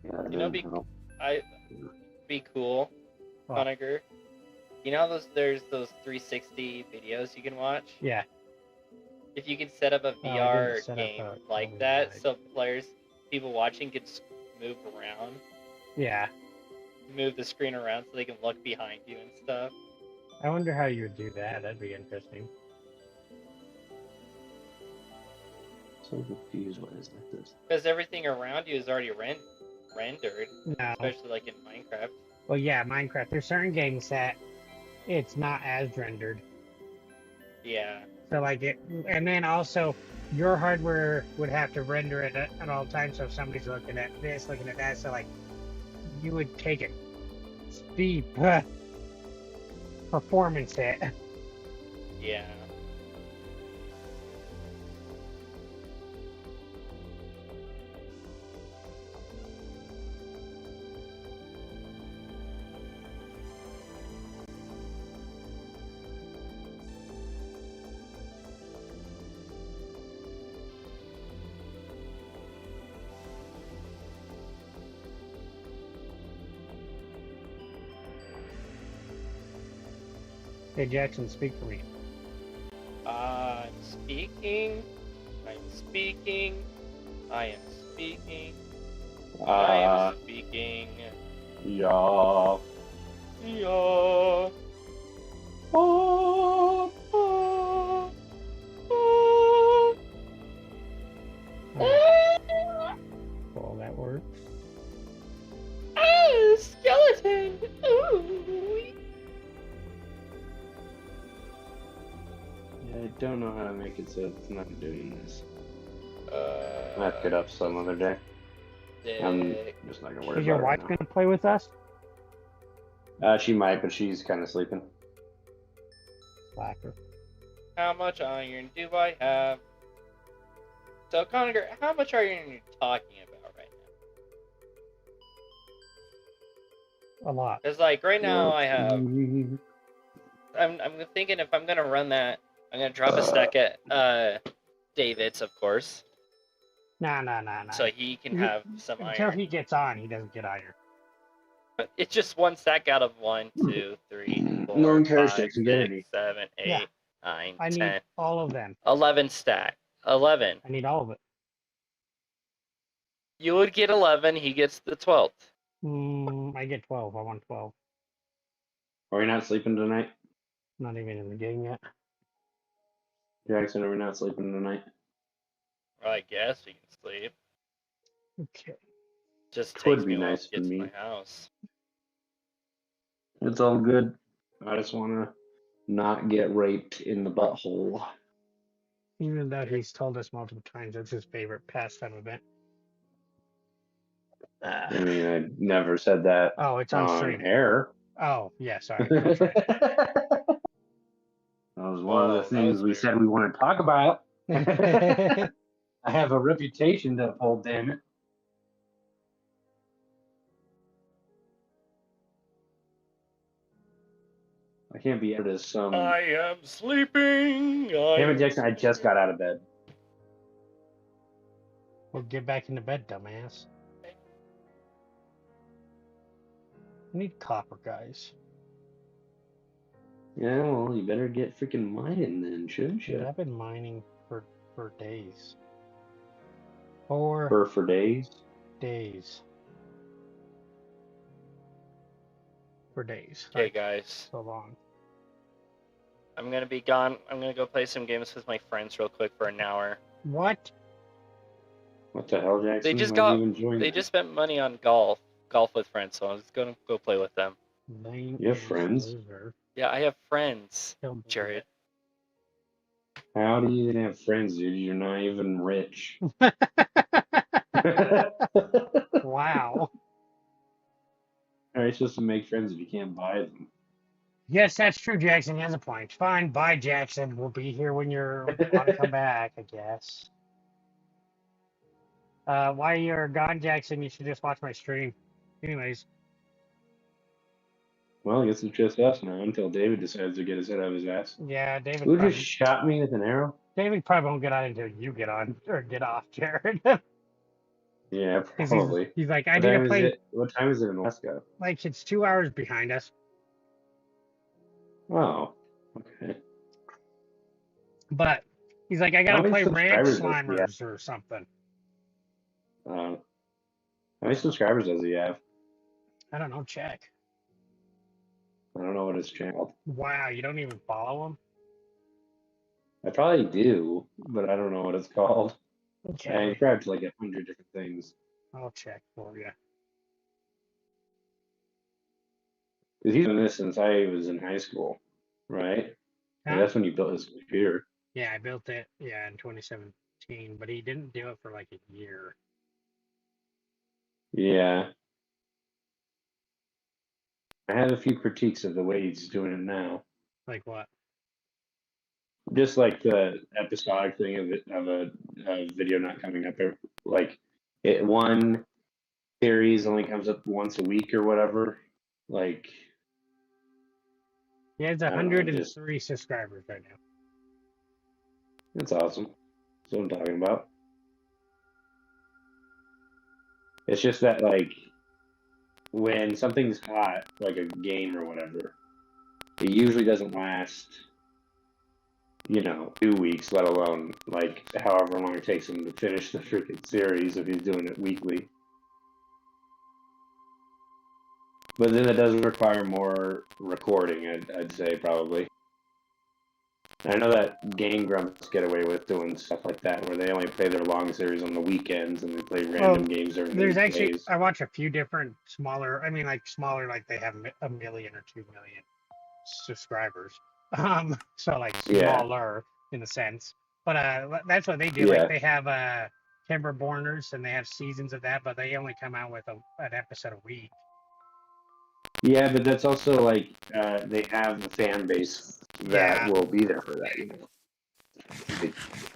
Yeah, You know, be cool, What? Conager. You know there's those 360 videos you can watch? Yeah. If you can set up a Oh, I didn't VR set up game a like that, so people watching can move around, Yeah. move the screen around so they can look behind you and stuff. I wonder how you would do that. That'd be interesting. so confused why it's like this. Because everything around you is already rendered, No. especially like in Minecraft. Well, yeah, Minecraft. There's certain games that it's not as rendered. Yeah. So like it, and then also your hardware would have to render it at all times. So if somebody's looking at this, looking at that, so like you would take a steep performance hit. Yeah. Hey Jackson, speak for me. I'm speaking. I'm speaking. I am speaking. I am speaking. Yeah. Yeah. Oh, oh, oh. Well, that works. Ah, skeleton. Ooh. Yeah, I don't know how to make it so it's not doing this. Uh, I'll have to get up some other day. I'm dick. just not gonna worry Is your about wife it gonna play with us? now. She might, but she's kind of sleeping. Slacker. How much iron do I have? So, Conager, how much iron are you talking about right now? A lot. Because, like, right now Well, I have... I'm thinking if I'm gonna run that, I'm gonna drop a stack at David's, of course, Nah. so he can have some Until iron. he gets on, he doesn't get iron. But it's just one stack out of 1, 2, 3, No 4, one cares, 5, Jackson. Get 6, ready. 7, 8, Yeah. 9, I 10, need all of them. 11 stack. 11. I need all of it. You would get 11. He gets the 12th. I get 12. I want 12. Are we not sleeping tonight? Not even in the game yet. Jackson, are we not sleeping tonight? Well, I guess we can sleep. Okay. Just Could takes be me a while nice to get for to me. my house. It's all good. I just want to not get raped in the butthole. Even though he's told us multiple times it's his favorite pastime event. I mean, I never said that Oh, it's on stream. air. Oh, yeah, sorry. That was one of the things we said we want to talk about. I have a reputation to uphold, damn it. I can't be out as some. I am sleeping. Damn it, Jackson! I just got out of bed. Well, get back into bed, dumbass. I need copper, guys. Yeah, well, you better get freaking mining then, shouldn't Dude, you? I've been mining for days. For days? days. For days. Okay, Like, guys. so long. I'm gonna be gone. I'm gonna go play some games with my friends real quick for an hour. What? What the hell, Jackson? They just just spent money on golf with friends, so I was gonna go play with them. You have friends? Loser. Yeah, I have friends, Jared. How do you even have friends, dude? You're not even rich. Wow. How are you supposed to make friends if you can't buy them? Yes, that's true, Jackson. He has a point. Fine, bye, Jackson. We'll be here when you're want to come back, I guess. While you're gone, Jackson, you should just watch my stream. Anyways. Well, I guess it's just us now until David decides to get his head out of his ass. Yeah, David. Who just shot me with an arrow? David probably won't get on until you get on or get off, Jared. Yeah, 'Cause probably. He's like, I What need time to is play. it? What time is it in Alaska? Like, it's 2 hours behind us. Oh, okay. But he's like, I How gotta many play Ranch subscribers does he have? Slimers or something. How many subscribers does he have? I don't know. Check. I don't know what his channel. Wow, you don't even follow him? I probably do, but I don't know what it's called. I Okay, subscribe to like 100 different things. I'll check for you. Because he's been doing this since I was in high school, right? And Huh? that's when you built his computer. Yeah, I built it, yeah, in 2017, but he didn't do it for like a year. Yeah. I have a few critiques of the way he's doing it now. Like what? Just like the episodic thing of it, of a video not coming up like one series only comes up once a week or whatever. Like He has I don't know, 103 subscribers right now. that's awesome. That's what I'm talking about. It's just that like when something's hot, like a game or whatever, it usually doesn't last, 2 weeks, let alone like however long it takes him to finish the freaking series if he's doing it weekly. But then it does require more recording, I'd say, probably. I know that Game Grumps get away with doing stuff like that, where they only play their long series on the weekends and they play random games during the There's actually, days. I watch a few different smaller, like they have 1 million or 2 million subscribers. So like Yeah. smaller in a sense. But that's what they do. Yeah. Like they have Timberborners and they have seasons of that, but they only come out with an episode a week. Yeah, but that's also like they have a fan base that Yeah. will be there for that.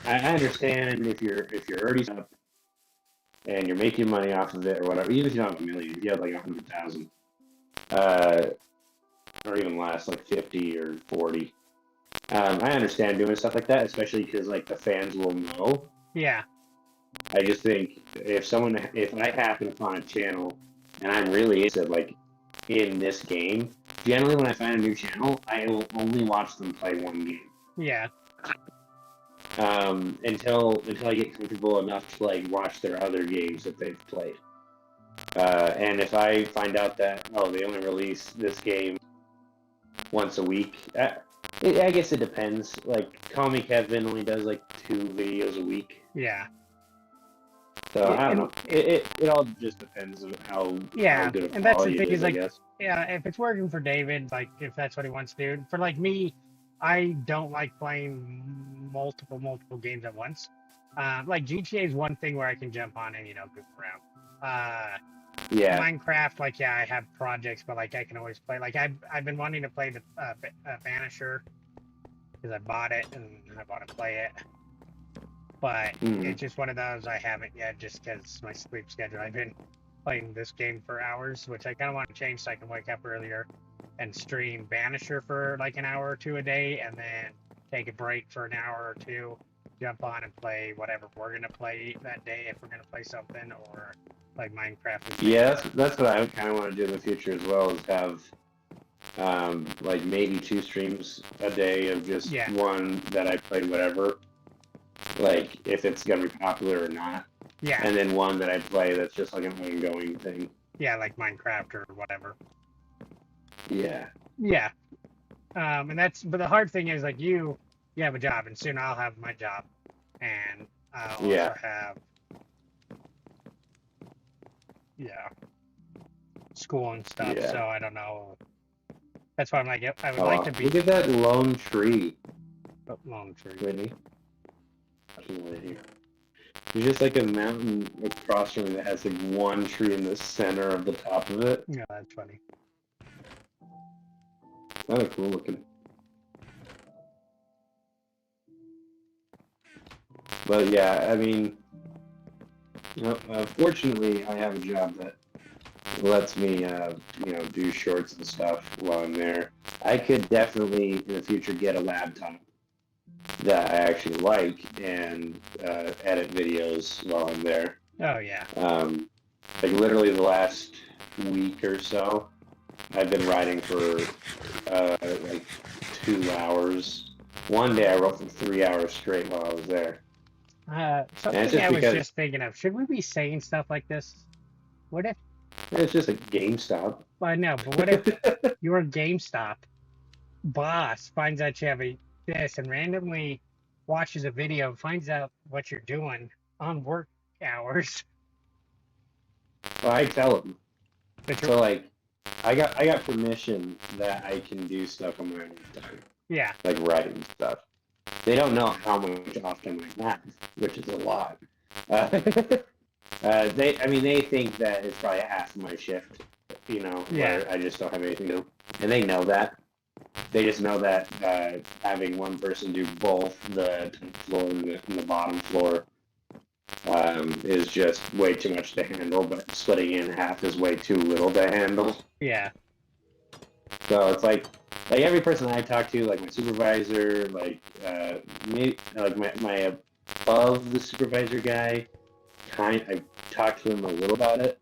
I understand if you're already up and you're making money off of it or whatever. Even if you don't have 1 million, if you have like 100,000, or even less, like 50 or 40. I understand doing stuff like that, especially because like the fans will know. Yeah. I just think if I happen upon a channel and I'm really interested, like in this game, generally when I find a new channel, I will only watch them play one game. Yeah. Until I get comfortable enough to like watch their other games that they've played. And if I find out that they only release this game once a week, I guess it depends. Like Call Me Kevin only does like 2 videos a week. Yeah. So I don't know. It all just depends on how good of and that's the quality thing it is I like, guess. yeah, if it's working for David, like if that's what he wants to do. For like me, I don't like playing multiple games at once. Like GTA is one thing where I can jump on and goof around. Yeah. Minecraft, like I have projects, but like I can always play. Like I've been wanting to play the Vanisher because I bought it and I want to play it. But it's just one of those I haven't yet, just because my sleep schedule. I've been playing this game for hours, which I kind of want to change so I can wake up earlier and stream Vanisher for like an hour or two a day, and then take a break for an hour or two, jump on and play whatever we're gonna play that day if we're gonna play something, or like Minecraft. Yeah, that's what I kind of want to do in the future as well, is have like maybe 2 streams a day of just one that I play whatever, like if it's gonna be popular or not. Yeah. And then one that I play that's just like an ongoing thing. Yeah, like Minecraft or whatever. Yeah. Yeah. And but the hard thing is like you have a job, and soon I'll have my job, and I'll also have school and stuff. Yeah. So I don't know. That's why I'm like, I would like to be. Look at that lone tree. Lone tree. Whitney. There's just like a mountain across from it that has like one tree in the center of the top of it. Yeah, that's funny. Kind of cool looking. But yeah, I mean, fortunately, I have a job that lets me, do shorts and stuff while I'm there. I could definitely in the future get a laptop that I actually like and edit videos while I'm there. Oh yeah. Like literally the last week or so, I've been riding for like 2 hours. One day I rode for 3 hours straight while I was there. And it's Something just I was because just thinking of. Should we be saying stuff like this? What if? it's just a GameStop. Well, I know, but what if your GameStop boss finds out you have this and randomly watches a video and finds out what you're doing on work hours? Well, I tell them. But So like, I got permission that I can do stuff on my own time, yeah, like writing stuff. They don't know how much off time I have, which is a lot. They think that it's probably half of my shift, where I just don't have anything to do, and they know that. They just know that having one person do both the top floor and the bottom floor is just way too much to handle, but splitting it in half is way too little to handle. yeah, So it's like every person I talk to, like my supervisor, maybe like my above the supervisor guy, I talked to him a little about it,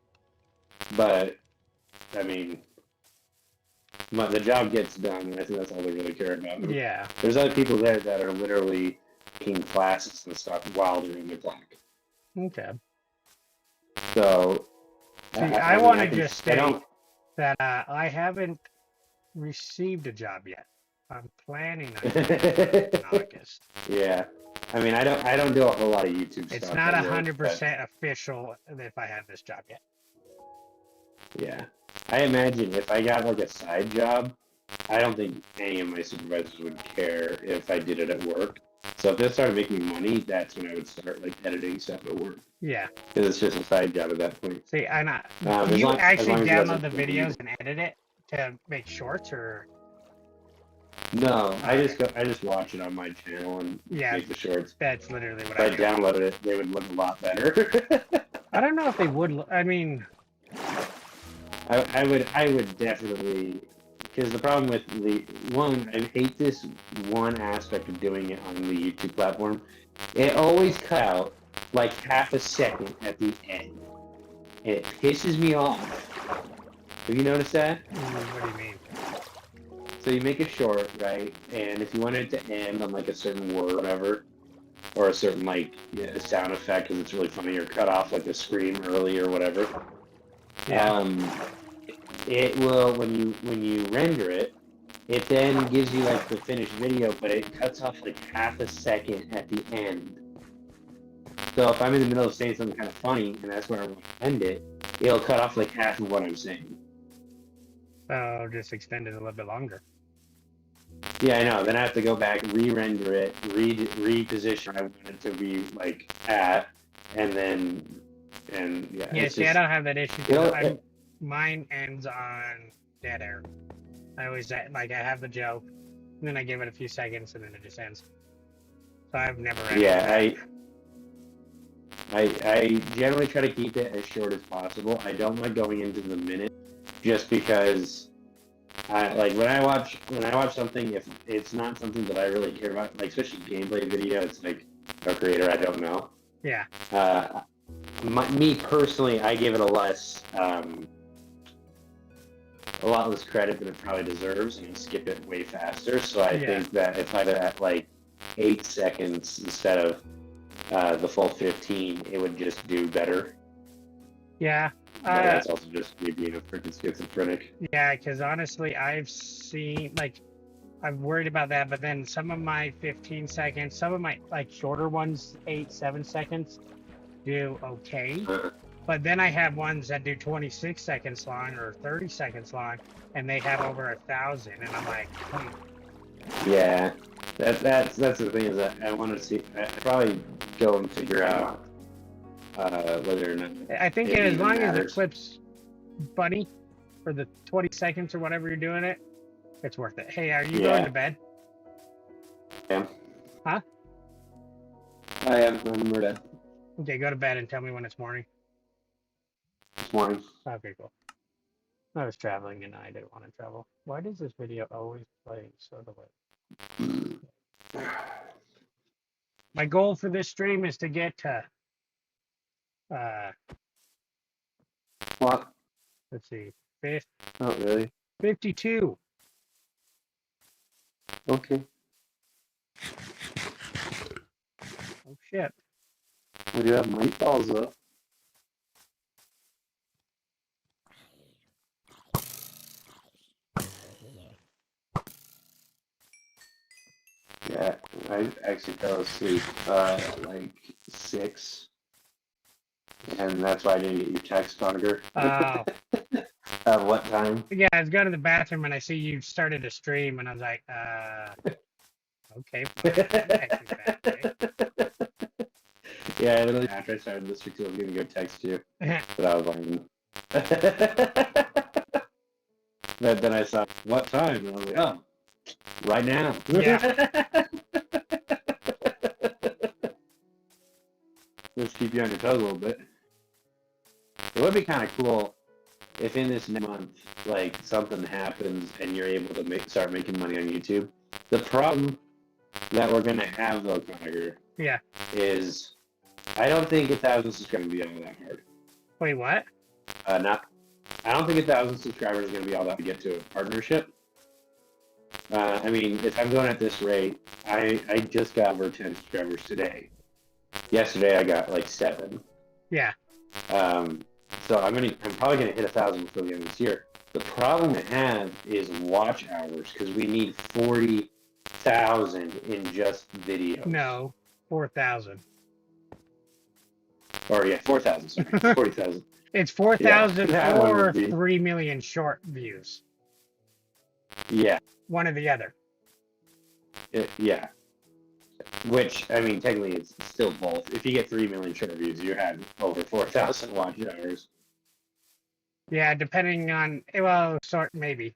but I mean, the job gets done, and I think that's all they really care about. yeah. There's other people there that are literally taking classes and stuff while they're in the clock. Okay. So, See, I want to can- just I state don't. that I haven't received a job yet. I'm planning on it in August. Yeah, I mean, I don't do a whole lot of YouTube It's stuff. not at work, 100% official if I have this job yet. but, yeah, I imagine if I got like a side job, I don't think any of my supervisors would care if I did it at work. So if they started making money, that's when I would start like editing stuff at work, Yeah. because it's just a side job at that point. See, and As you long- as actually long as it download doesn't the compete. videos and edit it to make shorts, or No, I just watch it on my channel and yeah, make the shorts. that's literally what If I I do. downloaded it, they would look a lot better. I don't know if they would. I mean, I would definitely, because the problem with I hate this one aspect of doing it on the YouTube platform. It always cut out like half a second at the end. It pisses me off. Have you noticed that? what do you mean? So you make a short, right? And if you want it to end on like a certain word or whatever, or a certain sound effect because it's really funny, or cut off like a scream early or whatever. Yeah. It will when you render it, it then gives you like the finished video, but it cuts off like half a second at the end. So if I'm in the middle of saying something kind of funny and that's where I want to end it, it'll cut off like half of what I'm saying. So just extend it a little bit longer. Yeah, I know. Then I have to go back, re-render it, reposition where I want it to be like at, and yeah. Yeah, it's see, I just- don't have that issue. You know, 'Cause mine ends on dead air. I always I have the joke, and then I give it a few seconds, and then it just ends. So I've never. Yeah, I generally try to keep it as short as possible. I don't like going into the minute, just because when I watch something, if it's not something that I really care about, like especially gameplay video, it's like a creator I don't know. Yeah. Me personally, I give it a lot less credit than it probably deserves, and I skip it way faster. So I think that if I did at like 8 seconds instead of the full 15, it would just do better. Yeah. But that's also just me being a freaking schizophrenic. Yeah, because honestly, I've seen I'm worried about that, but then some of my 15 seconds, some of my shorter ones, 8-7 seconds, do okay. But then I have ones that do 26 seconds long or 30 seconds long, and they have over 1,000, and I'm like, Yeah, that's the thing, is that I want to see. I probably go and figure out whether or not. I think it as even long as matters. the clip's funny for the 20 seconds or whatever you're doing it, it's worth it. Hey, are you going to bed? I am. Huh? I am. I'm ready. Okay, go to bed and tell me when it's morning. This morning. Okay, cool. I was traveling and I didn't want to travel. Why does this video always play sort of like... My goal for this stream is to get to What? Let's see, Not really. 52. Okay. Oh shit. We do have meatballs though. Yeah, I actually fell asleep at like 6, and that's why I didn't get your text, Conager. Oh. At what time? Yeah, I was going to the bathroom and I see you started a stream, and I was like, okay. Yeah, literally after I started listening to it, I was gonna go text you, but I was lying. But then I saw what time, and I was like, oh, right now. Yeah. Let's keep you on your toes a little bit. It would be kind of cool if in this next month, like, something happens and you're able to start making money on YouTube. The problem that we're gonna have though, Connor, Yeah. is I don't think 1,000 subscribers is gonna be all that hard. Wait, what? I don't think 1,000 subscribers is gonna be all that to get to a partnership. I mean, if I'm going at this rate, I just got over 10 subscribers today. Yesterday I got like 7. Yeah. So I'm probably gonna hit 1,000 before the end of this year. The problem I have is watch hours because we need 40,000 in just videos. No, 4,000. Or yeah, 4,000. Sorry, 40,000. It's 4,000 that one or would be- 3 million short views. Yeah, One or the other. yeah. Which I mean, technically, it's still both. If you get 3 million short views, you had over 4,000 watch hours. Yeah, depending on, well, sort maybe.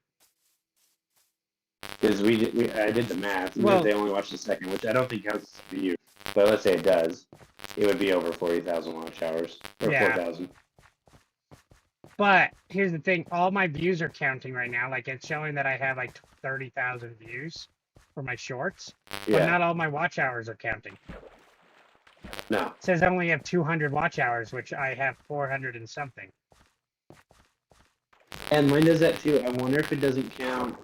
Because I did the math. Even Well- if they only watched the second, which I don't think counts as a view, but let's say it does, it would be over 40,000 watch hours or Yeah. 4,000. But here's the thing, all my views are counting right now. Like, it's showing that I have like 30,000 views for my shorts, but Yeah. not all my watch hours are counting. No. It says I only have 200 watch hours, which I have 400 and something. And mine does that too. I wonder if it doesn't count.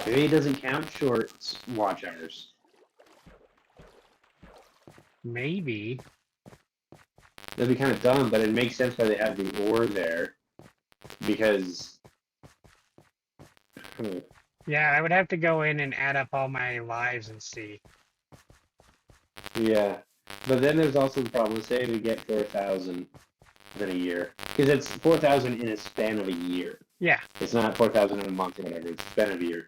Maybe it doesn't count shorts watch hours. Maybe. That'd be kind of dumb, but it makes sense why they have the or there, because. Yeah, I would have to go in and add up all my lives and see. Yeah, but then there's also the problem. Say we get 4,000 in a year, because it's 4,000 in a span of a year. Yeah. It's not 4,000 in a month or whatever. It's a span of a year.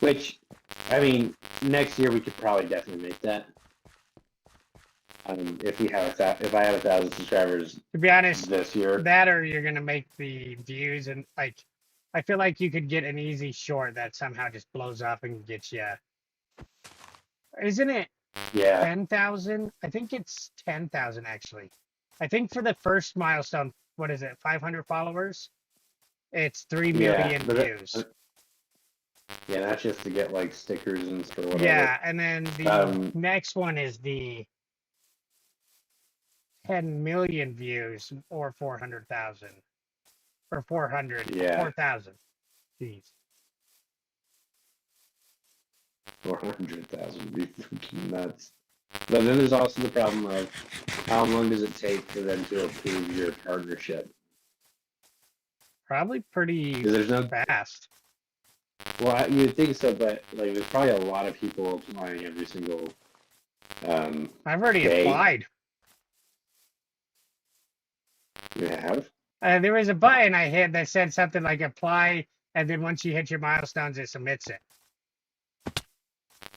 Which, I mean, next year we could probably definitely make that. If we have if I have 1,000 subscribers To be honest, this year. that or you're gonna make the views, and like, I feel like you could get an easy short that somehow just blows up and gets you. Isn't it Yeah. 10,000? I think it's 10,000 actually. I think for the first milestone, what is it, 500 followers? It's 3 million but views. Yeah, that's just to get like stickers and stuff or whatever. Yeah, and then the Um, next one is the 10 million views or 400,000 or 400, Yeah. 4,000. Jeez. 400,000 would be freaking nuts. But then there's also the problem of how long does it take for them to approve your partnership? Probably pretty Because there's no. fast. Well, you'd think so, but like there's probably a lot of people applying every single. I've already Okay. applied. You have. There was a button I hit that said something like apply, and then once you hit your milestones, it submits it.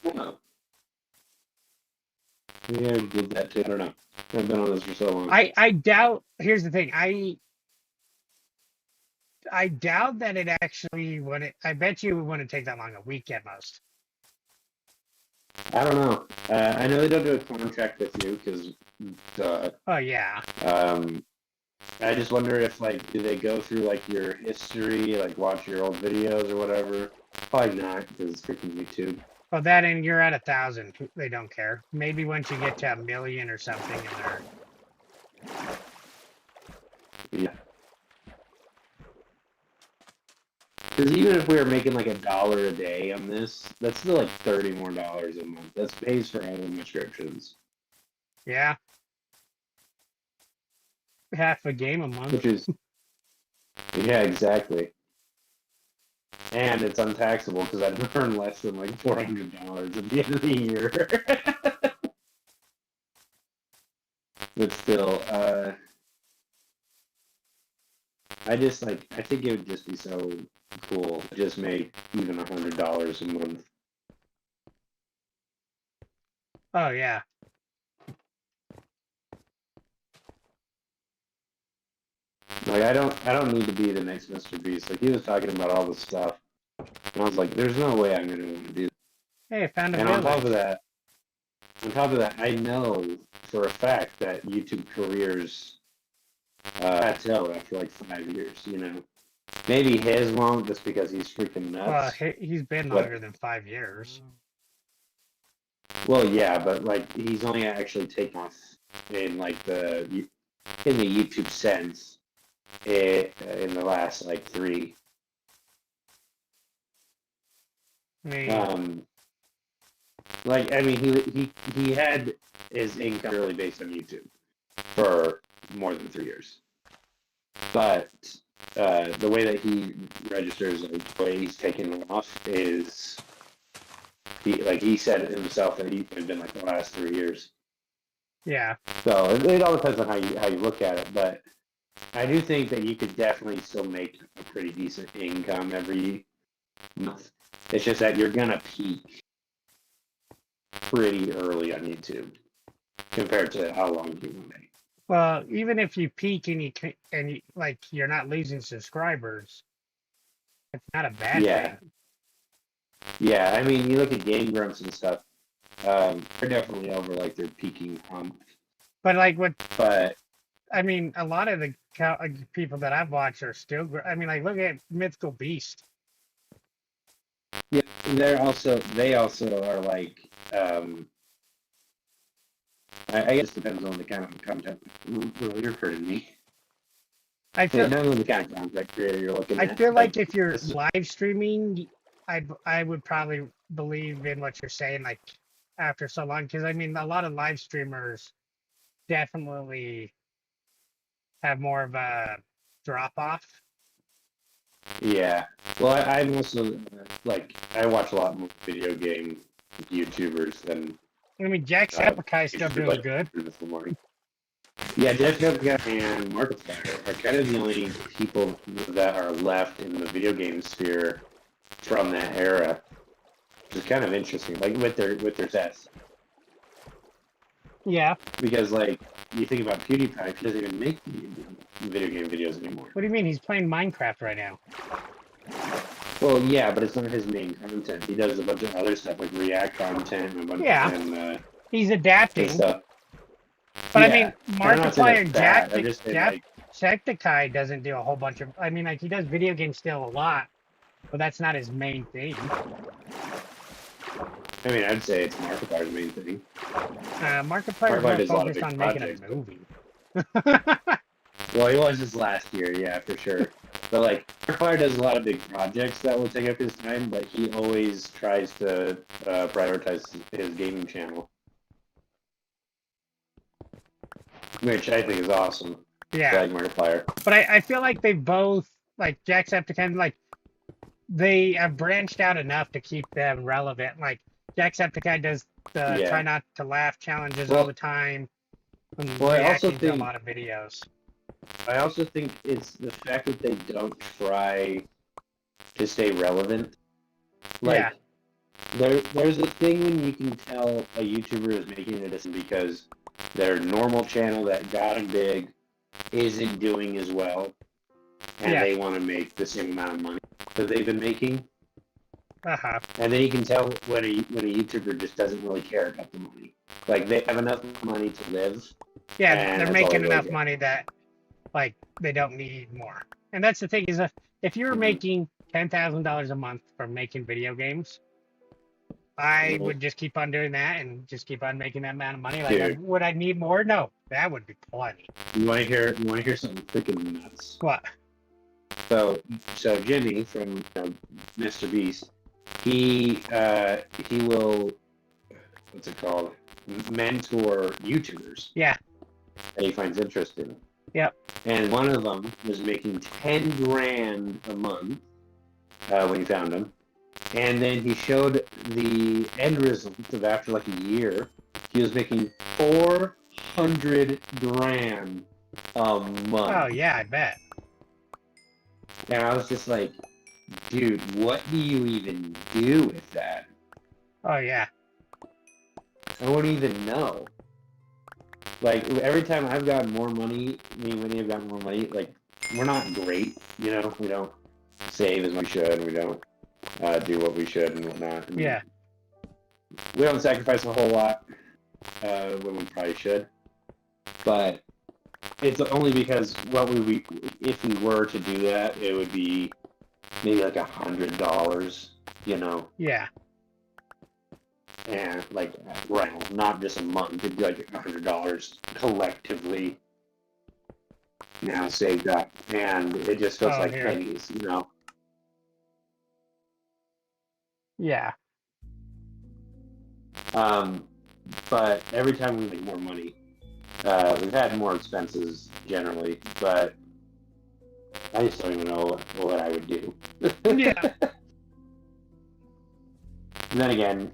Oh. Yeah, I did that too. I don't know. I've been on this for so long. I doubt. Here's the thing. I doubt that it actually would. I bet you it wouldn't take that long. A week at most. I don't know. I know they don't do a contract with you because, Oh yeah. I just wonder if like do they go through like your history, like watch your old videos or whatever? Probably not because it's freaking YouTube. Well, that and you're at 1,000. They don't care. Maybe once you get to 1 million or something, and they're. Yeah. Because even if we were making like $1 a day on this, that's still like $30 more a month. That pays for all the subscriptions, Yeah. Half a game a month. which is yeah, exactly. And it's untaxable because I'd earn less than like $400 at the end of the year. But still, I just like I think it would just be so cool to just make even $100 a month. Oh yeah. Like I don't need to be the next Mr. Beast. Like he was talking about all this stuff, and I was like, there's no way I'm gonna want to do that. Hey, I found a And village. on top of that, I know for a fact that YouTube careers plateau after like 5 years. You know, maybe his won't just because he's freaking Well, nuts. he's been What? longer than 5 years. Well, yeah, but like he's only actually taken off in like in the YouTube sense in the last like 3. I mean, Like I mean, he had his income really based on YouTube for more than 3 years, but the way that he registers, like the way he's taken off is he said it himself that he had been like the last 3 years. yeah. So it all depends on how you look at it, but I do think that you could definitely still make a pretty decent income every month. It's just that you're gonna peak pretty early on YouTube compared to how long you will make. Well, even if you peak and you like you're not losing subscribers, it's not a bad Yeah. thing. Yeah, I mean, you look at Game Grumps and stuff. They're definitely over like their peaking hump, But like but I mean, a lot of the people that I've watched are still. I mean, like look at Mythical Beast. yeah, they also are like. I guess it depends on the kind of content. Well, you're hurting me. I It feel depends on the kind of content creator you're looking I at. feel like if you're this- live streaming, I would probably believe in what you're saying. Like after so long, because I mean, a lot of live streamers definitely have more of a drop off. Yeah. Well, I'm also like I watch a lot more video game YouTubers than I mean, Jacksepticeye's still doing like, good. this morning. Yeah, Jacksepticeye and Markiplier are kind of the only people that are left in the video game sphere from that era, which is kind of interesting. Like with their sets, Yeah. because like you think about PewDiePie, he doesn't even make video game videos anymore. What do you mean? He's playing Minecraft right now. Well, yeah, but it's not his main content. He does a bunch of other stuff like React content and a bunch Yeah. and He's adapting. stuff. But Yeah. I mean, I'm not saying Markiplier it's bad. I'm just saying, like, Jacksepticeye doesn't do a whole bunch of. I mean, like he does video games still a lot, but that's not his main thing. I mean, I'd say it's Markiplier's main thing. Markiplier's Markiplier more does a lot of focused big on making projects, a movie. Well, he was this last year, yeah, for sure. But like, Markiplier does a lot of big projects that will take up his time, but he always tries to prioritize his gaming channel, which I think is awesome. Yeah. I like Markiplier. But I feel like they both, like Jacksepticeye, like they have branched out enough to keep them relevant. Like Jacksepticeye does the Yeah. try not to laugh challenges Well- all the time. And well, I also reacting to a think- lot of videos. I also think it's the fact that they don't try to stay relevant. Like, there's a thing when you can tell a YouTuber is making a decision because their normal channel that got them big isn't doing as well, and Yeah. they want to make the same amount of money that they've been making. Uh-huh. And then you can tell when a YouTuber just doesn't really care about the money. Like, they have enough money to live. Yeah, And they're that's all making they enough get. money that like they don't need more. And that's the thing is if you're Mhm. making $10,000 a month from making video games, I would just keep on doing that and just keep on making that amount of money. Like, Dude. would I need more? No, that would be plenty. You want to hear? You want to hear something freaking nuts? What? So Jimmy from Mr. Beast, he will, what's it called? Mentor YouTubers Yeah. that he finds interesting. Yep. And one of them was making 10 grand a month when he found him. And then he showed the end result of after like a year, he was making 400 grand a month. Oh yeah, I bet. And I was just like, dude, what do you even do with that? Oh yeah. I wouldn't even know. Like, every time I've gotten more money, me and Winnie have gotten more money, like, we're not great, you know? We don't save as much as we should, and we don't do what we should and whatnot. And Yeah. we don't sacrifice a whole lot when we probably should. But it's only because if we were to do that, it would be maybe like $100, you know? Yeah. And like, right, not just a month, it'd be like $100 collectively now saved up. And it just feels like here. pennies, you know? Yeah. But every time we make more money, we've had more expenses generally, but I just don't even know what I would do. Yeah. And then again,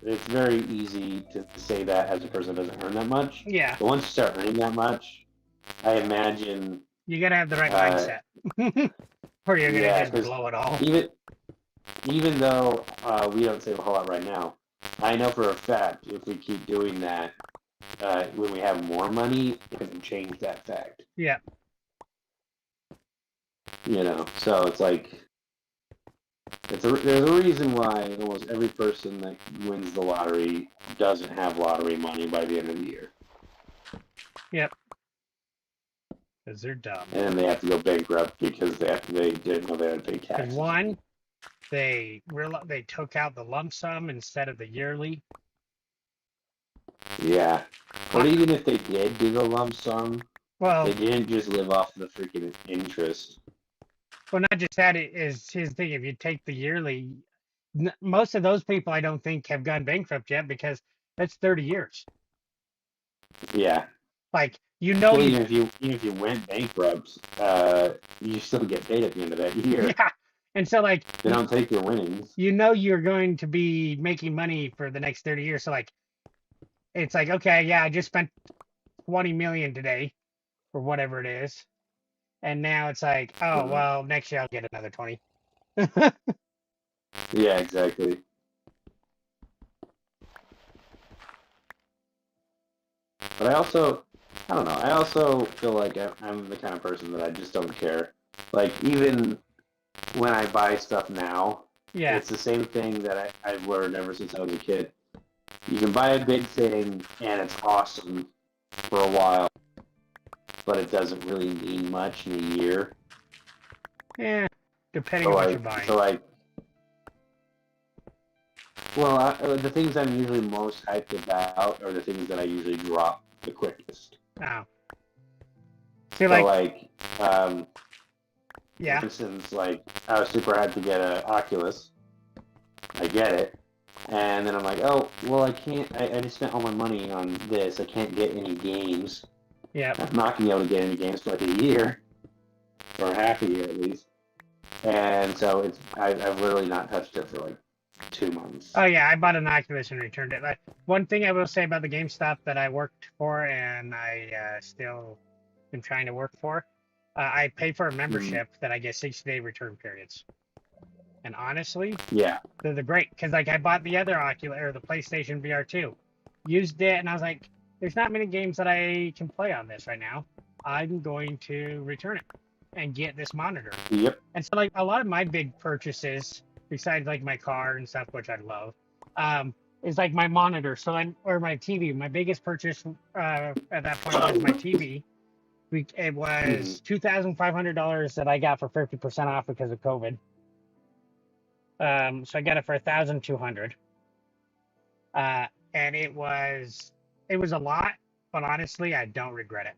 it's very easy to say that as a person that doesn't earn that much. Yeah. But once you start earning that much, I imagine You gotta have the right mindset. Or you're gonna just 'cause blow it all. even though we don't save a whole lot right now, I know for a fact if we keep doing that, when we have more money, it can change that fact. Yeah. You know, so it's like there's a reason why almost every person that wins the lottery doesn't have lottery money by the end of the year. Yep. Because they're dumb. And then they have to go bankrupt because they didn't know they had to pay taxes. One, they took out the lump sum instead of the yearly. Yeah. But even if they did do the lump sum, Well, they didn't just live off the freaking interest. well, not just that. It is his thing. If you take the yearly, most of those people I don't think have gone bankrupt yet because that's 30 years. Yeah. Like Well, even if you went bankrupt, you still get paid at the end of that year. Yeah. And so like They don't take your winnings. you're going to be making money for the next 30 years. So like it's like, okay, yeah, I just spent 20 million today or whatever it is. And now it's like, oh well, next year I'll get another 20. Yeah, exactly. But I don't know. I also feel like I'm the kind of person that I just don't care. Like, even when I buy stuff now, Yeah. it's the same thing that I've learned ever since I was a kid. You can buy a big thing, and it's awesome for a while, but it doesn't really mean much in a year. Yeah. Depending on what you're buying. The things I'm usually most hyped about are the things that I usually drop the quickest. Oh. So See, yeah. For instance, like, I was super hyped to get an Oculus. I get it. And then I'm like, oh, well, I can't, I just spent all my money on this. I can't get any games. Yeah. I'm not going to be able to get any games for like a year. Or half a year at least. And so I've literally not touched it for like 2 months. Oh yeah, I bought an Oculus and returned it. Like, one thing I will say about the GameStop that I worked for and I still am trying to work for, I pay for a membership that I get 60-day return periods. And honestly, yeah, they're great because like I bought the other Oculus or the PlayStation VR 2, used it, and I was like, there's not many games that I can play on this right now. I'm going to return it and get this monitor. Yep. And so like a lot of my big purchases, besides like my car and stuff, which I love, is like my monitor. So or my TV. My biggest purchase at that point was my TV. It was $2,500 that I got for 50% off because of COVID. So I got it for 1,200. And it was a lot, but honestly, I don't regret it.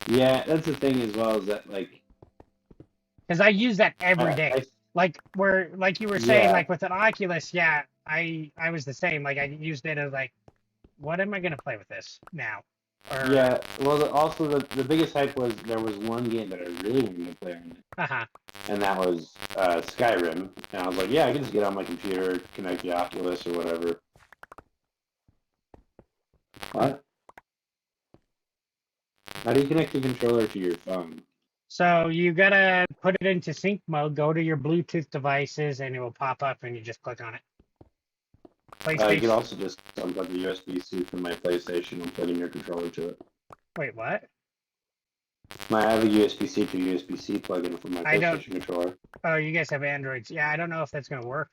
Yeah, that's the thing as well, is that like Because I use that every day. I Like you were saying, yeah. like with an Oculus, yeah, I was the same. Like I used it as like, what am I gonna play with this now? Or Yeah, well, also the biggest hype was there was one game that I really wanted to play on it, uh-huh. and that was Skyrim. And I was like, yeah, I can just get on my computer, connect the Oculus or whatever. What? How do you connect the controller to your phone? So you gotta put it into sync mode, go to your Bluetooth devices, and it will pop up, and you just click on it. You could PlayStation. also just unplug the USB-C from my PlayStation and plug in your controller to it. Wait, what? I have a USB-C to USB-C plug-in for my I don't- PlayStation controller. Oh, you guys have Androids. Yeah, I don't know if that's gonna work.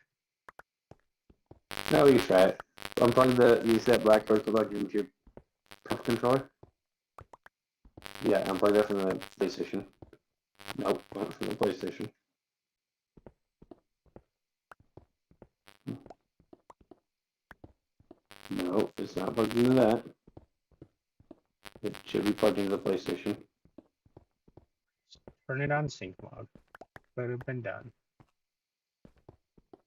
No, we can try it. Unplug you see that black cord plug into your controller? Yeah, unplug that from the PlayStation. Nope, not from the PlayStation. No, it's not plugged into that. It should be plugged into the PlayStation. Turn it on sync mode. Would have been done.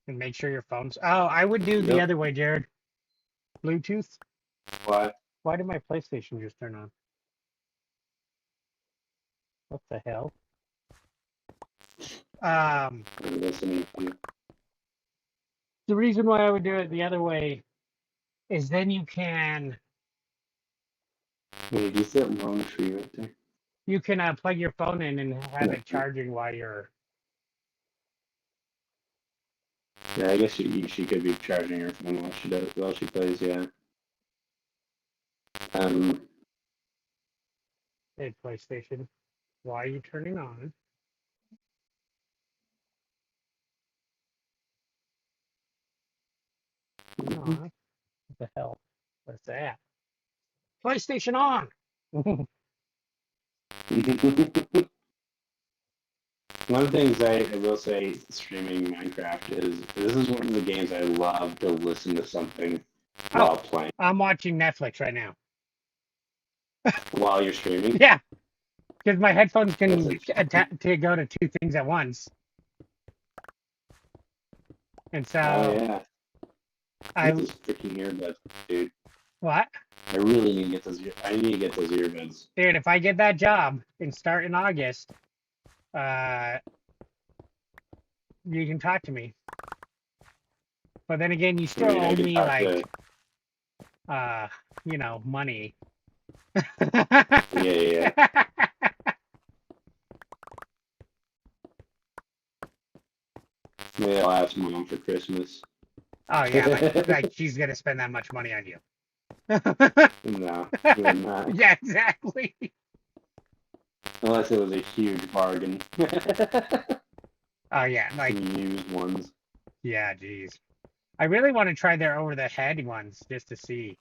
And make sure your phone's. Oh, I would do the Yep. other way, Jared. Bluetooth. Why? Why did my PlayStation just turn on? What the hell? I'm listening to you. The reason why I would do it the other way is then you can Wait, you see that long tree right there? plug your phone in and have it charging while you're. Yeah, I guess she could be charging her phone while she plays. Yeah. Hey, PlayStation, why are you turning on? What the hell? What's that? PlayStation on. One of the things I will say streaming Minecraft is this is one of the games I love to listen to something while playing. I'm watching Netflix right now. While you're streaming? Yeah, because my headphones can That's to go to two things at once. And so Oh yeah. I I need those freaking earbuds, dude. what? I really need to get those. I need to get those earbuds. Dude, if I get that job and start in August, you can talk to me. But then again, you still I mean, I owe could me talk like, to- money. Yeah. Maybe I'll ask Mom for Christmas. Oh yeah, like she's gonna spend that much money on you. No, you're not. Yeah, exactly. Unless it was a huge bargain. Oh yeah, like Some used ones. yeah, geez. I really want to try their over the head ones just to see.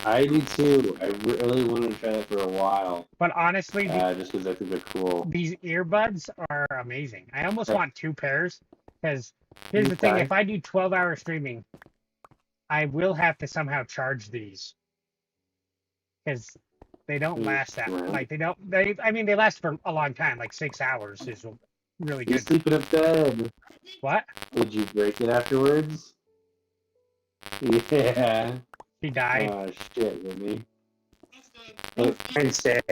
I do too. I really wanted to try that for a while. But honestly, Just because I think they're cool. these earbuds are amazing. I almost want two pairs because here's the thing: Okay. if I do 12-hour streaming, I will have to somehow charge these because they don't last that. Right. Like they don't. I mean, they last for a long time. Like 6 hours is really You good. sleep in a bed. What? Did you break it afterwards? Yeah. She died. Oh shit, Whitney. Instead.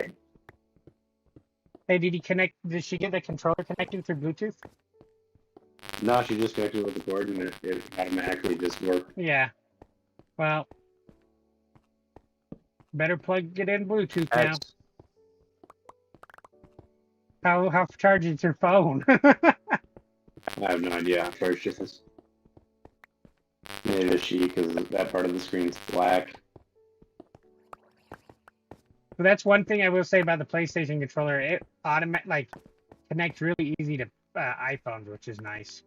Hey, did he connect? Did she get the controller connected through Bluetooth? No, she just connected with the cord and it automatically just worked. Yeah. Well, better plug it in Bluetooth now. How charges your phone? I have no idea how far it is. Neither does she, because that part of the screen is black. So that's one thing I will say about the PlayStation controller. It connects really easy to iPhones, which is nice.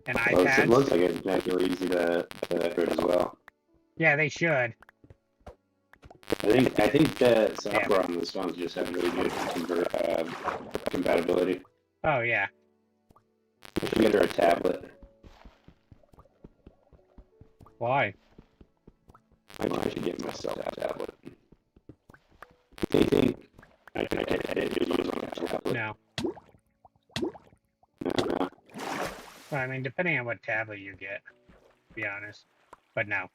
And Well, it iPads. looks like it's really easy to Android as well. Yeah, they should. I think the software on this phones just have really good compatibility. Oh yeah. I should get her a tablet. Why? I should get myself a tablet. Do you think I can edit videos on a tablet? No. No. Well, I mean, depending on what tablet you get, to be honest. But no.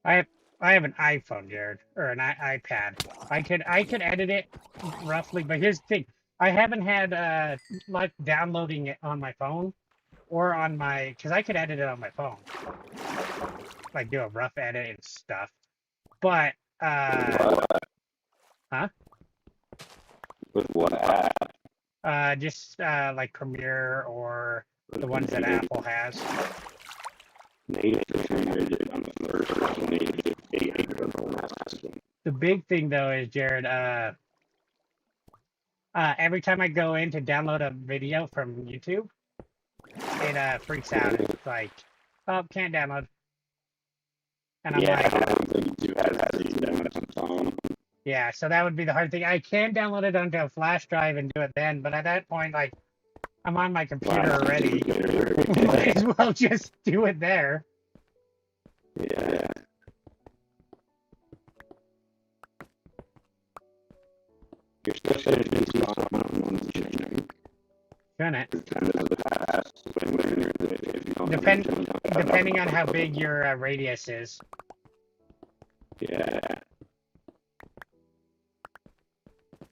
I have an iPhone, Jared, or an iPad. I could edit it roughly, but here's the thing: I haven't had luck downloading it on my phone or on my, because I could edit it on my phone, like do a rough edit and stuff. But With what app? just like Premiere or the ones that Apple has. Native Premiere on the first one, native 800 on the last one. The big thing though is, Jared, every time I go in to download a video from YouTube, it freaks out. It's like, oh, can't download. And I'm like, YouTube has these downloads on phone. yeah, so that would be the hard thing. I can download it onto a flash drive and do it then, but at that point, like, I'm on my computer already. Might as well just do it there. Yeah. You're still going to be on one changing. Shouldn't it? Depending Depending on how big your radius is. Yeah.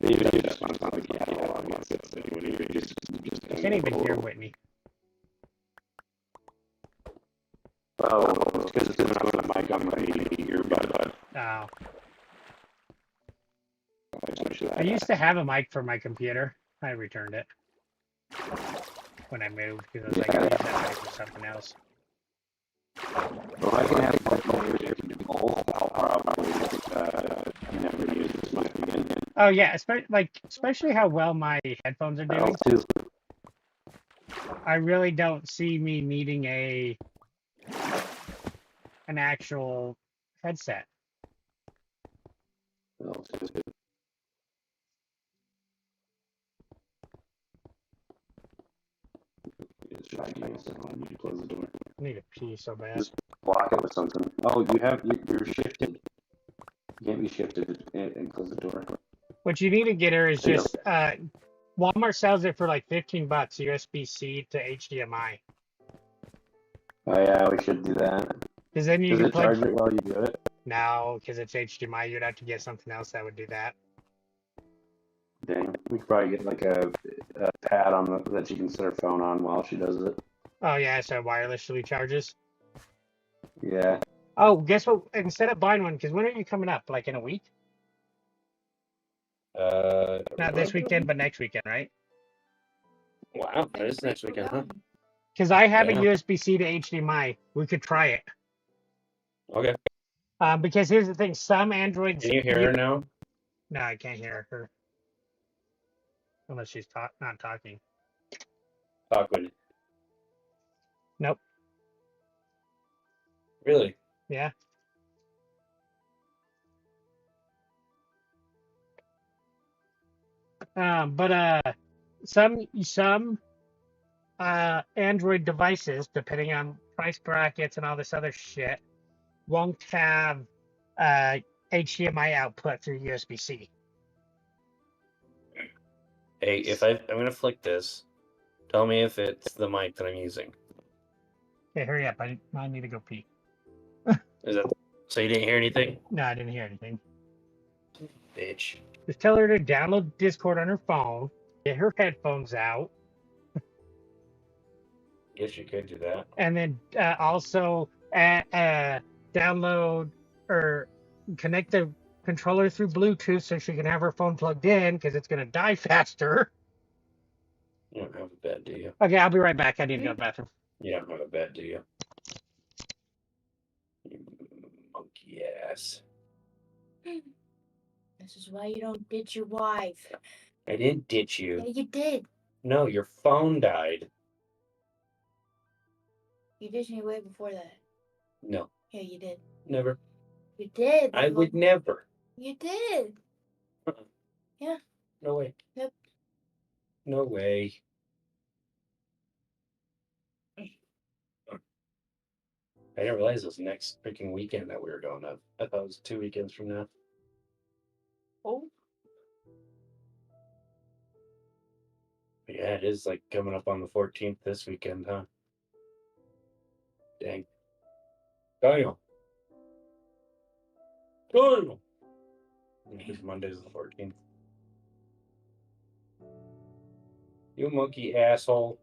Maybe that's one like I can't even hear Whitney. Oh, it's because it's not on the mic on my earbud. Oh. I used to have a mic for my computer. I returned it when I moved because I was like, I use that mic for something else. Well, I can have like over here to do both. I'll probably never use this mic again. Oh yeah, especially how well my headphones are doing. I really don't see me needing an actual headset. Close the door. I need a pee so bad. Just block it with something. Oh, you're shifted. You can't be shifted and close the door. What you need to get her is just Walmart sells it for like $15 USB-C to HDMI. Oh yeah, we should do that. Because then you Does can it charge it while you do it? No, because it's HDMI. You'd have to get something else that would do that. Dang, we could probably get like a pad on that she can set her phone on while she does it. Oh yeah, so wirelessly charges. Yeah. Oh, guess what? Instead of buying one, because when are you coming up? Like in a week? Not this weekend, but next weekend, right? Wow, that is next weekend, huh? Because I have a Yeah. USB-C to HDMI. We could try it. Okay. Because here's the thing: some Androids. Can you hear her now? No, I can't hear her. Unless she's not talking. Talk with it. Nope. Really? Yeah. But some Android devices, depending on price brackets and all this other shit, won't have HDMI output through USB-C. Hey, if I'm gonna flick this, tell me if it's the mic that I'm using. Okay, hurry up. I need to go pee. Is that so? You didn't hear anything, No, I didn't hear anything. bitch? Just tell her to download Discord on her phone, get her headphones out, Guess you could do that. and then also download or connect the controller through Bluetooth so she can have her phone plugged in because it's going to die faster. You don't have a bed, do you? Okay, I'll be right back. I need to go to the bathroom. You don't have a bed, do you? You monkey ass. This is why you don't ditch your wife. I didn't ditch Yeah, you. you did. No, your phone died. You ditched me way before that. No, Yeah, you did. never. You did. I would never. You did. No way. Yep. No way. I didn't realize it was next freaking weekend that we were going up. I thought it was 2 weekends from now. Oh, But yeah, it is like coming up on the 14th this weekend, huh? Dang. Daniel. Daniel. Because Monday's the 14th. You monkey asshole.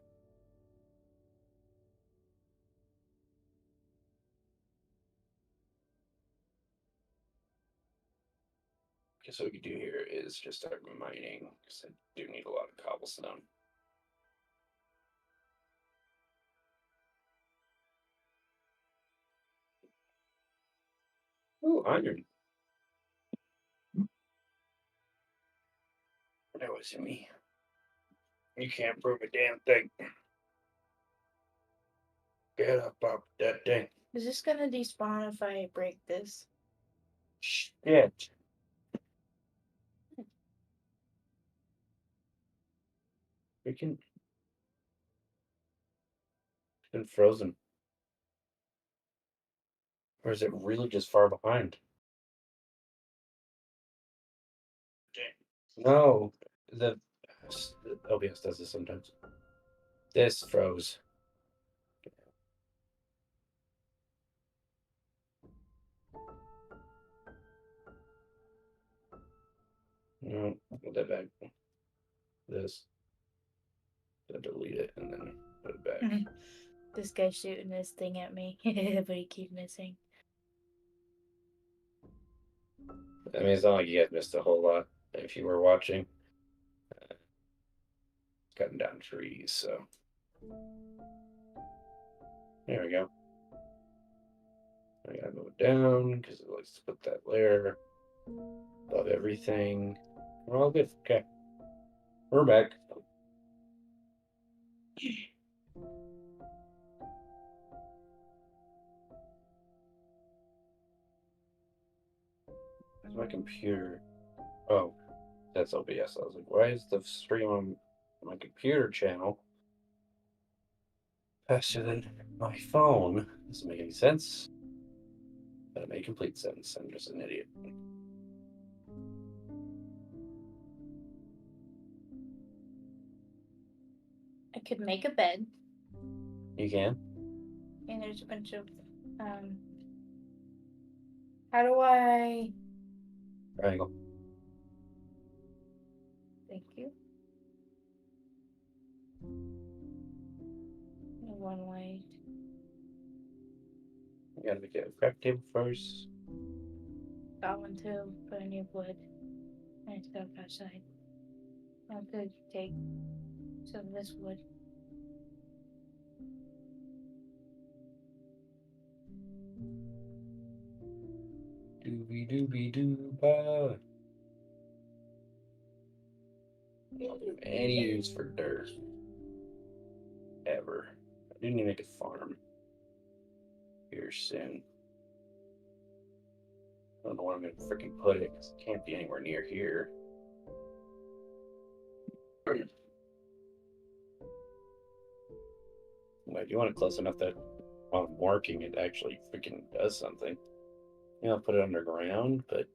Guess what we could do here is just start mining, because I do need a lot of cobblestone. Oh, iron. That was me. You can't prove a damn thing. Get up off that thing. is this gonna despawn if I break this? Shit. Freaking. It's been frozen. Or is it really just far behind? No. The OBS does this sometimes. This froze. No, put that back. This. Delete it and then put it back. This guy's shooting this thing at me, but he keeps missing. I mean, it's not like you guys missed a whole lot if you were watching. Cutting down trees, so. There we go. I gotta move it down because it likes to put that layer above everything. We're all good. Okay. We're back. Where's my computer? Oh, that's OBS. I was like, why is the stream on my computer channel faster than my phone? Doesn't make any sense. But it made complete sense. I'm just an idiot. I could make a bed, You can? and there's a bunch of how do I? Triangle. Thank you. One way. You gotta make a craft table first. Got one too, but I need wood. I need to go outside. I could take some of this wood. Doobie doobie doo ba. I don't have any use for dirt. Ever. I do need to make a farm here soon. I don't know where I'm gonna freaking put it because it can't be anywhere near here. I do want it close enough that while I'm working, it actually freaking does something. You know, I'll put it underground, but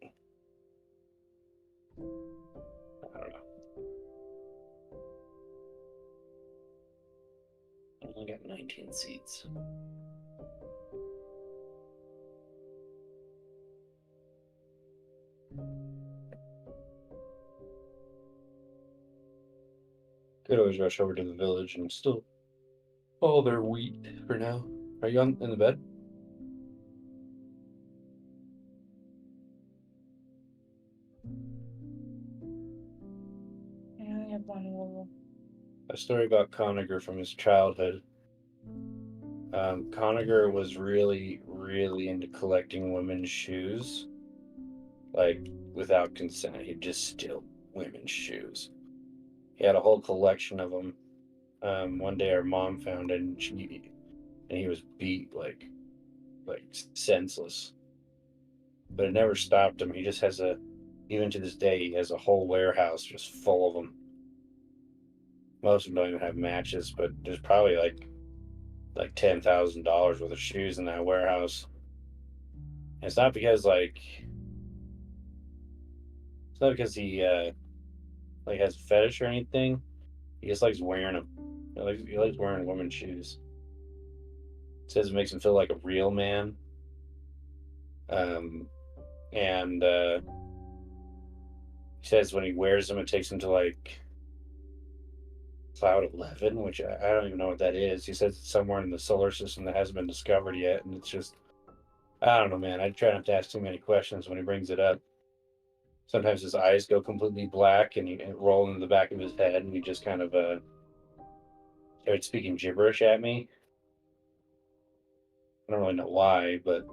I don't know. I only got 19 seeds. Could always rush over to the village and steal all their wheat for now. Are you in the bed? I only have one wool. A story about Conager from his childhood. Conager was really, really into collecting women's shoes. Like, without consent, he'd just steal women's shoes. He had a whole collection of them. One day our mom found it and he was beat like senseless. But it never stopped him. He just has even to this day, he has a whole warehouse just full of them. Most of them don't even have matches, but there's probably like like $10,000 worth of shoes in that warehouse. And it's not because like it's not because he like has a fetish or anything. He just likes wearing them. He likes wearing women's shoes. It says it makes him feel like a real man. And he says when he wears them, it takes him to like Cloud 11, which I don't even know what that is. He says it's somewhere in the solar system that hasn't been discovered yet, and it's just I don't know, man. I try not to ask too many questions when he brings it up. Sometimes his eyes go completely black and he roll into the back of his head, and he just kind of started speaking gibberish at me. I don't really know why, but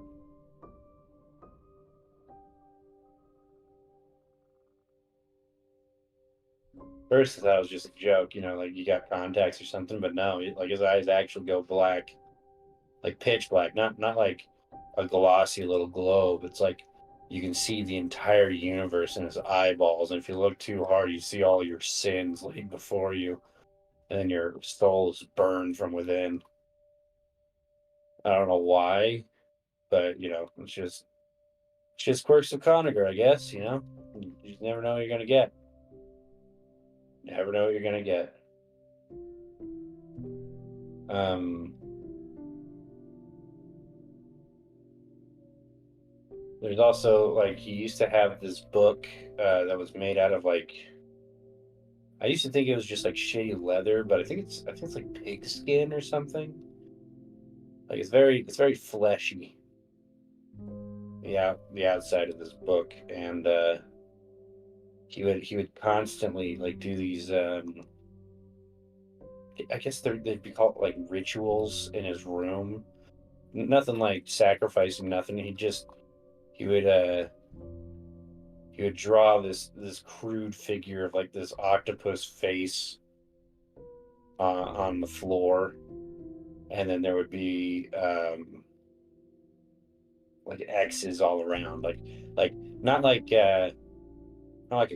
first I thought it was just a joke, like you got contacts or something. But no, like his eyes actually go black, like pitch black, not like a glossy little globe. It's like you can see the entire universe in his eyeballs, and if you look too hard, you see all your sins laid before you, and then your soul is burned from within. I don't know why, but it's just quirks of Conager, I guess. You just never know what you're gonna get. Never know what you're gonna get. There's also like he used to have this book that was made out of like I used to think it was just like shitty leather, but I think it's like pig skin or something. Like it's very fleshy. Yeah, the outside of this book, and he would constantly like do these. I guess they'd be called like rituals in his room. Nothing like sacrificing, nothing. He would draw this crude figure of like this octopus face on the floor, and then there would be like X's all around, like not like a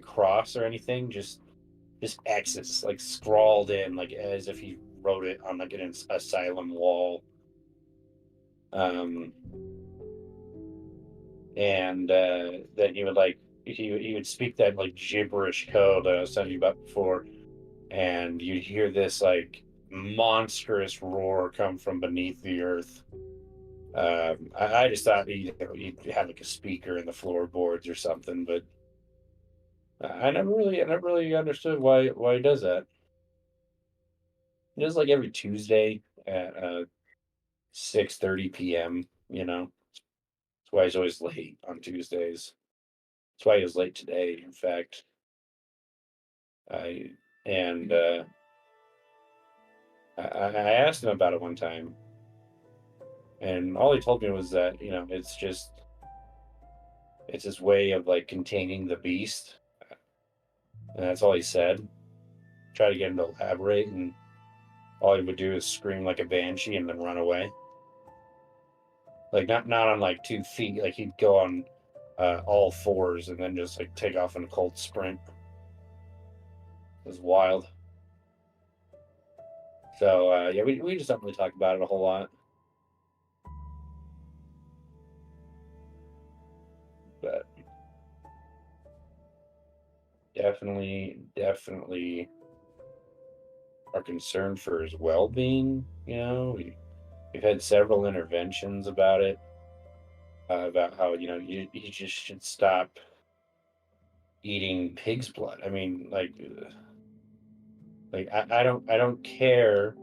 cross or anything, just X's like scrawled in, like as if he wrote it on like an asylum wall. And then he would like he would speak that like gibberish code that I was telling you about before, and you'd hear this like monstrous roar come from beneath the earth. I just thought he had like a speaker in the floorboards or something, but I never really understood why he does that. He does like every Tuesday at 6:30 p.m. That's why he's always late on Tuesdays. That's why he was late today. In fact, I and I asked him about it one time, and all he told me was that it's his way of like containing the beast, and that's all he said. Try to get him to elaborate, and all he would do is scream like a banshee and then run away. Like not on like 2 feet. Like he'd go on all fours and then just like take off in a cold sprint. It was wild. So yeah, we just don't really talk about it a whole lot. But definitely are concerned for his well-being. We've had several interventions about it, about how he just should stop eating pig's blood. I mean, like I don't care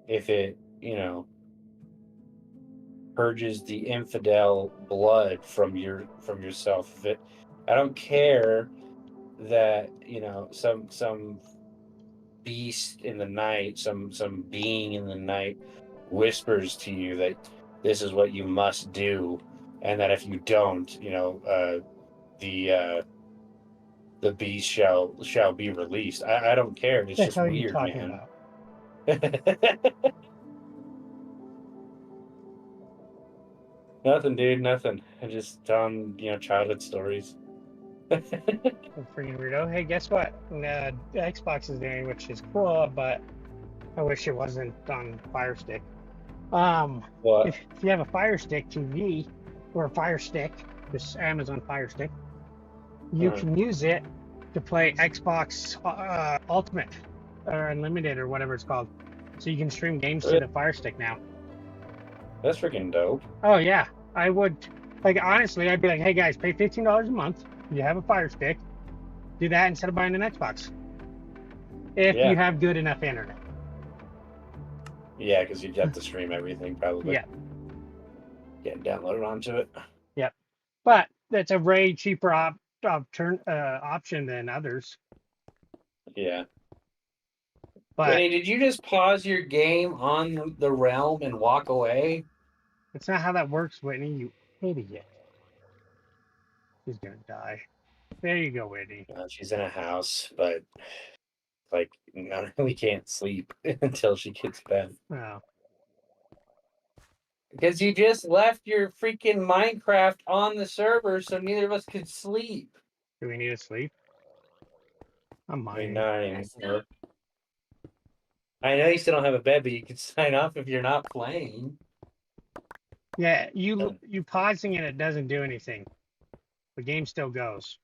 if it purges the infidel blood from yourself. I don't care that some beast in the night, some being in the night whispers to you that this is what you must do, and that if you don't, the beast shall be released. I don't care. It's just weird, man. Nothing, dude. Nothing. I just telling childhood stories. Freaking weirdo. Hey, guess what? Xbox is doing, which is cool, but I wish it wasn't on Fire Stick. What? If you have a Fire Stick TV or a Fire Stick, this Amazon Fire Stick, you can use it to play Xbox Ultimate or Unlimited or whatever it's called. So you can stream games to the Fire Stick now. That's freaking dope. Oh yeah, I would. Like honestly, I'd be like, hey guys, pay $15 a month. You have a Fire Stick. Do that instead of buying an Xbox. If Yeah. you have good enough internet. Yeah, because you'd have to stream everything probably. Yeah. Get downloaded onto it. But that's a way cheaper option than others. Yeah. But Winnie, did you just pause your game on the realm and walk away? it's not how that works, Whitney. You idiot. She's gonna die. There you go, Whitney. She's in a house, but like we can't sleep until she gets bed. Oh, Because you just left your freaking Minecraft on the server, so neither of us could sleep. do we need to sleep? I'm I mean, mining. not anymore. I know you still don't have a bed, but you can sign off if you're not playing. Yeah, you pausing it doesn't do anything. The game still goes.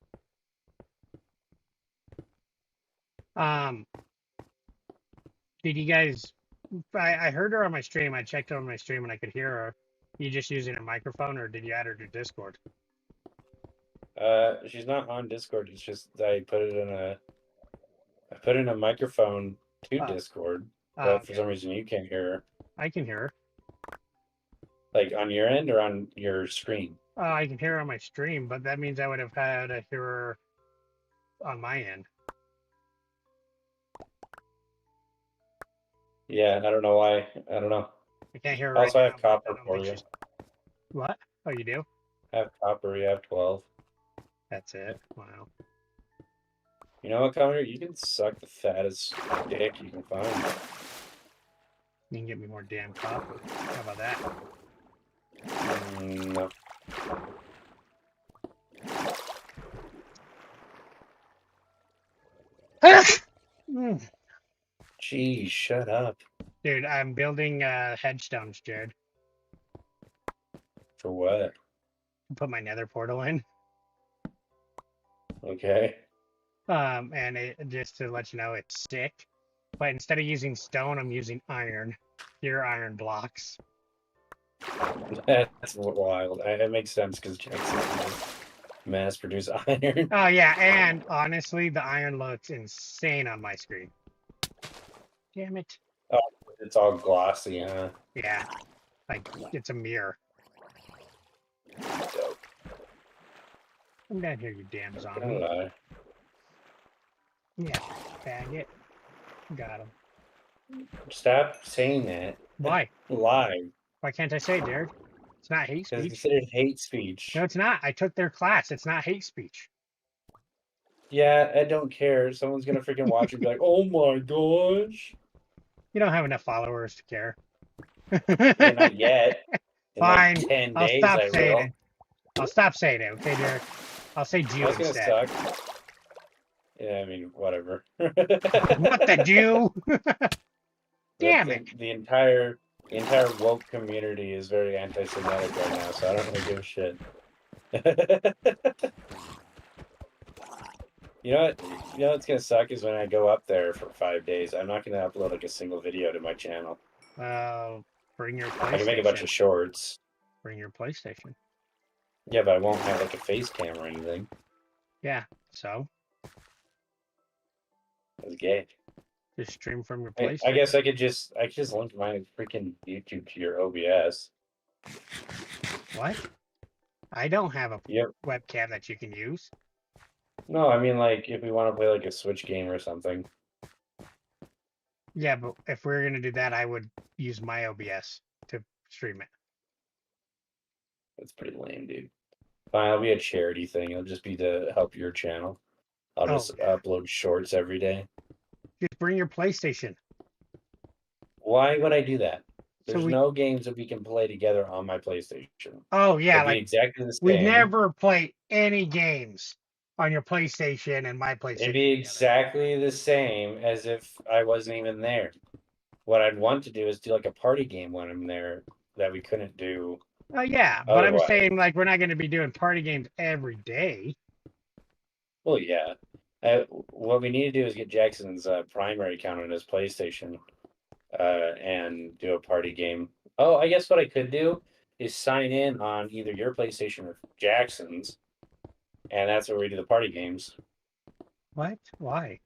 Did you guys? I heard her on my stream. I checked her on my stream and I could hear her. You just using a microphone, or did you add her to Discord? She's not on Discord. It's just I put in a microphone to Oh. Discord, but for Okay. some reason you can't hear her. I can hear her. Like on your end or on your screen? I can hear her on my stream, but that means I would have had to hear her on my end. Yeah, I don't know why. I don't know. I can't hear her. Also, I right have now, copper but for when you. she's- What? Oh, you do? I have copper. You have 12. That's it. Wow. You know what, Connor? You can suck the fattest dick you can find. You can get me more damn copper. How about that? No. Mm. Jeez, shut up. Dude, I'm building headstones, Jared. For what? Put my nether portal in. Okay. And just to let you know, it's sick. But instead of using stone, I'm using iron. Pure iron blocks. That's wild. It makes sense because Jackson can mass produce iron. Oh yeah, and honestly, the iron looks insane on my screen. Damn it. It's all glossy, huh? Yeah. Like, it's a mirror. Dope. Come down here, you damn Don't zombie. lie. Yeah, faggot. Got him. Stop saying that. Why? Live. Why can't I say it, Jared? It's not hate It's speech. considered hate speech. No, it's not. I took their class. It's not hate speech. Yeah, I don't care. Someone's gonna freaking watch and be like, "Oh my gosh!" You don't have enough followers to care. Yeah, not yet. In Fine. like 10 I'll days, stop I saying will. it. I'll stop saying it, okay, Jared? I'll say Jew That's gonna instead. suck. Yeah, I mean, whatever. What the Jew? Damn it. The entire woke community is very anti-Semitic right now, so I don't really give a shit. You know what? You know what's gonna suck is when I go up there for 5 days. I'm not gonna upload like a single video to my channel. Bring your I can make a bunch of PlayStation. shorts. Bring your PlayStation. Yeah, but I won't have like a face cam or anything. Yeah, so That's gay. just stream from your I PlayStation. guess I could just link my freaking YouTube to your OBS. What? I don't have a Yep. webcam that you can use. No, I mean like if we want to play like a Switch game or something. Yeah, but if we're gonna do that, I would use my OBS to stream it. That's pretty lame, dude. Fine, it'll be a charity thing. It'll just be to help your channel. I'll just yeah. upload shorts every day. Just bring your PlayStation. Why would I do that? So There's we- no games that we can play together on my PlayStation. Oh yeah, It'll be like exactly the same. we never play any games on your PlayStation and my PlayStation. It'd be together. exactly the same as if I wasn't even there. what I'd want to do is do like a party game when I'm there that we couldn't do. Oh yeah, but I'm Otherwise- saying like we're not going to be doing party games every day. Well, yeah. What we need to do is get Jackson's primary account on his PlayStation and do a party game. Oh, I guess what I could do is sign in on either your PlayStation or Jackson's, and that's where we do the party games. What? Why?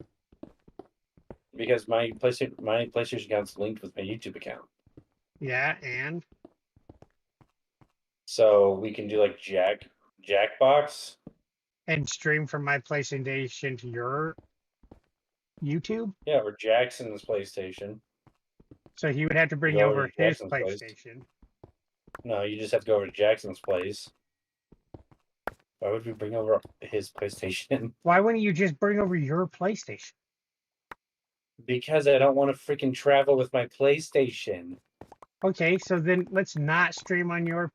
Because my PlayStation account's linked with my YouTube account, Yeah, and so we can do like Jackbox. stream from my PlayStation to your YouTube. Yeah, or Jackson's PlayStation. So he would have to bring Go over over to his Jackson's place. PlayStation. No, you just have to go over to Jackson's place. Why would we bring over his PlayStation? Why wouldn't you just bring over your PlayStation? Because I don't want to freaking travel with my PlayStation. Okay, so then let's not stream on your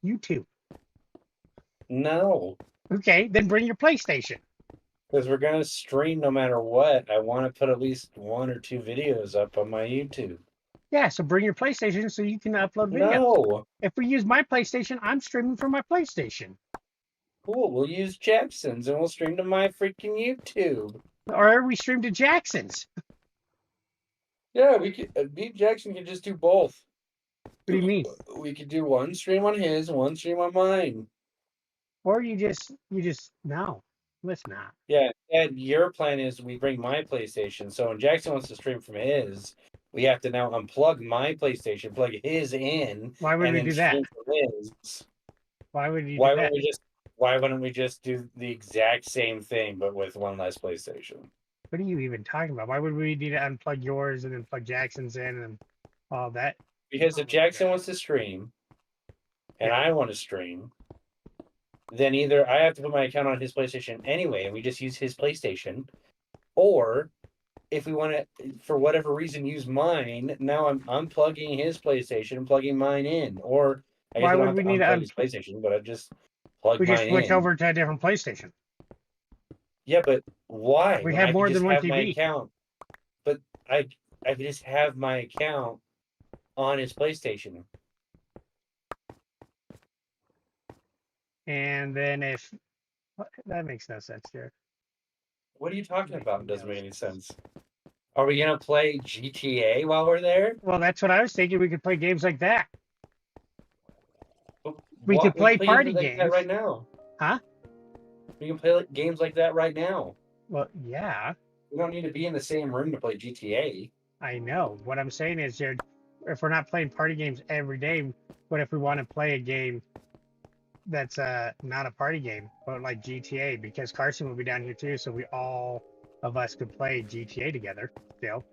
YouTube. No, Okay, then bring your PlayStation. because we're gonna stream no matter what. I want to put at least 1 or 2 videos up on my YouTube. Yeah, so bring your PlayStation so you can upload videos. No, If we use my PlayStation, I'm streaming from my PlayStation. cool. We'll use Jackson's and we'll stream to my freaking YouTube. Or we stream to Jackson's. Yeah, we could. Me and Jackson can just do both. What do you mean? We could do one stream on his and one stream on mine. Or you just no. Let's not. Yeah, and your plan is we bring my PlayStation. So when Jackson wants to stream from his, we have to now unplug my PlayStation, plug his in, Why would and we then do that? stream from his. Why would you Why do that? wouldn't we just? Why wouldn't we just do the exact same thing but with one less PlayStation? What are you even talking about? Why would we need to unplug yours and then plug Jackson's in and all that? Because if Jackson wants to stream, and I want to stream, then either I have to put my account on his PlayStation anyway, and we just use his PlayStation, or if we want to, for whatever reason, use mine, now I'm unplugging his PlayStation and plugging mine in. Or I guess Why I don't would have we to need to unplug his PlayStation, but I just plug We mine just switch in. over to a different PlayStation. Yeah, but why? We When have I could more just than one have my TV. account, but I could just have my account on his PlayStation. And then if that makes no sense, Jared. What are you talking Makes about? no Doesn't make any sense. sense. Are we gonna play GTA while we're there? Well, that's what I was thinking. We could play games like that. We What- could play games party like that games. right now. Huh? We can play games like that right now. Well, yeah, We don't need to be in the same room to play GTA. I know. What I'm saying is, Jared, if we're not playing party games every day, what if we want to play a game that's not a party game, but like GTA? Because Carson will be down here too, so we all of us could play GTA together still.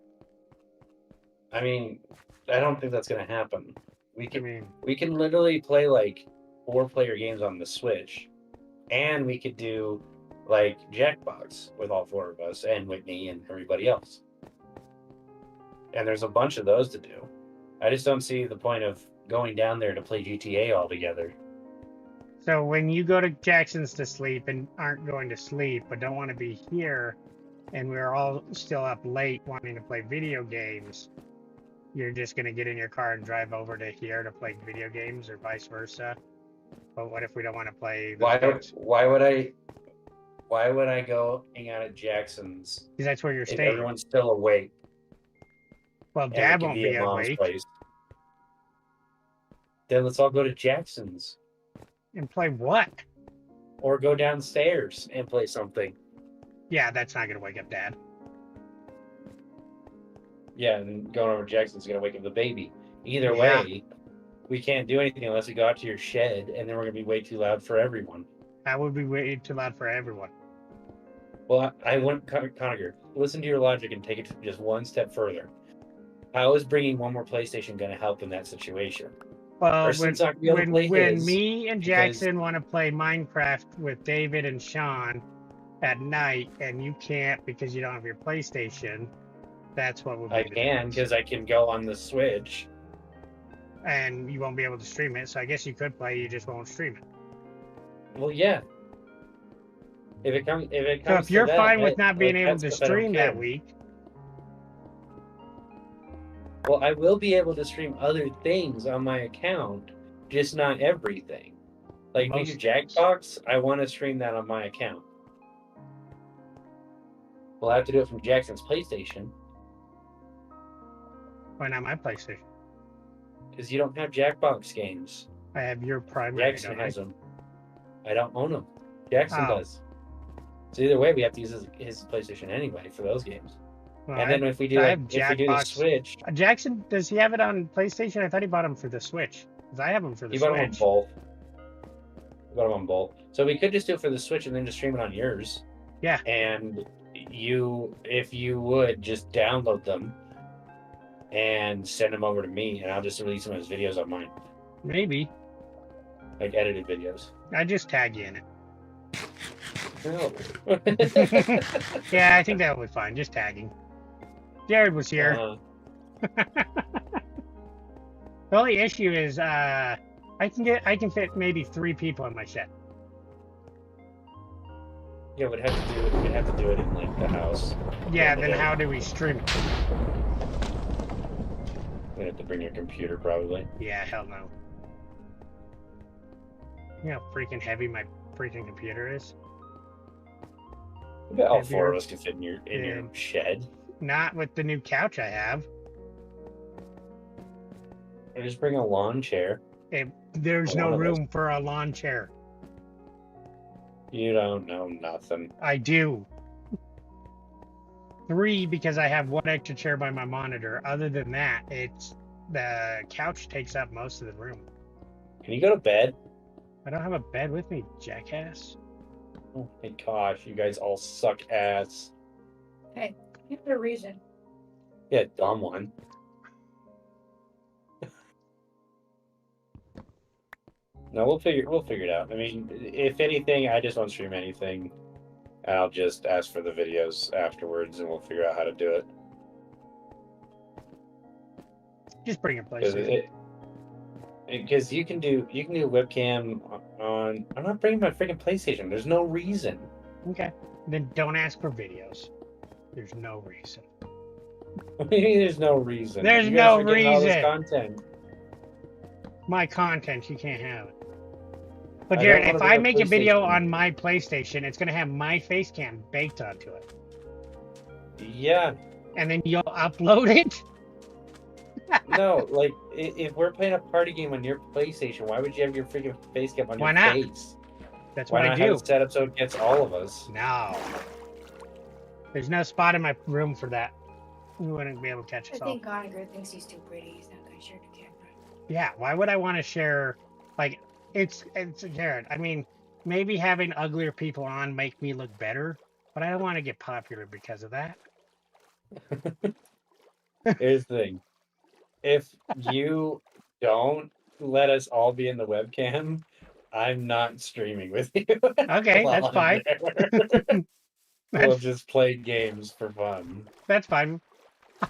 I mean, I don't think that's gonna happen. We I can mean, we can literally play like 4-player games on the Switch, and we could do like Jackbox with all 4 of us and Whitney and everybody else. And there's a bunch of those to do. I just don't see the point of going down there to play GTA all together. so when you go to Jackson's to sleep and aren't going to sleep, but don't want to be here, and we're all still up late wanting to play video games, you're just going to get in your car and drive over to here to play video games or vice versa. But what if we don't want to play those Why games? why would I go hang out at Jackson's Because that's where you're if staying. everyone's still awake? Well, and we Dad can won't be be at Mom's awake place? Then let's all go to Jackson's and play what? or go downstairs and play something. Yeah, that's not going to wake up Dad. Yeah, and going over to Jackson's gonna wake up the baby. Either Yeah. way, we can't do anything unless we go out to your shed, and then we're gonna be way too loud for everyone. That would be way too loud for everyone. Well, I wouldn't, Conager, listen to your logic and take it just one step further. How is bringing one more PlayStation gonna help in that situation? Well, Person's not gonna be able to play when his me and because- Jackson want to play Minecraft with David and Sean at night, and you can't because you don't have your PlayStation, that's what would be I the can difference. because I can go on the Switch. And you won't be able to stream it, so I guess you could play, you just won't stream it. Well, yeah. If it comes, So if you're to that, fine with not being able that's to stuff I don't stream that care. week, Well, I will be able to stream other things on my account, just not everything. Like Most maybe things. Jackbox, I want to stream that on my account. We'll have to do it from Jackson's PlayStation Why not my PlayStation? because you don't have Jackbox games. I have your primary. Jackson Don't I? has them. I don't own them. Jackson Oh. does. So either way, we have to use his PlayStation anyway for those games. Well, And then if we do I like, have if we do the Jackbox. Switch, Jackson, does he have it on PlayStation? I thought he bought them for the Switch. Because I have them for the he bought them on Switch. both. We got them on both. So we could just do it for the Switch and then just stream it on yours. Yeah. And you, if you would, just download them and send them over to me, and I'll just release them as videos on mine, Maybe. like edited videos. I just tag you in it. No. Yeah, I think that would be fine. Just tagging. Jared was here. The only issue is I can fit maybe 3 people in my shed. Yeah, we'd have to do it in like the house. Yeah, then Yeah. how do we stream it? We'd have to bring your computer probably. Yeah, hell no. You know how freaking heavy my freaking computer is? I bet all Have 4 of you- us can fit in your Yeah. shed. Not with the new couch I have. Or just bring a lawn chair. There's One no of us. room for a lawn chair. You don't know nothing. I do. 3 because I have 1 extra chair by my monitor. Other than that, it's the couch takes up most of the room. Can you go to bed? I don't have a bed with me, jackass. Oh my gosh, you guys all suck ass. Hey, give it a reason. Yeah, dumb one. No, we'll figure it out. I mean, if anything, I just won't stream anything. I'll just ask for the videos afterwards, and we'll figure out how to do it. Just bring your PlayStation. Because you can do webcam on. I'm not bringing my freaking PlayStation. There's no reason. Okay. Then don't ask for videos. There's no reason. There's no reason. There's You guys no are getting all this reason. content. My content, you can't have it. But I Jared, don't if wanna I be a make a video PlayStation. on my PlayStation, it's gonna have my face cam baked onto it. Yeah. And then you'll upload it? No, like if we're playing a party game on your PlayStation, why would you have your freaking face cam on Why your not? face? That's Why what I not have do. it set up so it gets all of us? No. There's no spot in my room for that. You wouldn't be able to catch I us all. think Goniger thinks he's too pretty. He's not gonna share the camera. Yeah, why would I want to share like it's Jared, I mean, maybe having uglier people on make me look better, but I don't want to get popular because of that. Here's the thing. If you don't let us all be in the webcam, I'm not streaming with you. Okay, while that's I'm fine. there. We'll That's, just play games for fun. that's fine.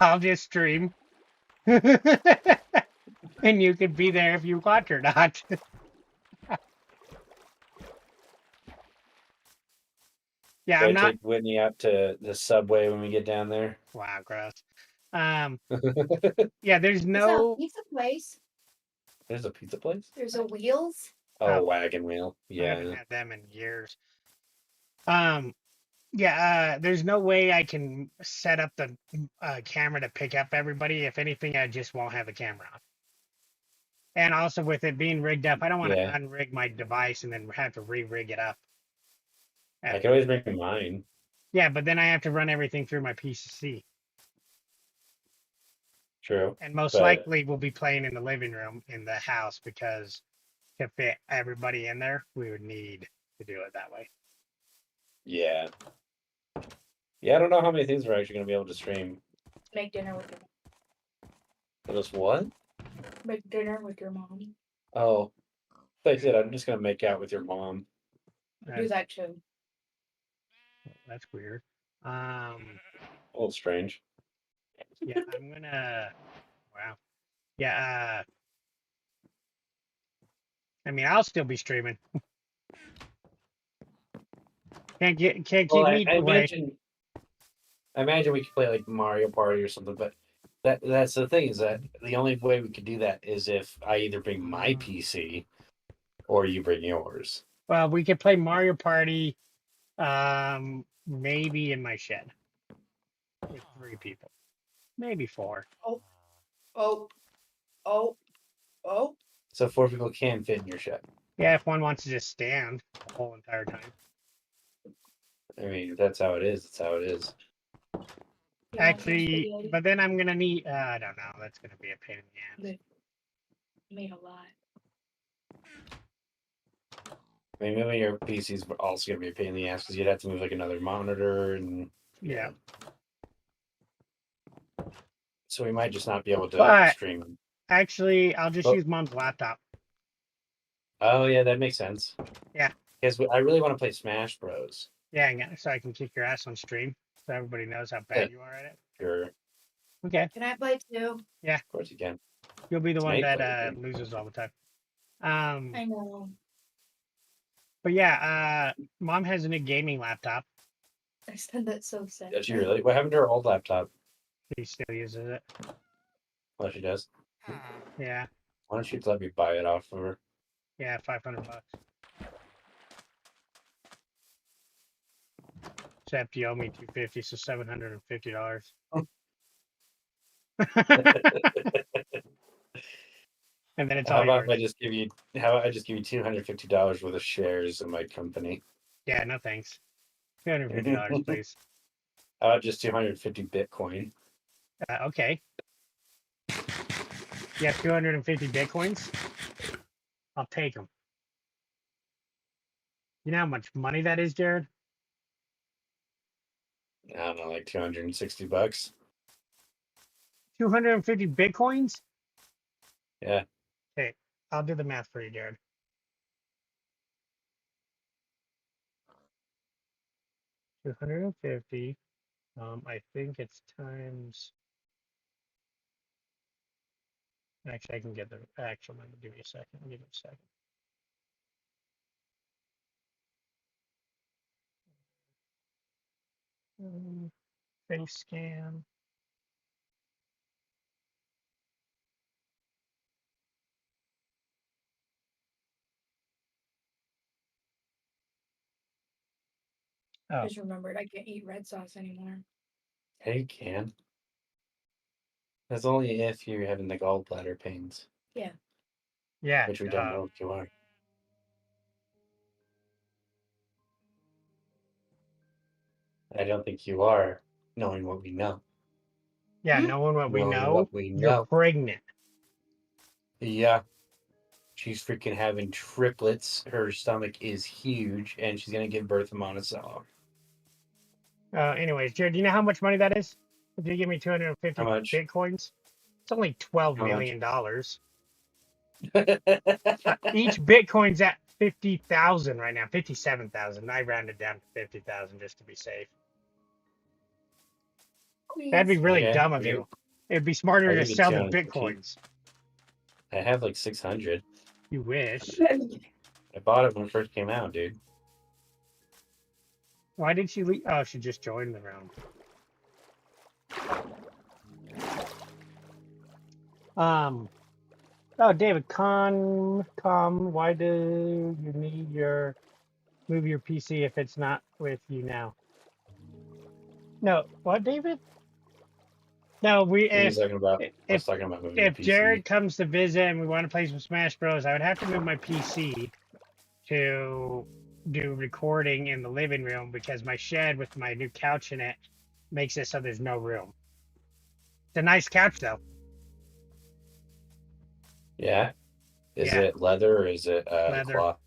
I'll just stream. And you can be there if you want or not. Yeah, Should I'm I not. take Whitney out to the subway when we get down there? Wow, gross. Yeah, there's There's a no. pizza place. There's a pizza place? There's a Wheels. Oh, Oh. Wagon Wheel. I Yeah. haven't had them in years. There's no way I can set up the camera to pick up everybody. If anything, I just won't have the camera on. And also with it being rigged up, I don't want to Yeah. unrig my device and then have to re-rig it up. I can always bring mine. Yeah, but then I have to run everything through my PC. True. And most But- likely we'll be playing in the living room in the house because to fit everybody in there, we would need to do it that way. Yeah. Yeah, I don't know how many things we're actually going to be able to stream. Make dinner with your Just what? make dinner with your mom. Oh. Like I said, I'm just going to make out with your mom. Do that too. That's weird. A little strange. Yeah, I'm gonna. Wow. Yeah. I mean, I'll still be streaming. Can't keep Well, me away. I imagine we could play like Mario Party or something, but That's the thing, is that the only way we could do that is if I either bring my PC or you bring yours. Well, we could play Mario Party, maybe in my shed with 3 people, maybe 4. Oh, oh, oh, oh. So 4 people can fit in your shed. Yeah, if one wants to just stand the whole entire time. I mean, if that's how it is, that's how it is. You want some Actually, spaghetti? but then I'm gonna need. I don't know. That's gonna be a pain in the ass. Made a lot. I mean, moving your PC is also going to be a pain in the ass because you'd have to move like another monitor and Yeah. So we might just not be able to But- stream. Actually, I'll just Oh. use Mom's laptop. Oh yeah, that makes sense. Yeah. Because I really want to play Smash Bros. Yeah, so I can kick your ass on stream, so everybody knows how bad you are at it. Sure, Okay, Can I play too? of course you can. you'll be the one Snake that player, loses all the time. I know. But yeah, Mom has a new gaming laptop. I said that so sad. Does she really? What happened to her old laptop? She still uses it. Well, she does. Yeah, Why don't you let me buy it off of her? yeah, $500. Except you owe me $250, so $750. And then it's How all about yours. I just give you? How about I just give you $250 worth of shares in my company? Yeah, no thanks. $250, please. How about just 250 Bitcoin? Okay. You have 250 Bitcoins? I'll take them. You know how much money that is, Jared? I don't know, like $260. 250 Bitcoins? Yeah. Okay, I'll do the math for you, Jared. $250. I think it's times. Actually, I can get the actual number. Give me a second. Give me a second. Face scan. Oh. Just remembered I can't eat red sauce anymore. Hey, you can. That's only if you're having the gallbladder pains, Yeah. which we don't know if you are. I don't think you are, knowing what we know. Yeah, knowing what we Knowing know, what we you're know. pregnant. Yeah. She's freaking having triplets. Her stomach is huge, and she's gonna give birth to Monticello. Anyways, Jared, do you know how much money that is? If you give me 250 How much? Bitcoins, it's only $12 How much? million. Each Bitcoin's at 50,000 right now, 57,000. I rounded down to 50,000 just to be safe. That'd be really Okay, dumb of okay. you. It'd be smarter I'll to give you sell the 250. Bitcoins. I have like 600. You wish. I bought it when it first came out, dude. Why did she leave? Oh, she just joined the round. Oh, David, why do you need move your PC if it's not with you now? No, what, David? No, I was talking about. I was if talking about moving if the PC. Jared comes to visit and we want to play some Smash Bros, I would have to move my PC to do recording in the living room because my shed with my new couch in it makes it so there's no room. It's a nice couch though. Yeah. Is Yeah. it leather or is it Leather. cloth?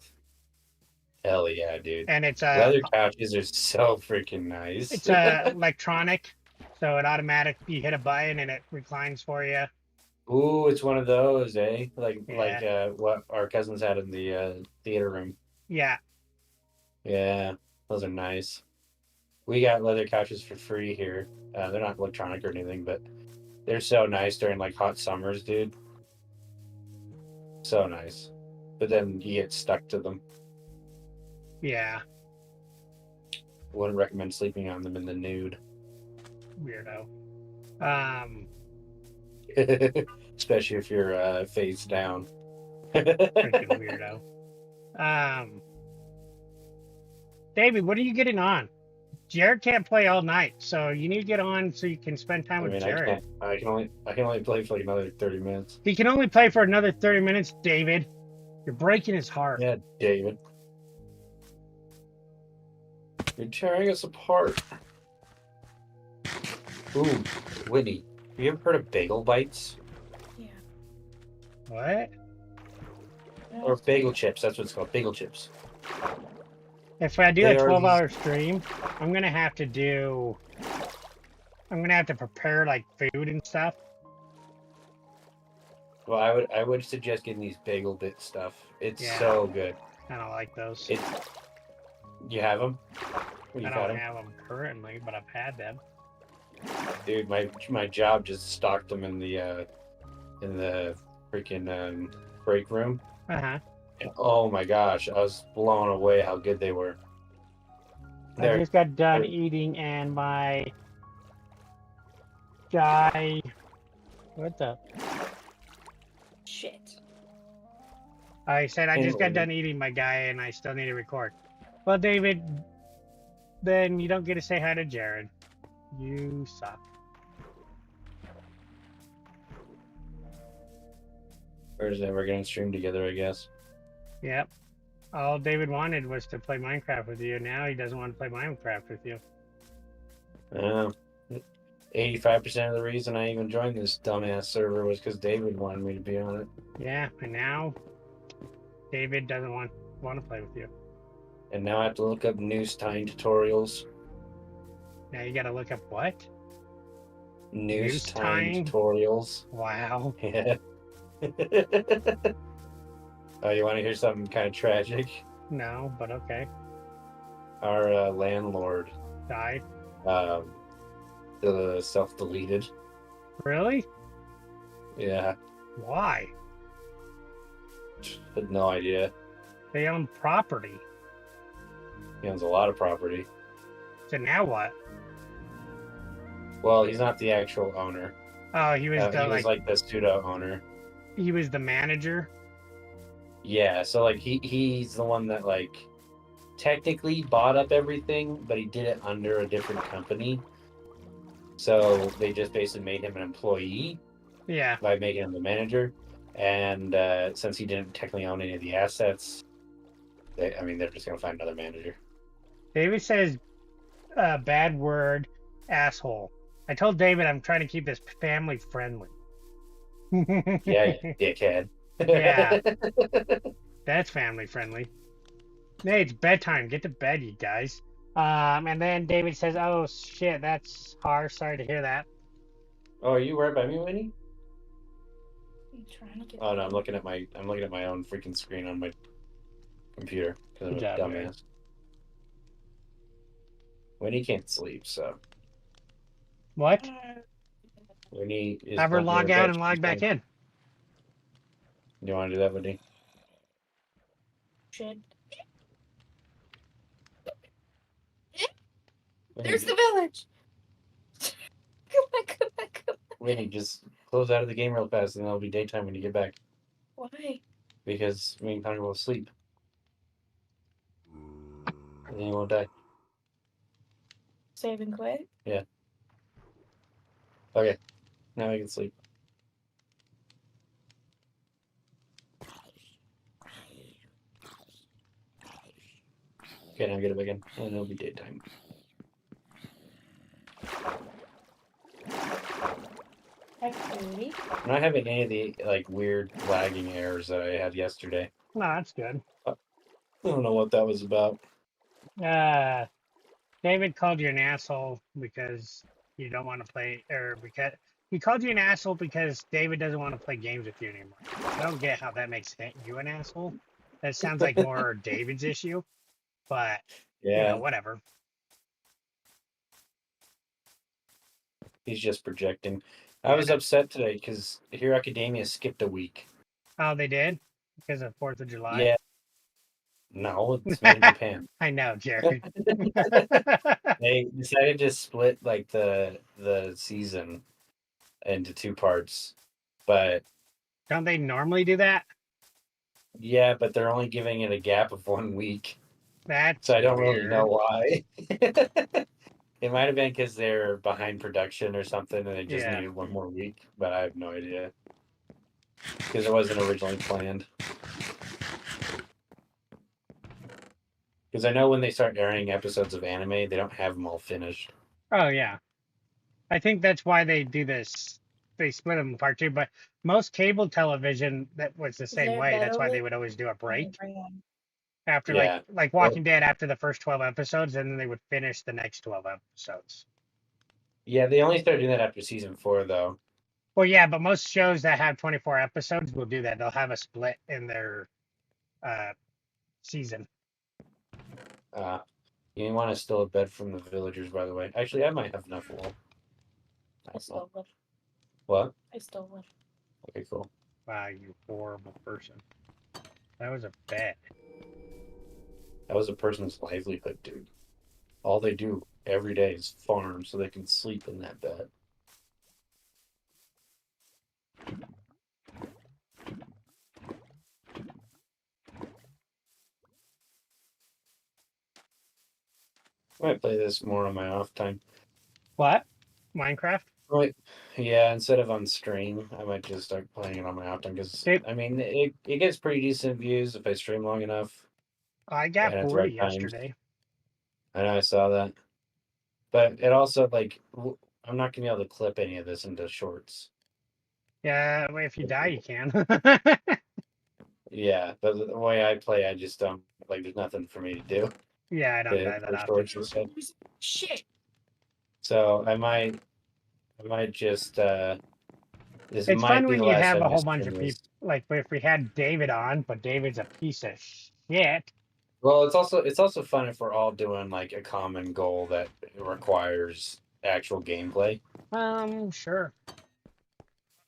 Hell yeah, dude. And it's Leather couches are so freaking nice. it's electronic, so it you hit a button and it reclines for you. Ooh, it's one of those, eh? Like Yeah. what our cousins had in the theater room. Yeah, Yeah, those are nice. We got leather couches for free here. They're not electronic or anything, but they're so nice during like hot summers, dude. So nice. But then you get stuck to them. yeah, Wouldn't recommend sleeping on them in the nude. weirdo. Especially if you're face down. Freaking weirdo. David, what are you getting on? Jared can't play all night, so you need to get on so you can spend time I with mean, Jared. I can only play for like another 30 minutes. He can only play for another 30 minutes, David. You're breaking his heart. Yeah, David. You're tearing us apart. Ooh, Whitney, have you ever heard of bagel bites? Yeah. What? Or bagel chips, that's what it's called, bagel chips. If I do They a are 12-hour stream, I'm gonna have to prepare like food and stuff. Well, I would suggest getting these bagel bit stuff. It's Yeah. so good. I don't like those. You have them? I don't have them currently, but I've had them. Dude, my job just stocked them in the freaking break room. Uh-huh. And oh my gosh, I was blown away how good they were. I just got done eating, and my guy. What the? Shit. I said I just got Handle it. done eating, my guy, and I still need to record. Well, David, then you don't get to say hi to Jared. You suck. We're just never gonna stream together, I guess. Yep. All David wanted was to play Minecraft with you. Now he doesn't want to play Minecraft with you. 85% of the reason I even joined this dumbass server was because David wanted me to be on it. Yeah, and now David doesn't want to play with you. And now I have to look up news time tutorials. Now you got to look up what? News time time? tutorials. Wow. Yeah. Oh, you want to hear something kind of tragic? No, but okay. Our landlord Died. self-deleted. Really? Yeah, Why? had no idea. They own property. He owns a lot of property. So now what? Well, he's not the actual owner. Oh, he was the He was like the pseudo owner. he was the manager. Yeah, so like he's the one that like technically bought up everything, but he did it under a different company. So they just basically made him an employee Yeah. by making him the manager. And since he didn't technically own any of the assets, they're just gonna find another manager. David says, bad word, asshole. I told David I'm trying to keep this family friendly. Yeah, you dickhead. Yeah. That's family friendly. Hey, it's bedtime. Get to bed, you guys. And then David says, "Oh shit, that's harsh. Sorry to hear that." Oh, are you right by me, Winnie? I'm trying to get. Oh no, I'm looking at my own freaking screen on my computer because I'm a Good job, dumbass. man. Winnie can't sleep, so What? Winnie is. Have her not log here, out but and log she's back fine. in. You want to do that, Winnie? Shit. Winnie, There's the village. Come back, come back, come back. Winnie, just close out of the game real fast, and it'll be daytime when you get back. Why? Because me and Connor will sleep, and then you won't die. Save and quit? Okay, now we can sleep. Okay, now get it back in, and it'll be daytime. Activity. I'm not having any of the like weird lagging errors that I had yesterday. No, that's good. I don't know what that was about. David called you an asshole because you don't want to play, or because he called you an asshole because David doesn't want to play games with you anymore. I don't get how that makes you an asshole. That sounds like more David's issue, but you Yeah, know, whatever. he's just projecting. I was upset today because Hero Academia skipped a week. Oh, they did because of 4th of July. Yeah. No, it's made in Japan. I know, Jared. They decided to split like the season into 2 parts. But Don't they normally do that? yeah, but they're only giving it a gap of 1 week. That's So I don't really weird. know why. It might have been because they're behind production or something and they just Yeah. needed 1 more week, but I have no idea. Because it wasn't originally planned. Because I know when they start airing episodes of anime, they don't have them all finished. Oh yeah, I think that's why they do this. They split them apart too. But most cable television that was the same there a way. bed That's why over they there? would always do a Let me break bring one. after Yeah. like Walking Dead after the first 12 episodes, and then they would finish the next 12 episodes. Yeah, they only started doing that after season 4, though. Well, yeah, but most shows that have 24 episodes will do that. They'll have a split in their season. You want to steal a bed from the villagers, by the way. Actually, I might have enough wool. I stole one. What? I stole one. Okay, cool. Wow, you horrible person. That was a bed. That was a person's livelihood, dude. All they do every day is farm so they can sleep in that bed. I might play this more on my off time. What? Minecraft? Right. Yeah, instead of on stream, I might just start playing it on my off time because, Dude. I mean, it gets pretty decent views if I stream long enough. I got And at the 40 right times. yesterday. I know I saw that. But it also, like, I'm not going to be able to clip any of this into shorts. Yeah, well, if you die, you can. Yeah, but the way I play, I just don't, like, there's nothing for me to do. Yeah, I don't die that For often. shorts and stuff. Shit. So I might just, this It's might fun be when the you last have time a I whole bunch of stream this. people. Like if we had David on, but David's a piece of shit. Well, it's also fun if we're all doing like a common goal that requires actual gameplay. Sure.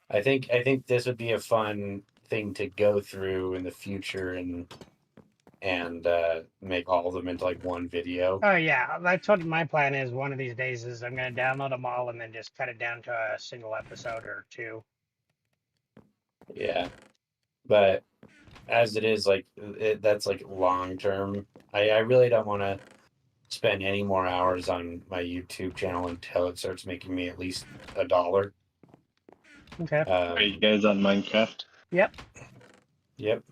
I think this would be a fun thing to go through in the future and make all of them into like one video. Oh yeah, that's what my plan is. One of these days is I'm gonna download them all and then just cut it down to a single episode or 2. Yeah, but as it is, like that's like long term. I really don't want to spend any more hours on my YouTube channel until it starts making me at least $1. Okay. Are you guys on Minecraft? Yep. Yep.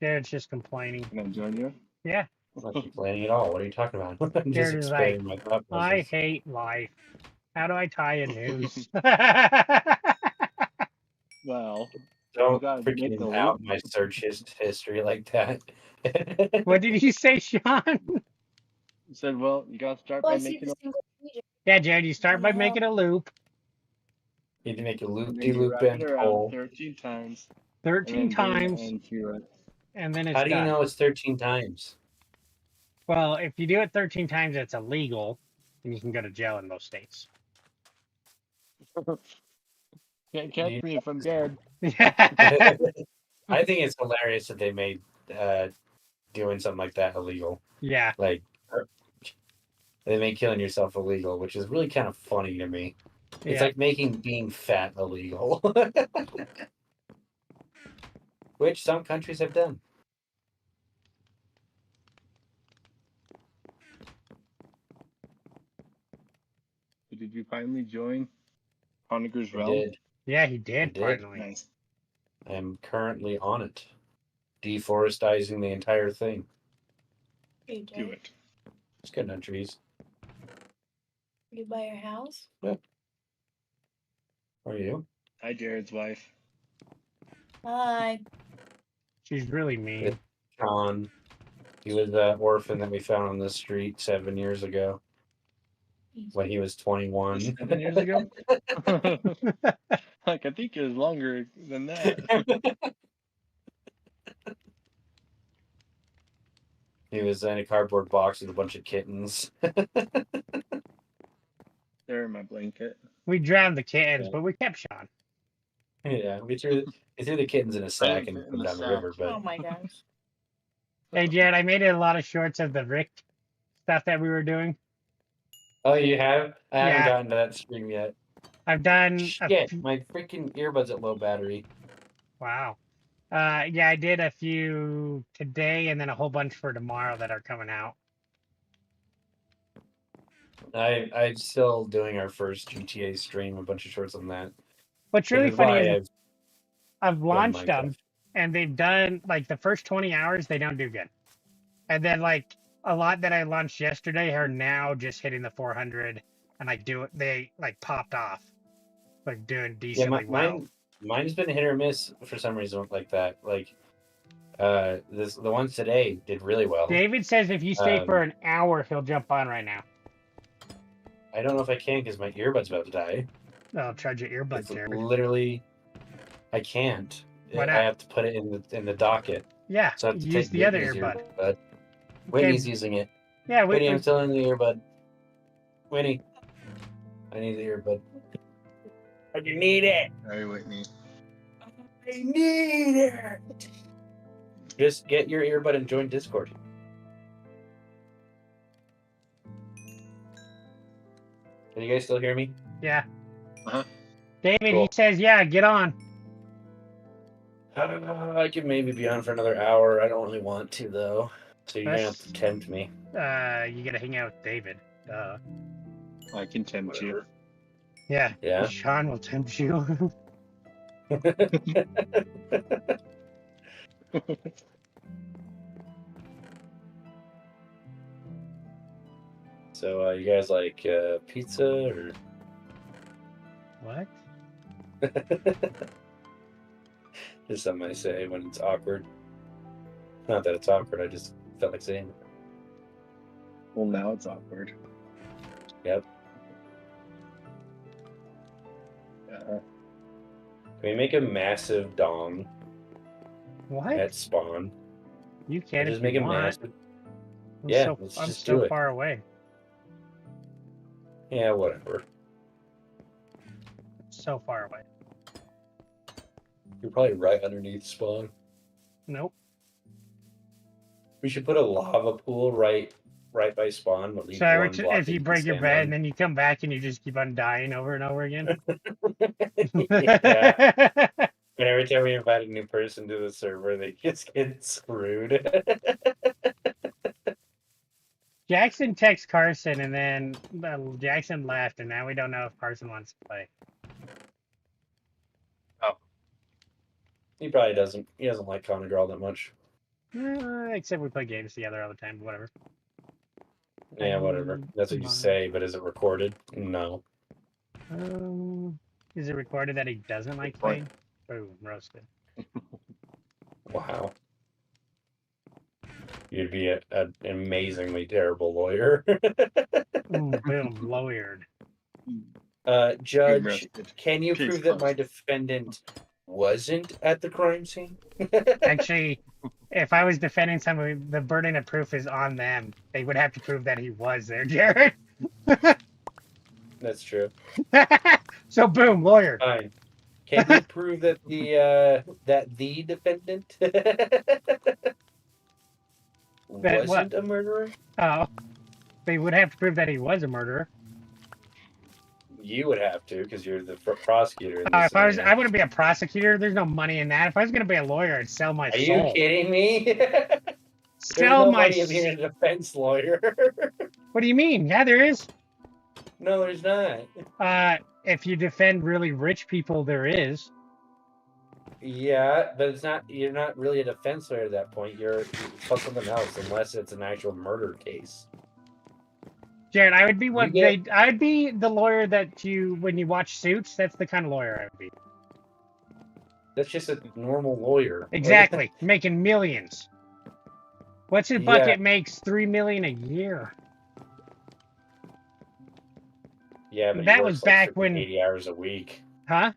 Jared's just complaining. Can I join you? Yeah. I'm not complaining at all. What are you talking about? I'm just Jared is like, explaining my thought I process. hate life. How do I tie a noose? Well, Don't gotta make freaking the out loop. my search history like that. What did you say, Sean? you said, well, you gotta start Oh, by I see making the a single pager. Yeah, Jared, you start by No. making a loop. You need to make a and then loop, you de loop, wrap it and around hole. 13 times. 13 and then bring times, it into it. and then it's How do you done. know it's 13 times? Well, if you do it 13 times, it's illegal, and you can go to jail in most states. Can't catch me if I'm dead. Yeah. I think it's hilarious that they made doing something like that illegal. Yeah. Like, they made killing yourself illegal, which is really kind of funny to me. It's Yeah. like making being fat illegal. Which some countries have done. Did you finally join Honigger's I Realm? did. Yeah, he did, I did. finally. Nice. I am currently on it. Deforesting the entire thing. You Do did. it. Just cutting down trees. You buy your house? Are you? Hi, Jared's wife. Hi. She's really mean. Sean. He was that orphan that we found on the street 7 years ago when he was 21. 7 years ago? Like, I think it was longer than that. He was in a cardboard box with a bunch of kittens. They're in my blanket. We drowned the kittens, Yeah. but we kept Sean. Yeah, we threw the kittens in a sack and in put them the down the sack. river. Oh But my gosh. Hey, Jared, I made it a lot of shorts of the Rick stuff that we were doing. oh, you have? I haven't Yeah. gotten to that stream yet. I've done Shit, my freaking earbuds at low battery. Wow. Yeah, I did a few today and then a whole bunch for tomorrow that are coming out. I'm still doing our first GTA stream, a bunch of shorts on that. What's Which really is funny why is I've done launched Minecraft. them and they've done like the first 20 hours, they don't do good. And then like a lot that I launched yesterday are now just hitting the 400 and like they like popped off, like doing Yeah, decently well. mine's been hit or miss for some reason like that. Like, the ones today did really well. David says if you stay for Um, an hour, he'll jump on right now. I don't know if I can because my earbud's about to die. I'll charge your earbuds, It's Jared. literally, I can't. Why I not? have to put it in the docket. Yeah, So I have to use take the other Whitney's earbud. Whitney's using it. Yeah, Whitney, I'm still in the earbud. Whitney, I need the earbud. I need it. Sorry, Whitney. I need it. Just get your earbud and join Discord. Can you guys still hear me? yeah. Uh-huh. David, Cool. he says, yeah, get on. I could maybe be on for another hour. I don't really want to though. So you're gonna have to tempt me. You gotta hang out with David. I can tempt you. Yeah. Yeah. Sean will tempt you. So you guys like pizza or? What? Just something I say when it's awkward. Not that it's awkward. I just felt like saying it. Well, now it's awkward. Yep. Uh-huh. Can we make a massive dong What? at spawn? You can't Just if make you a want. massive. I'm Yeah, so, let's I'm just so do it. far away. Yeah, whatever. So far away. You're probably right underneath spawn. Nope. We should put a lava pool right by spawn. But leave So one block if that you can break your stand bed on. and then you come back and you just keep on dying over and over again. Yeah. And every time we invite a new person to the server, they just get screwed. Jackson texts Carson and then Jackson left and now we don't know if Carson wants to play. He probably doesn't. He doesn't like Connor Girl that much. Except we play games together all the time, but whatever. Yeah, whatever. That's what you Come on. say, but is it recorded? No. Is it recorded that he doesn't like playing? Boom, roasted. Wow. You'd be an amazingly terrible lawyer. Boom, lawyered. Judge, roasted. can you Case prove that my closed. defendant wasn't at the crime scene? Actually, if I was defending somebody, the burden of proof is on them. They would have to prove that he was there, Jared. That's true. So boom, lawyer. Fine. Can you prove that the defendant wasn't a murderer? Oh, they would have to prove that he was a murderer. You would have to, because you're the prosecutor. In If this I scenario. wouldn't be a prosecutor. There's no money in that. If I was going to be a lawyer, I'd sell my Are soul. you kidding me? There's Sell no my. money in being a defense lawyer. What do you mean? Yeah, there is. No, there's not. If you defend really rich people, there is. Yeah, but it's not. You're not really a defense lawyer at that point. You're something else, unless it's an actual murder case. Jared, I would be what You get- I'd be the lawyer that you when you watch Suits. That's the kind of lawyer I would be. That's just a normal lawyer. Exactly, making millions. What's his Yeah. bucket makes $3 million a year. Yeah, but That he was works, back freaking when- 80 hours a week. Huh?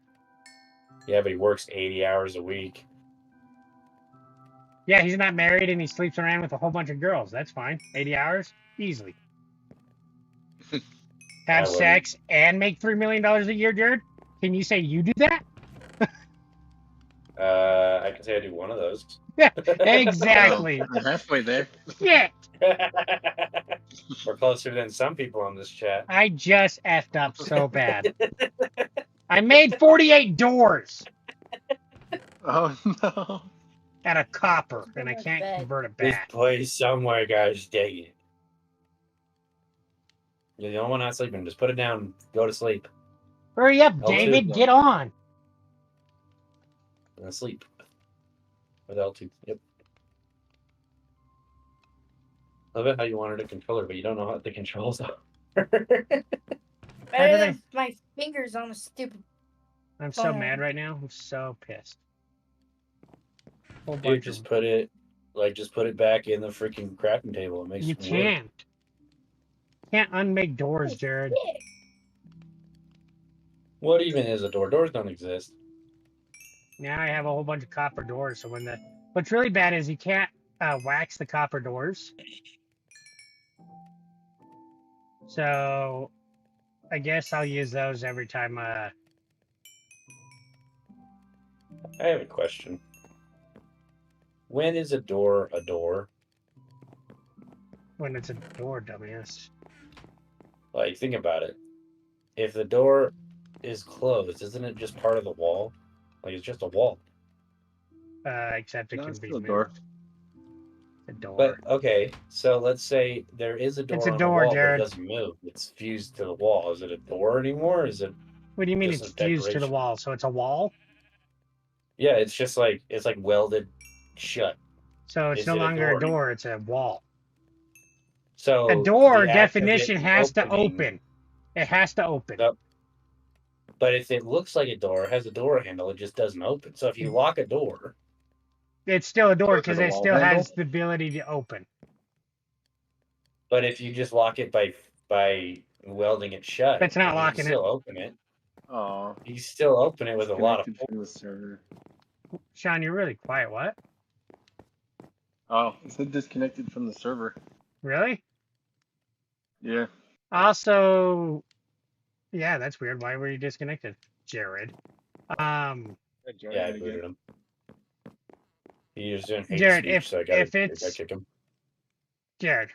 Yeah, but he works 80 hours a week. Yeah, he's not married and he sleeps around with a whole bunch of girls. That's fine. 80 hours, easily. Have wouldn't. sex and make $3 million a year, Jared? Can you say you do that? I can say I do one of those. Exactly. We're halfway there. Yeah, We're closer than some people on this chat. I just effed up so bad. I made 48 doors Oh no. out of copper, and I Go to can't bed. convert it This back. place somewhere, guys. Dang it. You're the only one not sleeping. Just put it down and go to sleep. Hurry up, L2 David. then. Get on. And sleep. With L2. Yep. Love it how you wanted a controller, but you don't know what the controls are. How did Better I- than my fingers on a stupid. I'm so Fine. mad right now. I'm so pissed. Whole Dude, bunch just of... put it back in the freaking crafting table. It makes You wood. can't. Can't unmake doors, Jared. Yeah. What even is a door? Doors don't exist. Now I have a whole bunch of copper doors. So when the what's really bad is you can't wax the copper doors. So I guess I'll use those every time. I have a question. When is a door a door? When it's a door, dumbass. Like, think about it. If the door is closed, isn't it just part of the wall? Like, it's just a wall. Except it No, can it's be still a moved. door. A door. But okay, so let's say there is a door It's a on door, the wall, Jared. but it doesn't move. It's fused to the wall. Is it a door anymore? Or is it? What do you mean just it's a fused to the decoration? wall? So it's a wall? Yeah, it's just like welded shut. So it's Is no it a longer a door door, it's a wall. So A door the act of it definition has to opening- open. It has to open. No. But if it looks like a door, has a door handle, it just doesn't open. So if you lock a door, It's still a door Is it because a it wall still handle? has the ability to open. but if you just lock it by welding it shut, It's not then you can locking it. still open it. Oh. You still open it with a lot of Connected from the server. Sean, you're really quiet. What? Oh, it said disconnected from the server. Really? Yeah. Also, yeah, that's weird. Why were you disconnected, Jared? Yeah, I booted him. He was doing hate Jared, speech, so I got it's- kick him. Jared,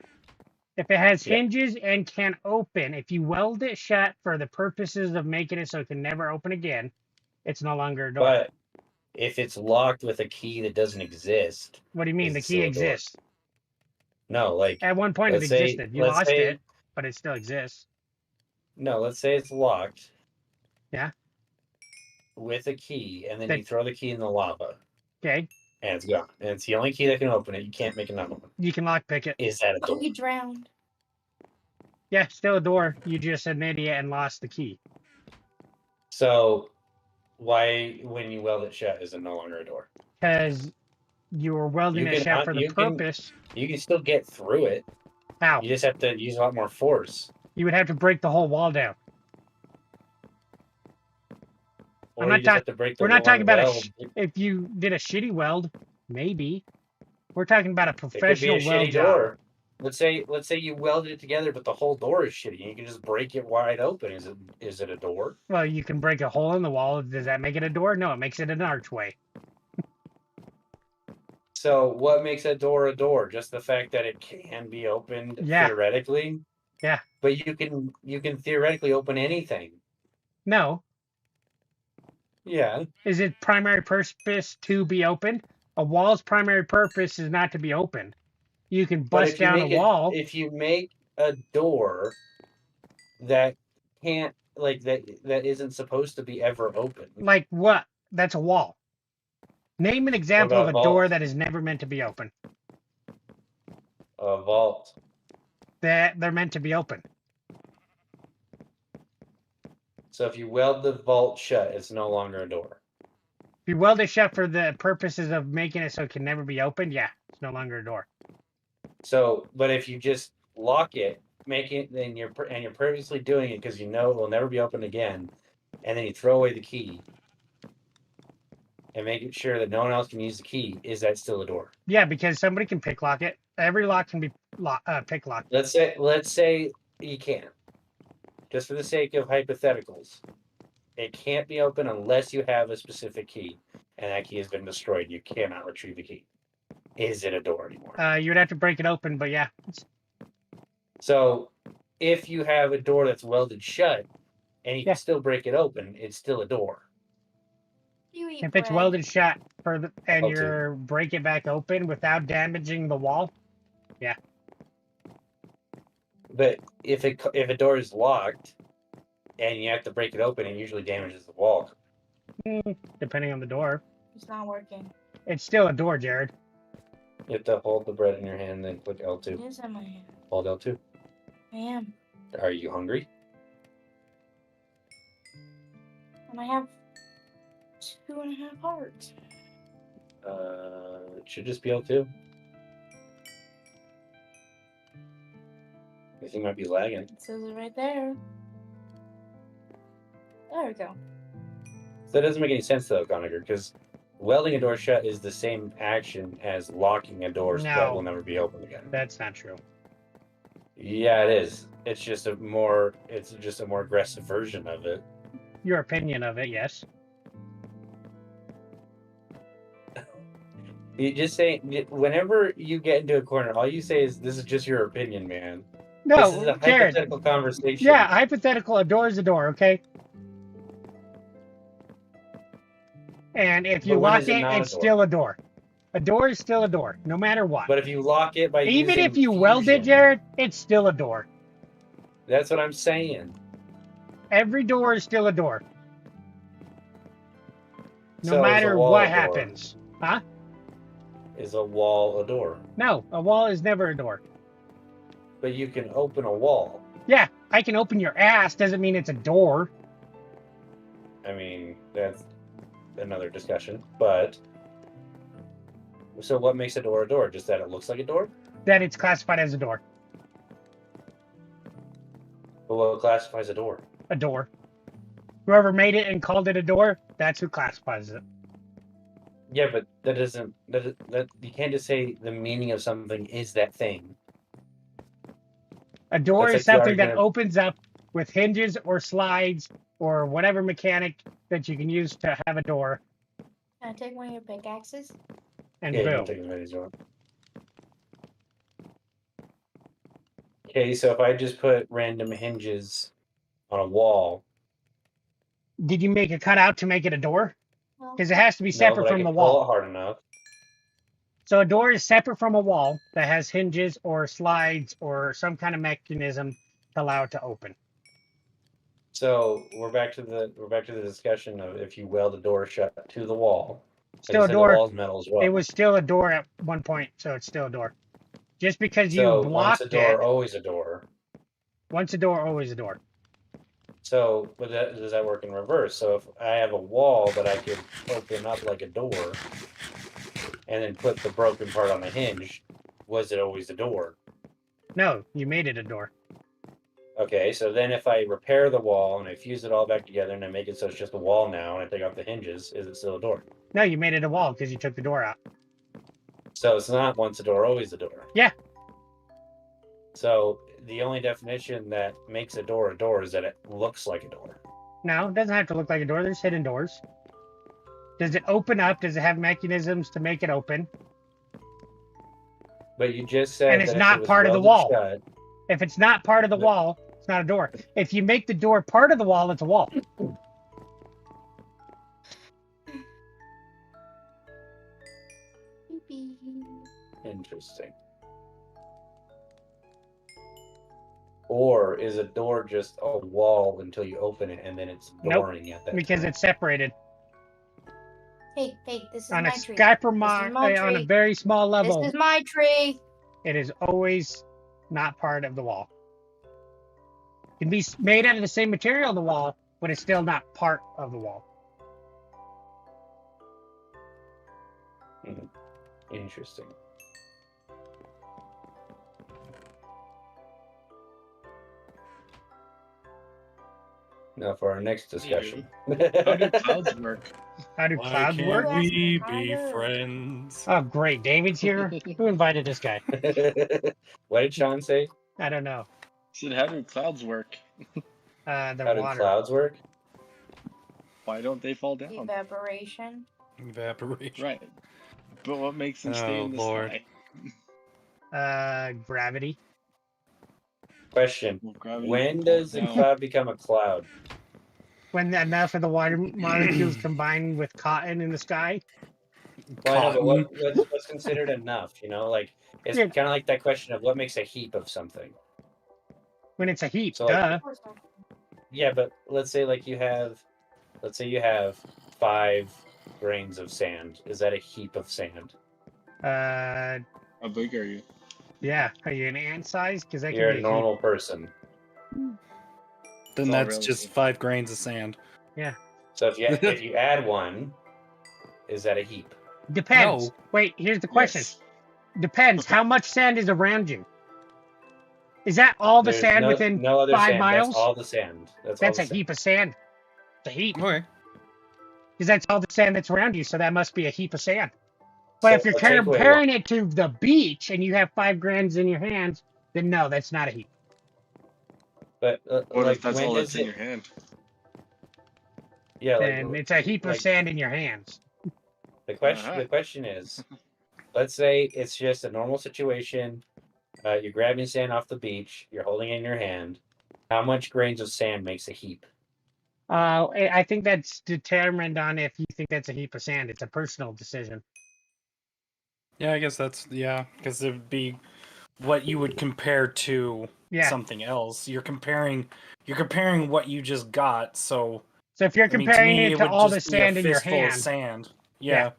if it has Yeah. hinges and can open, if you weld it shut for the purposes of making it so it can never open again, it's no longer a door. But if it's locked with a key that doesn't exist, What do you mean? is The it key still a door? exists. no, like At one point, it let's say- existed. You let's lost say- it, but it still exists. no, let's say it's locked. Yeah. With a key, and then That- you throw the key in the lava, Okay, and it's gone. And it's the only key that can open it. You can't make another one. you can lockpick it. Is that a Oh, door? you drowned. Yeah, still a door. You just an idiot and lost the key. So why, when you weld it shut, is it no longer a door? Because you were welding You it can shut un- for the you can- purpose. You can still get through it. How? You just have to use a lot more force. You would have to break the whole wall down. Or I'm you not just have to break the we're not one talking about a weld. If you did a shitty weld, maybe. We're talking about a It could be professional a weld shitty job. door. Let's say you welded it together, but the whole door is shitty. You can just break it wide open. Is it a door? Well, you can break a hole in the wall. Does that make it a door? No, it makes it an archway. So what makes a door a door? Just the fact that it can be opened Yeah. theoretically. Yeah. But you can theoretically open anything. No. Yeah. Is it primary purpose to be opened? A wall's primary purpose is not to be opened. You can But bust if you down make a wall. if you make a door that can't that isn't supposed to be ever open. Like what? That's a wall. Name an example of about a door vault? that is never meant to be open. A vault. That they're meant to be open. So if you weld the vault shut, it's no longer a door. If you weld it shut for the purposes of making it so it can never be opened, yeah, it's no longer a door. So, but if you just lock it, make it, then you're purposely doing it because you know it will never be opened again, and then you throw away the key and make it sure that no one else can use the key. Is that still a door? Yeah, because somebody can pick lock it. Every lock can be pick locked. Let's say you can't. Just for the sake of hypotheticals, it can't be open unless you have a specific key, and that key has been destroyed. You cannot retrieve the key. Is it a door anymore? You would have to break it open, but yeah, So, if you have a door that's welded shut and you Yeah. can still break it open. It's still a door. You eat If it's bread. welded shut and Okay. you're break it back open without damaging the wall, But if a door is locked and you have to break it open, it usually damages the wall. depending on the door, It's not working. it's still a door, Jared. You have to hold the bread in your hand, then click It L2. is in my hand. Hold L2. I am. Are you hungry? And I have 2.5 hearts. It should just be L2. I think might be lagging. It says it right there. There we go. So that doesn't make any sense though, Conager, because welding a door shut is the same action as locking a door that No. will never be opened again. That's not true. Yeah, it is. It's just a more aggressive version of it. Your opinion of it, yes. You just say whenever you get into a corner, all you say is, "This is just your opinion, man." No, This is a Jared. hypothetical conversation. Yeah, hypothetical. A door is a door, okay? And if you But when lock is it it, not a it's door? still a door. A door is still a door, no matter what. But if you lock it by Even using if you weld it, fusion- Jared, it's still a door. That's what I'm saying. Every door is still a door, no So is a matter wall what a door? happens. Huh? Is a wall a door? No, a wall is never a door. But you can open a wall. Yeah, I can open your ass, doesn't mean it's a door. I mean, that's another discussion. But so what makes a door a door? Just that it looks like a door? That it's classified as a door. But what classifies a door? A door. Whoever made it and called it a door, that's who classifies it. Yeah, but that doesn't that you can't just say the meaning of something is that thing. A door That's is like you something already that opens up with hinges or slides or whatever mechanic that you can use to have a door, Can I take one of your pickaxes? and Yeah, you can boom. take as many as you want. Okay, so if I just put random hinges on a wall, Did you make a cutout to make it a door? Well, Because it has to be no, separate but I from can the pull wall. it hard enough. So a door is separate from a wall that has hinges or slides or some kind of mechanism to allow it to open. So we're back to the discussion of if you weld a door shut to the wall. Like Still I a said, door. The wall's metal as well. It was still a door at one point, so it's still a door. Just because you so blocked once a door, it, always a door. once a door, always a door. So, but does that work in reverse? So if I have a wall that I could open up like a door, and then put the broken part on the hinge, was it always a door? No, you made it a door. Okay, so then if I repair the wall and I fuse it all back together and I make it so it's just a wall now and I take off the hinges, is it still a door? No, you made it a wall because you took the door out. So it's not once a door, always a door. Yeah. So the only definition that makes a door is that it looks like a door. No, it doesn't have to look like a door. There's hidden doors. Does it open up? Does it have mechanisms to make it open? But you just said And it's that if not it was part of the welded wall. shut- If it's not part of the But- wall, it's not a door. If you make the door part of the wall, it's a wall. Interesting. Or is a door just a wall until you open it and then it's Nope, boring at that Because time? it's separated Hey, this is on my a tree. Skyper my on a tree. very small level. This is my tree. It is always not part of the wall. It can be made out of the same material on the wall, but it's still not part of the wall. Interesting. Now for our next discussion. How do clouds work? How do Why clouds can't work? we How be do- friends? Oh, great. David's here. Who invited this guy? What did Sean say? I don't know. Said, how do clouds work? The How do water. clouds work? Why don't they fall down? Evaporation. Evaporation. Right. But what makes them stay Oh, in the Lord. sky? Gravity. Question. Well, gravity When pulls does a down. cloud become a cloud? when enough of the water molecules combine with cotton in the sky. Well, I know, but Cotton. what's considered enough? You know, like it's Yeah. kind of like that question of what makes a heap of something. When it's a heap, So, like, duh. yeah, but let's say you have 5 grains of sand. Is that a heap of sand? Uh, How big are you? yeah. Are you an ant size? Because that You're can a be normal person. Then It's all that's just relative. 5 grains of sand. So if you add 1, is that a heap? Depends. No. Wait, here's the question. Yes. Depends. How much sand is around you? Is that all the There's sand within no other 5 sand. miles? That's all the sand. That's That's all a the heap of sand. It's a heap. Okay. Because that's all the sand that's around you, so that must be a heap of sand. But So if you're a takeaway comparing it to the beach and you have 5 grains in your hands, then no, that's not a heap. But What like if that's when all does that's in it? your hand? Yeah, Then like it's a heap of like sand in your hands. the question. Uh-huh. The question is, let's say it's just a normal situation. You're grabbing sand off the beach. You're holding it in your hand. How much grains of sand makes a heap? I think that's determined on if you think that's a heap of sand. It's a personal decision. Yeah, I guess that's because it would be what you would compare to Yeah. something else. You're comparing what you just got. So So if you're I mean, to comparing me, it it to would all the just be a sand in your fistful of hand, sand. Yeah. Yeah.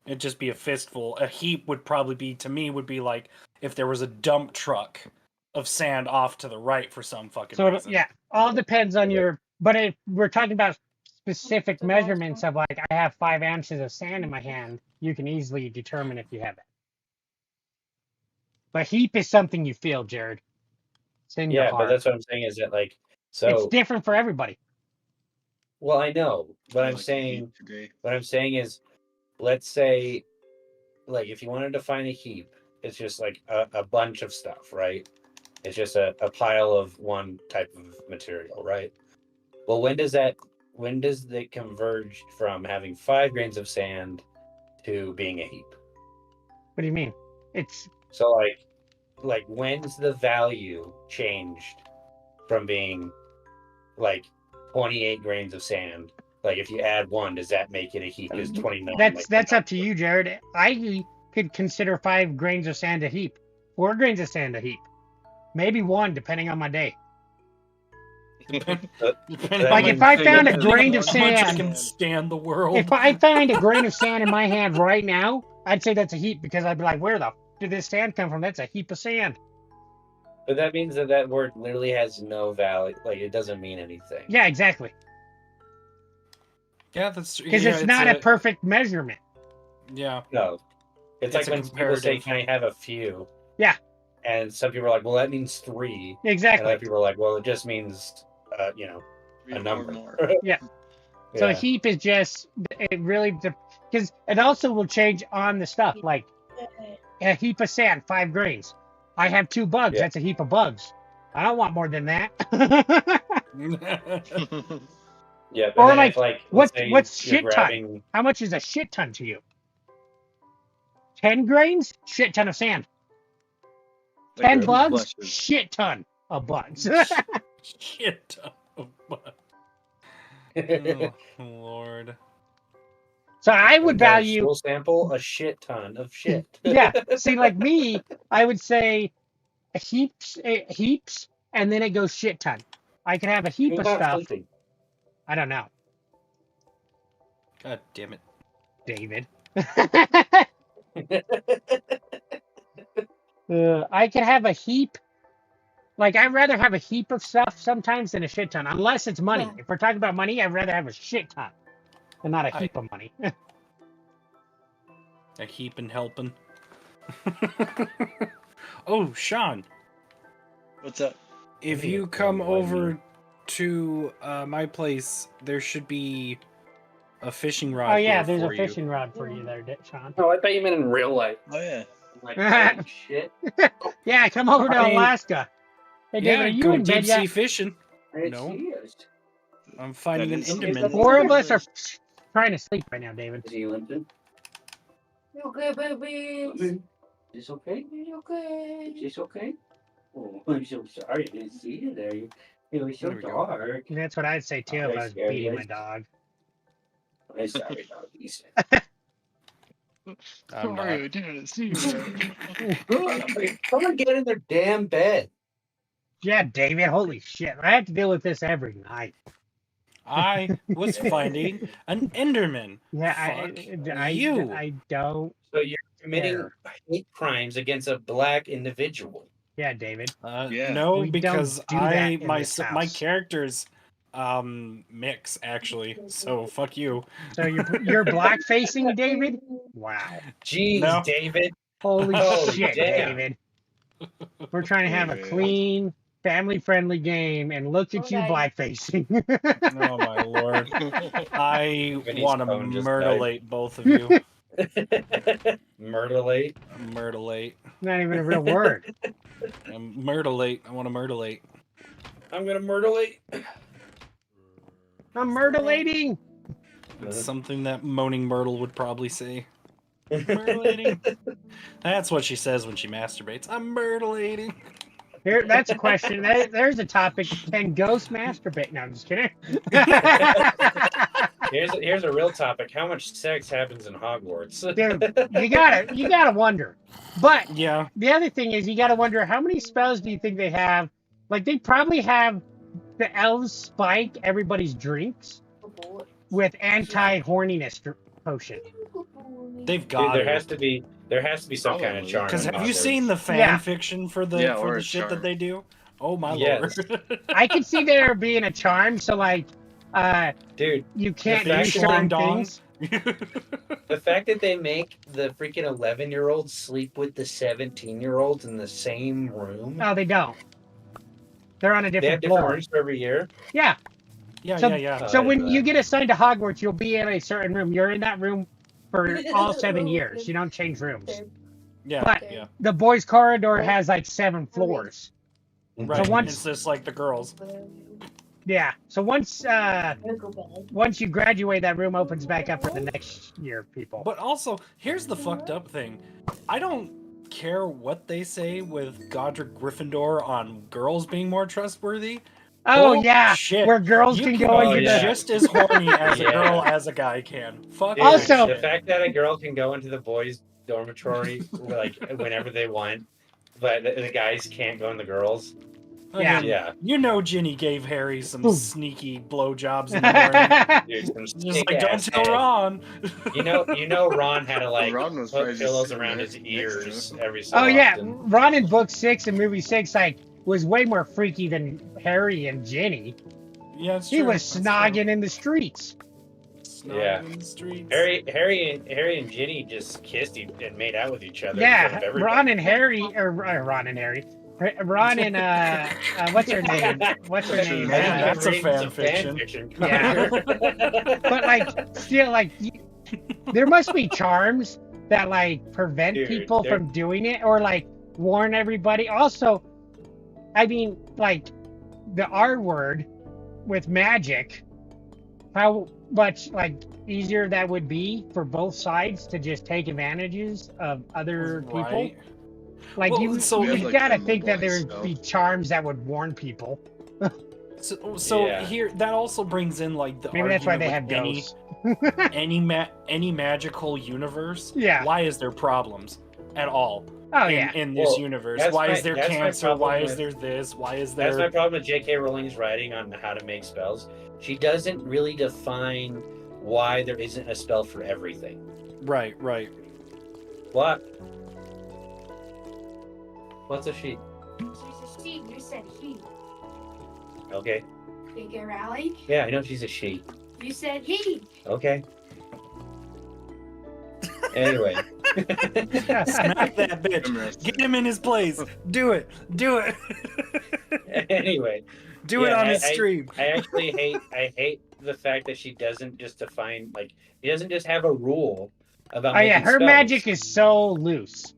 It'd just be a fistful. A heap would probably be, to me, would be like if there was a dump truck of sand off to the right for some fucking so reason. yeah, all depends on Okay. your. But if we're talking about specific measurements of like I have 5 ounces of sand in my hand, you can easily determine if you have it. But heap is something you feel, Jared. It's in your Yeah, but heart. that's what I'm saying is that like It's so. different for everybody. Well, I know, but I I'm like to saying eat today. what I'm saying is, let's say, like if you wanted to find a heap, it's just like a bunch of stuff, right? It's just a pile of one type of material, right? Well, when does it converge from having 5 grains of sand to being a heap? What do you mean? It's So like when's the value changed from being like 28 grains of sand? Like if you add 1, does that make it a heap? Is 29 that's up to you, Jared. I could consider 5 grains of sand a heap, 4 grains of sand a heap, maybe 1 depending on my day. Depending Like on if I found a Depending grain on of how much I sand, can stand the world. if I find a grain of sand in my hand right now, I'd say that's a heap because I'd be like, where the f- did this sand come from? That's a heap of sand. But that means that word literally has no value. Like it doesn't mean anything. Yeah, exactly. Yeah, that's Because it's not a perfect measurement. Yeah. No. It's like It's a when people say, comparative. "Can I have a few?" Yeah. And some people are like, "Well, that means 3." And Exactly. other people are like, "Well, it just means, a 3 or number." more. Yeah. So a Yeah. heap is just it really because it also will change on the stuff. Like a heap of sand, 5 grains. I have 2 bugs. Yeah. That's a heap of bugs. I don't want more than that. Yeah. But Or then like, if, like what's let's say what's you're shit ton? grabbing, How much is a shit ton to you? 10 grains? Shit ton of sand. Like 10 two bugs? flushes. Shit ton of bugs. Shit ton of bugs. Oh, Lord. So I would like a value. stool sample, a shit ton of shit. Yeah. See, like me, I would say heaps, and then it goes shit ton. I could have a heap You're of not stuff. sleeping. I don't know, God damn it. David. I could have a heap. Like, I'd rather have a heap of stuff sometimes than a shit ton, unless it's money. Yeah. If we're talking about money, I'd rather have a shit ton and not a heap of money. A heap and helping. Oh, Sean, What's up? if Yeah, you come why me? over to my place, there should be a fishing rod. Oh, yeah, here there's for a you. fishing rod for you there, Sean. Oh, I thought you meant in real life. Oh yeah. I'm like, holy shit. Yeah, come over to I mean, Alaska. Hey, David, Yeah, are you go in bed deep sea yet? fishing. It No. is. I'm finding an That is- Enderman. 4 of us are trying to sleep right now, David. Is he limping? You okay, baby? Is this okay? You okay? Is this okay? Oh, I'm so sorry. I didn't see you there. It was so There we go. dark. That's what I'd say too Oh, if I was scary, beating my guys. dog. I'm sorry, doggies. I'm not. Sorry, I didn't see you. Come on, get in their damn bed. Yeah, David. Holy shit! I have to deal with this every night. I was finding an Enderman. Yeah, you. I don't. So you're committing Fair. hate crimes against a black individual. Yeah, David. Yeah. No, We don't because do that in my this my house. characters mix actually. So fuck you. So you're black facing, David? Wow. Jeez, No. David. Holy Holy shit, damn. David. We're trying to have a David. clean, family-friendly game, and look at you Okay. black facing. Oh my lord. I Vinny's want to phone just murderate both of you. Murderlate. Murderate. Not even a real word. Murderate. I want to murderate. I'm gonna murderlate. I'm murderlating. It's something that Moaning Myrtle would probably say. Murderlating. That's what she says when she masturbates. I'm murderlating. Here, that's a question. There's a topic. Can ghosts masturbate? No, I'm just kidding. Here's a real topic. How much sex happens in Hogwarts? Dude, you gotta wonder. But Yeah. the other thing is, you gotta wonder how many spells do you think they have? Like, they probably have the elves spike everybody's drinks with anti-horniness potion. They've Dude, got there it. has to be some kind of Probably. charm. Because in have you Hogwarts. seen the fan Yeah. fiction for the Yeah, for or the a shit that charm. they do? Oh my Yes. lord. I could see there being a charm, so like, Dude, you can't The do fact certain dong. things. the fact that they make the freaking 11-year-olds sleep with the 17-year-olds in the same room. No, they don't. They're on a They have different different floor. rooms for every year. Yeah. Yeah, So- yeah. So when but- you get assigned to Hogwarts, you'll be in a certain room. You're in that room for all 7 years. You don't change rooms. Yeah, But- yeah. The boys' corridor has like 7 floors. Right. once- It's just like the girls. Yeah. So once you graduate, that room opens back up for the next year, people. But also, here's the fucked up thing. I don't care what they say with Godric Gryffindor on girls being more trustworthy. Oh yeah, shit. where girls You can can go Oh, into be yeah. the. just as horny as a Yeah. girl as a guy can. Fuck Dude, that Also- the shit. fact that a girl can go into the boys' dormitory like whenever they want, but the guys can't go in the girls. I Yeah. mean, Yeah, You know Ginny gave Harry some Ooh. sneaky blowjobs in the morning. dude, some Just like, don't sick-ass tell head. Ron. You know, Ron had to like Ron was put probably pillows just around next- his next to ears him. every so Oh yeah, often. Ron in book 6 and movie 6 like was way more freaky than Harry and Ginny. Yeah, it's He true. was That's snogging in the streets. true. Yeah. Snogging in the streets. Harry and Ginny just kissed and made out with each other. in front Yeah, of everybody. Ron and Harry, or Ron and Harry, Ron and what's her name? What's her name? Man, that's a Reading fan some fiction. Yeah. But like, still, like, there must be charms that like prevent Dude, people there- from doing it, or like warn everybody. Also, I mean, like the R word with magic, how much like easier that would be for both sides to just take advantages of other people. Right. Like Well, you, so- you We have, like, gotta the think that Boy there would be charms that would warn people. So Yeah. here, that also brings in like the Maybe that's why argument they have with ghosts. any magical universe. Yeah. Why is there problems at all? Oh in, yeah. in this Well, universe? that's Why my- is there that's my cancer? problem Why is with- there this? Why is That's my there? problem with J.K. Rowling's writing on how to make spells. She doesn't really define why there isn't a spell for everything. Right. What? What's a sheep? She's a she. You said he. Okay. J.K. Rowling. Yeah, I know she's a she. You said he. Okay. Anyway. Smack that bitch. Interesting. Get him in his place. Do it. Do it. Anyway. Do it Yeah, on his stream. I actually hate the fact that she doesn't just define, like, she doesn't just have a rule about Oh yeah, making her spells. magic is so loose.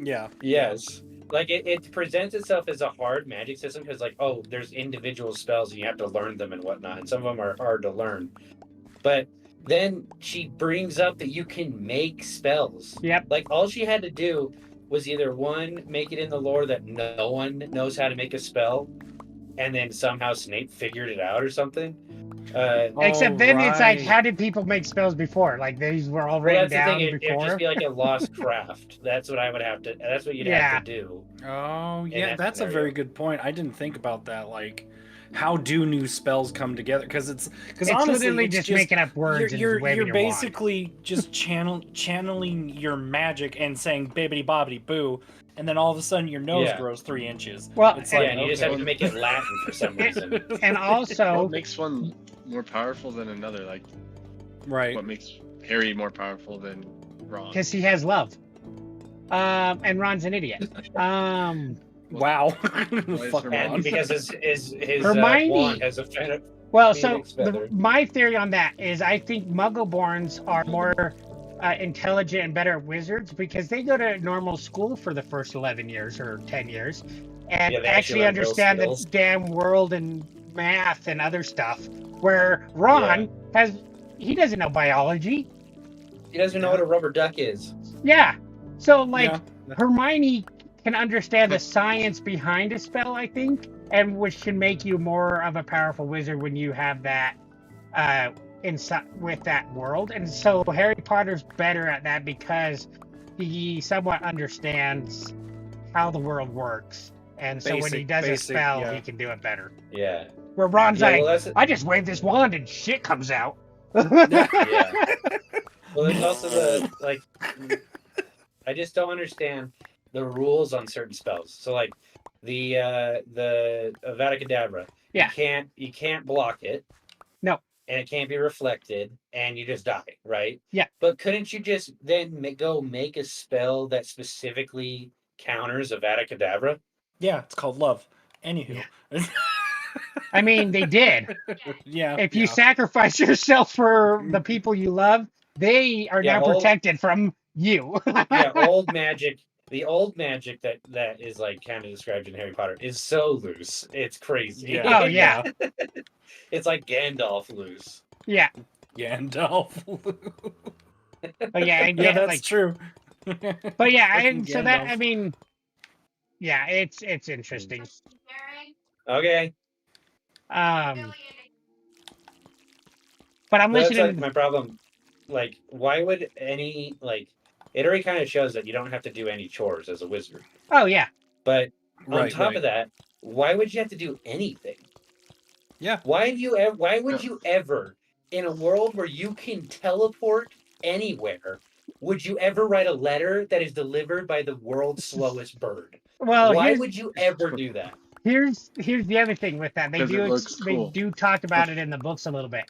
Yeah. Yes. Like, it presents itself as a hard magic system because, like, oh, there's individual spells and you have to learn them and whatnot, and some of them are hard to learn. But then she brings up that you can make spells. Yep. Like, all she had to do was either, one, make it in the lore that no one knows how to make a spell, and then somehow Snape figured it out or something. Except then it's like, right. how did people make spells before? Like these were all Well, written that's the down thing. It would before. just be like a lost craft. That's what I would have to. That's what you'd have to do. Oh, in yeah, that that's a scenario. very good point. I didn't think about that. Like, how do new spells come together? Because It's honestly, literally it's just making up words and You're just waving your wand. basically just channeling your magic and saying bibbity bobbity boo, and then all of a sudden your nose Yeah. grows 3 inches. Well, It's Yeah, like, and you just okay. have to make it Latin for some reason. and also What makes one more powerful than another? Like, Right. what makes Harry more powerful than Ron? because he has love. And Ron's an idiot. Wow. is Fuck Hermione- Ron. And because his Hermione- wand has a feather. Well, so Phoenix feather. my theory on that is I think Muggleborns are more intelligent and better at wizards because they go to normal school for the first 11 years or 10 years and Yeah, they actually actually learn real understand the skills. damn world and math and other stuff. Where Ron he doesn't know biology. He doesn't know what a rubber duck is. Yeah. So, like, Yeah. Hermione can understand the science behind a spell, I think, and which can make you more of a powerful wizard when you have that inside with that world. And so Harry Potter's better at that because he somewhat understands how the world works. And so when he does a Basic, spell, yeah. he can do it better. Yeah. Where Ron's Yeah, like, well, that's I just wave this wand and shit comes out. yeah. Well, there's also the like. I just don't understand the rules on certain spells. So like the Avada Kedavra. Yeah. You can't block it. No. And it can't be reflected, and you just die, right? Yeah. But couldn't you just then go make a spell that specifically counters Avada Kedavra? Yeah, it's called love. Anywho. I mean, they did. Yeah. If you yeah. sacrifice yourself for the people you love, they are Yeah, now protected from you. Yeah, old magic. The old magic that is like kind of described in Harry Potter is so loose. It's crazy. Yeah. Oh, yeah. It's like Gandalf loose. Yeah. Gandalf. But yeah, I Yeah, get, that's like, true. but yeah, Fucking and so that, I Gandalf. mean, yeah, it's interesting. Okay. But I'm That's listening. like my problem. Like, why would any like it already kind of shows that you don't have to do any chores as a wizard. Oh yeah. But on Right, top right. of that, why would you have to do anything? Yeah. Why would you ever, in a world where you can teleport anywhere, would you ever write a letter that is delivered by the world's slowest bird? Well, Why here's, would you ever do that? here's the other thing with that. They 'Cause it do looks cool. they do talk about it in the books a little bit.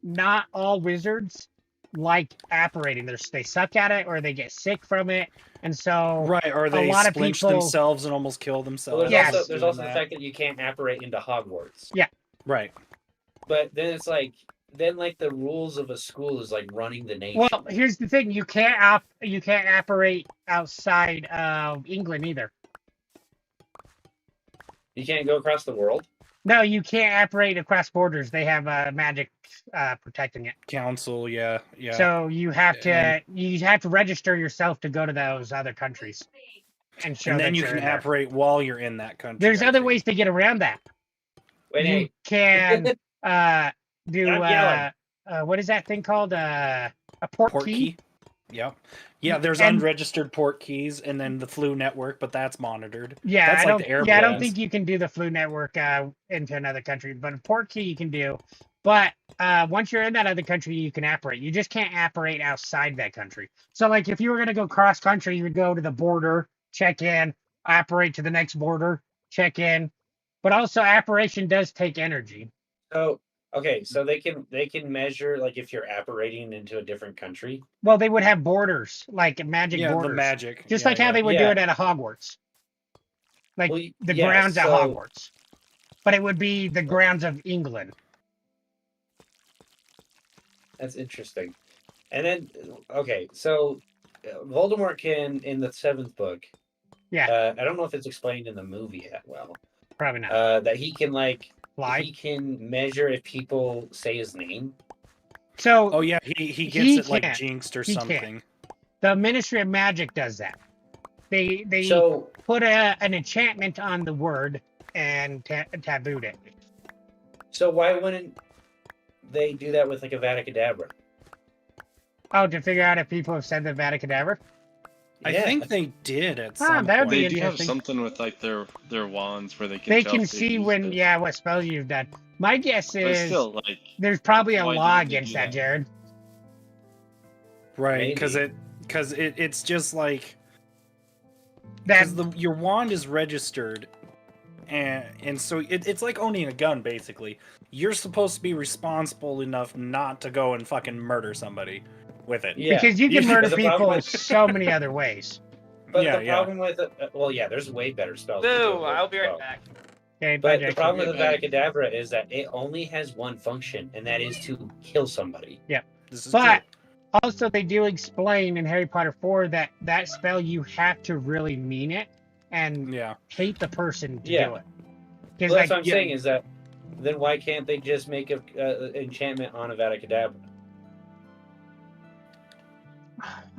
Not all wizards like apparating. They suck at it or they get sick from it, and so Right, or a they lot of splinch people- themselves and almost kill Well, themselves. there's Yes. also the fact that you can't apparate into Hogwarts. Right. But then it's like the rules of a school is like running the nation. well, here's the thing: you can't apparate outside of England either. You can't go across the world. No, you can't apparate across borders. They have magic protecting it. Council, yeah. So you have Yeah. to register yourself to go to those other countries and show and then that you you're can in there. apparate while you're in that country. There's I other think. ways to get around that. Wait, You hey, can do I'm what is that thing called? A port Port key. key. Yep. Yeah, there's And- unregistered port keys and then the flu network, but that's monitored. Yeah, That's I like don't. the Yeah, I don't airplanes. think you can do the flu network into another country, but a port key you can do. But once you're in that other country, you can apparate. You just can't apparate outside that country. So, like, if you were going to go cross country, you would go to the border, check in, apparate to the next border, check in. But also, apparation does take energy. so okay, so they can measure like if you're apparating into a different country. Well, they would have borders, like magic Yeah, borders, the magic. just Yeah, like how yeah. they would do Yeah. it at a Hogwarts, like Well, the yeah, grounds at so- Hogwarts. But it would be the grounds of England. That's interesting. And then okay, so Voldemort can in the 7th book. Yeah. I don't know if it's explained in the movie that well. Probably not. That he can like Fly. he can measure if people say his name. So Oh yeah, he gets He it like can't. jinxed or He can't. something. the Ministry of Magic does that. They So put an enchantment on the word, and tabooed it. So why wouldn't they do that with like a Vada Kedavra? Oh, to figure out if people have said the Vada Kedavra? I think they did at Ah, some that would point. be They do have interesting. something with like their wands where they can. They tell can if they've see used when, it. yeah, what spells you've done. My guess But is still, like, there's probably a why law didn't they against do that, that? Jared. Right, because Maybe. it's just like That because your wand is registered, and so it's like owning a gun basically. You're supposed to be responsible enough not to go and fucking murder somebody with it. Yeah. because you can Usually, murder the problem people with- so many other ways. But Yeah, the yeah. problem with it, well, yeah, there's way better spells. to do Boo! it with I'll be right spell. back. Okay, But the Jackson. problem with the Yeah, Vada Kedavra is that it only has one function, and that is to kill somebody. This is But true. also, they do explain in Harry Potter 4 that that spell you have to really mean it and Yeah. hate the person to Yeah. do it. 'Cause, Well, that's like, what I'm saying is that then why can't they just make a enchantment on a Vada Kedavra?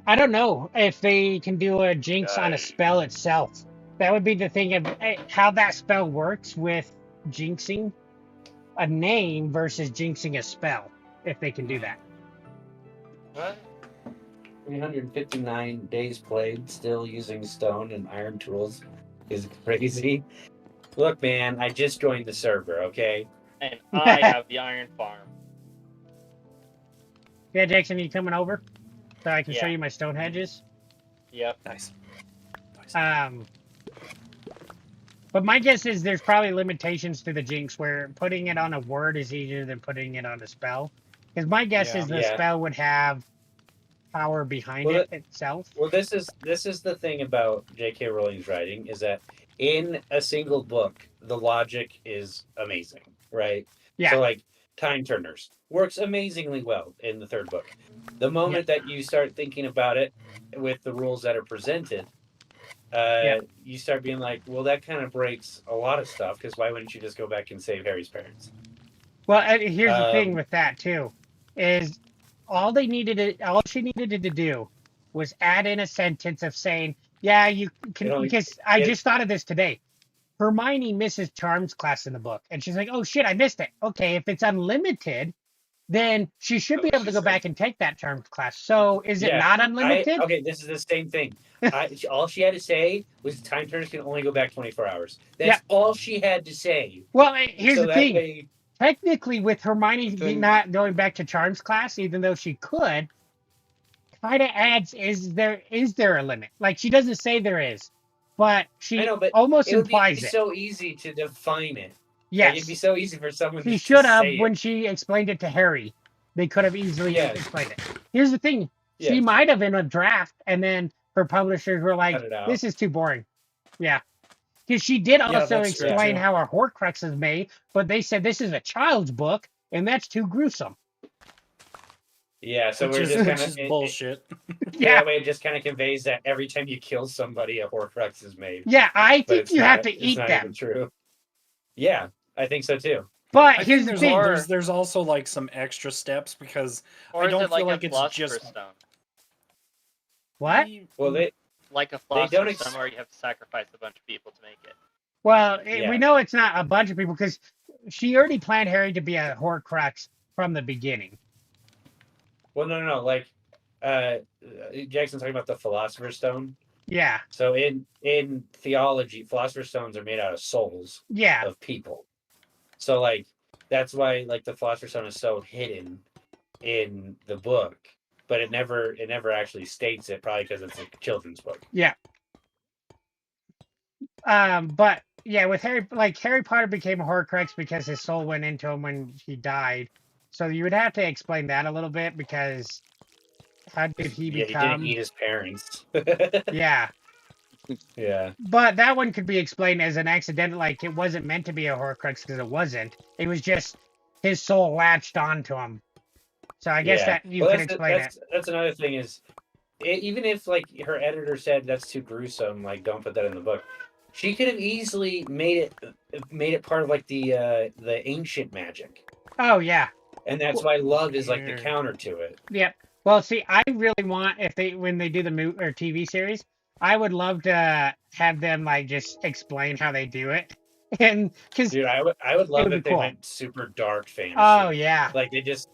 I don't know if they can do a jinx on a spell itself. That would be the thing of how that spell works with jinxing a name versus jinxing a spell. If they can do that. What? 359 days played, still using stone and iron tools is crazy. Look, man, I just joined the server, okay? And I have the iron farm. Yeah, Jackson, you coming over so I can show Yeah. you my stone hedges? Yep. Nice. But my guess is there's probably limitations to the jinx where putting it on a word is easier than putting it on a spell. Because my guess is the Yeah. spell would have power behind Well, it itself. Well, this is the thing about J.K. Rowling's writing is that in a single book, the logic is amazing, right? Yeah. So, like, Time Turners works amazingly well in the third book. The moment that you start thinking about it with the rules that are presented, you start being like, well, that kind of breaks a lot of stuff, because why wouldn't you just go back and save Harry's parents? Well, and here's the thing Um, with that too, is all she needed to do was add in a sentence of saying, "Yeah, you can." It only- Because I it- just thought of this today. Hermione misses Charms class in the book, and she's like, "Oh shit, I missed it." Okay, if it's unlimited, then she should be able to go back and take that Charms class. So is it Yeah, not unlimited? Okay, this is the same thing. All she had to say was Time Turners can only go back 24 hours. That's all she had to say. Well, here's So the that thing. way- Technically, with Hermione Then- not going back to Charms class, even though she could, kind of adds, is there a limit? Like, she doesn't say there is, but she I know, but almost it would be implies it. so easy to define it. Like, Yes, it'd be so easy for someone she just should to have say when it. she explained it to Harry. They could have easily Yes. explained it. Here's the thing. She Yes. might have in a draft, and then her publishers were like, Cut it out. this is too boring. Yeah. Because she did also that's true, explain too. how a Horcrux is made, but they said this is a child's book, and that's too gruesome. Yeah, so Which we're is, just which kind is of bullshit. Yeah. That way, it just kind of conveys that every time you kill somebody, a Horcrux is made. Yeah, I But think it's you have not- to it's eat not them. even true. Yeah, I think so too. But I here's think the thing. there's also like some extra steps because Or I is don't it like feel like a it's philosopher's just stone? What? Well, they Like a don't philosopher's ex- stone where you have to sacrifice a bunch of people to make it. Well, Yeah. we know it's not a bunch of people because she already planned Harry to be a Horcrux from the beginning. well, no. Like, Jackson's talking about the Philosopher's Stone. Yeah, So in theology, Philosopher's Stones are made out of souls yeah, of people. So like that's why like the Philosopher's Stone is so hidden in the book, but it never actually states it, probably because it's a children's book. But yeah, with Harry Potter became a Horcrux because his soul went into him when he died. So you would have to explain that a little bit because how did he Yeah, he become? didn't eat his parents. Yeah, Yeah. but that one could be explained as an accident, like it wasn't meant to be a Horcrux because it wasn't. It was just his soul latched onto him. So I guess Yeah. that you Well, could explain it. that's another thing is, even if like her editor said that's too gruesome, like don't put that in the book, she could have easily made it part of like the ancient magic, Oh yeah. and that's why love is like the Yeah. counter to it. Yep. Well, see, I really want when they do the TV series, I would love to have them like just explain how they do it and because Dude, I would love would be if they cool. went super dark fantasy. oh yeah, Like they just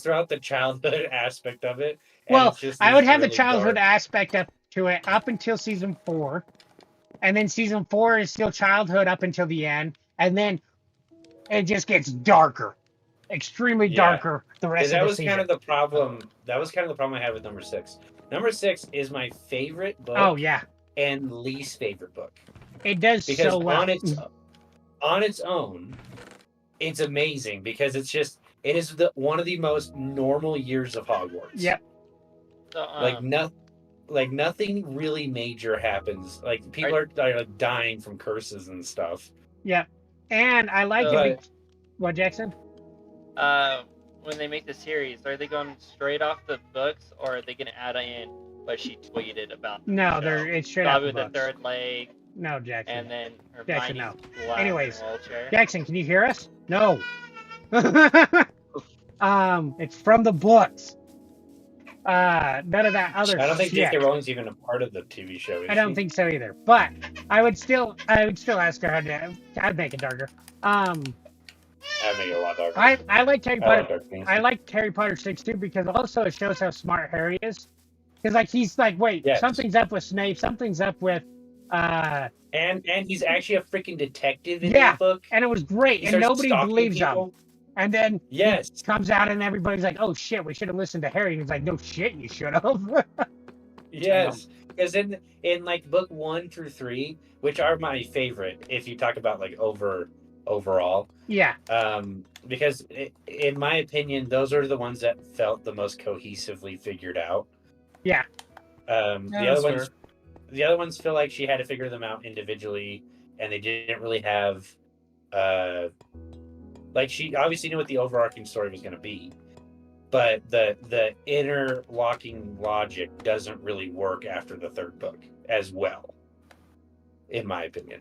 throw out the childhood aspect of it. And well, it's just I this would have the really childhood dark- aspect up to it up until season 4, and then season 4 is still childhood up until the end, and then it just gets darker, extremely Yeah. darker the rest that of the was season. kind of the problem. That was kind of the problem I had with number 6. Number 6 is my favorite book Oh yeah, and least favorite book. it does Because so well. on its own, it's amazing because it is one of the most normal years of Hogwarts. Yep. So, Like nothing really major happens. Like people are like dying from curses and stuff. Yep. And I like So- it. What, Jackson? when they make the series, are they going straight off the books, or are they going to add in what she tweeted about? No, the show? it's straight out Dobby the with the books. third leg, No, Jackson. and then Jackson, Hermione's no. black Anyways, wheelchair. Jackson, can you hear us? No. It's from the books. None of that other I don't think shit. J.K. Rowling's even a part of the TV show. Is I don't she? think so either. But I would still ask her how to. I'd make it darker. I'd make it a lot darker. I like Harry I like Potter. dark fantasy. I like Harry Potter 6 too because also it shows how smart Harry is. Because like he's like, wait, Yes. something's up with Snape. Something's up with. And he's actually a freaking detective in Yeah. that book. And it was great, He and starts nobody stalking believes him. people. And then Yes. he comes out, and everybody's like, "Oh shit, we should have listened to Harry." And he's like, "No shit, you should have." Yes, because in like book 1 through 3, which are my favorite, if you talk about like overall, Yeah, because in my opinion, those are the ones that felt the most cohesively figured out. Yeah. The other ones feel like she had to figure them out individually, and they didn't really have, like she obviously knew what the overarching story was going to be. But the interlocking logic doesn't really work after the third book as well, in my opinion.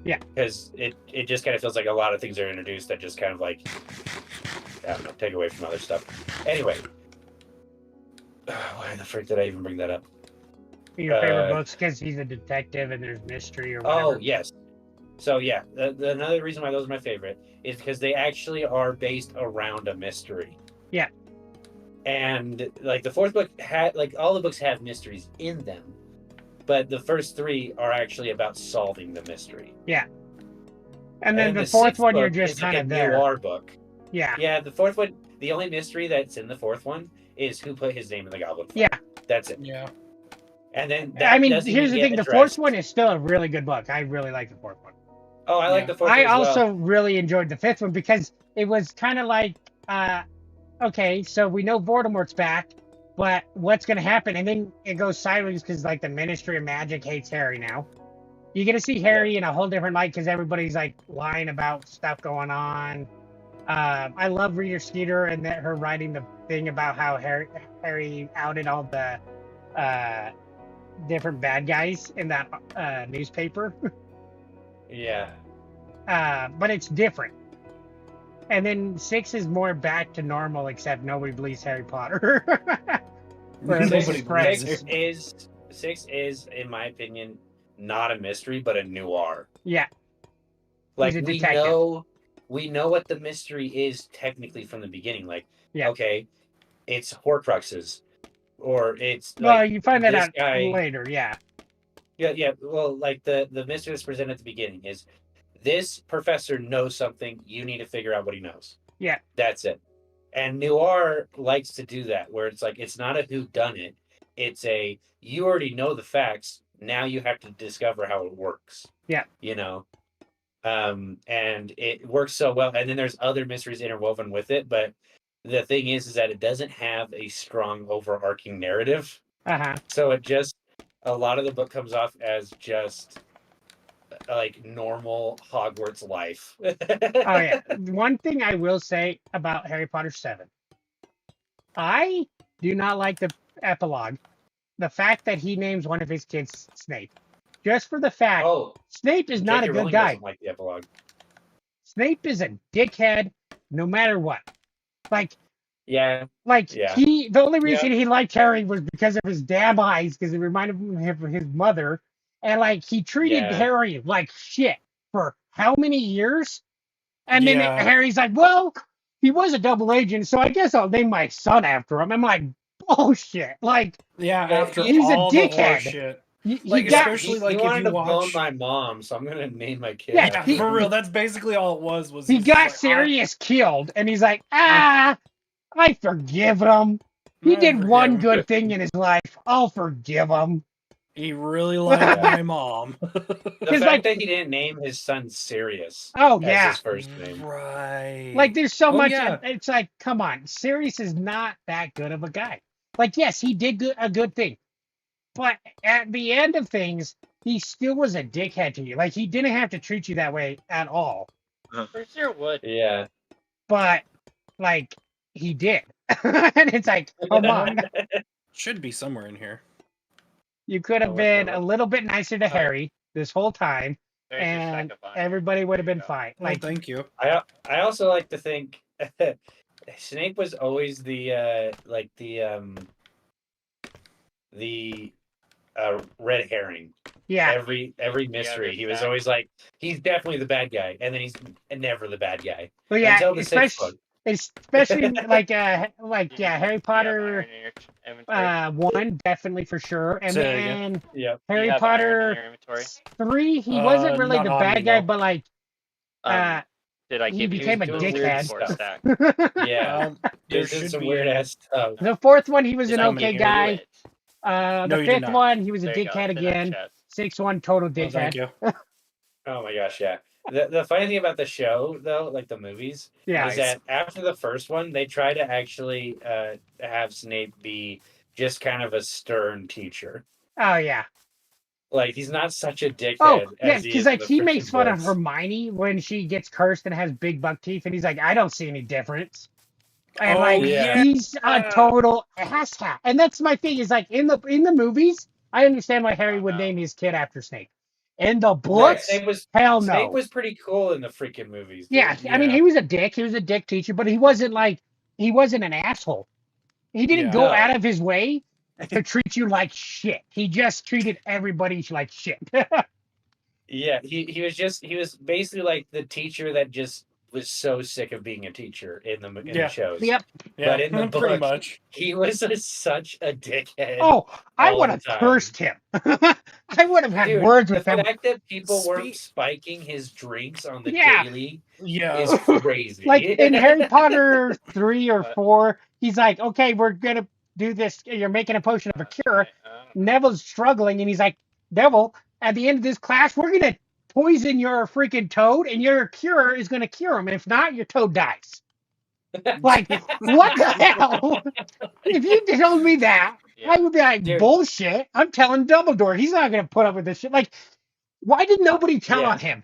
Yeah. Because it just kind of feels like a lot of things are introduced that just kind of like, I don't know, take away from other stuff. Anyway. Why the frick did I even bring that up? your favorite books because he's a detective and there's mystery or whatever. Oh, yes. So, yeah, another reason why those are my favorite is because they actually are based around a mystery. Yeah. And, like, the fourth book had, like, all the books have mysteries in them, but the first 3 are actually about solving the mystery. And then the the fourth sixth one, you're book just is like kind of a there. noir book. Yeah. Yeah, the fourth one, the only mystery that's in the fourth one is who put his name in the goblet. Yeah. That's it. Yeah. And then I mean, doesn't here's the even thing: get the fourth addressed. one is still a really good book. I really like the fourth one. Oh, I like Yeah. the fourth I one as well. also really enjoyed the fifth one because it was kind of like, okay, so we know Voldemort's back, but what's going to happen? And then it goes sideways because, like, the Ministry of Magic hates Harry now. You get to see Harry in a whole different light because everybody's, like, lying about stuff going on. I love Rita Skeeter and her writing the thing about how Harry outed all the different bad guys in that newspaper. Yeah. But it's different. And then 6 is more back to normal, except nobody believes Harry Potter. Or at least his friends. 6 is, in my opinion, not a mystery, but a noir. Yeah. Like He's a we detective. know what the mystery is technically from the beginning. Like, Yeah. okay, it's Horcruxes, or it's Well, like you find that this out guy. later, yeah. Yeah. Well, like the mystery that's presented at the beginning is this professor knows something. You need to figure out what he knows. Yeah. That's it. And noir likes to do that, where it's like it's not a whodunit. It's a you already know the facts. Now you have to discover how it works. Yeah. You know. And it works so well. And then there's other mysteries interwoven with it, but the thing is that it doesn't have a strong overarching narrative. Uh-huh. So a lot of the book comes off as just like normal Hogwarts life. Oh, yeah. One thing I will say about Harry Potter 7. I do not like the epilogue. The fact that he names one of his kids Snape. Just for the fact, Oh, Snape is not J.K. a good Rowling guy. doesn't like the epilogue. Snape is a dickhead no matter what. Like, Yeah, Yeah. the only reason he liked Harry was because of his damn eyes, because it reminded him of his mother. And like he treated Yeah. Harry like shit for how many years? And then Yeah. Harry's like, well, he was a double agent, so I guess I'll name my son after him. I'm like, bullshit. Like, Yeah, Yeah, after he's a all the dickhead. horse shit. he Like, got, especially he like if wanted you to bone watch. my mom, so I'm gonna name my kid. Yeah, Yeah, after for him. real. That's basically all it was. he he's got like, Sirius killed, and he's like, I forgive him. He I did forgive one him. good thing in his life. I'll forgive him. He really liked my mom. The 'Cause, fact like- that he didn't name his son Sirius Oh, as yeah. his first name. Right. Like, there's so Oh, much. yeah. It's like, come on. Sirius is not that good of a guy. Like, yes, he did a good thing. But at the end of things, he still was a dickhead to you. Like, he didn't have to treat you that way at all. For sure would. Yeah. But, like, he did. And it's like, come on. Should be somewhere in here. You could have Oh, been wait. a little bit nicer to Harry this whole time, There's your and second one. everybody would have There been you go. fine. Well, Like, thank you. I also like to think Snape was always the red herring. yeah. Every mystery. He was understand. always like, he's definitely the bad guy, and then he's never the bad guy. But yeah, Until the sixth especially book. like Harry You have Potter iron in your inventory? 1 definitely for sure, and Say it then Yep. You Harry have iron in Potter your inventory? 3 he wasn't really not the on bad me, guy, no. but like Did I he give you became a doing weird dickhead. for a stuff. stack? Yeah. There This is should some be weird a- ass stuff. The 4th one he was Did an I okay give you guy. it? No, The you did 5th not. one he was a There you go. dickhead It's in that again. chat. 6th one total Well, thank dickhead. you. Oh my gosh, yeah. The funny thing about the show, though, like the movies, Yeah. is that after the first one, they try to actually have Snape be just kind of a stern teacher. Oh yeah. Like, he's not such a dickhead. Oh yeah, as he because is in like the he freaking makes fun of books. Hermione when she gets cursed and has big buck teeth, and he's like, I don't see any difference. And Oh, like yeah. he's a total asshat. And that's my thing is like in the movies, I understand why Harry Oh, would no. name his kid after Snape. In the Yeah, books, hell no. Snape was pretty cool in the freaking movies. Dude. Yeah, I mean he was a dick. He was a dick teacher, but he wasn't an asshole. He didn't Yeah. go No. out of his way to treat you like shit. He just treated everybody like shit. Yeah, he was basically like the teacher that just was so sick of being a teacher in the Yeah. shows. Yep. Yeah, But in the pretty book, much. He was such a dickhead. Oh, I all would the have time. cursed him. I would have had Dude, words the with him. fact that people weren't Speak- spiking his drinks on the Yeah. daily Yeah. is crazy. Like in Harry Potter 3 or What? 4, he's like, okay, we're going to do this. You're making a potion of a cure. Oh, Neville's struggling, and he's like, Neville, at the end of this class, we're going to poison your freaking toad, and your cure is going to cure him. And if not, your toad dies. Like, what the hell? If you told me that, Yeah. I would be like, Dude. bullshit. I'm telling Dumbledore. He's not going to put up with this shit. Like, why did nobody tell Yeah. on him?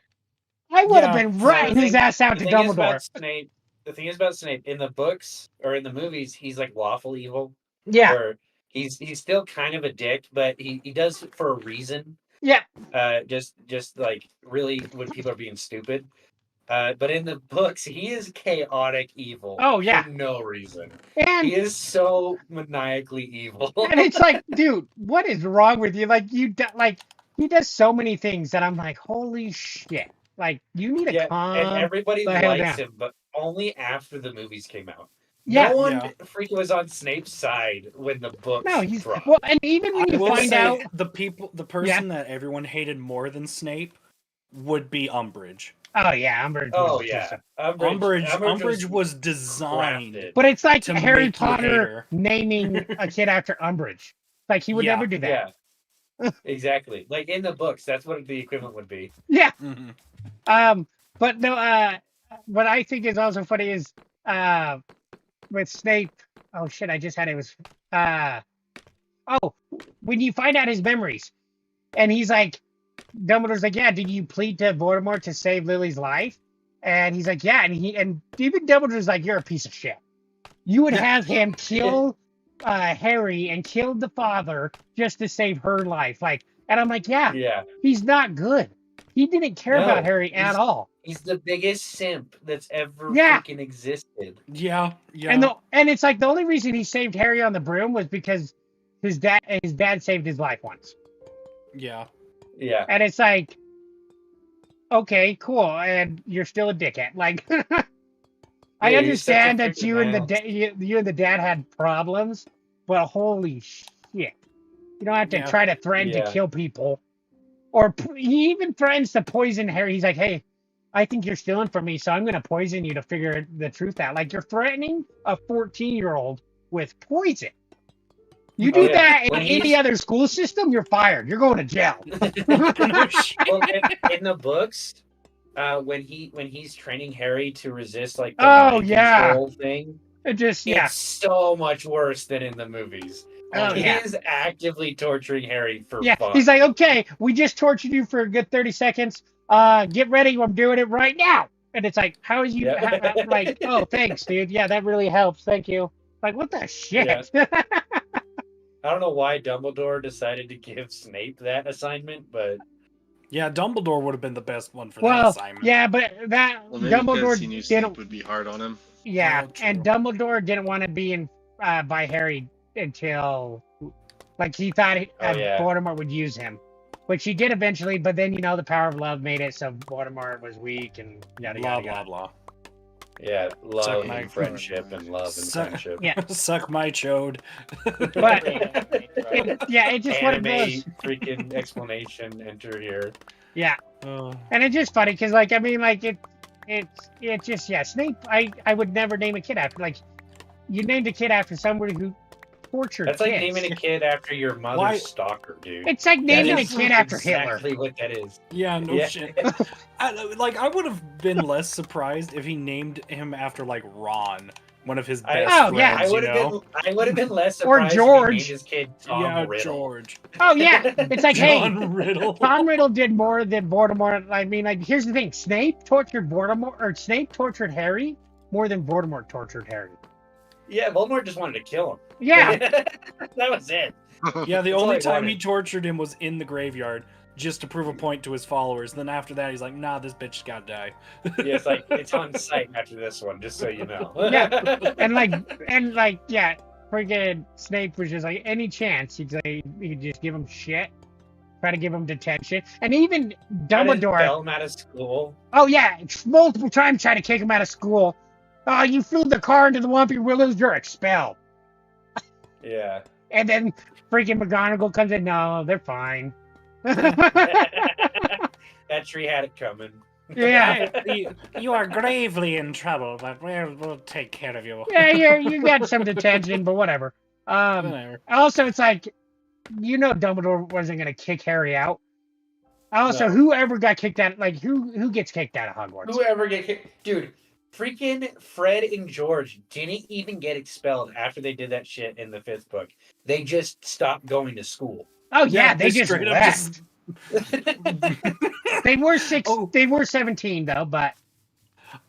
I would have Yeah. been So ratting the his thing- ass out the to thing is about Dumbledore. Snape. The thing is about Snape in the books or in the movies, he's like lawful evil. Yeah. Or he's still kind of a dick, but he does it for a reason. Yeah. Just like really when people are being stupid. But in the books, he is chaotic evil. Oh, yeah. For no reason. And He is so maniacally evil. and it's like, dude, what is wrong with you? Like he does so many things that I'm like, holy shit! Like you need to yeah, calm. and everybody the hell likes down. him, but only after the movies came out. Yeah. No one Yeah. freaking was on Snape's side when the books No, he's dropped. well, and even when I you will find say out, the person that everyone hated more than Snape would be Umbridge. oh yeah, Umbridge. Oh was yeah, just Umbridge was designed. crafted. but it's like to Harry make you hate Potter her. naming a kid after Umbridge. Like he would Yeah, never do that. Yeah, exactly. Like in the books, that's what the equivalent would be. Yeah. Mhm. But no. What I think is also funny is with Snape. Oh shit! I just had it was. When you find out his memories, and he's like, Dumbledore's like, yeah, did you plead to Voldemort to save Lily's life? And he's like, yeah, and even Dumbledore's like, you're a piece of shit. You would have him kill Harry and kill the father just to save her life. Like, and I'm like, yeah, Yeah, he's not good. He didn't care No, about Harry at he's- all. he's the biggest simp that's ever Yeah. freaking existed. Yeah, yeah. And it's like the only reason he saved Harry on the broom was because his dad saved his life once. yeah. Yeah, And it's like, okay, cool, and you're still a dickhead. Like, I Yeah, you're such a understand that freaking you and ass. you and the dad had problems, but holy shit, you don't have to Yeah. try to threaten to Yeah. kill people, or he even threatens to poison Harry. He's like, hey. I think you're stealing from me, so I'm going to poison you to figure the truth out. Like, you're threatening a 14-year-old with poison. You do Oh, yeah. that in When any he's- other school system, you're fired. You're going to jail. No shit. Well, in the books, when he's training Harry to resist like the Oh, mind yeah. control thing, It just, yeah. it's so much worse than in the movies. Oh, He yeah. is actively torturing Harry for Yeah. fun. He's like, okay, we just tortured you for a good 30 seconds. Get ready. I'm doing it right now. And it's like, how is you, Yeah. like, oh, thanks, dude. Yeah, that really helps. Thank you. Like, what the shit? I don't know why Dumbledore decided to give Snape that assignment, but Yeah, Dumbledore would have been the best one for that Well, assignment. yeah, but that Well, maybe Dumbledore because he knew Snape didn't. would be hard on him. Yeah, Oh, and true. Dumbledore didn't want to be in by Harry until, like, he thought yeah. Voldemort would use him, which he did eventually. But then, the power of love made it so Voldemort was weak and yada Blah yada blah yada. blah. yeah, love Suck and my- friendship and love and Suck- friendship. Yeah. Suck my chode. But it just one of Anime those. freaking explanation enter here. Yeah, Oh. and it's just funny because, like, I mean, like it's just Snape. I would never name a kid after, like, you named a kid after somebody who tortured That's like kids. naming a kid after your mother's Why- stalker, dude. It's like That naming a is kid after Hitler. exactly what that is. Yeah, no Yeah. shit. I would have been less surprised if he named him after like Ron, one of his best Oh, friends. yeah. I would have been less Or surprised George. if he named his kid Tom Yeah, Riddle. George. Oh yeah, it's like, hey, John Riddle. Tom Riddle did more than Voldemort. I mean, like, here's the thing: Snape tortured Voldemort, or Snape tortured Harry more than Voldemort tortured Harry. Yeah, Voldemort just wanted to kill him. Yeah, That was it. Yeah, the That's all only I time he wanted. tortured him was in the graveyard, just to prove a point to his followers. Then after that, he's like, "Nah, this bitch gotta die." Yeah, it's like it's on site after this one, just so you know. Yeah. and like, yeah, freaking Snape was just like, any chance he'd just give him shit, try to give him detention, and even Dumbledore. Fell him out of school. Oh yeah, multiple times tried to kick him out of school. Oh, you flew the car into the Wumpy Willows, you're expelled. Yeah. And then freaking McGonagall comes in. No, they're fine. That tree had it coming. Yeah. You are gravely in trouble, but we'll take care of you. Yeah, you got some detention, but whatever. Whatever. Also, it's like, Dumbledore wasn't gonna kick Harry out. Also, No. whoever got kicked out, like, who gets kicked out of Hogwarts? Whoever get kicked, dude. Freaking Fred and George didn't even get expelled after they did that shit in the 5th book. They just stopped going to school. Oh yeah, Yeah, they they just straight up left. They were Oh. They were 17 though, but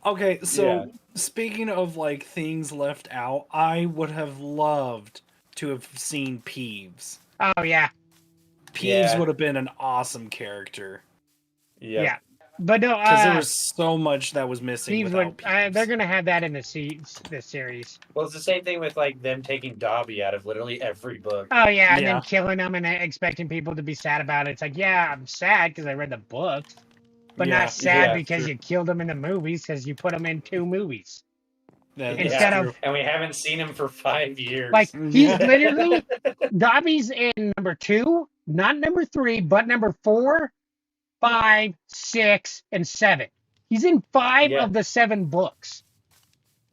Okay, so Yeah. speaking of like things left out, I would have loved to have seen Peeves. oh yeah, Peeves Yeah. would have been an awesome character yeah. But no, because there was so much that was missing Steve without would, Peeves. they're gonna have that in the series. Well, it's the same thing with like them taking Dobby out of literally every book. Oh yeah, and Yeah. then killing them and expecting people to be sad about it. It's like, yeah, I'm sad because I read the books, but Yeah, not sad yeah, because true. you killed them in the movies because you put them in 2 movies. That- Yeah. Instead that's of And we haven't seen him for 5 years. like, he's Yeah. literally Dobby's in number 2, not number 3, but number 4, 5, 6, and 7. He's in 5 Yeah. of the 7 books.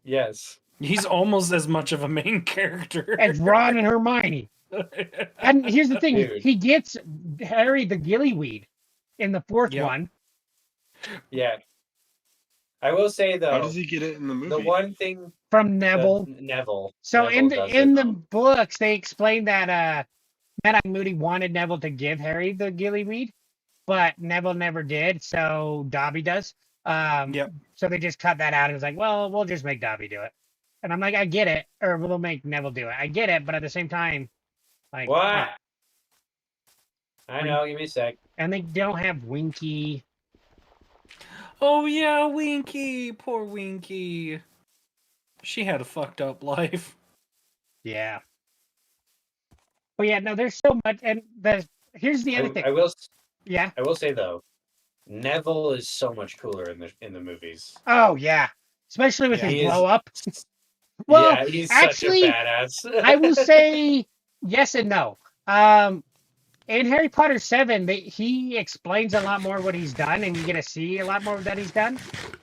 Yes. He's almost as much of a main character As Ron and Hermione. And here's the thing: Dude. he gets Harry the Gillyweed in the 4th Yep. one. Yeah. I will say How though, does he get it in the movie? the one thing From Neville. Neville. So Neville does in it. the books, they explain that Mad-Eye Moody wanted Neville to give Harry the Gillyweed, but Neville never did. So Dobby does. Yep. So they just cut that out and was like, well, we'll just make Dobby do it. And I'm like, I get it, or we'll make Neville do it. I get it, but at the same time, like, What? I know. Give me a sec. and they don't have Winky. Oh yeah, Winky, poor Winky. She had a fucked up life. Yeah. But yeah, no, there's so much, and here's the other thing. I will Yeah. say though, Neville is so much cooler in the movies. Oh yeah, especially with Yeah, his he is- blow up. Well, yeah, he's actually, such a badass. I will say yes and no. In Harry Potter 7, he explains a lot more what he's done, and you get to see a lot more that he's done.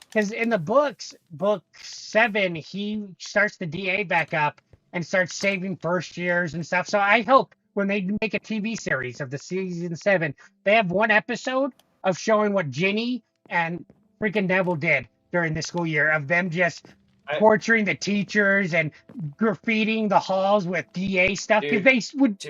Because in the books, book 7, he starts the DA back up and starts saving first years and stuff. So I hope when they make a TV series of the season 7, they have one episode of showing what Ginny and freaking Neville did during the school year, of them just torturing the teachers and graffitiing the halls with DA stuff, because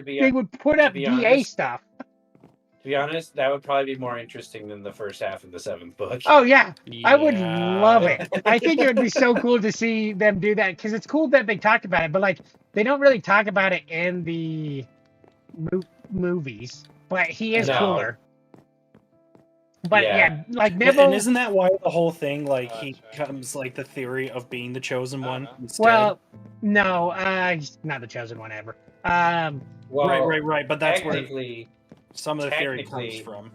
they would put up DA honest, stuff. To be honest, that would probably be more interesting than the first half of the 7th book. Oh yeah, I would love it. I think it would be so cool to see them do that, because it's cool that they talk about it, but like they don't really talk about it in the movies. But he is cooler. But yeah, like Neville. And isn't that why the whole thing, like, he comes, like, the theory of being the chosen one instead? Well, no, he's not the chosen one ever. Well, right. But that's where technically, some of the theory comes from.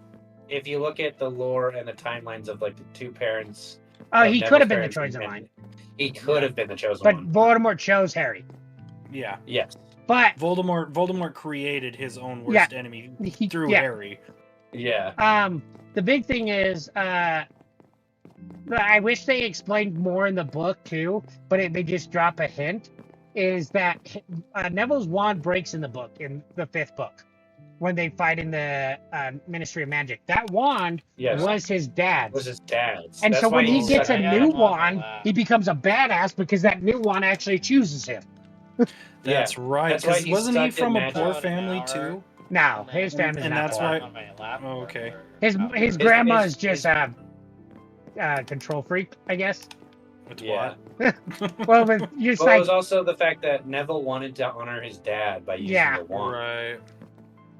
If you look at the lore and the timelines of like the two parents, oh, he could have been the Neville's chosen parents, one. He could have been the chosen But one. Voldemort chose Harry. Yeah. Yes. But Voldemort created his own worst enemy through Harry. Yeah. The big thing is, I wish they explained more in the book too, but they just drop a hint, is that Neville's wand breaks in the book, in the 5th book, when they fight in the Ministry of Magic. That wand was his dad's. Was his dad's. And That's so when why he gets a new wand, wand, he becomes a badass, because that new wand actually chooses him. That's right. That's why Because he's wasn't he stuck from in a magic. poor family too? No, his family's And not that's poor. why. Oh, okay. His grandma is just a control freak, I guess. With Yeah. what? Well, but you're Well, it like, was also the fact that Neville wanted to honor his dad by using the wand. Right.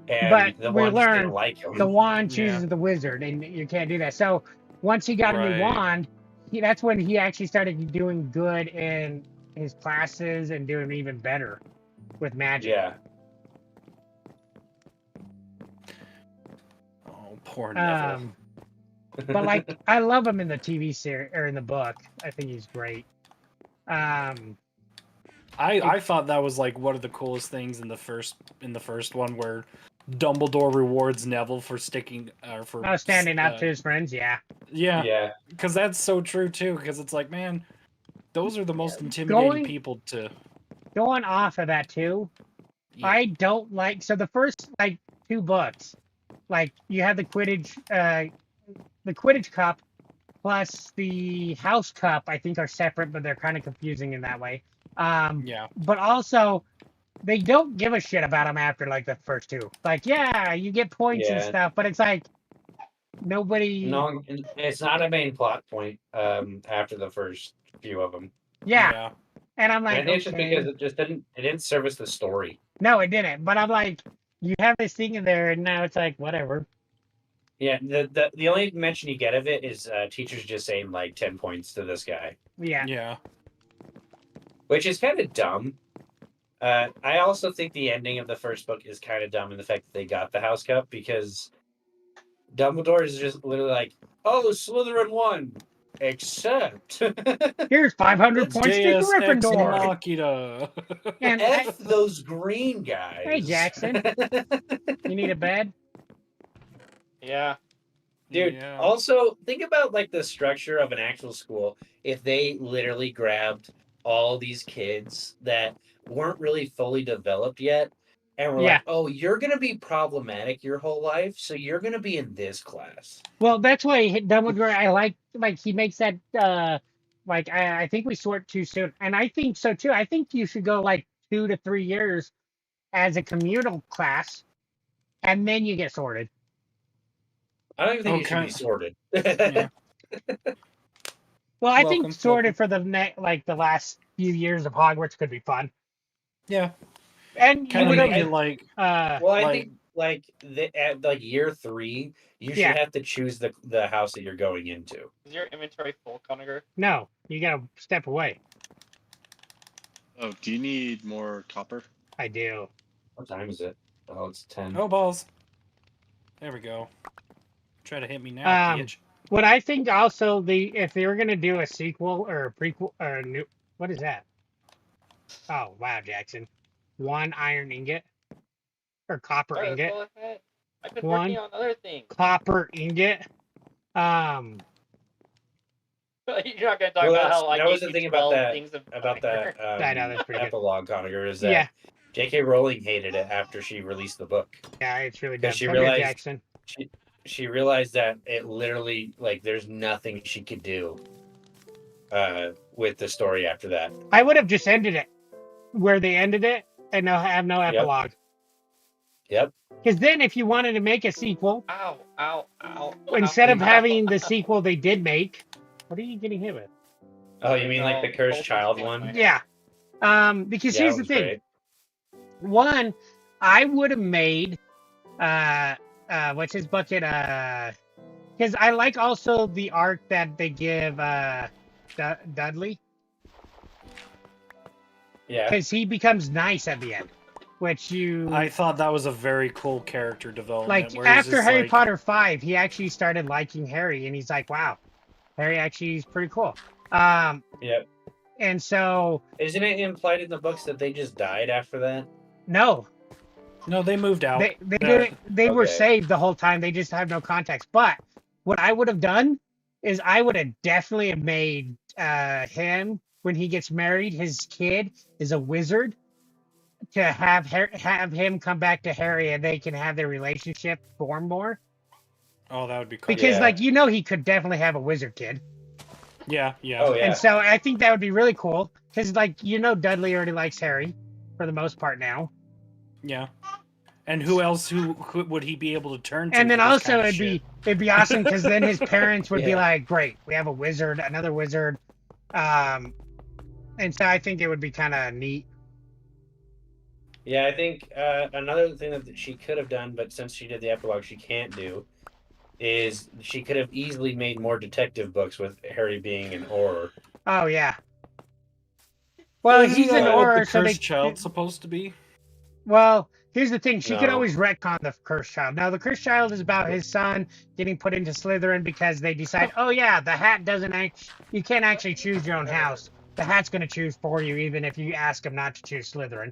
And but the we wand just didn't learned like him. the wand chooses the wizard, and you can't do that. So once he got a new Right. wand, that's when he actually started doing good in his classes and doing even better with magic. Yeah. Oh, poor Neville. But like, I love him in the TV series or in the book. I think he's great. I thought that was like one of the coolest things in the first one, where Dumbledore rewards Neville for standing up to his friends. Yeah. Yeah. Because that's so true too. Because it's like, man, those are the most intimidating people to. Going off of that too, I don't like. So the first like 2 books, like you have the Quidditch Cup, plus the House Cup. I think are separate, but they're kind of confusing in that way. But also, they don't give a shit about them after like the first 2. Like, yeah, you get points and stuff, but it's like nobody. No, it's not a main plot point. After the first few of them. Yeah. And I'm like, and it's just because it didn't service the story. No, it didn't. But I'm like, you have this thing in there, and now it's like whatever. Yeah, the only mention you get of it is teachers just saying like 10 points to this guy. Yeah. Which is kind of dumb. I also think the ending of the first book is kind of dumb in the fact that they got the House Cup, because Dumbledore is just literally like, "Oh, Slytherin won, except here's 500 points to Deus Ex Gryffindor." Machina. And F those green guys. Hey, Jackson, you need a bed? Yeah. Dude, Yeah. also think about like the structure of an actual school. If they literally grabbed all these kids that weren't really fully developed yet, and were like, "Oh, you're gonna be problematic your whole life, so you're gonna be in this class." Well, that's why Dumbledore. I like he makes that. I think we sort too soon, and I think so too. I think you should go like 2 to 3 years as a communal class, and then you get sorted. I don't even think you should be sorted. Well, I think sorted for the the last few years of Hogwarts could be fun. Yeah. And kind you of would make it like. Well, I think at year 3, you should have to choose the house that you're going into. Is your inventory full, Conager? No, you gotta step away. Oh, do you need more copper? I do. What time is it? Oh, it's 10. Oh, balls. There we go. Try to hit me now, Um, bitch. What I think also if they were gonna do a sequel or a prequel or a new, what is that? Oh wow, Jackson, one iron ingot or copper Oh, ingot, go ahead. I've been one working on other things. copper ingot. You're not gonna talk Well, about how I that gave was the you thing about 12 that things of about fire. that I know that's pretty good. epilogue, Conager, is that Yeah, J.K. Rowling hated it after she released the book yeah, it's really because dumb. she So did realized Jackson. she realized that it literally like there's nothing she could do with the story after that. I would have just ended it where they ended it and have no epilogue. Yep. Because then, if you wanted to make a sequel, Ow, ow, ow. instead ow, of ow, having the ow. sequel they did make, what are you getting hit with? Oh, you mean like the No, Cursed both Child those one? ones. Yeah. Because Yeah, here's that the one's thing. great. One, I would have made what's his bucket? Because I like also the arc that they give Dudley, Yeah. because he becomes nice at the end, which I thought that was a very cool character development. like where he's after just Harry like, Potter 5, he actually started liking Harry, and he's like, wow, Harry actually is pretty cool. Yep. And so Isn't it implied in the books that they just died after that? no, No, they moved out. they were Okay. saved the whole time. They just have no context. But what I would have done is I would have definitely have made him, when he gets married, his kid is a wizard, to have him come back to Harry, and they can have their relationship form more. Oh, that would be cool. Because Yeah. he could definitely have a wizard kid. Yeah, yeah. Oh yeah. And so I think that would be really cool, because Dudley already likes Harry for the most part now. Yeah. And who else? Who would he be able to turn to? And then for this also kind of it'd be awesome, because then his parents would be Yeah. like, great, we have another wizard. And so I think it would be kind of neat. Yeah, I think another thing that she could have done, but since she did the epilogue, she can't do, is she could have easily made more detective books with Harry being an Auror. Oh yeah. Well, Isn't he's an that what Auror, the so cursed child's supposed to be? Well, here's the thing. She could No. always retcon the cursed child. Now, the cursed child is about his son getting put into Slytherin because they decide, oh yeah, the hat doesn't you can't actually choose your own house. The hat's going to choose for you, even if you ask him not to choose Slytherin.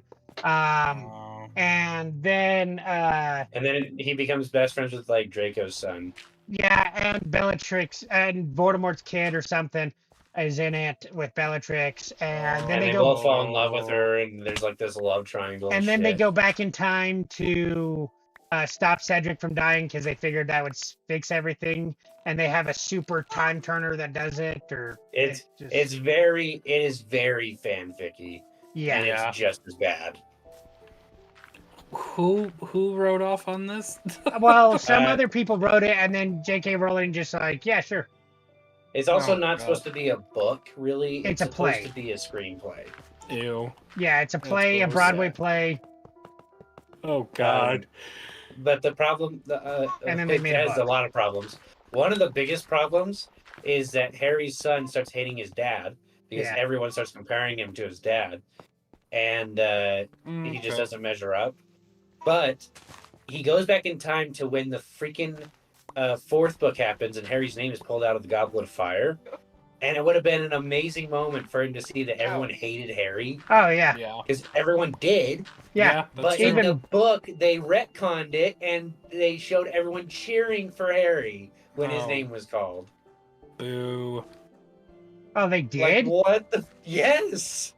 And then And then he becomes best friends with like Draco's son. yeah, and Bellatrix and Voldemort's kid or something is in it with Bellatrix, and then And they go both fall in love with her, and there's like this love triangle. and then they shit. go back in time to stop Cedric from dying, because they figured that would fix everything, and they have a super time turner that does it. Or It is very fanficky, yeah. and it's just as bad. Who wrote off on this? Well, some Uh, other people wrote it, and then J.K. Rowling just like, yeah, sure. It's also Oh, not God. supposed to be a book, really. It's a supposed play. to be a screenplay. Ew. Yeah, it's a That's play, a gross, Broadway yeah. play. Oh God. But the problem, And then they it made a has book. a lot of problems. One of the biggest problems is that Harry's son starts hating his dad because Yeah. everyone starts comparing him to his dad, and he just doesn't measure up. But he goes back in time to when the freaking fourth book happens, and Harry's name is pulled out of the Goblet of Fire, and it would have been an amazing moment for him to see that everyone hated Harry, Oh yeah, Yeah. because everyone did. yeah. that's But true. in the Even- book, they retconned it and they showed everyone cheering for Harry when his Oh. name was called. Boo. Oh, they did. Like, what the? Yes!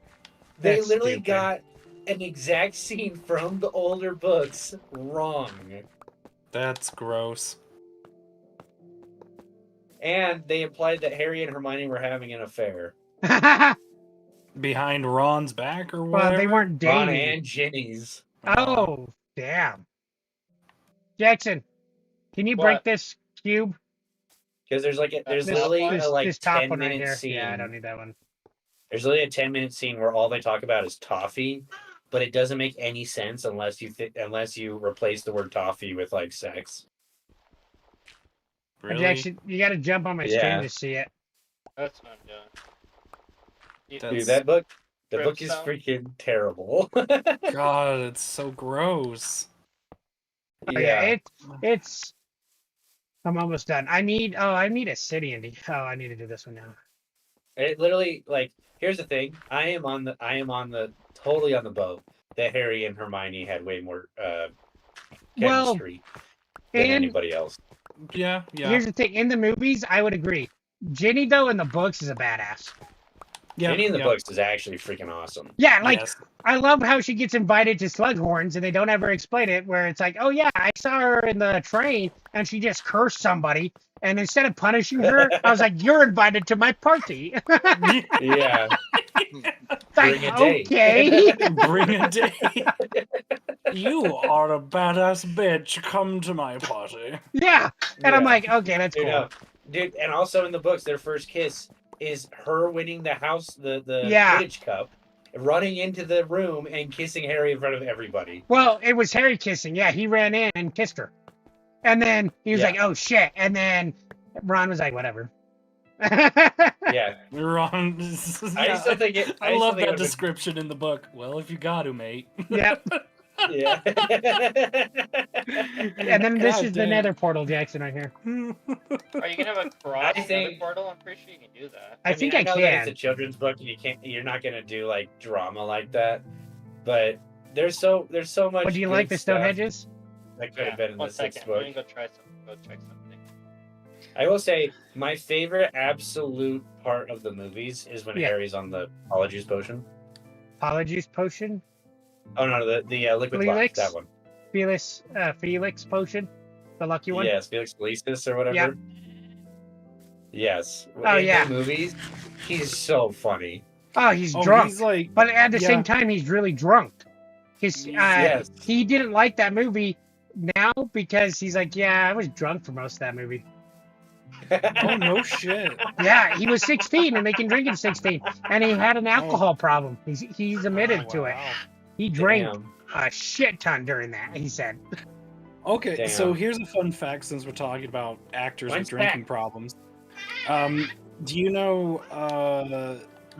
They That's literally stupid. got an exact scene from the older books wrong. That's gross. And they implied that Harry and Hermione were having an affair. Behind Ron's back or Well, whatever. they weren't Ron dating. and Ginny's. Oh, damn. Jackson, can you What? break this cube? Because there's This, literally this, a like this top 10 one right minute here. scene. Yeah, I don't need that one. There's literally a 10-minute scene where all they talk about is toffee, but it doesn't make any sense unless you replace the word toffee with like sex. Really? Jackson, you got to jump on my Yeah. stream to see it. That's not done. Dude, that book, the book is Brimstone? freaking terrible. God, it's so gross. Oh, yeah, it's I'm almost done. I need a city indie. Oh, I need to do this one now. It literally, like, here's the thing. I am on the totally on the boat that Harry and Hermione had way more Well, chemistry than and anybody else. Yeah, yeah. here's the thing: in the movies, I would agree. Ginny, though, in the books, is a badass. yeah, Ginny in the yeah. books is actually freaking awesome. Yeah, like Yes. I love how she gets invited to Slughorns and they don't ever explain it. Where it's like, oh yeah, I saw her in the train and she just cursed somebody, and instead of punishing her, I was like, you're invited to my party. Yeah. Like, Bring a date. okay. Bring a day. You are a badass bitch. Come to my party. Yeah, and I'm Yeah. like, okay, that's Dude, cool. no. Dude, and also in the books, their first kiss is her winning the Yeah. Quidditch Cup, running into the room and kissing Harry in front of everybody. Well, it was Harry kissing. Yeah, he ran in and kissed her, and then he was Yeah. like, oh shit, and then Ron was like, whatever. Yeah. Ron. I still think it. I love think that it description in the book. Well, if you got to, mate. Yep. Yeah. And then this God is the damn. Nether portal, Jackson, right here. Are you gonna have a cross I think- portal? I'm pretty sure you can do that. I think mean, I know that it's a can. children's book, and you're not gonna do like drama like that. But there's so much. But do you good like the stuff Stonehedges? that could have been in One the sixth second. book? I'm gonna go try some. Go check something. I will say my favorite absolute part of the movies is when Yeah. Harry's on the Apologies potion. Apologies potion, Oh no, the liquid lock, Felix? that one. Felix potion, the lucky one. Yes, Felix Felicis or whatever. Yeah. Yes. Oh, in yeah. the movies, he's so funny. Oh, he's Oh, drunk, he's like, but at the yeah. same time, he's really drunk. Yes. He didn't like that movie now because he's like, yeah, I was drunk for most of that movie. oh no shit. Yeah, he was 16 and they can drink at 16, and he had an alcohol problem. He's admitted to it. Wow. He drank Damn. a shit ton during that. He said, Okay, so Damn. here's a fun fact since we're talking about actors Fun with drinking problems. Do you know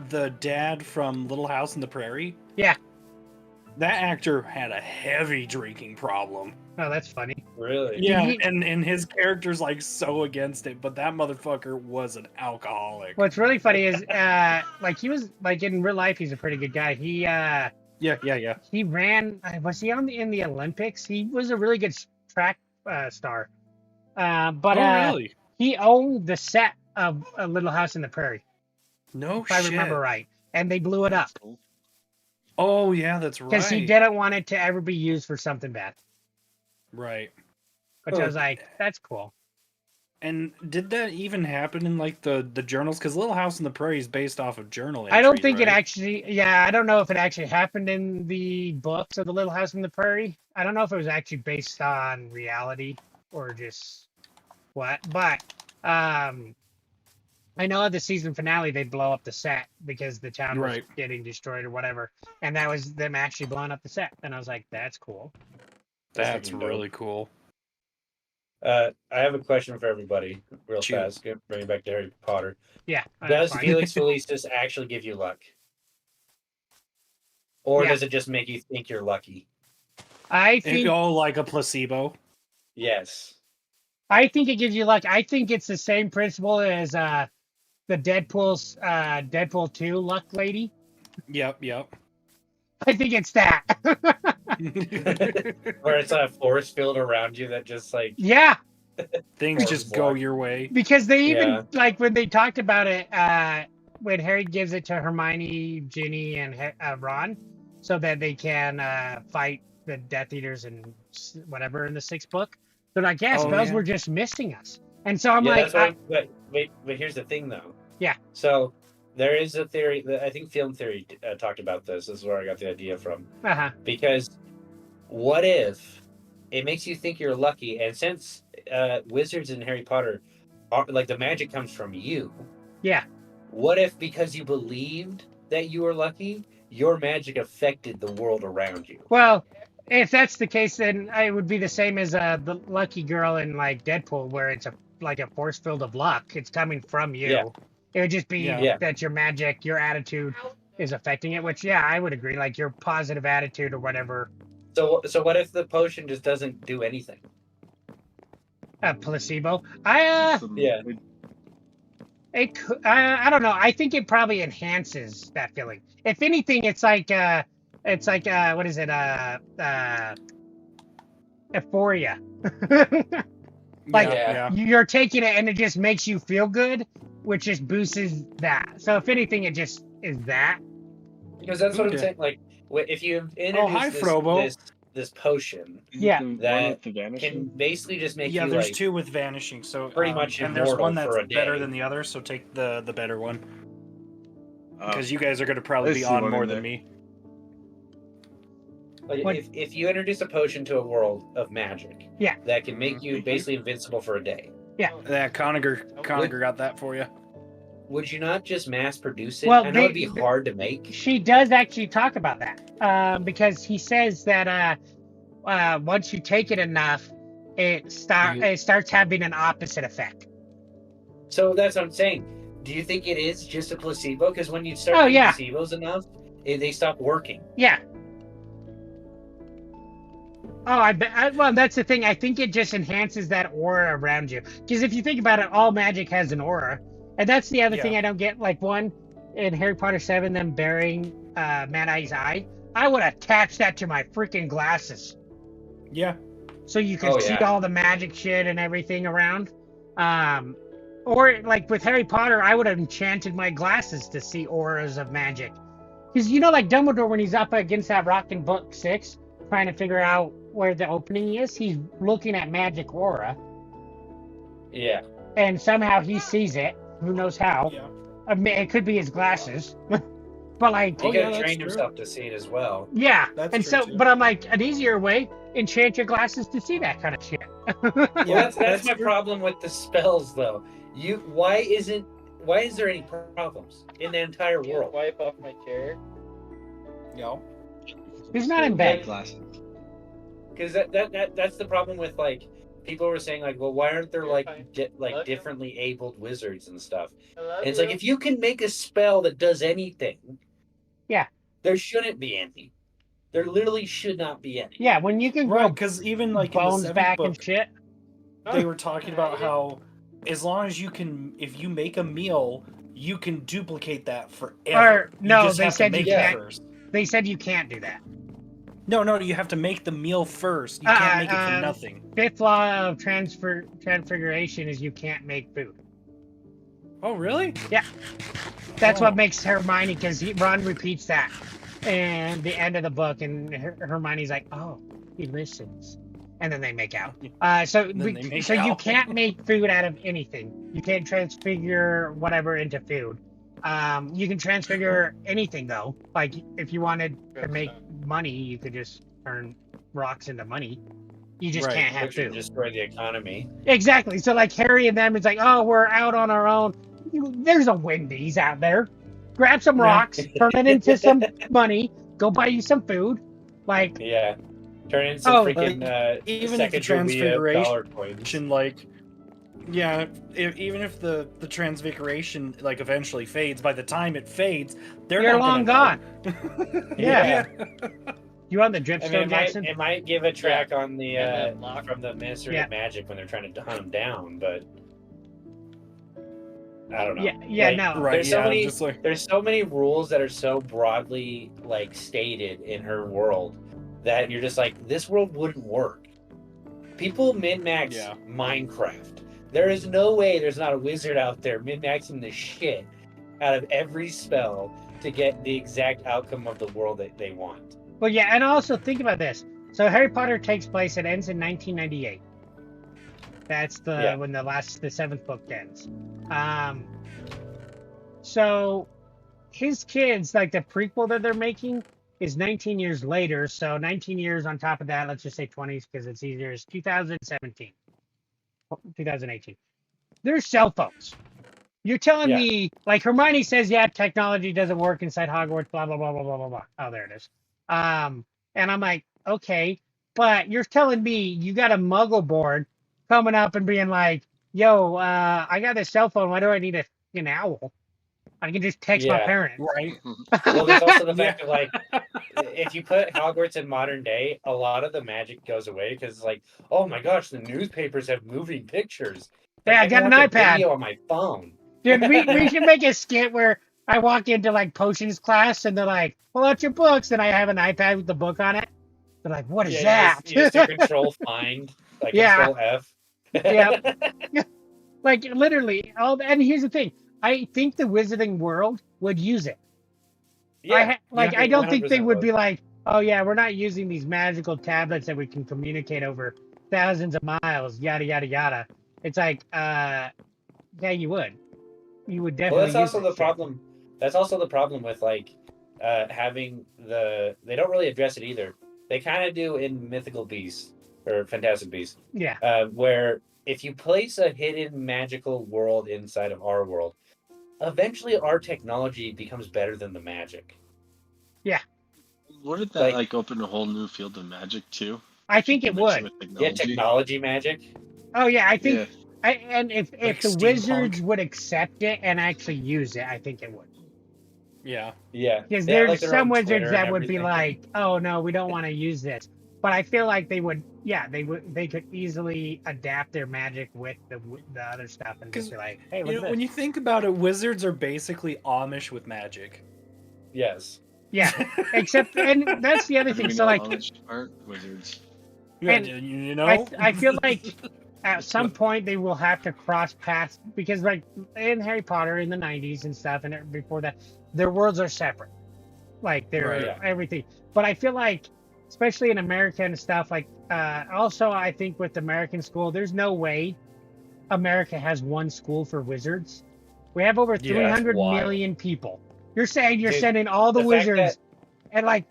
the dad from Little House on the Prairie? Yeah. That actor had a heavy drinking problem. "Oh, that's funny." Really? Yeah, he- and his character's like so against it, but that motherfucker was an alcoholic. What's really funny is, like he was like in real life, he's a pretty good guy. Yeah. He ran. Was he in the Olympics? He was a really good track star. But Oh, really? he owned the set of A Little House in the Prairie, No if I shit. remember right, and they blew it up Oh, yeah, that's right. because he didn't want it to ever be used for something bad. Right. Which I was like, that's cool. And did that even happen in like the journals? Because Little House on the Prairie is based off of journal entries. I don't think it right? actually. Yeah, I don't know if it actually happened in the books of The Little House in the Prairie. I don't know if it was actually based on reality or just what. But I know at the season finale they blow up the set because the town was Right. getting destroyed or whatever, and that was them actually blowing up the set. And I was like, that's cool. That's fucking dope. really cool. I have a question for everybody, real Shoot. fast. Bring it back to Harry Potter. Yeah. Does fine. Felix Felicis actually give you luck, or Yeah. does it just make you think you're lucky? I It think go like a placebo. Yes. it gives you luck. I think it's the same principle as the Deadpool 2 luck lady. Yep. I think it's that. Where it's a force field around you that just like Yeah, Things Or just luck. go your way. because they even Yeah. like when they talked about it when Harry gives it to Hermione, Ginny, and Ron, so that they can fight the Death Eaters and whatever in the sixth book. They're like, yeah, Oh, spells yeah. were just missing us, and so I'm yeah, like, that's what but here's the thing though. Yeah. So there is a theory that I think Film Theory talked about this. This is where I got the idea from. uh-huh. Because what if it makes you think you're lucky, and since wizards in Harry Potter are like the magic comes from you. Yeah. What if because you believed that you were lucky, your magic affected the world around you? Well, if that's the case, then it would be the same as the lucky girl in like Deadpool, where it's like a force field of luck. It's coming from you. Yeah. It would just be Yeah. that your magic, your attitude is affecting it, which, yeah, I would agree. Like your positive attitude or whatever. So what if the potion just doesn't do anything? A placebo. I Yeah. I don't know. I think it probably enhances that feeling. If anything, it's like what is it? Euphoria. Like yeah. you're taking it and it just makes you feel good, which just boosts that. So if anything, it just is that. Because that's what I'm Okay. saying. Like, if you hi, introduce Frobo. this potion, Yeah. The one that with the vanishing? can basically just make Yeah, you there's like two with vanishing, so pretty much and there's one immortal that's for a better day. than the other. So take the better one Oh, because you guys are going to probably I be see on one more in than there. me. Like, What- if you introduce a potion to a world of magic, Yeah. that can make you Mhm. basically invincible for a day, Yeah, Conager got that for you. would you not just mass produce it? Well, I know it'd be hard to make. She does actually talk about that because he says that once you take it enough, it starts having an opposite effect. So that's what I'm saying. Do you think it is just a placebo? Because when you start Oh, doing yeah. placebos enough, they stop working. Yeah. Oh, I bet. Well, that's the thing. I think it just enhances that aura around you. Because if you think about it, all magic has an aura, and that's the other thing I don't get. Like one in Harry Potter 7, them burying Mad Eye's eye. I would attach that to my freaking glasses, Yeah, so you can see all the magic shit and everything around. Or like with Harry Potter, I would have enchanted my glasses to see auras of magic. Because like Dumbledore, when he's up against that rock in Book 6, trying to figure out where the opening is, he's looking at magic aura, Yeah. and somehow he sees it. Who knows how? yeah. I mean, it could be his glasses, but like, He Oh, could yeah, have that's trained true. himself to see it as well. yeah. That's And true, so, too. but I'm like, an easier way: enchant your glasses to see that kind of shit. Well, that's that's my true. problem with the spells, though. Why is there any problems in the entire Can you world? wipe off my chair? Yeah. He's not in bed. Glasses. Because that's the problem with like people were saying like, well, why aren't there You're like fine. differently abled wizards and stuff? I love And it's like if you can make a spell that does anything, Yeah. there shouldn't be any. There literally should not be any. Yeah, when you can Right, grow because even like in the bones seventh back book, and shit. they were talking about how as long as you can, if you make a meal, you can duplicate that forever. Or, no, you just they have to said you make can't. it first. They said you can't do that. No, you have to make the meal first. You can't make it from nothing. Fifth law of transfiguration is you can't make food. Oh, really? That's Oh. what makes Hermione, because Ron repeats that in the end of the book, and Hermione's like, "Oh, he listens," and then they make out. So Then they make you out. can't make food out of anything. You can't transfigure whatever into food. You can transfigure anything though. Like if you wanted to make money, you could just turn rocks into money. You just Right, can't have Which would food. destroy the economy. Exactly. So like Harry and them, it's like, oh, we're out on our own. There's a Wendy's out there. Grab some Yeah. rocks, turn it into some money. Go buy you some food. Like, Yeah. Turn in some Oh, freaking even if the Sacagawea dollar coins. transfiguration, like, yeah, even if the transfiguration like eventually fades, by the time it fades, they're you're not long gonna gone. know. Yeah. You on the I dripstone, mean, Jackson? it might give a track on the And then lock- from the Ministry Yeah. of Magic when they're trying to hunt them down, but I don't know. Yeah, Like, no. Right? There's so yeah, many- just like There's so many rules that are so broadly like stated in her world that you're just like, this world wouldn't work. People min-max Yeah. Minecraft. There is no way there's not a wizard out there min-maxing the shit out of every spell to get the exact outcome of the world that they want. Well, yeah, and also think about this. So Harry Potter takes place, it ends in 1998. That's when the seventh book ends. So his kids, like the prequel that they're making, is 19 years later. So 19 years on top of that, let's just say 20s because it's easier, is 2017. 2018. There's cell phones. You're telling Yeah. me, like Hermione says, yeah, technology doesn't work inside Hogwarts, blah, blah, blah, blah, blah, blah, blah. Oh, there it is. And I'm like, okay, but you're telling me you got a muggle board coming up and being like, yo, I got this cell phone. Why do I need an owl? I can just text my Yeah. parents. Right. Well, there's also the fact that, like, if you put Hogwarts in modern day, a lot of the magic goes away because it's like, oh my gosh, the newspapers have moving pictures. Like, Yeah, I got an watch a iPad. video on my phone. Dude, we should make a skit where I walk into like potions class and they're like, pull out your books, and I have an iPad with the book on it. They're like, what is that? You just do control find, like Yeah. control F. Yeah. Like literally, and here's the thing. I think the Wizarding World would use it. Yeah. I don't think they 100% would be like, oh yeah, we're not using these magical tablets that we can communicate over thousands of miles, yada yada yada. It's like, yeah, you would. You would definitely. Well, that's also use the it. problem. That's also the problem with like having the. They don't really address it either. They kind of do in Mythical Beasts or Fantastic Beasts, Yeah. where if you place a hidden magical world inside of our world, eventually our technology becomes better than the magic. Wouldn't that Like- open a whole new field of magic too? I think it Mix would. with Yeah, technology. technology magic. Oh yeah, I think. Yeah. And if Like the steampunk. Wizards would accept it and actually use it, I think it would. Yeah. Yeah, Because They have, there's like, their some own Wizards Twitter that and would be everything. like, "Oh no, we don't want to use this." But I feel like they would. Yeah, they would. They could easily adapt their magic with the other stuff and just 'Cause, be like, "Hey, You look know, at this." when you think about it, wizards are basically Amish with magic. Yes. Yeah, except and that's the other thing. Doing So like, knowledge art wizards. Yeah, And you know. I feel like at some point they will have to cross paths because like in Harry Potter in the 90s and stuff and before that, their worlds are separate. Like they're Right. Yeah. everything. But I feel like, especially in America and stuff, like also I think with American school, there's no way America has one school for wizards. We have over Yeah, 300 wild. million people. You're saying you're Dude, sending all the the fact wizards and like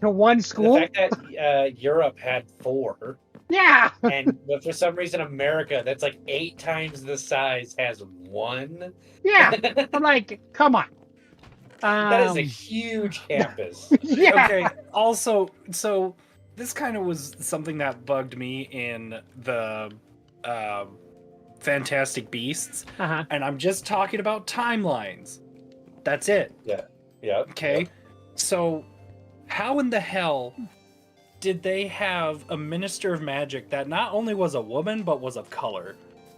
to one school? The fact that Europe had 4, Yeah. but for some reason America, that's like 8 times the size, has 1. Yeah. I'm like, come on. That is a huge campus. Yeah. Okay. Also, so this kind of was something that bugged me in the Fantastic Beasts, Uh-huh. and I'm just talking about timelines. That's it. Yeah. Okay. So, how in the hell did they have a minister of magic that not only was a woman but was of color?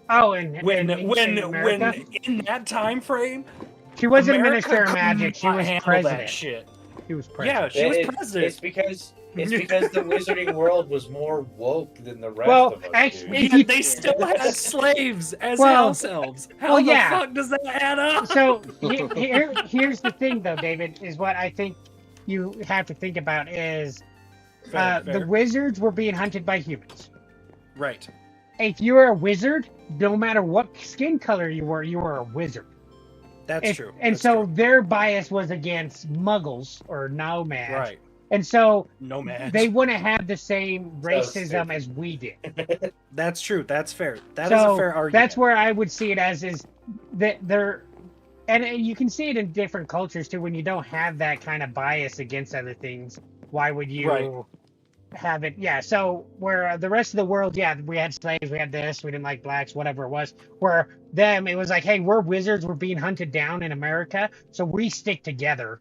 Oh, and When in America? in that time frame, She wasn't America Minister of could Magic. She not was handle president. that shit. She was Yeah, president. she was It- president. It's because the wizarding world was more woke than the rest Well, of us. actually- dude. Yeah, they still had slaves as Well- house elves. How well, the yeah. fuck does that add up? So here's the thing, though, David, is what I think you have to think about is Fair, the fair. wizards were being hunted by humans. Right. If you were a wizard, no matter what skin color you were a wizard. That's true. And That's so true. their bias was against muggles or nomads. Right. And so No man. they wouldn't have the same racism stupid. as we did. That's true. That's fair. That is So a fair argument. that's where I would see it as is that they're, and you can see it in different cultures too. When you don't have that kind of bias against other things, why would you Right. have it? Yeah. So where the rest of the world, yeah, we had slaves, we had this, we didn't like blacks, whatever it was. Where them, it was like, hey, we're wizards, we're being hunted down in America, so we stick together,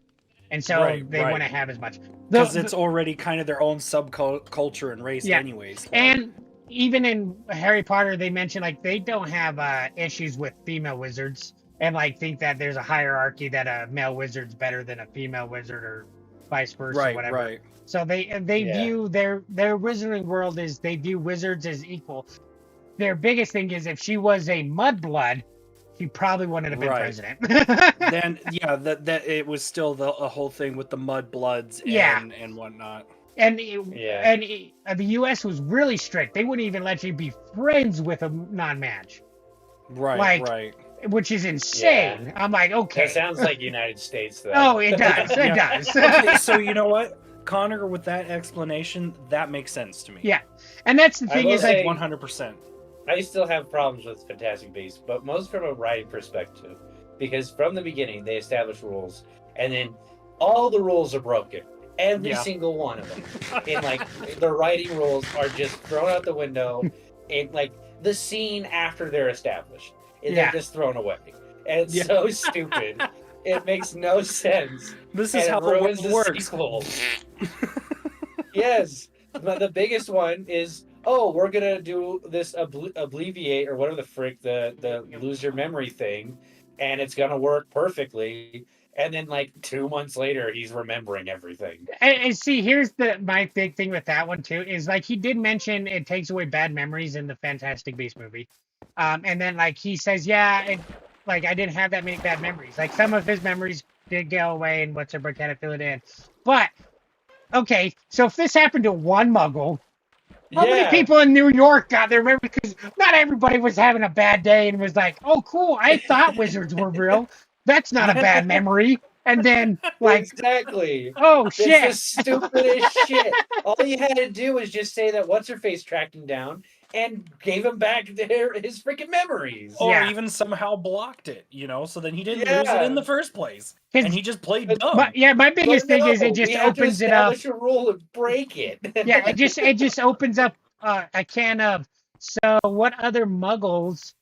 and so Right, they right. wouldn't have as much. because it's already kind of their own subculture and race, Yeah. anyways. And even in Harry Potter, they mention like they don't have issues with female wizards and like think that there's a hierarchy that a male wizard's better than a female wizard or vice versa, right, whatever. right. So they Yeah. view their wizarding world is they view wizards as equal. Their biggest thing is if she was a mudblood, she probably wouldn't have been Right. president. Then yeah, that it was still the whole thing with the mud bloods Yeah. and whatnot. And Yeah. the U.S. was really strict. They wouldn't even let you be friends with a non-match, Right, Like, right. which is insane. I'm like, okay. That sounds like United States, though. Oh, it does. It Yeah. does. Okay, so you know what, Connor, with that explanation, that makes sense to me. Yeah. And that's the I thing will is like, say- 100%. I still have problems with Fantastic Beasts, but most from a writing perspective. Because from the beginning, they established rules, and then all the rules are broken. Every Yeah. single one of them. And, like, the writing rules are just thrown out the window, and, like, the scene after they're established. And Yeah. they're just thrown away. And it's Yeah. so stupid. It makes no sense. This is And how it the ruins world the works. sequel. Yes, but the biggest one is, oh, we're gonna do this obliviate or whatever the frick the lose your memory thing, and it's gonna work perfectly. And then like 2 months later, he's remembering everything. And see, here's my big thing with that one too is like he did mention it takes away bad memories in the Fantastic Beasts movie, and then like he says, yeah, like I didn't have that many bad memories. Like some of his memories did go away, and what's a kind of fill it in. But okay, so if this happened to one Muggle, how many people in New York got their memories? Because not everybody was having a bad day and was like, "Oh, cool, I thought wizards were real. That's not a bad memory." And then, like, exactly. oh shit, It's the stupidest shit. All you had to do was just say that what's her face tracked him down and gave him back his freaking memories. Or Yeah. even somehow blocked it, so then he didn't Yeah. lose it in the first place. And he just played dumb. But yeah, my biggest thing is it just we had opens to it up. establish a rule and break it. Yeah, it just opens up a can of. So what other Muggles?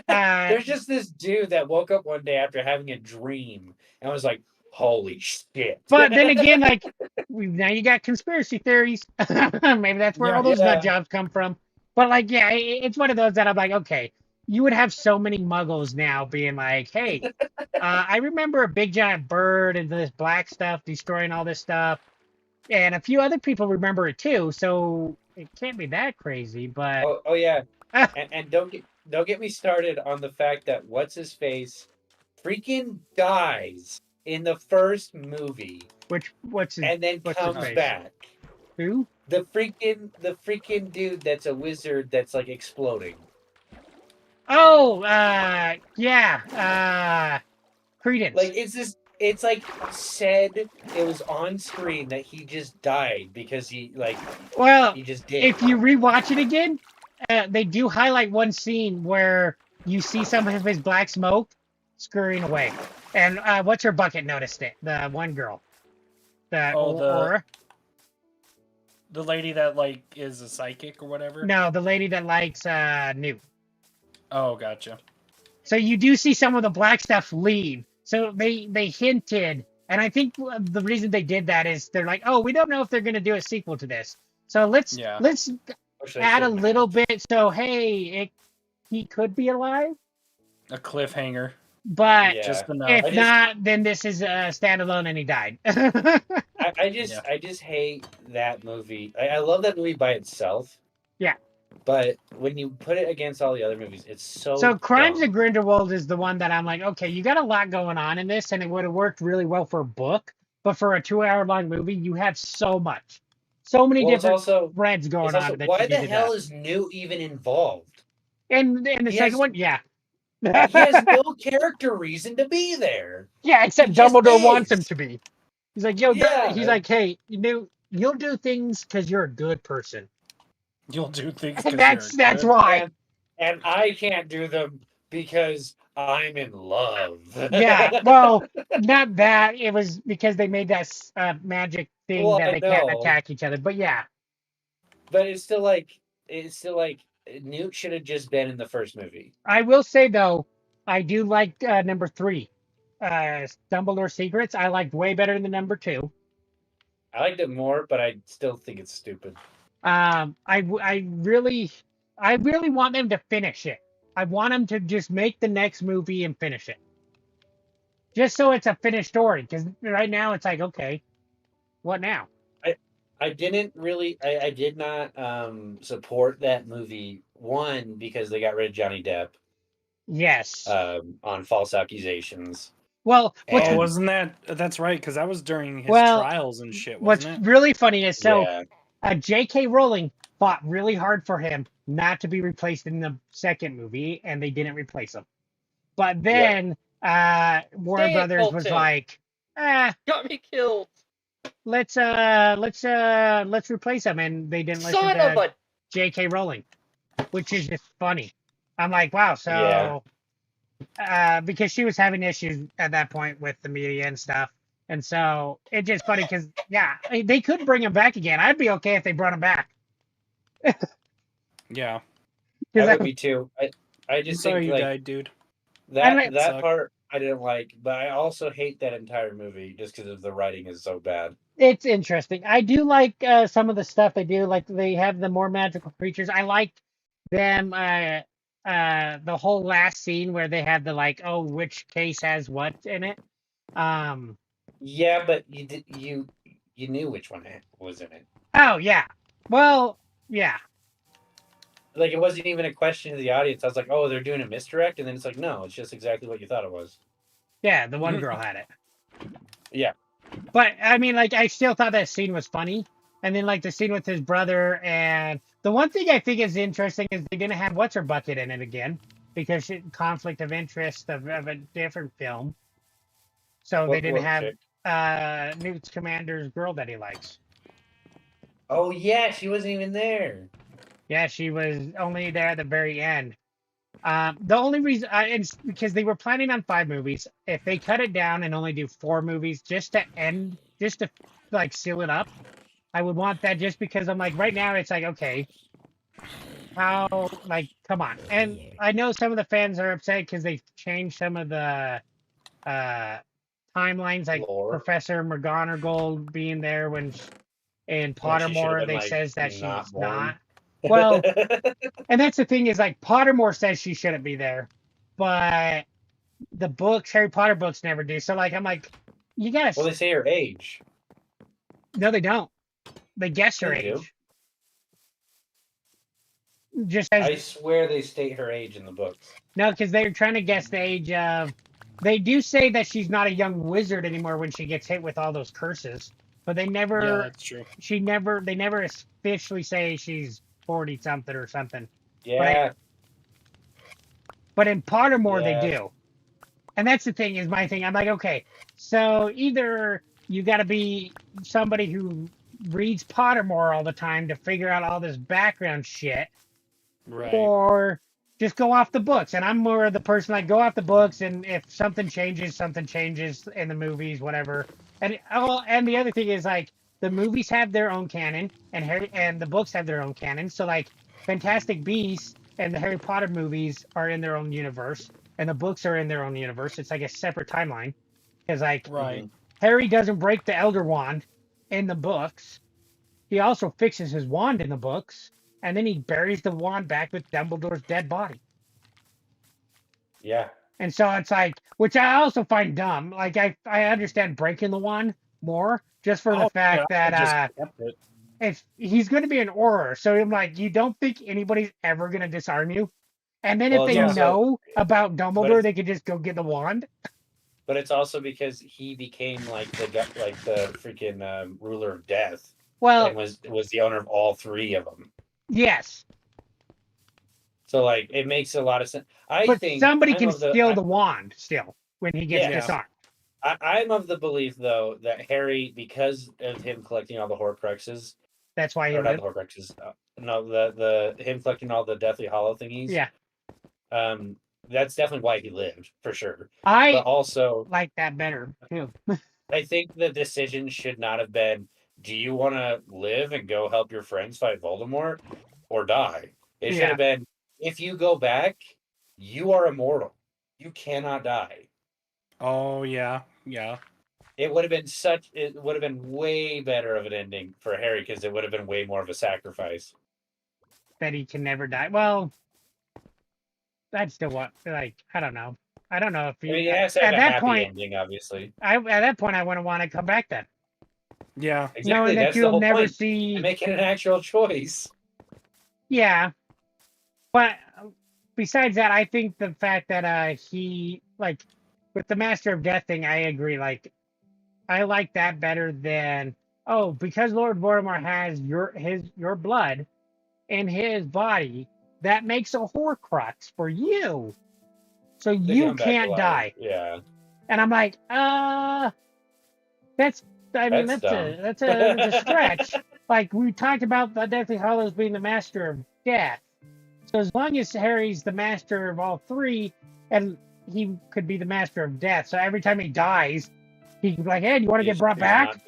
There's just this dude that woke up one day after having a dream and was like, "Holy shit!" But then again, like now you got conspiracy theories. Maybe that's where all those nut jobs come from. But like, yeah, it's one of those that I'm like, okay, you would have so many Muggles now being like, hey, I remember a big giant bird and this black stuff destroying all this stuff, and a few other people remember it too. So it can't be that crazy. But oh yeah, and don't get me started on the fact that what's his face freaking dies in the first movie. And then comes back. Who? The freaking dude that's a wizard that's like exploding. Oh, yeah. Credence. Like it's like said it was on screen that he just died because he just did. If you rewatch it again, they do highlight one scene where you see some of his black smoke scurrying away. And what's her bucket noticed it? The one girl. Aura? The lady that like is a psychic or whatever? No, the lady that likes Newt. Oh, gotcha. So you do see some of the black stuff leave. So they hinted, and I think the reason they did that is they're like, oh, we don't know if they're going to do a sequel to this. So let's add a little bit. So hey, he could be alive. A cliffhanger. But just enough. if not, then this is a standalone, and he died. I just hate that movie. I love that movie by itself. Yeah. But when you put it against all the other movies, it's so. So Crimes of Grindelwald is the one that I'm like, okay, you got a lot going on in this, and it would have worked really well for a book, but for a 2-hour-long movie, you have so many different threads going on. Why the hell is Newt even involved? And the second one, yeah. He has no character reason to be there. Yeah, except Dumbledore wants him to be. He's like, yo, Yeah. he's like, hey, you'll do things because you're a good person. You'll do things. That's why. And I can't do them because I'm in love. Yeah, well, not that. It was because they made that magic thing that they can't attack each other. But yeah. But it's still like Newt should have just been in the first movie. I will say though, I do like number 3, Dumbledore Secrets. I liked way better than number 2. I liked it more, but I still think it's stupid. I really want them to finish it. I want them to just make the next movie and finish it. Just so it's a finished story. Because right now it's like, okay, what now? I did not support that movie. One, because they got rid of Johnny Depp. Yes. On false accusations. Well, wasn't that's right, because that was during his trials and shit, wasn't what's really funny is Yeah. J.K. Rowling fought really hard for him not to be replaced in the second movie, and they didn't replace him. But then Warner Brothers was like, got me killed. Let's replace him, and they didn't listen to J.K. Rowling, which is just funny. I'm like, wow, so because she was having issues at that point with the media and stuff. And so it's just funny because, they could bring him back again. I'd be okay if they brought him back. Yeah. I would be too. I just sorry think you died, dude. That part, I didn't like, but I also hate that entire movie just because the writing is so bad. It's interesting. I do like some of the stuff they do. Like they have the more magical creatures. I like them. The whole last scene where they have the like, oh, which case has what in it. Yeah, but you knew which one was in it. Oh yeah. Well, yeah. Like it wasn't even a question to the audience. I was like, oh, they're doing a misdirect, and then it's like, no, it's just exactly what you thought it was. Yeah, the one girl had it. Yeah. But I mean, like, I still thought that scene was funny. And then, like, the scene with his brother. And the one thing I think is interesting is they didn't have What's Her Bucket in it again because conflict of interest of a different film. So they didn't have Newt Scamander's girl that he likes. Oh yeah, she wasn't even there. Yeah, she was only there at the very end. The only reason, it's because they were planning on 5 movies. If they cut it down and only do 4 movies, just to like seal it up, I would want that just because I'm like, right now it's like, okay, how, like, come on. And I know some of the fans are upset because they've changed some of the timelines, like Lore. Professor McGonagall being there in Pottermore, they says that she's not. Well, and that's the thing is like Pottermore says she shouldn't be there, but the books, Harry Potter books, never do. So like, I'm like, you gotta. Well, they say her age. No, they don't. They guess her They do. age. Just as I swear they state her age in the books. no, because they're trying to guess the age of. They do say that she's not a young wizard anymore when she gets hit with all those curses, but they never. Yeah, that's true. They never officially say she's 40 something or something. Yeah. But in Pottermore, Yeah. they do. And that's the thing, is my thing. I'm like, okay, so either you got to be somebody who reads Pottermore all the time to figure out all this background shit, Right. or just go off the books. And I'm more of the person like go off the books, and if something changes in the movies, whatever. And the other thing is like the movies have their own canon, and the books have their own canon. So like Fantastic Beasts and the Harry Potter movies are in their own universe, and the books are in their own universe. It's like a separate timeline, because like Right. Harry doesn't break the Elder Wand in the books. He also fixes his wand in the books, and then he buries the wand back with Dumbledore's dead body. Yeah. And so it's like, which I also find dumb. Like I understand breaking the wand more, just for the fact that if he's going to be an Auror, so I'm like, you don't think anybody's ever going to disarm you? And then Well, if they it's also- know about Dumbledore, it's- they could just go get the wand. But it's also because he became like the freaking ruler of death, Well, and was the owner of all 3 of them. yes, So like it makes a lot of sense. I but think somebody I'm can of the- steal I- the wand still when he gets Yeah. disarmed. I'm of the belief though that Harry, because of him collecting all the Horcruxes, That's why he or not lived. the Horcruxes, no, the him collecting all the Deathly Hollow thingies. Yeah, That's definitely why he lived for sure. I But also, like that better too. I think the decision should not have been, do you want to live and go help your friends fight Voldemort or die? It should Yeah. have been, if you go back, you are immortal. You cannot die. Oh yeah, yeah. It would have been way better of an ending for Harry because it would have been way more of a sacrifice. That he can never die. Well, that's still what, like, I don't know. I don't know if I he, mean, it has to have at a that happy point, ending, obviously. at that point, I wouldn't want to come back then. Yeah. Exactly. Knowing that That's the you'll whole never point. see. You're making an actual choice. Yeah. But besides that, I think the fact that he, like, with the Master of Death thing, I agree. Like, I like that better than, oh, because Lord Voldemort has your blood in his body, that makes a Horcrux for you. So They you come back can't alive. die. Yeah. And I'm like, that's That's dumb. that's a stretch. Like we talked about the Deathly Hallows being the Master of Death. So as long as Harry's the master of all 3, and he could be the Master of Death, so every time he dies, he can be like, "Hey, do you want to get He's brought back?"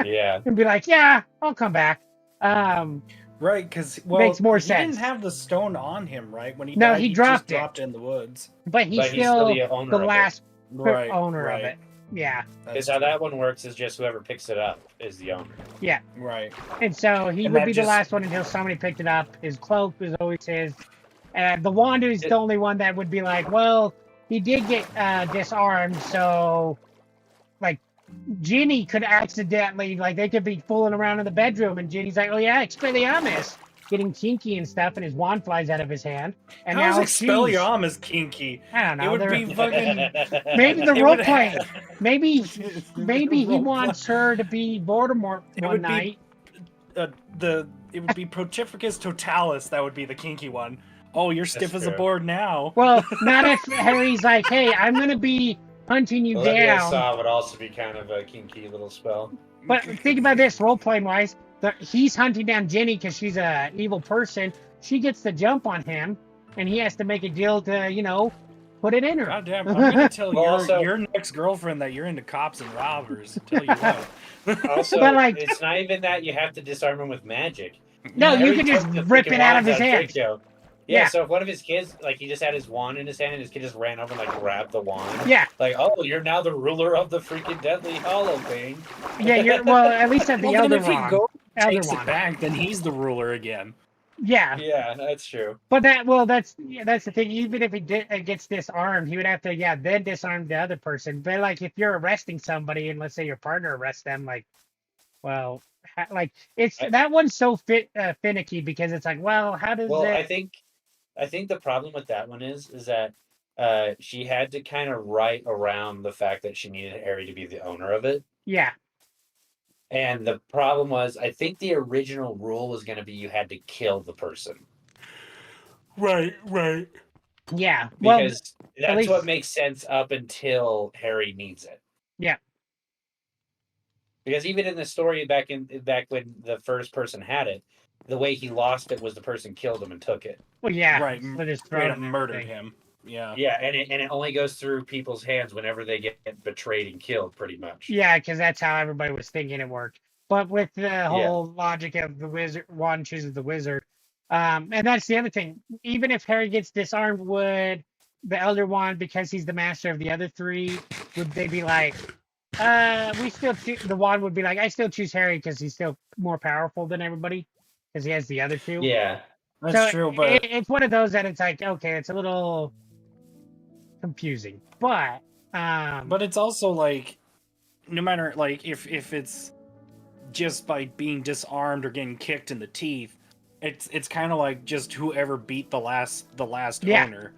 Yeah. And be like, "Yeah, I'll come back." Right, because well, Makes more he sense. didn't have the stone on him, right? When he No, died, he just dropped it. dropped it in the woods. But he's But still the owner the of it. last Right, owner right. of it. Yeah. Because how that one works is just whoever picks it up is the owner. Right. And so he And would that be the just- last one until somebody picked it up. His cloak was always his. And the wand is the only one that would be like, well, he did get disarmed, so like Ginny could accidentally, like, they could be fooling around in the bedroom, and Ginny's like, oh yeah, Expelliarmus, getting kinky and stuff, and his wand flies out of his hand. And How's now she's, Expelliarmus kinky? I don't know. It would they're- be fucking. maybe the it role would playing. have- Maybe he Role wants her to be Voldemort It one would be- night. It would be Protifracus Totalis. That would be the kinky one. Oh, you're stiff as a true. board now. Well, not if Harry's like, hey, I'm gonna be hunting you down. Saw would also be kind of a kinky little spell. But think about this, role playing wise. He's hunting down Ginny because she's a evil person. She gets the jump on him, and he has to make a deal to, put it in her. God damn, I'm gonna tell Well, also- your next girlfriend that you're into cops and robbers. Tell you what. Also, But, like- it's not even that you have to disarm him with magic. No, you Harry can just took the rip freaking it out of wands his hand. Draco. Yeah. So if one of his kids, like, he just had his wand in his hand, and his kid just ran over and like grabbed the wand. Yeah, Like, oh, you're now the ruler of the freaking Deadly Hollow thing. yeah. Well, at least at the Well, then Elder if he Wand. goes Elder takes it Wand. back, then he's the ruler again. Yeah, Yeah, that's true. but that's the thing. Even if he gets disarmed, he would have to then disarm the other person. But like if you're arresting somebody and let's say your partner arrests them, like, well, that one's so finicky because it's like, well, how does Well, it? I think the problem with that one is that she had to kind of write around the fact that she needed Harry to be the owner of it. Yeah, And the problem was, I think the original rule was going to be you had to kill the person. Right. yeah. Well, Because that's least- what makes sense up until Harry needs it. Yeah. Because even in the story back when the first person had it, the way he lost it was the person killed him and took it. well, yeah. Right. With his Straight throat up and murdered everything. him. Yeah. Yeah, and it only goes through people's hands whenever they get betrayed and killed, pretty much. Yeah, because that's how everybody was thinking it worked. But with the whole logic of the wizard, one chooses the wizard. And that's the other thing. Even if Harry gets disarmed, would the Elder Wand, because he's the master of the other three, would they be like, we still the wand would be like, I still choose Harry because he's still more powerful than everybody because he has the other two. Yeah. That's So true, but it's one of those that it's like, okay, it's a little confusing, but it's also like, no matter like if it's just by being disarmed or getting kicked in the teeth, it's kind of like just whoever beat the last Yeah. owner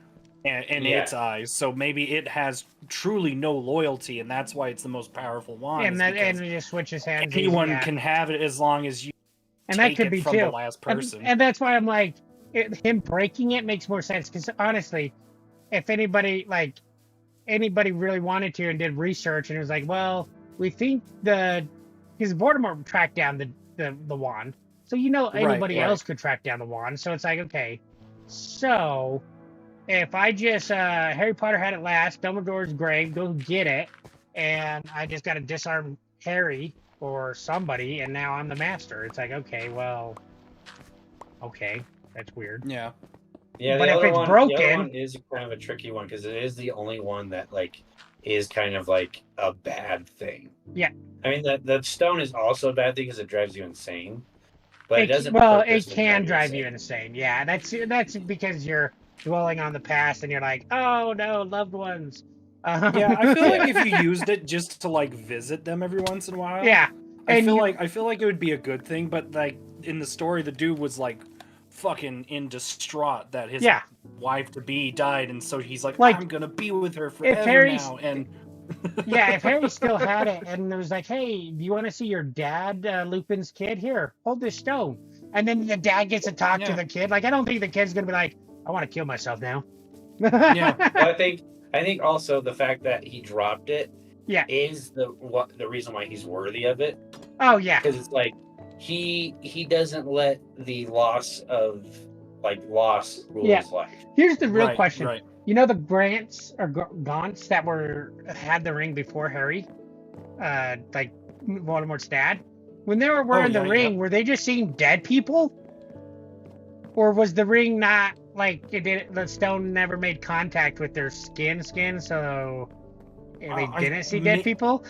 in Yeah. its eyes. So maybe it has truly no loyalty, and that's why it's the most powerful wand. and is that because and it just switches hands. anyone yeah. can have it as long as you and that take could it be from too. the last person. And that's why I'm like, him breaking it makes more sense because honestly, if anybody really wanted to and did research and it was like, well, we think because Voldemort tracked down the wand, so anybody right. else could track down the wand. So it's like, okay, so if I just Harry Potter had it last, Dumbledore's grave, go get it, and I just got to disarm Harry or somebody, and now I'm the master. It's like, okay, well, okay, that's weird. Yeah. Yeah, But the if other it's one, the broken- other one is kind of a tricky one because it is the only one that is kind of like a bad thing. Yeah. I mean, the stone is also a bad thing because it drives you insane, but it doesn't. Well, it purposely can drive you insane. Yeah, that's because you're dwelling on the past and you're like, oh no, loved ones. Yeah, I feel like if you used it just to like visit them every once in a while. yeah, I and feel you- like it would be a good thing, but like in the story, the dude was like fucking in distraught that his Yeah. wife to be died, and so he's like, Like, I'm gonna be with her forever Harry's- now. And yeah, if Harry still had it and it was like, hey, do you want to see your dad, Lupin's kid? Here, hold this stone. And then the dad gets to talk to Yeah. the kid. Like, I don't think the kid's gonna be like, I want to kill myself now. Yeah. Well, I think also the fact that he dropped it Yeah. is the reason why he's worthy of it, Oh yeah. because it's like he doesn't let the loss rule Yeah. his life. Here's the real Right, question. right. You know the Grants or Gaunts that had the ring before Harry, like Voldemort's dad. When they were wearing yeah, the ring, yeah. were they just seeing dead people? or was the ring not like it did? The stone never made contact with their skin, so they didn't see dead people.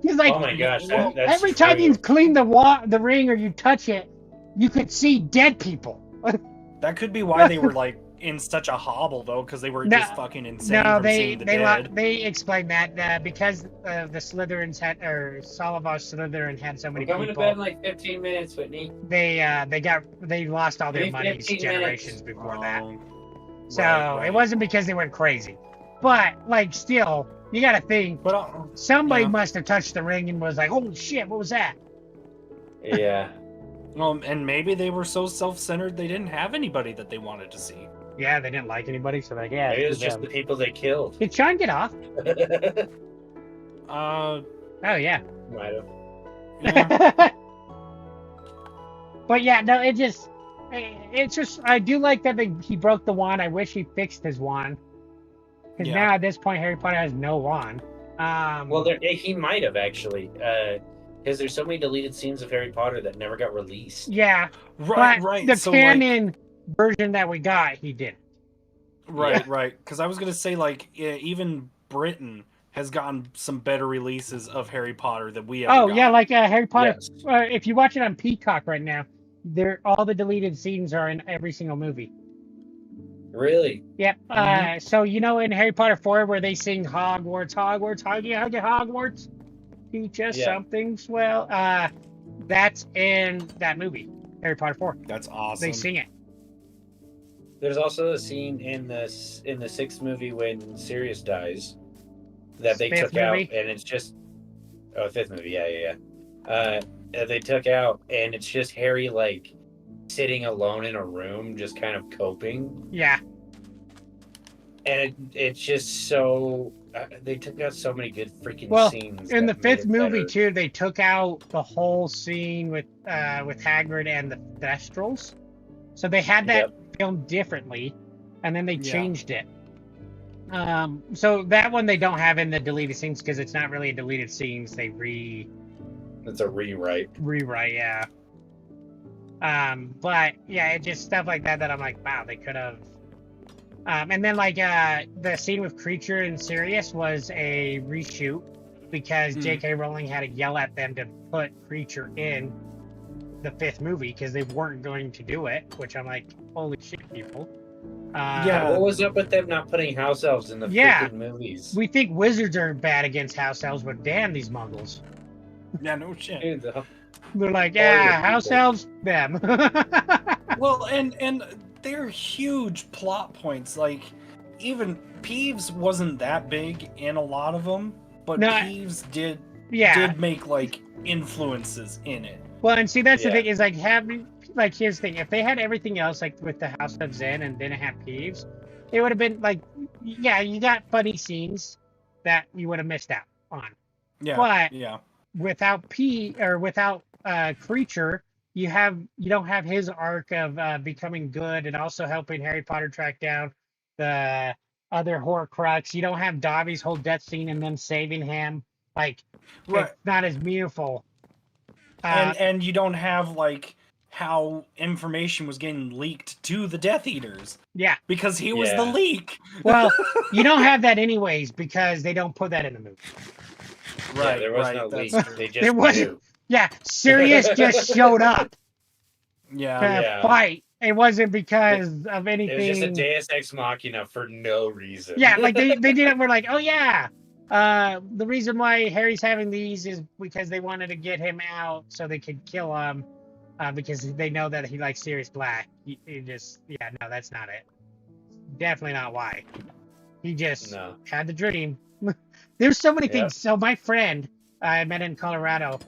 He's like, Oh my gosh, that's every time true. you clean the ring or you touch it, you could see dead people. That could be why they were like in such a hobble though, because they were No, just fucking insane No, from seeing the dead. they explained that because the Slytherins had, or Salavos Slytherin had so many We're coming to people, bed in like 15 minutes, Whitney. they lost all their Maybe money 15 generations minutes. before that. Oh, So right. it wasn't because they went crazy, but like still, you got to think But somebody yeah. must have touched the ring and was like, "Holy shit, what was that?" Yeah. well, and maybe they were so self-centered they didn't have anybody that they wanted to see. Yeah, they didn't like anybody, so like, yeah. Maybe it was it's just the people they killed. Did Sean get off? Uh, Oh yeah. Might have. yeah. But yeah, no, it's just I do like that he broke the wand. I wish he fixed his wand, because Yeah. now at this point Harry Potter has no wand. Well, he might have actually, because there's so many deleted scenes of Harry Potter that never got released. yeah, Right, but right. the So canon version that we got, he didn't. right, right. Because I was gonna say like even Britain has gotten some better releases of Harry Potter than we ever Oh got. yeah, like Harry Potter. Yes. If you watch it on Peacock right now, all the deleted scenes are in every single movie. Really? Yep. So in Harry Potter 4 where they sing Hogwarts, Hogwarts, teach us Yeah. something swell. That's in that movie, Harry Potter 4. That's awesome. They sing it. There's also a scene in the sixth movie when Sirius dies that they Fifth took out, movie? and it's just fifth movie, yeah. That they took out, and it's just Harry like sitting alone in a room, just kind of coping, Yeah. and it's just so they took out so many good freaking Well, scenes. In the that made fifth it movie better. too, they took out the whole scene with Hagrid and the Thestrals. So they had that filmed differently, and then they Yeah. changed it. So that one they don't have in the deleted scenes because it's not really a deleted scenes. They It's a rewrite. rewrite, yeah. But yeah, it just stuff like that I'm like, wow, they could have. And then like the scene with Creature and Sirius was a reshoot because J.K. Rowling had to yell at them to put Creature in the fifth movie because they weren't going to do it. Which I'm like, holy shit, people. Yeah. What was up with them not putting house elves in the Yeah. freaking movies? We think wizards are bad against house elves, but damn these muggles. Yeah, no shit. Dude, They're like, All yeah, your house people. elves, them. Well, and they're huge plot points. Like, even Peeves wasn't that big in a lot of them, but No, Peeves did make like influences in it. Well, and see, that's the Yeah. thing is like having, like, here's the thing: if they had everything else, like with the House of Zen, and didn't have Peeves, it would have been like, yeah, you got funny scenes that you would have missed out on. Yeah, But yeah, without without Creature, you don't have his arc of becoming good and also helping Harry Potter track down the other Horcrux. You don't have Dobby's whole death scene and them saving him. Like, right. it's not as meaningful. And you don't have like how information was getting leaked to the Death Eaters Yeah. because he was the Yeah. leak. Well, you don't have that anyways because they don't put that in the movie. Yeah, there was right, no that's leak. true. They There just wasn't- knew. Yeah, Sirius just showed up to Yeah, fight. It wasn't because of It was just a anything. Deus Ex Machina for no reason. Yeah, like they did it. We're like, oh yeah. The reason why Harry's having these is because they wanted to get him out so they could kill him, because they know that he likes Sirius Black. He just, yeah, no, that's not it. Definitely not why. He just No. had the dream. There's so many Yep. things. So my friend I met in Colorado,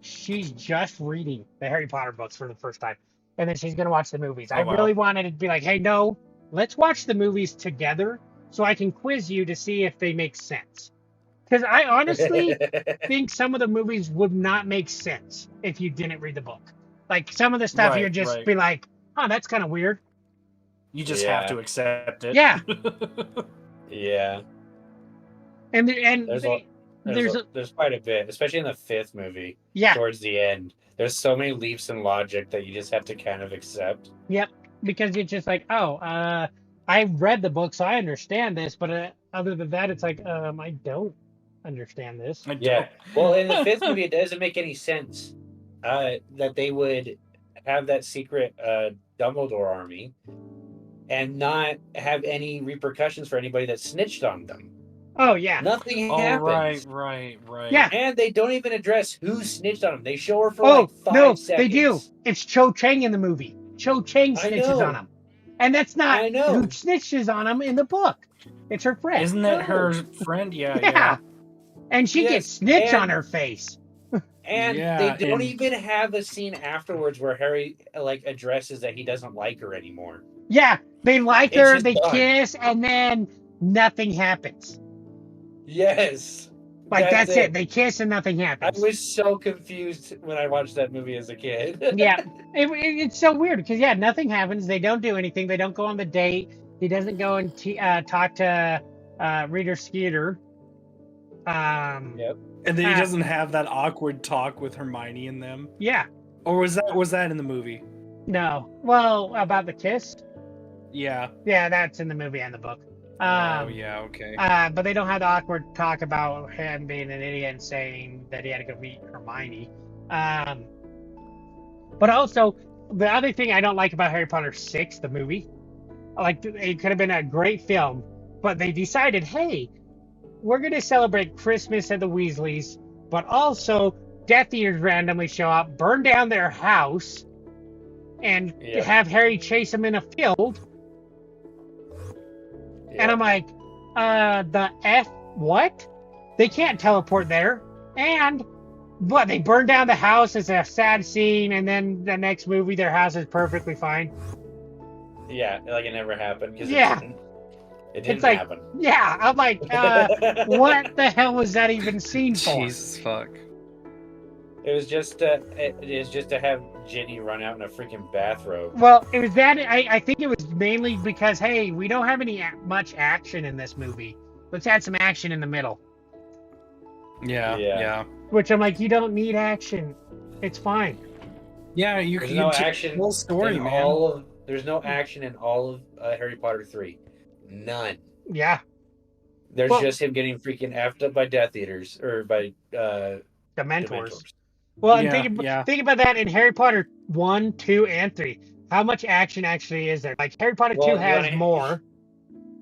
she's just reading the Harry Potter books for the first time, and then she's gonna watch the movies. Oh, I wow. really wanted to be like, hey, no, let's watch the movies together so I can quiz you to see if they make sense. Because I honestly think some of the movies would not make sense if you didn't read the book. Like some of the stuff Right, you're just right. be like, oh, that's kind of weird. you just Yeah. have to accept it. Yeah. Yeah. And There's there's quite a bit, especially in the fifth movie. yeah. Towards the end, there's so many leaps in logic that you just have to kind of accept. Yep, because it's just like, oh, I read the book, so I understand this, but other than that, it's like, I don't understand this. I don't. Yeah. Well, in the 5th movie, it doesn't make any sense that they would have that secret Dumbledore army and not have any repercussions for anybody that snitched on them. Oh yeah. Nothing Oh, happens. right. Yeah. And they don't even address who snitched on them. They show her for Oh like 5 no, seconds. they do. It's Cho Chang in the movie. Cho Chang I snitches know. on him, and that's not I know. who snitches on him in the book. It's her friend. Isn't that her friend? Yeah. Yeah. And she Yes, gets snitch and- on her face. And Yeah, they don't and- even have a scene afterwards where Harry like addresses that he doesn't like her anymore. Yeah, they like It's her, just they done. kiss, and then nothing happens. Yes. Like that's it. They kiss and nothing I happens. was so confused when I watched that movie as a kid. Yeah, it's so weird because nothing happens. They don't do anything. They don't go on the date. He doesn't go and talk to Reader Skeeter. Yep. And then he doesn't have that awkward talk with Hermione and them. Yeah. Or was that in the movie? No. Well, about the kiss. Yeah. Yeah, that's in the movie and the book. Oh yeah. Okay. But they don't have the awkward talk about him being an idiot and saying that he had to go meet Hermione. But also, the other thing I don't like about Harry Potter 6, the movie, like it could have been a great film, but they decided, hey, we're going to celebrate Christmas at the Weasleys, but also Death Eaters randomly show up, burn down their house, and Yeah. have Harry chase them in a field. Yeah. And I'm like, the F what? They can't teleport there. And what, they burn down the house, it's a sad scene, and then the next movie their house is perfectly fine. Yeah, like it never happened. 'Cause Yeah. It didn't like- happen. Yeah, I'm like, what the hell was that even seen for? Jesus fuck. It was just to have Ginny run out in a freaking bathrobe. Well, it was that, I think it was mainly because, hey, we don't have any much action in this movie. Let's add some action in the middle. Yeah. Yeah. Yeah. Which I'm like, you don't need action. It's fine. Yeah. You There's can no take action. the whole story, in man. There's no action in all of Harry Potter 3. None. Yeah, There's Well- just him getting freaking effed up by Death Eaters or by the mentors. Dementors. Well, and Yeah, think about that in Harry Potter 1, 2, and 3. How much action actually is there? Like, Harry Potter 2 Well, you has wanna- more. You wanna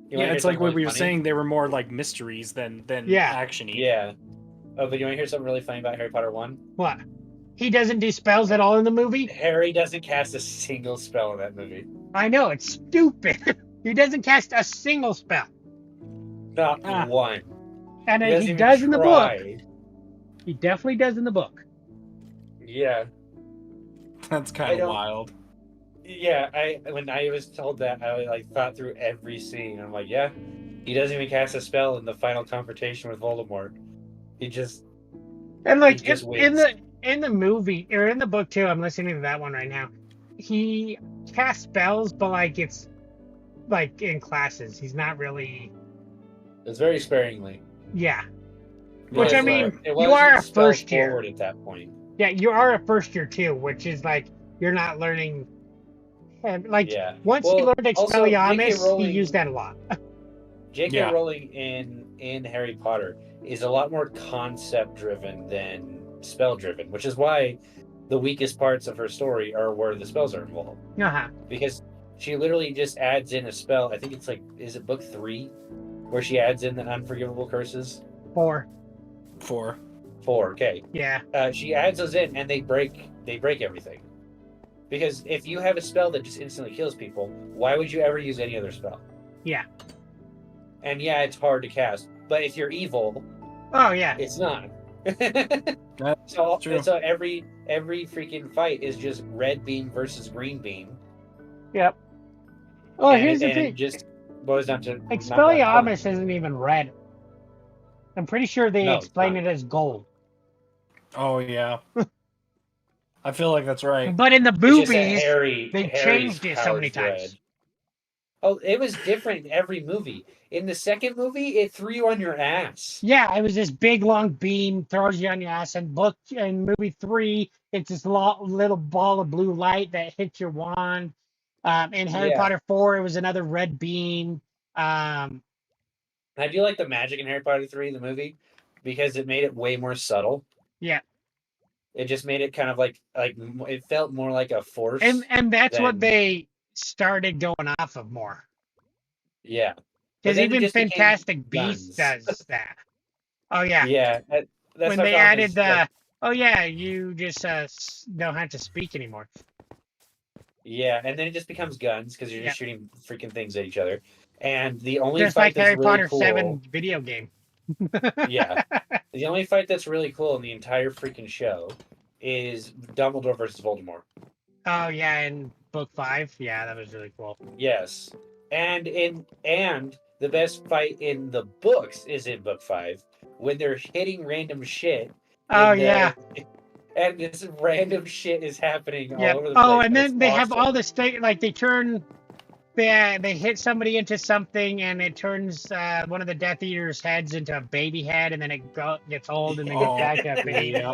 Yeah, hear it's like something what really we were funny? saying. They were more like mysteries than Yeah. action-y. Yeah. Oh, but you want to hear something really funny about Harry Potter 1? What? He doesn't do spells at all in the movie? Harry doesn't cast a single spell in that movie. I know, it's stupid. He doesn't cast a single spell. Not Ah. one. And doesn't he even does in the book. try. He definitely does in the book. Yeah. That's I kind of don't- wild. Yeah, when I was told that, I like thought through every scene. I'm like, yeah, he doesn't even cast a spell in the final confrontation with Voldemort. He just And like He just in the movie or in the book too, I'm listening to that one right now. He casts spells, but like it's like in classes. He's not really it's very sparingly. yeah. It Which, I was, mean, it you wasn't are a spell first year. forward at that point. Yeah, you are a first year too, which is like you're not learning like Yeah. once Well, he learned also, J.K. Expelliarmus, he Rowling- used that a lot. J.K. Yeah. Rowling in Harry Potter is a lot more concept driven than spell driven, which is why the weakest parts of her story are where the spells are involved. Uh-huh. Because she literally just adds in a spell. I think it's like, is it book 3 where she adds in the unforgivable curses? 4. 4. 4, okay. Yeah. She adds those in and they break everything. Because if you have a spell that just instantly kills people, why would you ever use any other spell? Yeah. And yeah, it's hard to cast, but if you're evil, Oh yeah. it's not. That's so true. so every freaking fight is just red beam versus green beam. Yep. Oh, and here's it, the and thing. it just boils down to not Expelliarmus isn't even red. I'm pretty sure they No, it's explain not. it as gold. Oh yeah. I feel like that's right. But in the It's just that movies, Harry, they Harry's changed it so many power's times. red. Oh, it was different in every movie. In the second movie, it threw you on your ass. Yeah, it was this big long beam throws you on your ass. And book in movie 3, it's this little ball of blue light that hits your wand. In Harry Yeah. Potter 4, it was another red beam. Um, I do like the magic in Harry Potter 3, the movie, because it made it way more subtle. yeah, It just made it kind of like it felt more like a force. and that's what than- they started going off of more. Yeah. But Because then it even just became Fantastic Beasts guns. does that. Oh yeah, Yeah. That's when my they problem added is, the like, oh yeah, you just don't have to speak anymore. yeah, and then it just becomes guns because you're Yeah. just shooting freaking things at each other. And the only Just fight like that's Harry really Potter cool, 7 video game. Yeah. The only fight that's really cool in the entire freaking show is Dumbledore versus Voldemort. Oh yeah, in book 5, yeah, that was really cool. Yes. And the best fight in the books is in book 5 when they're hitting random shit. Oh in the- yeah, And this random shit is happening yeah. all over the place. Oh, and then it's they have all awesome. the state like they hit somebody into something, and it turns one of the Death Eater's heads into a baby head, and then it gets old, and then Oh, gets back to a baby, yeah.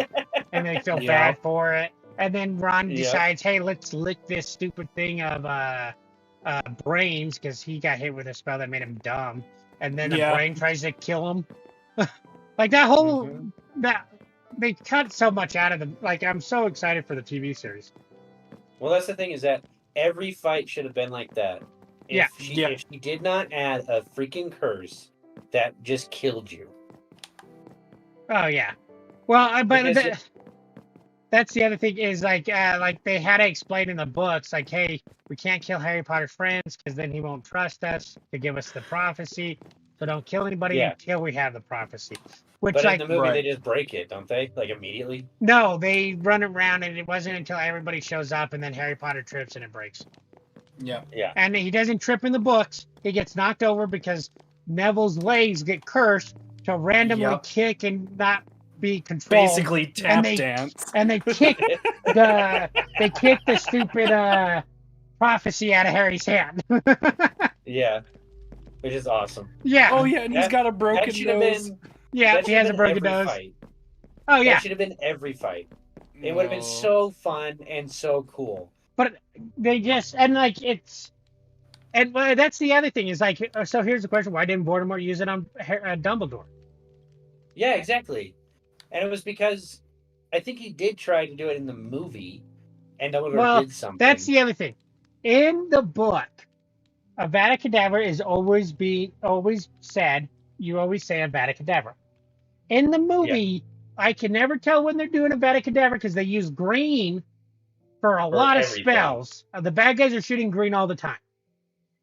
and they feel Yeah. bad for it. And then Ron Yep. decides, hey, let's lick this stupid thing of brains, because he got hit with a spell that made him dumb. And then the Yeah. brain tries to kill him. Like that whole Mhm. that they cut so much out of them. Like I'm so excited for the TV series. Well, that's the thing is that every fight should have been like that. Yeah. If she did not add a freaking curse that just killed you. Oh yeah. Well, but Because that's the other thing is like they had to explain in the books, like, hey, we can't kill Harry Potter's friends because then he won't trust us to give us the prophecy. So don't kill anybody Yeah. until we have the prophecy. Which But like in the movie, Right. they just break it, don't they? Like immediately. no, they run around and it wasn't until everybody shows up and then Harry Potter trips and it breaks. Yeah. Yeah. And he doesn't trip in the books. He gets knocked over because Neville's legs get cursed to randomly Yep. kick and not be controlled. Basically tap they- dance. And they kick the stupid prophecy out of Harry's hand. Yeah. Which is awesome. Yeah. Oh yeah, and he's That- got a That broken should have nose. been. yeah, that he should has have a been broken every nose. fight. Oh yeah. That should have been every fight. It would have been No. so fun and so cool. But they just and like it's and well, that's the other thing is like so here's the question: why didn't Voldemort use it on Dumbledore? Yeah, exactly. And it was because I think he did try to do it in the movie, and Dumbledore Well, did something. That's the other thing. In the book, Avada Kedavra is always said. You always say Avada Kedavra. In the movie, I can never tell when they're doing Avada Kedavra because they use green for a lot of everything. spells. The bad guys are shooting green all the time,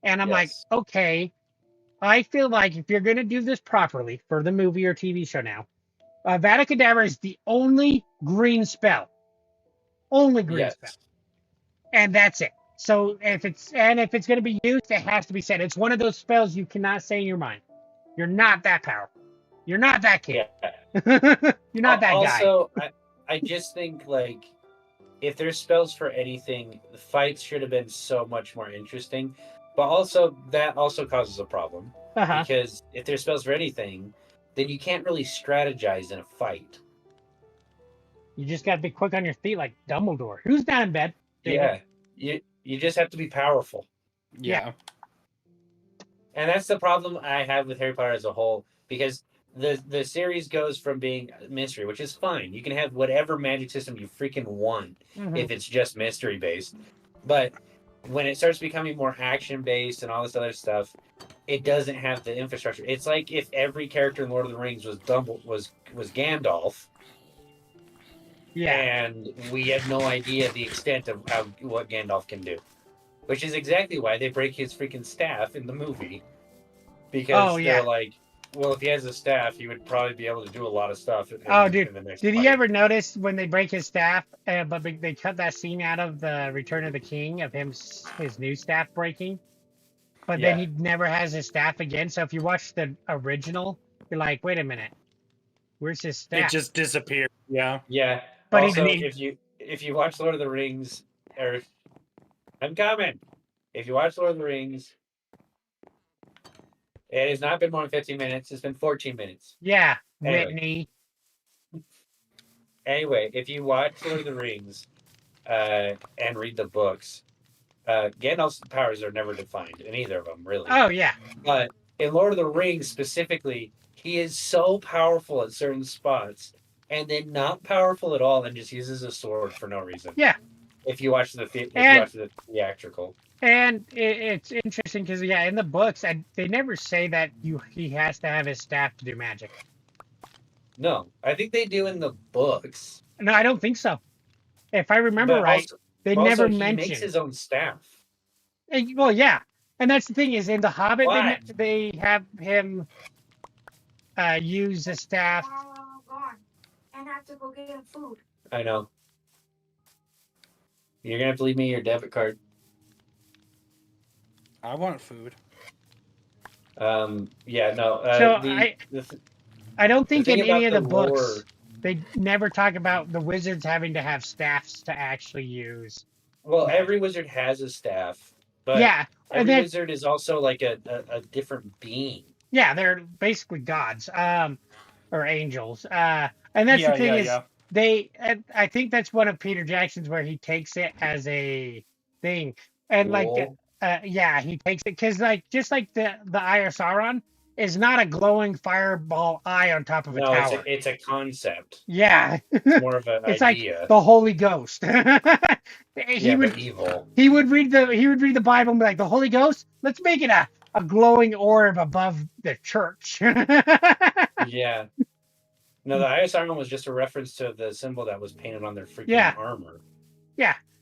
and I'm like, Yes. okay. I feel like if you're going to do this properly for the movie or TV show now, Avada Kedavra is the only green spell. Only green Yes. spell. And that's it. So if it's going to be used, it has to be said. It's one of those spells you cannot say in your mind. You're not that powerful. You're not that kid. Yeah. You're not that guy. Also, I just think like if there's spells for anything, the fights should have been so much more interesting. But also that also causes a problem Uh-huh. because if there's spells for anything, then you can't really strategize in a fight. You just got to be quick on your feet like Dumbledore. Who's down in bed? David? Yeah, you just have to be powerful, Yeah. and that's the problem I have with Harry Potter as a whole because the series goes from being mystery, which is fine. You can have whatever magic system you freaking want. Mhm. If it's just mystery based. But when it starts becoming more action based and all this other stuff, it doesn't have the infrastructure. It's like if every character in Lord of the Rings was Gandalf, Yeah. and we had no idea the extent of what Gandalf can do. Which is exactly why they break his freaking staff in the movie. Because Oh, yeah. they're like, well, if he has a staff, he would probably be able to do a lot of stuff. Oh, dude, in the next Did you fight. ever notice when they break his staff, but they cut that scene out of the Return of the King of his new staff breaking? But then Yeah. he never has his staff again. So if you watch the original, you're like, wait a minute, where's his staff? It just disappeared. Yeah. Yeah. But also, he- if you watch Lord of the Rings, or I'm coming. If you watch Lord of the Rings, It has not been more than 15 minutes. It's been 14 minutes. Yeah, Anyway. Whitney. Anyway, if you watch Lord of the Rings and read the books, Gandalf's powers are never defined in either of them, really. Oh yeah. But in Lord of the Rings specifically, he is so powerful at certain spots, and then not powerful at all, and just uses a sword for no reason. Yeah. If you watch the theatrical. And it's interesting because in the books, they never say that he has to have his staff to do magic. No, I think they do in the books. No, I don't think so. If I remember But right, also- they also, never he mention. makes his own staff. Well, yeah, and that's the thing is in the Hobbit Why? they have him use the staff. Gone. And I have to go get him food. I know. You're gonna have to leave me your debit card. I want food. Yeah, no. So I don't think the in thing any of about the the books lore- they never talk about the wizards having to have staffs to actually use. Well, every wizard has a staff, but Yeah, and every then wizard is also like a different being. yeah, they're basically gods, or angels. And that's the thing is I think that's one of Peter Jackson's where he takes it as a thing, and Cool. he takes it because just like the Eye of Sauron is not a glowing fireball eye on top of a No, tower. it's a concept. Yeah, It's more of an it's idea. like the Holy Ghost. But evil. He would read the Bible and be like, the Holy Ghost, let's make it a glowing orb above the church. Yeah. No, the Eye of Sauron was just a reference to the symbol that was painted on their freaking Yeah. armor.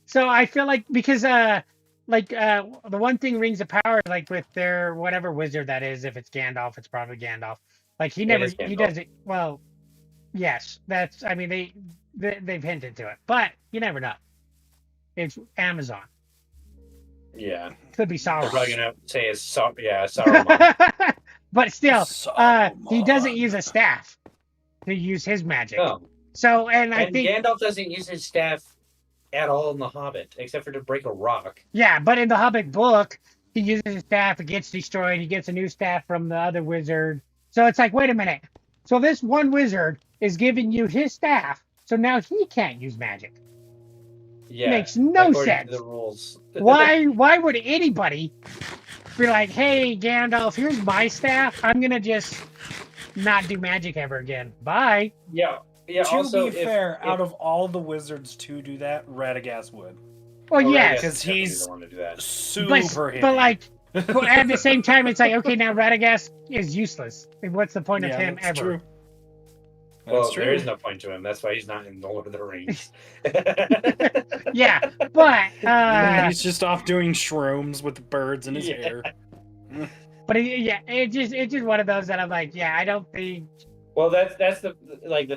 So I feel like because the one thing Rings of Power, like with their whatever wizard that is, if it's Gandalf, it's probably Gandalf. Like he is he Gandalf. does it well. Yes, that's. I mean they've hinted to it, but you never know. It's Amazon. Yeah. Could be I'm Sauron. probably gonna say it's Sauron. But still, he doesn't Sauron. use a staff to use his magic. No. So, and I And think, Gandalf doesn't use his staff at all in The Hobbit, except for to break a rock. yeah, but in the Hobbit book, he uses his staff, it gets destroyed, he gets a new staff from the other wizard. So it's like, wait a minute. So this one wizard is giving you his staff, so now he can't use magic. Yeah. Makes no according sense. to the rules. Why would anybody be like, hey, Gandalf, here's my staff, I'm going to just not do magic ever again. Bye. Yeah. Yeah. To also, be if- fair, if- out of all the wizards to do that, Radagast would. Well, Oh, yes. Radagast 'Cause definitely he's- the one to do that. Super But like, at the same time, it's like, okay, now Radagast is useless. What's the point of him that's ever? true. Well, That's true. there is no point to him. That's why he's not in the Lord of the Rings. Yeah, but He's just off doing shrooms with birds in his Yeah. hair. it's just one of those that I'm like, yeah, I don't think. Well, that's the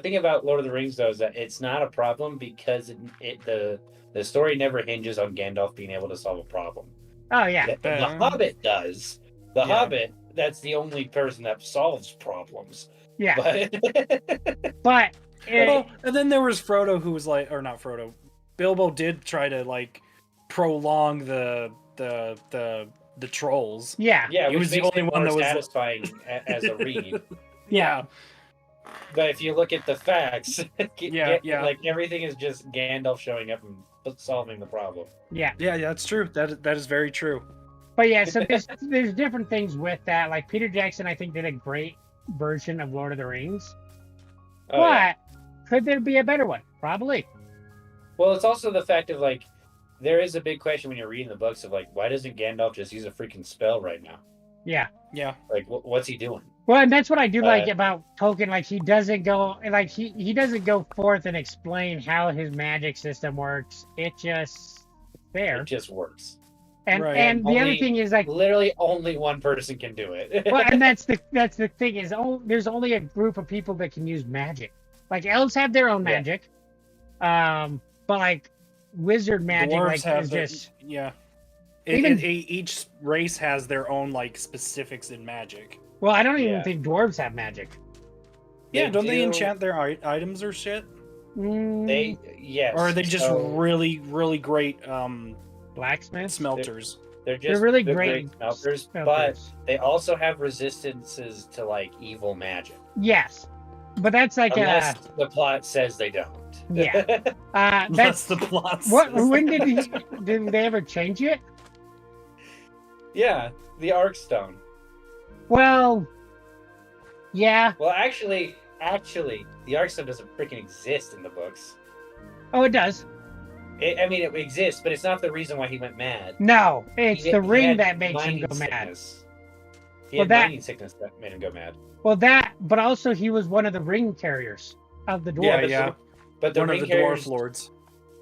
thing about Lord of the Rings though is that it's not a problem because the story never hinges on Gandalf being able to solve a problem. Oh yeah, The Hobbit does. The Yeah. Hobbit, that's the only person that solves problems. yeah, But but Well, and then there was Frodo, who was like, or not Frodo. Bilbo did try to like prolong the trolls. yeah, yeah, He which was the makes only it one more that was- satisfying as a read. Yeah, But if you look at the facts, Yeah. like everything is just Gandalf showing up and solving the problem. yeah. that's true. That is very true. But yeah, so there's different things with that. Like Peter Jackson, I think did a great version of Lord of the Rings. Oh, yeah. But could there be a better one? Probably. Well, it's also the fact of like, there is a big question when you're reading the books of like, why doesn't Gandalf just use a freaking spell right now? Yeah. Yeah, Like, what's he doing? Well, and that's what I do like Uh, about Tolkien. Like he doesn't go like he doesn't go forth and explain how his magic system works. It just there. It just works. And Right. and the other Only- thing is like, Literally, only one person can do it. well, and that's the thing is, there's only a group of people that can use magic. Like elves have their own Yeah. magic, but like wizard magic, dwarves like have is their, just yeah. Even- Each race has their own like specifics in magic. well, I don't even Yeah. think dwarves have magic. Yeah, don't they do- enchant their items or shit? Mm, Yes. Or are they just so- really, really great blacksmiths. smelters? They're just They're really the great smelters, but smelters. they also have resistances to like evil magic. Yes, but that's like Unless the plot says they don't. yeah. That's That's the plot. what. says. When did they ever change it? Yeah, the Arkstone. Well, yeah. Well, actually, the Arkstone doesn't freaking exist in the books. Oh, it does. I mean, it exists, but it's not the reason why he went mad. No, it's He- the he ring had that makes him mining go mad. sickness. He Well, had that- mining sickness that made him go mad. Well, that, but also he was one of the ring carriers of the dwarf. Yeah, but yeah. But the One of ring the carriers, dwarf lords.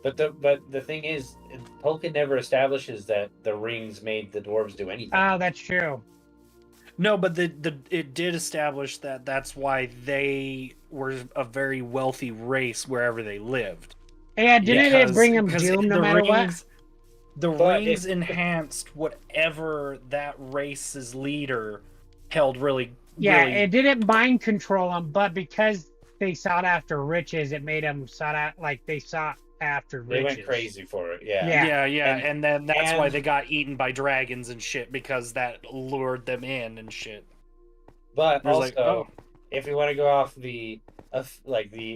But the thing is, Tolkien never establishes that the rings made the dwarves do anything. Oh, that's true. No, but it did establish that that's why they were a very wealthy race wherever they lived. Yeah, didn't it bring him Because doom no the matter what? rings, the But rings enhanced whatever that race's leader held really. Yeah, really, it didn't mind control him, but because they sought after riches, it made them they sought after They riches. went crazy for it. Yeah. Yeah. yeah, and then that's why and- they got eaten by dragons and shit because that lured them in and shit. But It was also, like, oh. if you want to go off the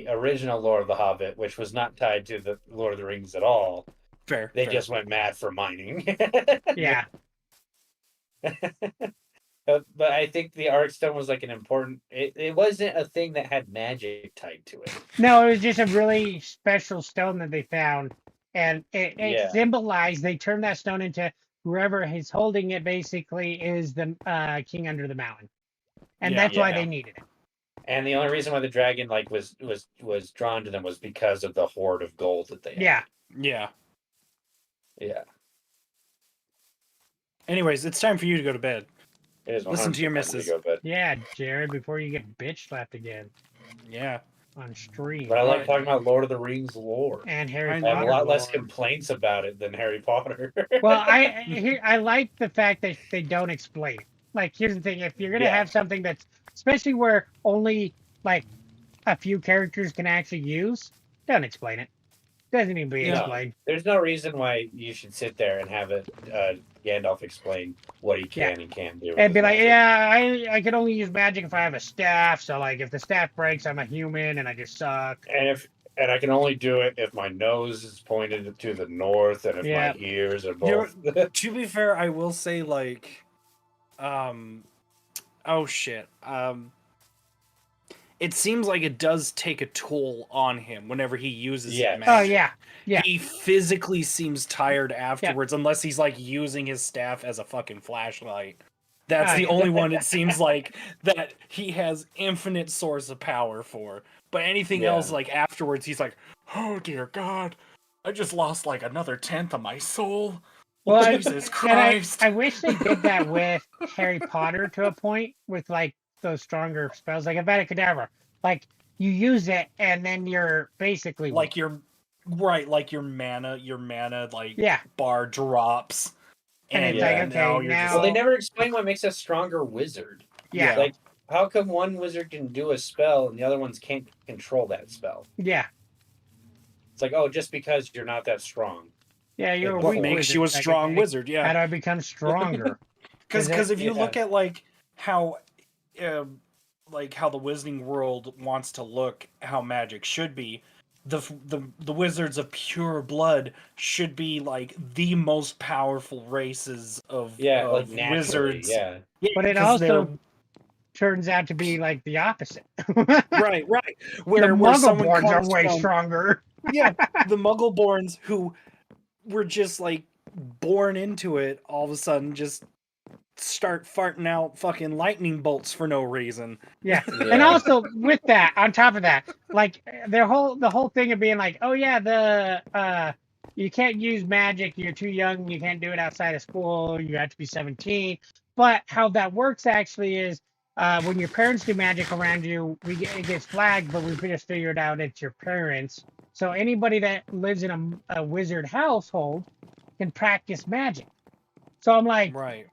original Lord of the Hobbit, which was not tied to the Lord of the Rings at all, Fair. they fair. just went mad for mining. Yeah. But I think the Arkstone was like an important. It wasn't a thing that had magic tied to it. No, it was just a really special stone that they found, and it Yeah. symbolized. They turned that stone into whoever is holding it. Basically, is the king under the mountain, and Yeah, that's why yeah. they needed it. And the only reason why the dragon was drawn to them was because of the hoard of gold that they had. Yeah. Yeah. Yeah. Anyways, it's time for you to go to bed. It is Listen to your 100% missus. go, but Yeah, Jared, before you get bitch slapped again Yeah. on stream. I love Right. talking about Lord of the Rings lore. And Harry I I have Potter. a lot less lore. complaints about it than Harry Potter. Well, I like the fact that they don't explain it. Like, here's the thing: if you're gonna Yeah. have something that's, especially where only like a few characters can actually use, don't explain it. Doesn't need to be Yeah. explained. There's no reason why you should sit there and have it Gandalf explain what he can and can't do. with And be his like, magic. yeah, I can only use magic if I have a staff. So like, if the staff breaks, I'm a human and I just suck. And I can only do it if my nose is pointed to the north and if Yeah. my ears are You're- both. To be fair, I will say like, oh shit, it seems like it does take a toll on him whenever he uses Yes. magic. Oh yeah, yeah. He physically seems tired afterwards, unless he's like using his staff as a fucking flashlight. That's Oh, the yeah. only one it seems like that he has infinite source of power for. But anything Yeah. else, like afterwards, he's like, "Oh dear God, I just lost like another 1/10 of my soul." Well, Jesus and Christ! I wish they did that with Harry Potter to a point with like those stronger spells, like Avada Like you use it and then you're basically Like your right, like your mana like yeah. bar drops, And it's like, okay, now you're now- just Well, they like, never explain what makes a stronger wizard. Yeah. Yeah. Like, how come one wizard can do a spell and the other ones can't control that spell? Yeah. It's like, oh, just because you're not that strong. Yeah, you're a What weak makes wizard. you a Like, strong okay, wizard. How Yeah, do I become stronger? because if you Yeah. look at like how the Wizarding World wants to look, how magic should be. The wizards of pure blood should be like the most powerful races of Like of naturally, wizards. yeah. But it 'cause they're- also turns out to be like the opposite. right. the Where someone Muggleborns are comes way from- stronger. Yeah, the Muggleborns who were just like born into it, all of a sudden just start farting out fucking lightning bolts for no reason. Yeah. Yeah. And also with that, on top of that, like the whole thing of being like, oh yeah, you can't use magic, you're too young, you can't do it outside of school, you have to be 17. But how that works actually is when your parents do magic around you, it gets flagged, but we just figured out it's your parents. So anybody that lives in a wizard household can practice magic. So I'm like, Right.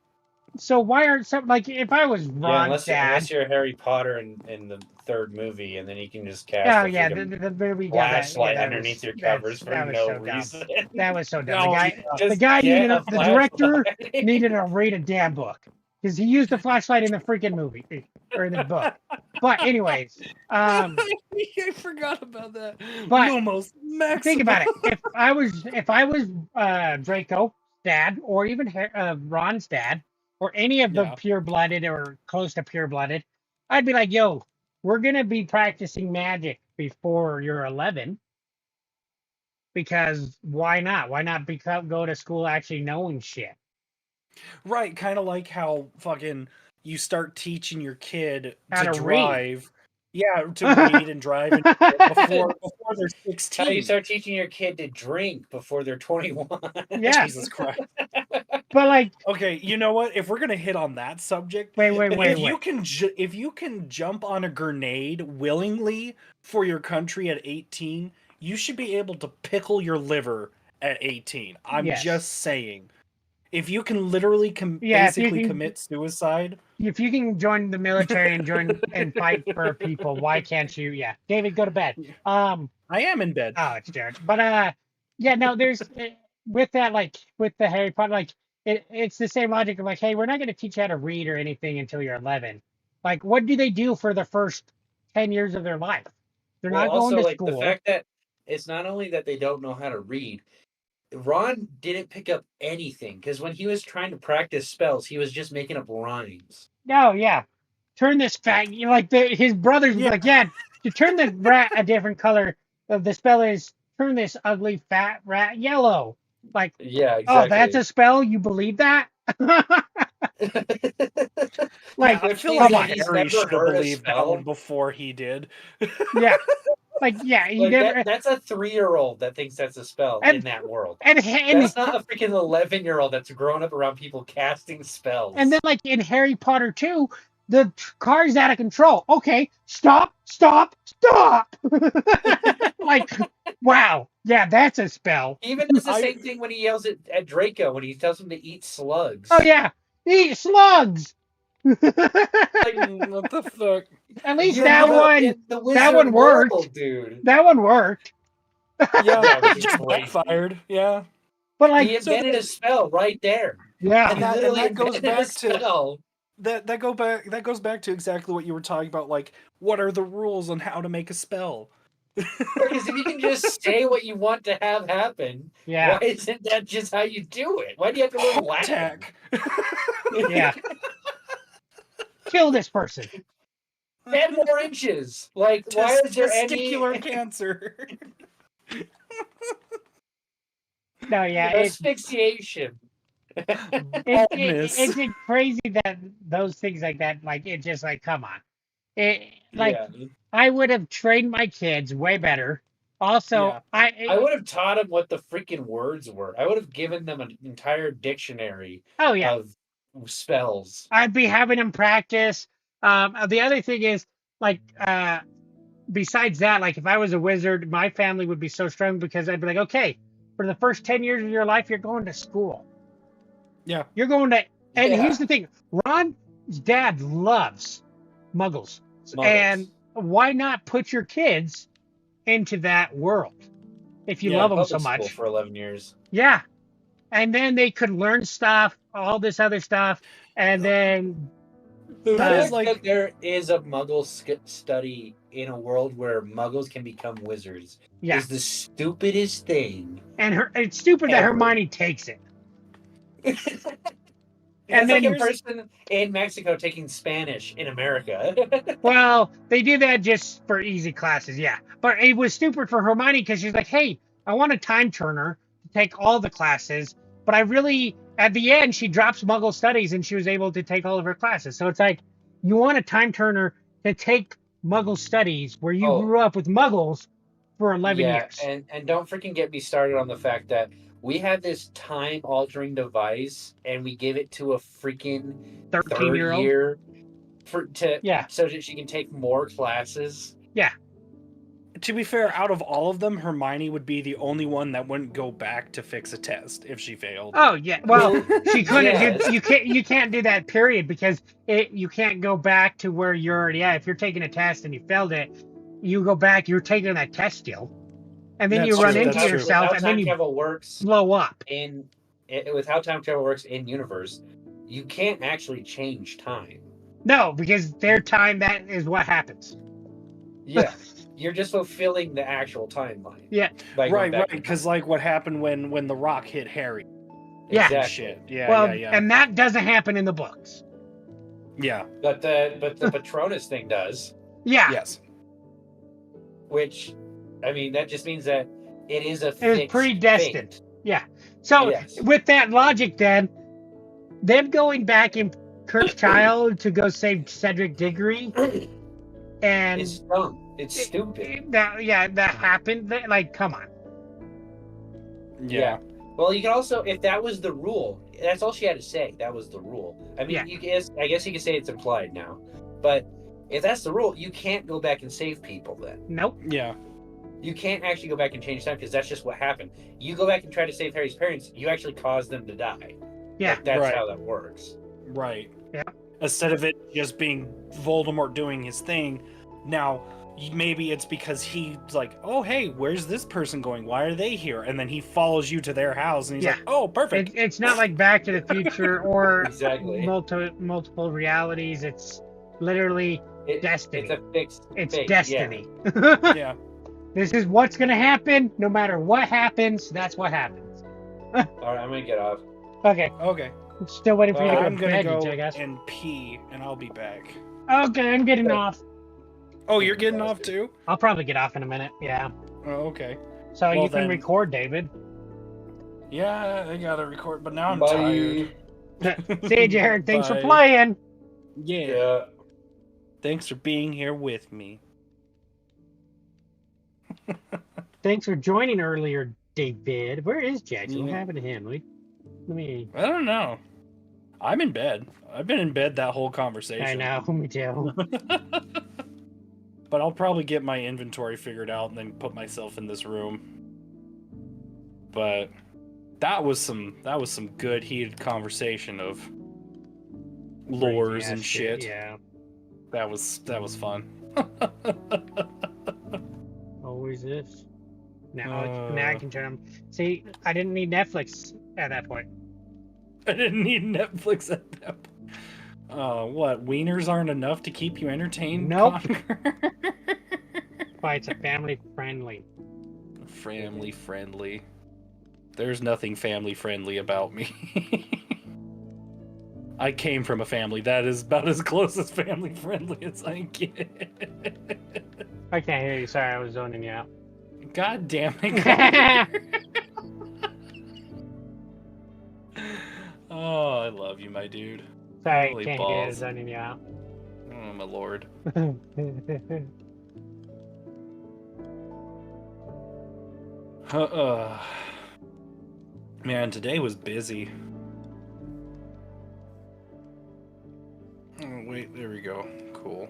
so why aren't some like if I was Yeah, Ron's unless dad? you're Harry Potter and the third movie, and then you can just cast Oh a yeah, freaking the movie got flashlight that underneath was, your covers for that was no so dumb. reason. That was so dumb. Oh, The guy, yeah. the guy get needed a the director flashlight. needed to read a damn book because he used the flashlight in the freaking movie or in the book. But anyways, I forgot about that. But Lumos Maxima. think about it. If I was Draco's dad, or even Ron's dad, or any of the Yeah. pure-blooded or close to pure-blooded, I'd be like, "Yo, we're gonna be practicing magic before you're 11, because why not? Why not go to school actually knowing shit?" Right, kind of like how fucking you start teaching your kid How to to read. drive. Yeah, to read and drive and before they're How you 16. start teaching your kid to drink before they're 21. Yeah, Jesus Christ. but like, Okay, you know what? If we're gonna hit on that subject, wait, if you can jump on a grenade willingly for your country at 18, you should be able to pickle your liver at 18. I'm Yes. just saying. If you can literally Yeah, if you basically can- commit suicide, if you can join the military and join and fight for people, why can't you? Yeah, David, go to bed. I am in bed. Oh, it's Jared. But yeah, no, there's with that, like with the Harry Potter, like it's the same logic of like, hey, we're not going to teach you how to read or anything until you're 11. Like, what do they do for the first 10 years of their life? They're Well, not going also, to like, school. the fact that it's not only that they don't know how to read, Ron didn't pick up anything because when he was trying to practice spells, he was just making up rhymes. No, yeah, turn this fat. You know, like his brothers was Yeah. like, yeah, to turn the rat a different color. The spell is turn this ugly fat rat yellow. Like, Yeah, exactly. oh, that's a spell. You believe that? Like, I feel come like on, he's Harry never should have heard a believed that spell. one before he did. yeah, like, yeah, he Like, never. that's a 3-year-old that thinks that's a spell And- in that world. And That's not a freaking 11-year-old that's grown up around people casting spells. And then, like in Harry Potter 2, the car's out of control. Okay, stop, stop, stop. Like, wow. Yeah, that's a spell. Even does the same thing when he yells at Draco when he tells him to eat slugs. Oh, yeah. Eat slugs. Like, What the fuck? At least you're that not one, in the that wizard one worked. world, dude. That one worked. Yeah, That it was just great. backfired. Yeah. But He like, invented a spell right there. yeah. And that Literally goes invented a back to spell. that goes back to exactly what you were talking about. Like, what are the rules on how to make a spell? Because if you can just say what you want to have happen, Yeah. why isn't that just how you do it? Why do you have to learn Latin? Attack. Yeah. Kill this person. 10 more inches. Like, why is there Testicular any cancer. No, yeah. It's asphyxiation? Baldness. it's crazy that those things like that, like, it just like, come on. Like, Yeah. I would have trained my kids way better. Also, Yeah. I would have taught them what the freaking words were. I would have given them an entire dictionary oh yeah, of spells. I'd be having them practice. The other thing is, like, besides that, like, if I was a wizard, my family would be so strong because I'd be like, okay, for the first 10 years of your life, you're going to school. Yeah. You're going to, and Yeah. here's the thing, Ron's dad loves muggles. Muggles. And why not put your kids into that world if you Yeah, love them public so school much? for 11 years. Yeah. And then they could learn stuff, all this other stuff, and then The That is fact like- that there is a Muggle study in a world where Muggles can become wizards yeah. is the stupidest thing. And it's stupid that Ever. Hermione takes it. It's And like then a person in Mexico taking Spanish in America. Well, they do that just for easy classes, yeah. But it was stupid for Hermione because she's like, hey, I want a time turner to take all the classes. But I really, at the end, she drops Muggle studies and she was able to take all of her classes. So it's like, you want a time turner to take Muggle studies where you Oh. grew up with Muggles for 11 yeah, years. and don't freaking get me started on the fact that we have this time altering device and we give it to a freaking 13-year-old. year Yeah. so that she can take more classes. to be fair, out of all of them, Hermione would be the only one that wouldn't go back to fix a test if she failed. Oh yeah. Well, she couldn't Yes. do. You can't do that period because you can't go back to where you're already at. If you're taking a test and you failed it, you go back. You're taking that test still, and then you That's run true, into that's true. yourself, With and how then time you travel works blow up. with how time travel works in universe, you can't actually change time. No, because their time, that is what happens. Yeah, you're just fulfilling the actual timeline. Yeah. by going Right, back right. in Because time. like what happened when the rock hit Harry. Yeah. and Exactly. Shit. Yeah, Well, yeah. and that doesn't happen in the books. Yeah. But the Patronus thing does, Yeah. Yes. which, I mean, that just means that it is a It is fixed predestined. fate. Yeah. So Yes. with that logic, then them going back in Kirk's child to go save Cedric Diggory, and It's dumb. It's stupid. that happened. Like, come on. Yeah. Well, you can also, if that was the rule, that's all she had to say. That was the rule. I mean, Yeah. I guess you can say it's implied now, but if that's the rule, you can't go back and save people. Then Nope. Yeah. you can't actually go back and change time because that's just what happened. You go back and try to save Harry's parents, you actually cause them to die. Yeah. Like, that's Right. how that works. Right. Yeah. Instead of it just being Voldemort doing his thing, now maybe it's because he's like, oh hey, where's this person going? Why are they here? And then he follows you to their house, and he's Yeah. like, oh, perfect. It's not like Back to the Future or Exactly. multiple realities. It's literally destiny. It's a fixed It's fate. destiny. Yeah. This is what's gonna happen. No matter what happens, that's what happens. Yeah. All right, I'm gonna get off. Okay. Okay. I'm still waiting for you to go I'm to gonna bed, go I guess. and pee, and I'll be back. Okay, I'm getting off. Oh, you're getting off too? I'll probably get off in a minute. Yeah. Oh, okay. So Well, you can then- record, David. Yeah, I gotta record, but now I'm Bye. tired. See you, Jared. Thanks for Bye. playing. Yeah. Yeah. Thanks for being here with me. Thanks for joining earlier, David. Where is Jackson? What Yeah. happened to him? Let me. I don't know. I'm in bed. I've been in bed that whole conversation. I know. Me too. But I'll probably get my inventory figured out and then put myself in this room. But that was some good heated conversation of lores Crazy and ass shit. Yeah. That was fun. Always is. Now I Uh. can turn them. See, I didn't need Netflix at that point. I didn't need Netflix at that point. What? Wieners aren't enough to keep you entertained? Nope. Connor? Why, it's a family friendly. Family friendly. There's nothing family friendly about me. I came from a family that is about as close as family friendly as I get. I can't hear you. Sorry, I was zoning you out. God damn it. Connor. Oh, I love you, my dude. Sorry, Holy can't hear you. I was balls. zoning you out. Oh, my lord. Man, today was busy. Oh, wait, there we go. Cool.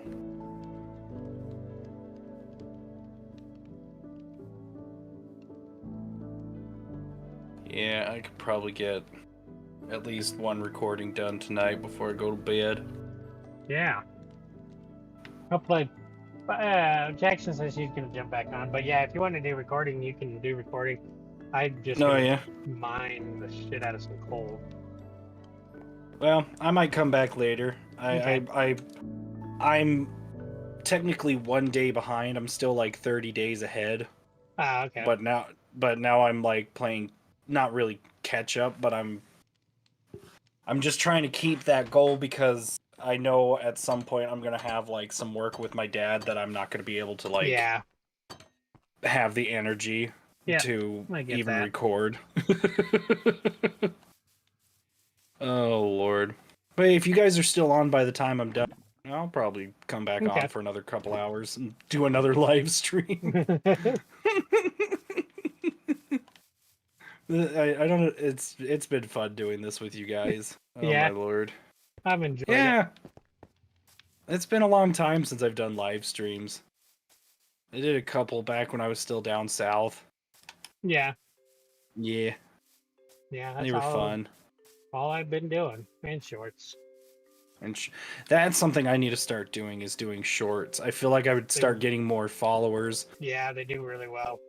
Yeah, I could probably get at least one recording done tonight before I go to bed. Yeah. Hopefully, Jackson says she's gonna jump back on. But yeah, if you want to do recording, you can do recording. I just Oh, gonna yeah. mine the shit out of some coal. Well, I might come back later. I'm technically 1 day behind. I'm still like 30 days ahead. Ah, okay. But now I'm like playing not really catch up, but I'm just trying to keep that goal because I know at some point I'm gonna have like some work with my dad that I'm not gonna be able to like yeah. have the energy Yeah, to I get even that. record. Oh Lord. But if you guys are still on by the time I'm done, I'll probably come back Okay. on for another couple hours and do another live stream. I don't know. It's been fun doing this with you guys. Oh Yeah. my lord. I've enjoyed it. Yeah. It's been a long time since I've done live streams. I did a couple back when I was still down south. Yeah, Yeah, yeah, they that's were fun. all I've been doing. And shorts. And that's something I need to start doing is doing shorts. I feel like I would start getting more followers, Yeah, they do really well.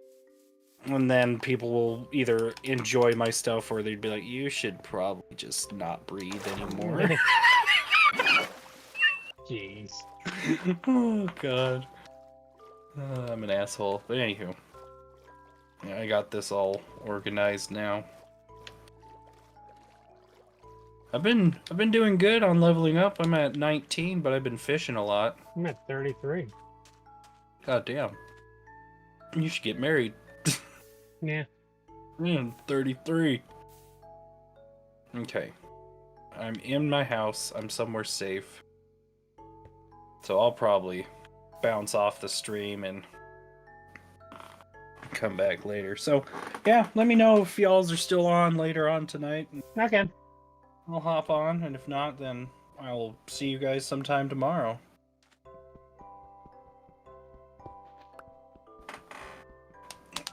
and then people will either enjoy my stuff or they'd be like, "You should probably just not breathe anymore." Jeez. Oh god, I'm an asshole. But anywho, yeah, I got this all organized now. I've been doing good on leveling up. I'm at 19, but I've been fishing a lot. I'm at 33. God damn. You should get married. Yeah. 33. Okay. I'm in my house. I'm somewhere safe. So I'll probably bounce off the stream and come back later. So, yeah, let me know if y'alls are still on later on tonight. Okay. I'll hop on, and if not, then I'll see you guys sometime tomorrow.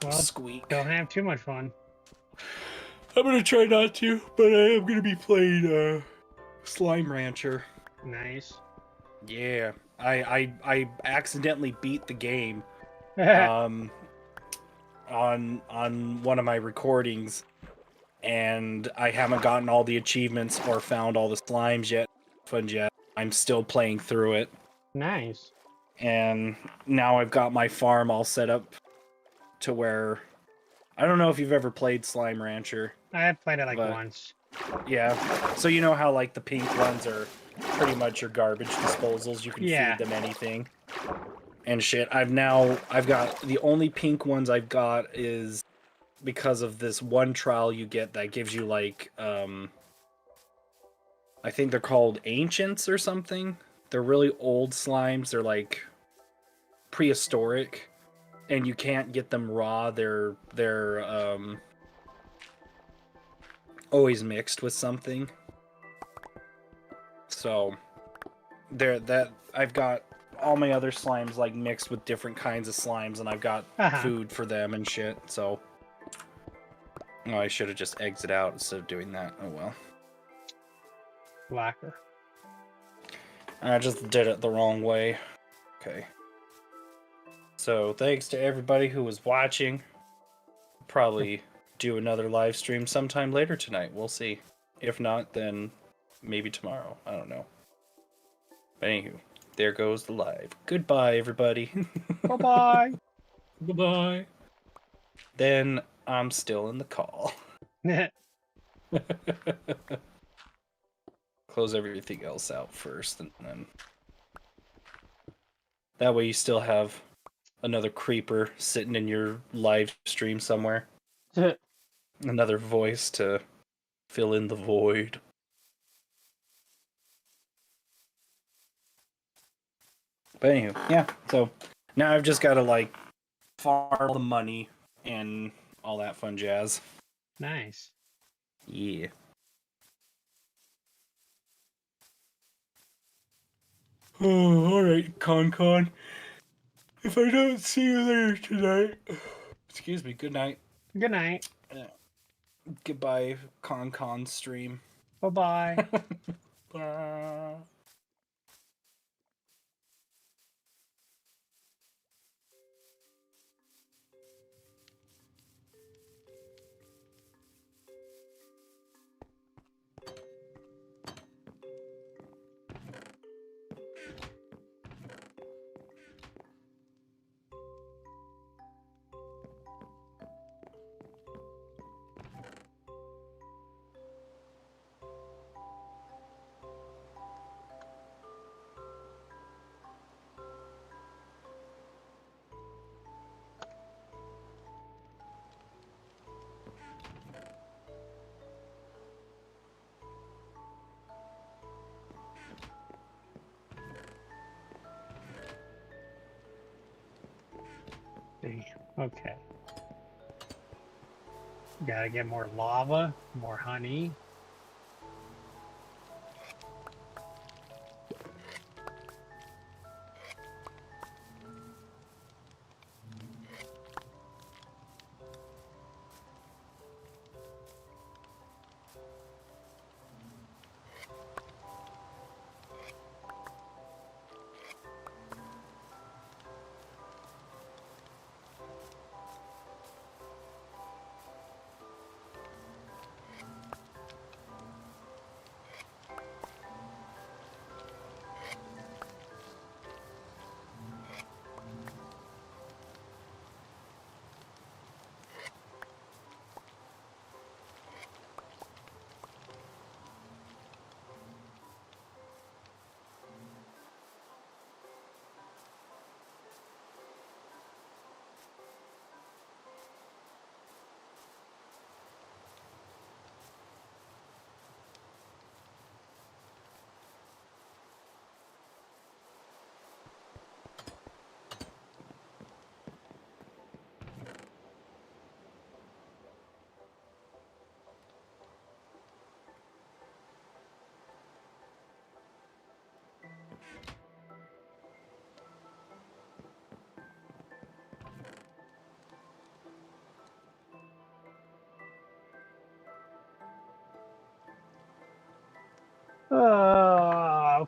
Well, Squeak. don't have too much fun. I'm gonna try not to, but I am gonna be playing Slime Rancher. Nice. Yeah, I accidentally beat the game on one of my recordings, and I haven't gotten all the achievements or found all the slimes yet. I'm still playing through it, Nice. and now I've got my farm all set up to where I don't know if you've ever played Slime Rancher. I have played it like But- once. Yeah, so you know how like the pink ones are pretty much your garbage disposals. You can Yeah. feed them anything and shit. I've got the only pink ones I've got is because of this one trial you get that gives you like I think they're called ancients or something. They're really old slimes. They're like prehistoric, and you can't get them raw. They're always mixed with something. So I've got all my other slimes like mixed with different kinds of slimes, and I've got food for them and shit. So I should have just exited out instead of doing that. Oh well. Blacker. I just did it the wrong way. Okay. So thanks to everybody who was watching. Probably do another live stream sometime later tonight. We'll see. If not, then maybe tomorrow. I don't know. But anywho, there goes the live. Goodbye, everybody. Bye-bye. Goodbye. Then I'm still in the call. Close everything else out first, and then that way you still have another creeper sitting in your live stream somewhere. Another voice to fill in the void. But anywho, yeah, so now I've just got to like farm the money and all that fun jazz. Nice. Yeah. Oh, alright, Con. If I don't see you later tonight, excuse me, good night. Good night. Goodbye, Con stream. Bye-bye. Bye. Okay. Gotta get more lava, more honey.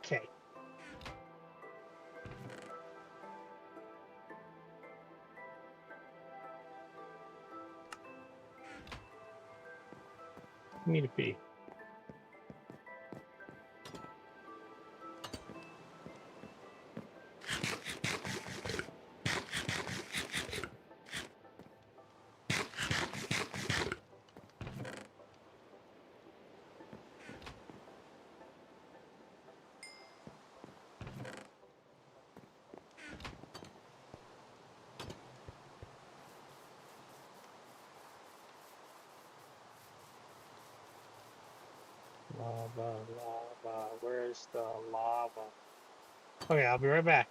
Okay. Me to be. Lava, lava. Where's the lava? Okay, I'll be right back.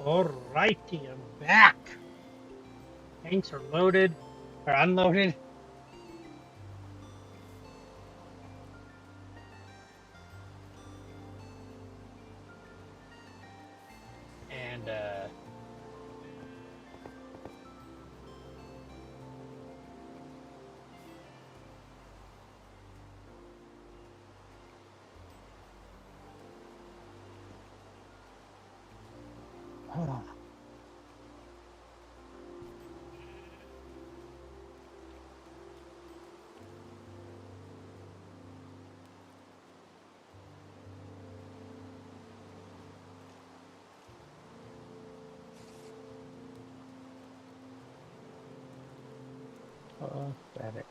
Alrighty, I'm back. Tanks are loaded or unloaded. And hold on. That it.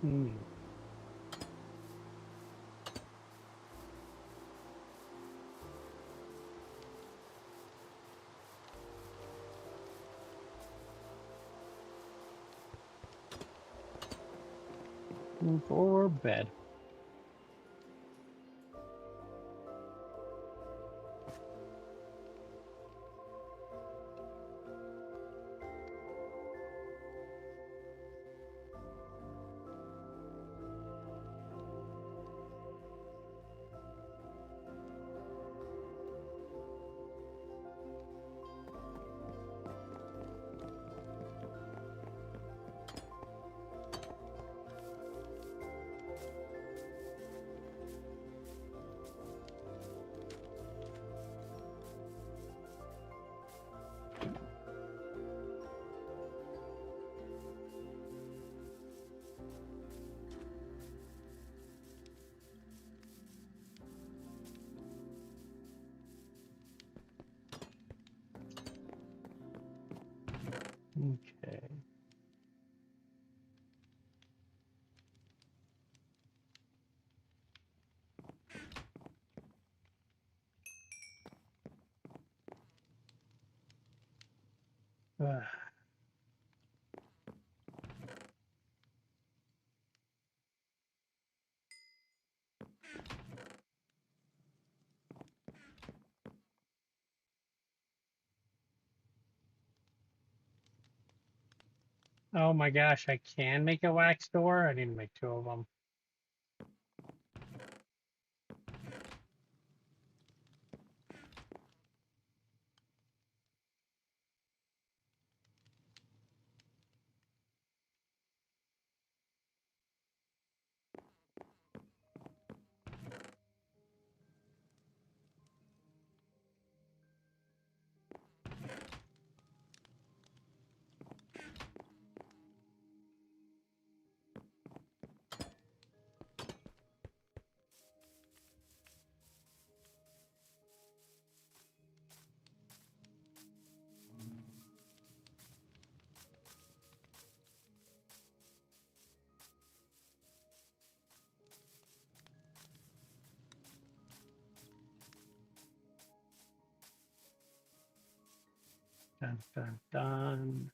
Hmm. For bed. Okay. Ah. Oh my gosh, I can make a wax door? I need to make 2 of them. Dun, dun, dun.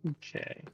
Okay.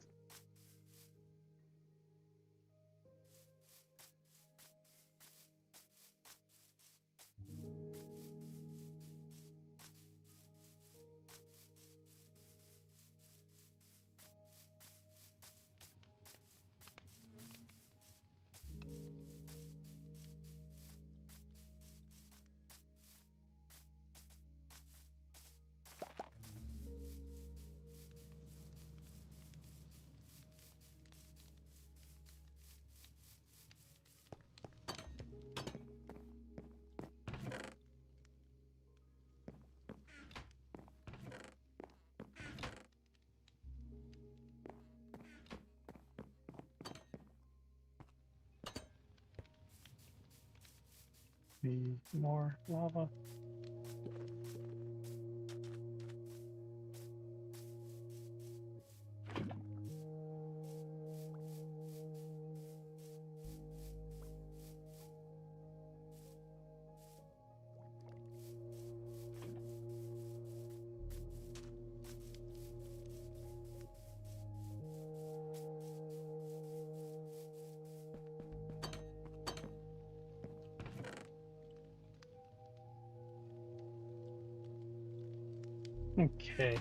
Need more lava. Okay.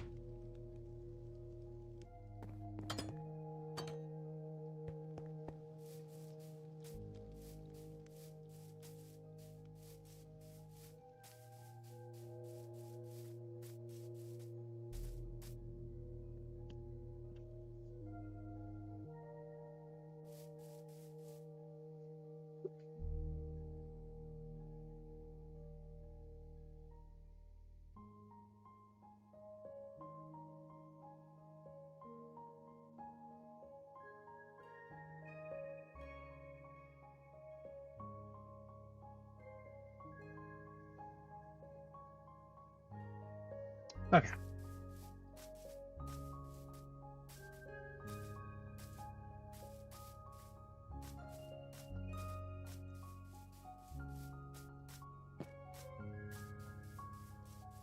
Okay.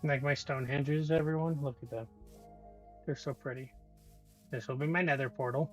Like my Stonehenges, everyone. Look at them. They're so pretty. This will be my nether portal.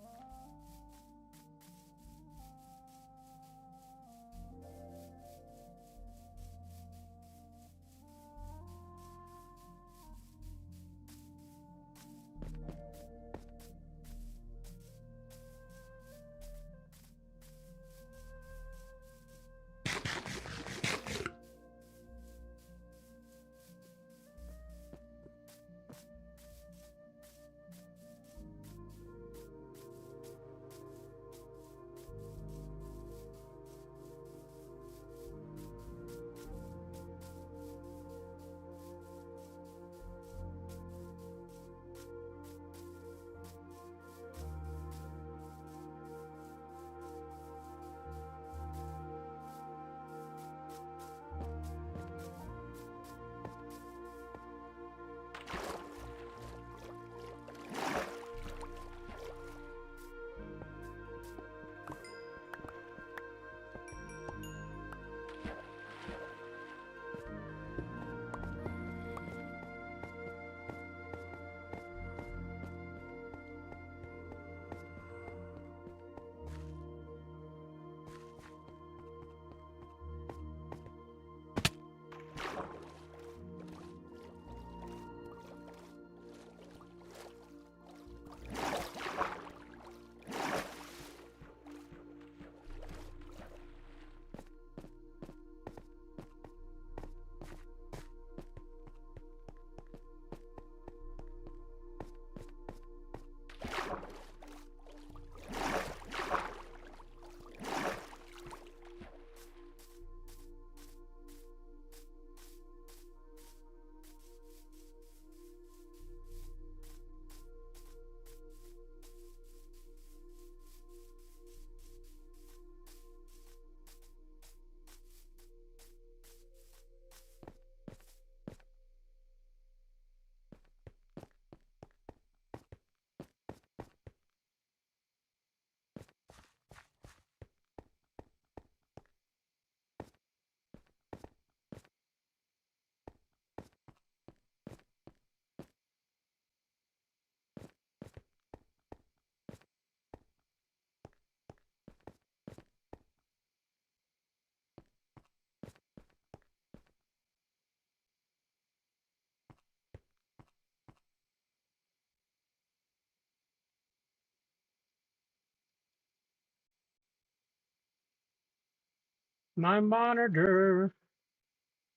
My monitor.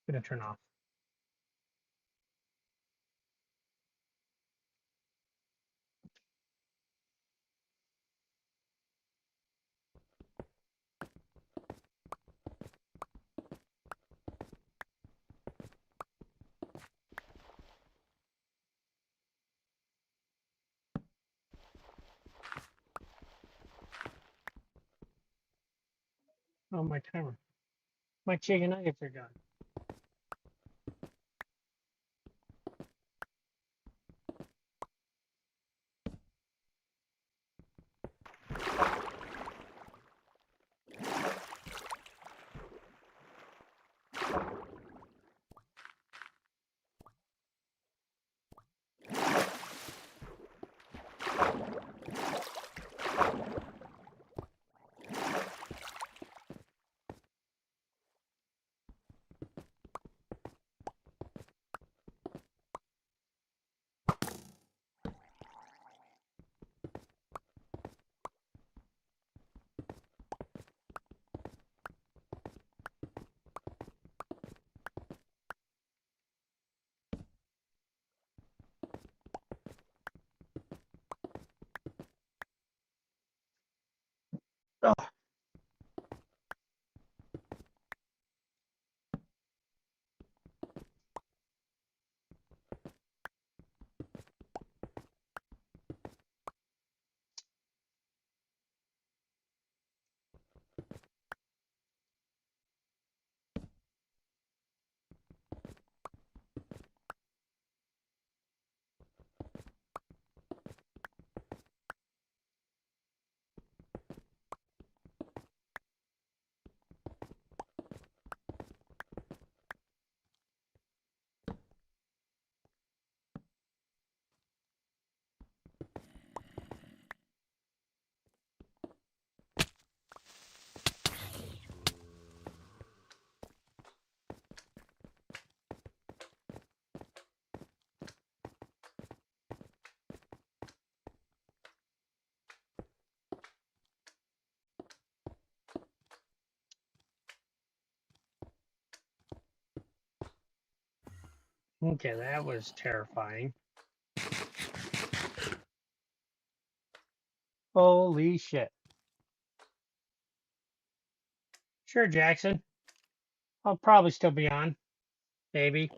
Gonna turn off. Oh, my timer. My chicken nuggets are done. Oh. Okay, that was terrifying. Holy shit. Sure, Jackson. I'll probably still be on. Maybe.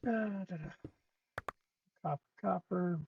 Copper, copper.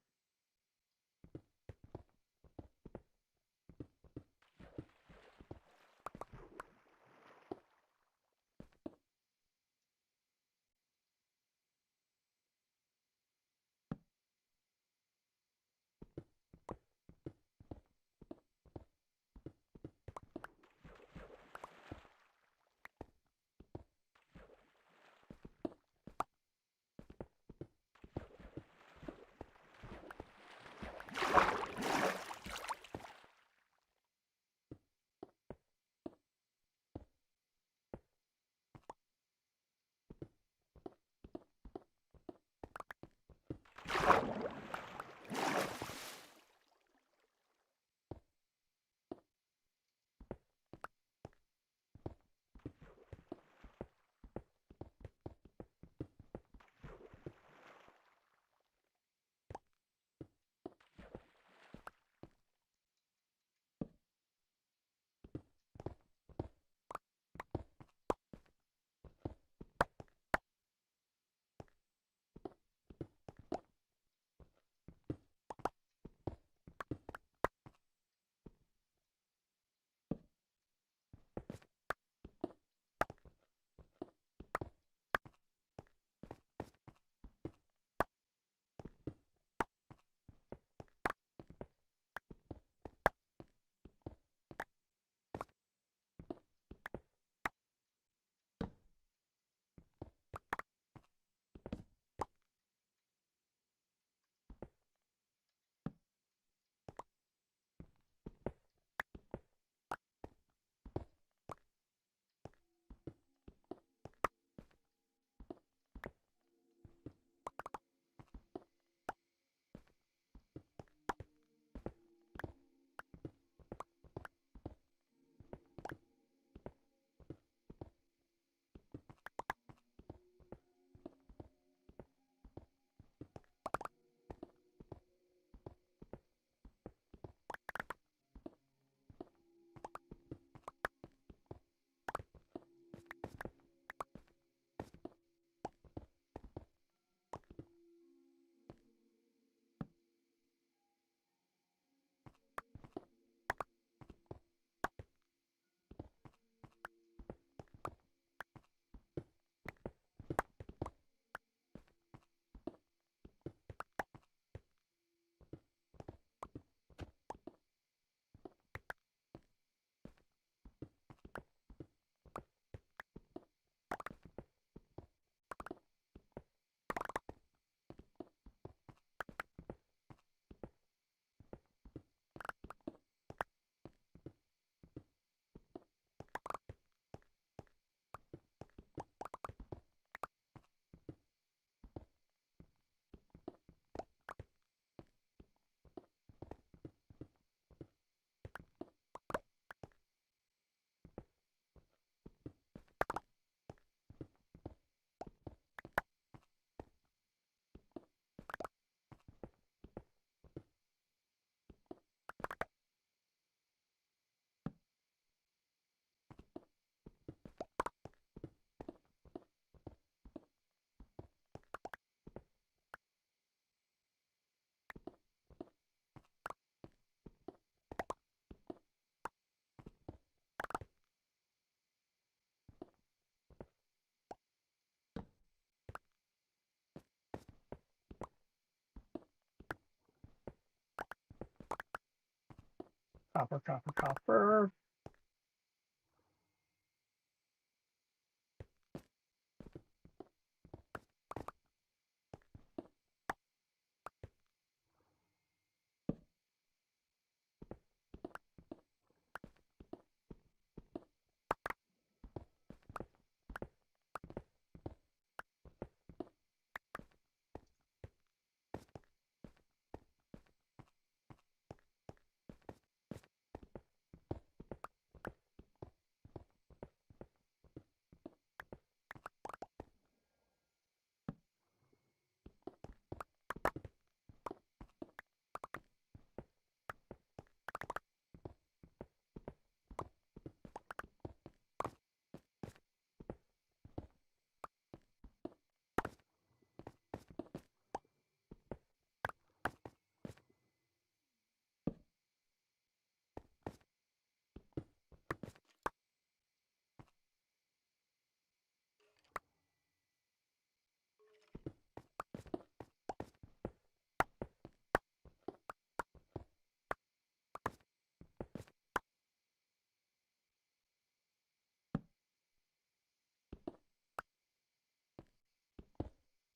Copper, copper, copper.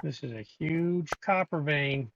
This is a huge copper vein.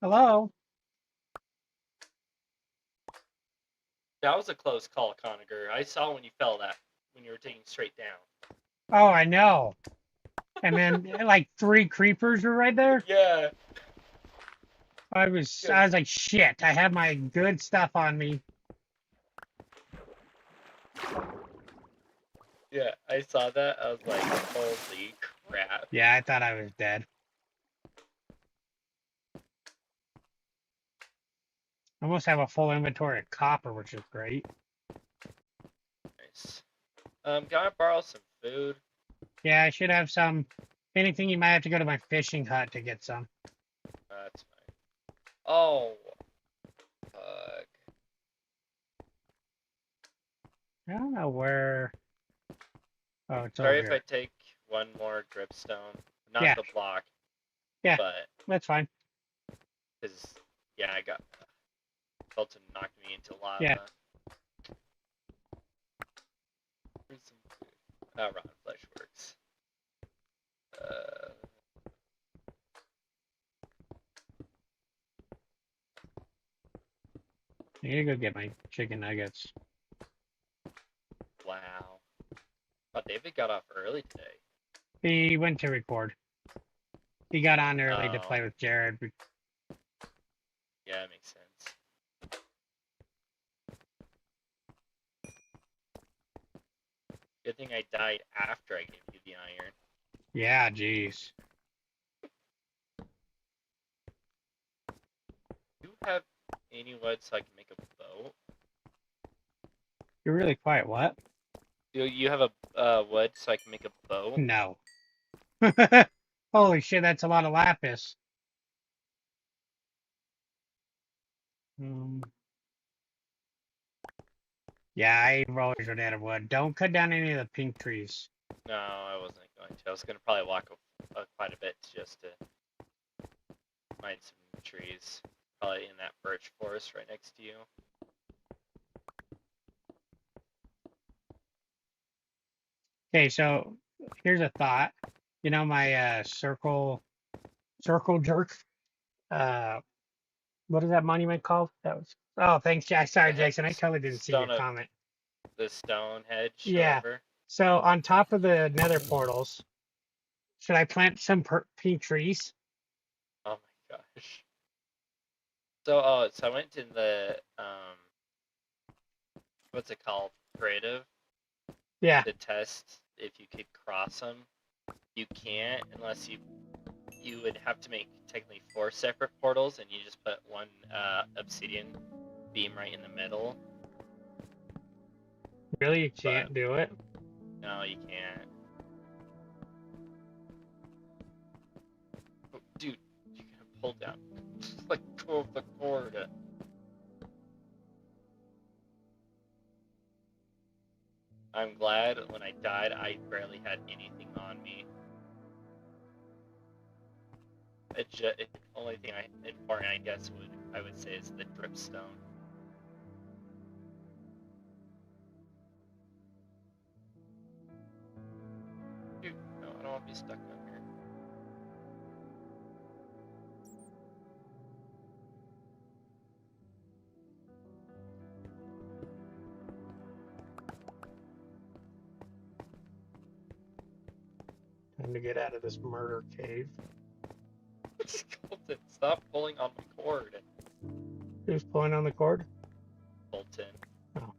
Hello? That was a close call, Conager. I saw when you fell when you were taking straight down. Oh, I know. And then like 3 creepers were right there. Yeah. I was like, shit, I have my good stuff on me. Yeah, I saw that. I was like, holy crap. Yeah, I thought I was dead. I almost have a full inventory of copper, which is great. Nice. Can I borrow some food? Yeah, I should have some. Anything, you might have to go to my fishing hut to get some. That's fine. Oh. Fuck. I don't know where. Oh, it's Sorry over if here. I take one more dripstone. Not Yeah. the block. Yeah. But, That's fine. because, yeah, I got. Felton knocked me into lava. Yeah. Here's some food. Rotten flesh works. I need to go get my chicken nuggets. Wow. Oh, David got off early today. He went to record. He got on early to Oh. play with Jared. Yeah, that makes sense. Good thing I died after I gave you the iron. Yeah, jeez. Do you have any wood so I can make a boat? You're really quiet. What? Do you have a wood so I can make a boat? No. Holy shit, that's a lot of lapis. Yeah, I always run out of wood. Don't cut down any of the pink trees. No, I wasn't going to. I was going to probably walk quite a bit just to find some trees. Probably in that birch forest right next to you. Okay, so here's a thought. You know my circle jerk? What is that monument called? That was. Oh, thanks, Jack. Sorry, Jason. I totally didn't see your comment. The stone hedge. Yeah. Over. So on top of the nether portals, should I plant some pink trees? Oh my gosh. So I went to the what's it called? Creative. Yeah. To test if you could cross them. You can't unless you would have to make technically 4 separate portals, and you just put one obsidian beam right in the middle. Really, you can't do it? No, you can't. Oh, dude, you gotta pull down. Let go of the cord. I'm glad when I died, I barely had anything on me. The only thing important, I guess, I would say is the dripstone. Dude, no, I don't want to be stuck down here. Time to get out of this murder cave. Colton, stop pulling on my cord. Who's pulling on the cord? Colton. Oh.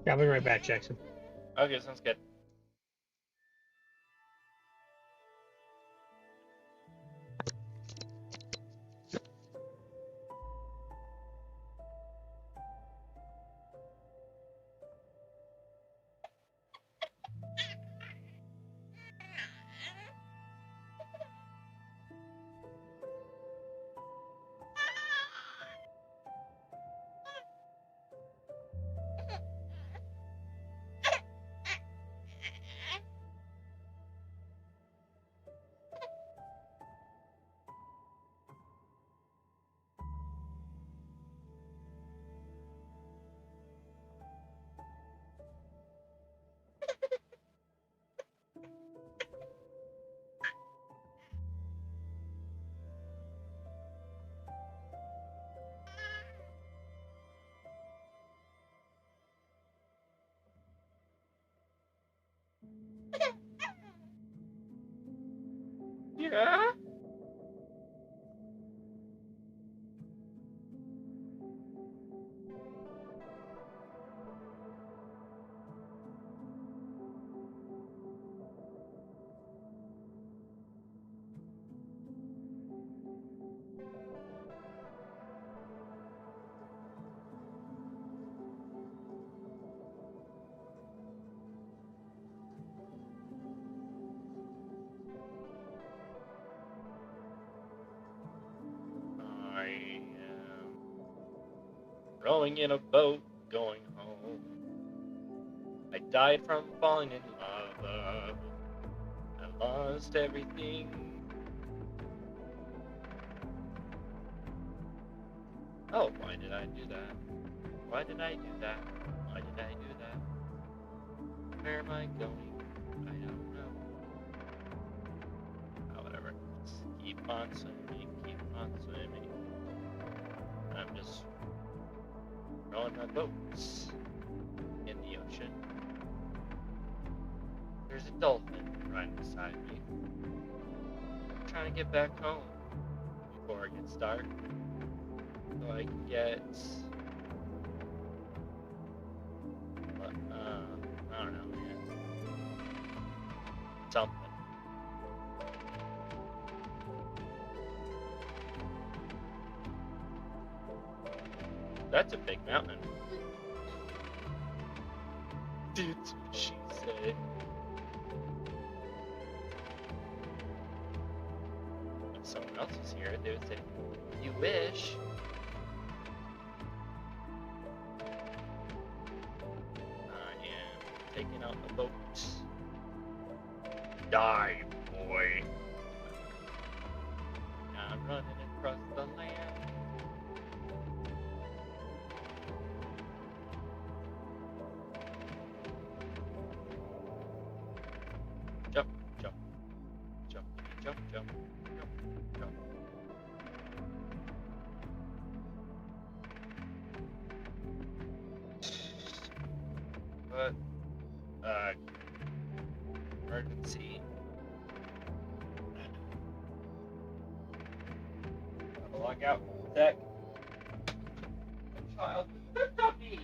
Yeah, I'll be right back, Jackson. Okay, sounds good. Yeah. I am rowing in a boat going home. I died from falling in lava. I lost everything. Oh, why did I do that? Why did I do that? Why did I do that? Where am I going? I don't know. Oh, whatever. Just keep on swimming, keep on swimming. I'm just rowing my boats in the ocean. There's a dolphin right beside me. I'm trying to get back home before it gets dark, so I can get I don't know, man. Something. That's a big mountain. That's what she said. If someone else was here, they would say, "You wish." I am taking out the boat. Die, boy. I'm running across the land. Jump, jump, jump, jump, jump, jump, jump. But, emergency. Gotta log out. Sec. Child, stop me.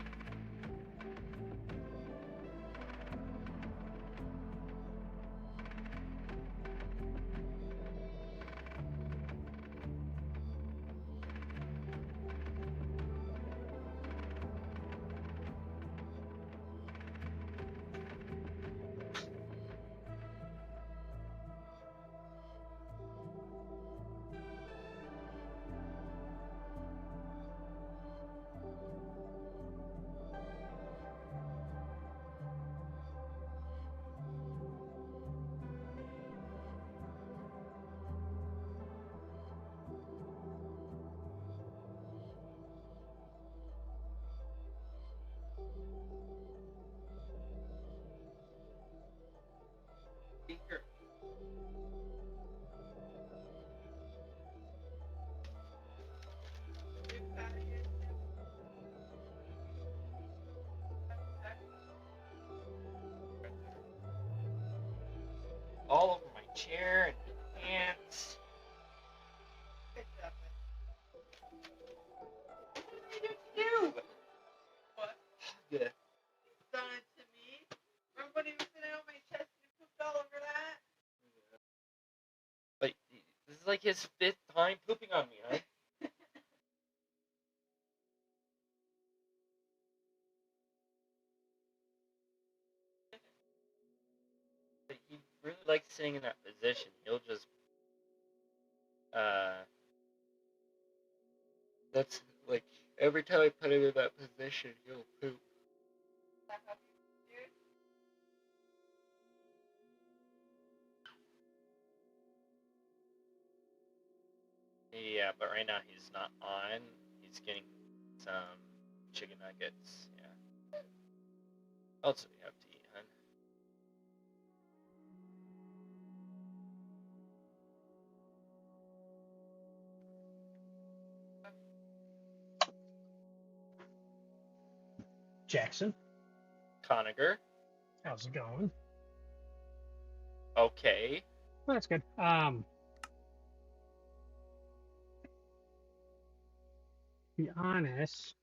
Here. All over my chair and my pants. What did I do? What? Yeah. his 5th time pooping on me, huh? But he really likes sitting in that position. He'll just that's like every time I put him in that position, he'll poop. Yeah, but right now he's not on. He's getting some chicken nuggets. Yeah. What else do we have to eat, hun? Jackson, Conager. how's it going? Okay. Well, that's good. To be honest,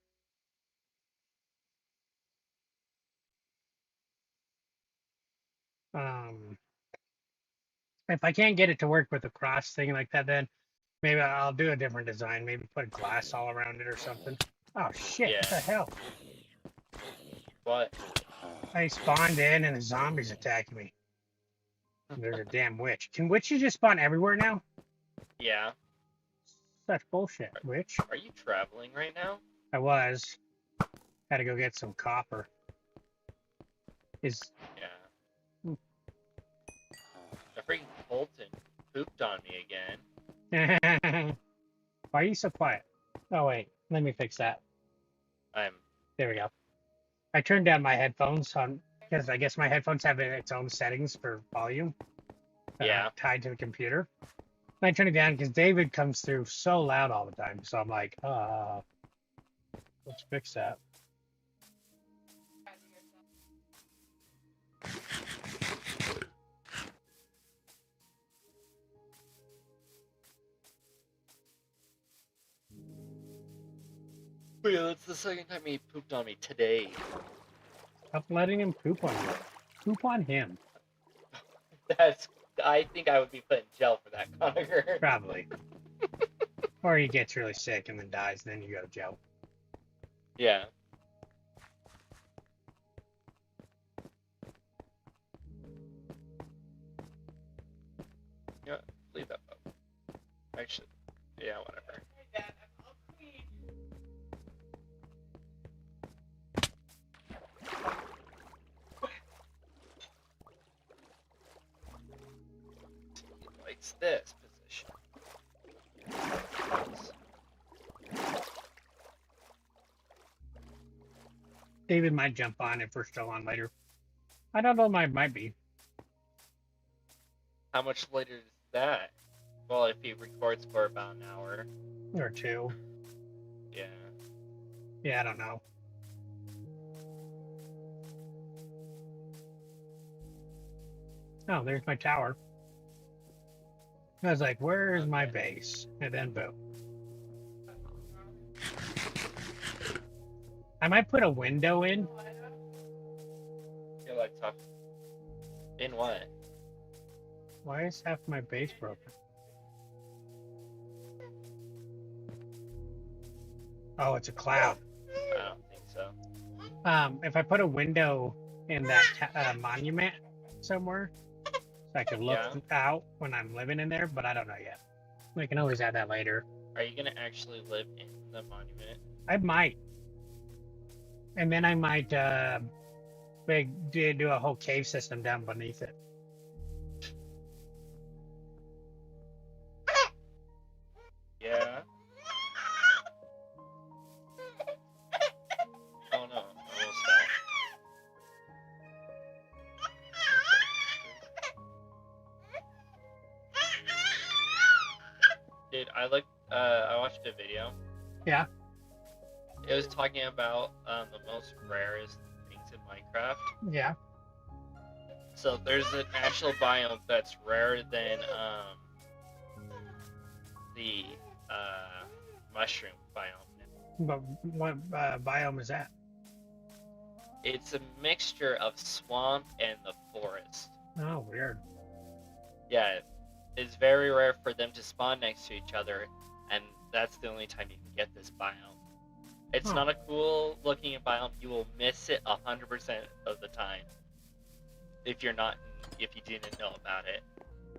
if I can't get it to work with the cross thing like that, then maybe I'll do a different design. Maybe put glass all around it or something. Oh shit! Yeah. What the hell? What? I spawned in and the zombies attacking me. There's a damn witch. Can witches just spawn everywhere now? Yeah. Such bullshit, witch. Are you traveling right now? I was. Had to go get some copper. Is Yeah. The freaking Colton pooped on me again. why are you so quiet? Oh wait, let me fix that. There we go. I turned down my headphones on because I guess my headphones have its own settings for volume. Yeah. Tied to the computer. And I turned it down because David comes through so loud all the time. So I'm like, let's fix that. But yeah, that's the second time he pooped on me today. Stop letting him poop on you. Poop on him. I think I would be put in jail for that, Conager. Probably. Or he gets really sick and then dies, and then you go to jail. Yeah. Yeah, leave that up. Actually, yeah, whatever. He likes this position. David might jump on if we're still on later. I don't know, might be. How much later is that? Well, if he records for about an hour. Or two. Yeah. Yeah, I don't know. Oh, there's my tower. I was like, where's my base? And then boom. I might put a window in. You're like tough. In what? Why is half my base broken? Oh, it's a cloud. I don't think so. If I put a window in that monument somewhere, so I could look out when I'm living in there, but I don't know yet. We can always add that later. Are you gonna actually live in the monument? I might. And then I might do a whole cave system down beneath it. Yeah. Oh no, I will stop. Dude, I watched a video. Yeah. It was talking about the most rarest things in Minecraft. Yeah. So there's an actual biome that's rarer than the mushroom biome. But what biome is that? It's a mixture of swamp and the forest. Oh, weird. Yeah, it's very rare for them to spawn next to each other, and that's the only time you can get this biome. It's Huh. not a cool looking biome. You will miss it 100% of the time if you didn't know about it.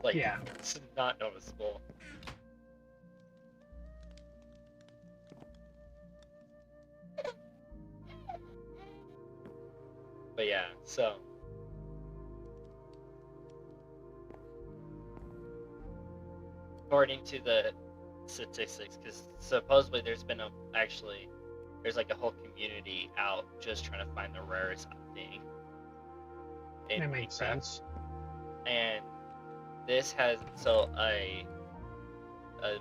Like, Yeah. it's not noticeable. But yeah, so according to the statistics, because supposedly there's like a whole community out just trying to find the rarest thing. in That makes Minecraft. sense. And this has a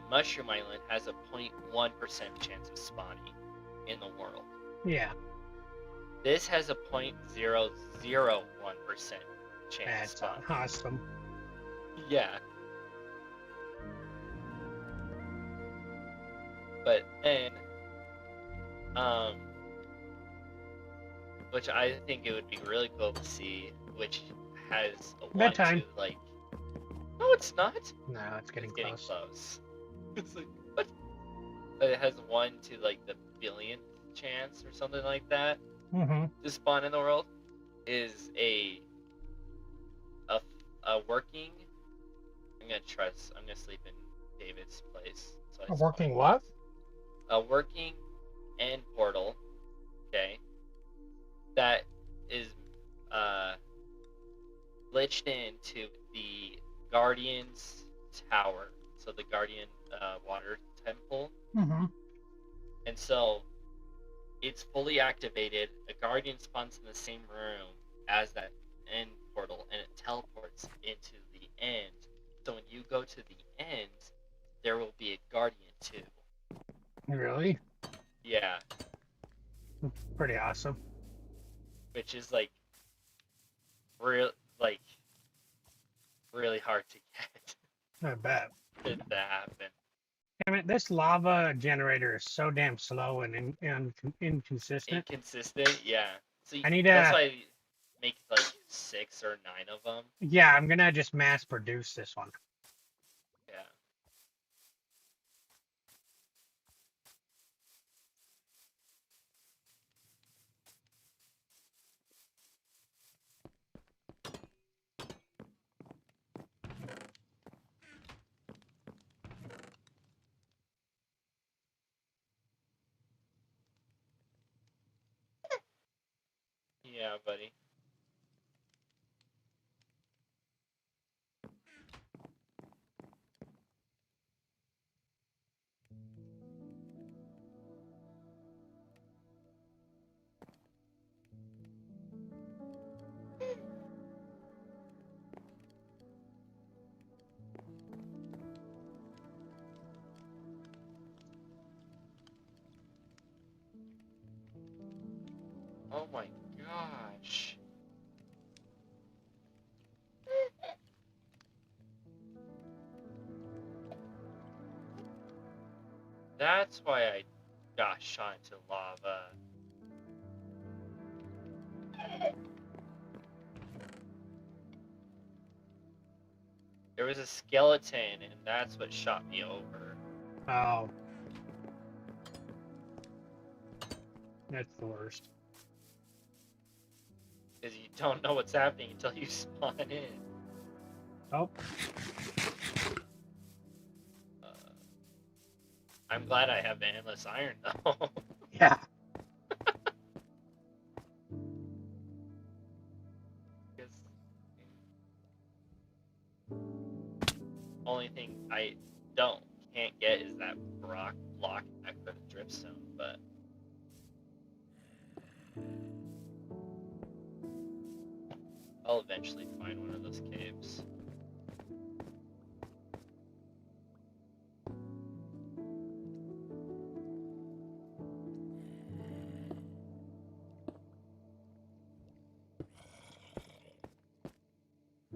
mushroom island has a 0.1% chance of spawning in the world. Yeah, This has a 0.001% chance of that's spawning. awesome. Yeah. But then, which I think it would be really cool to see, which has a 1 Bedtime. to like. No, it's not. No, it's getting It's getting close. close. It's like what? But it has 1 to like the billionth chance or something like that Mm-hmm. to spawn in the world. Is a working. I'm gonna sleep in David's place. So I A spawn working in what? a working end portal, okay, that is glitched into the Guardian's tower, so the Guardian water temple, Mm-hmm. and so it's fully activated. A Guardian spawns in the same room as that end portal, and it teleports into the end. So when you go to the end, there will be a Guardian too. Really? Yeah, Pretty awesome. which is like really hard to get I bet. it to happen. Damn it, this lava generator is so damn slow and inconsistent. Inconsistent, yeah. So I need that's to- why I make like 6 or 9 of them. Yeah, I'm gonna just mass produce this one. Yeah. Yeah, buddy. Oh my gosh. That's why I got shot into lava. There was a skeleton, and that's what shot me over. Oh. That's the worst. Because you don't know what's happening until you spawn in. Oh. I'm glad I have the endless iron, though. Yeah. Because only thing I can't get is that rock block back for the dripstone, but I'll eventually find one of those caves.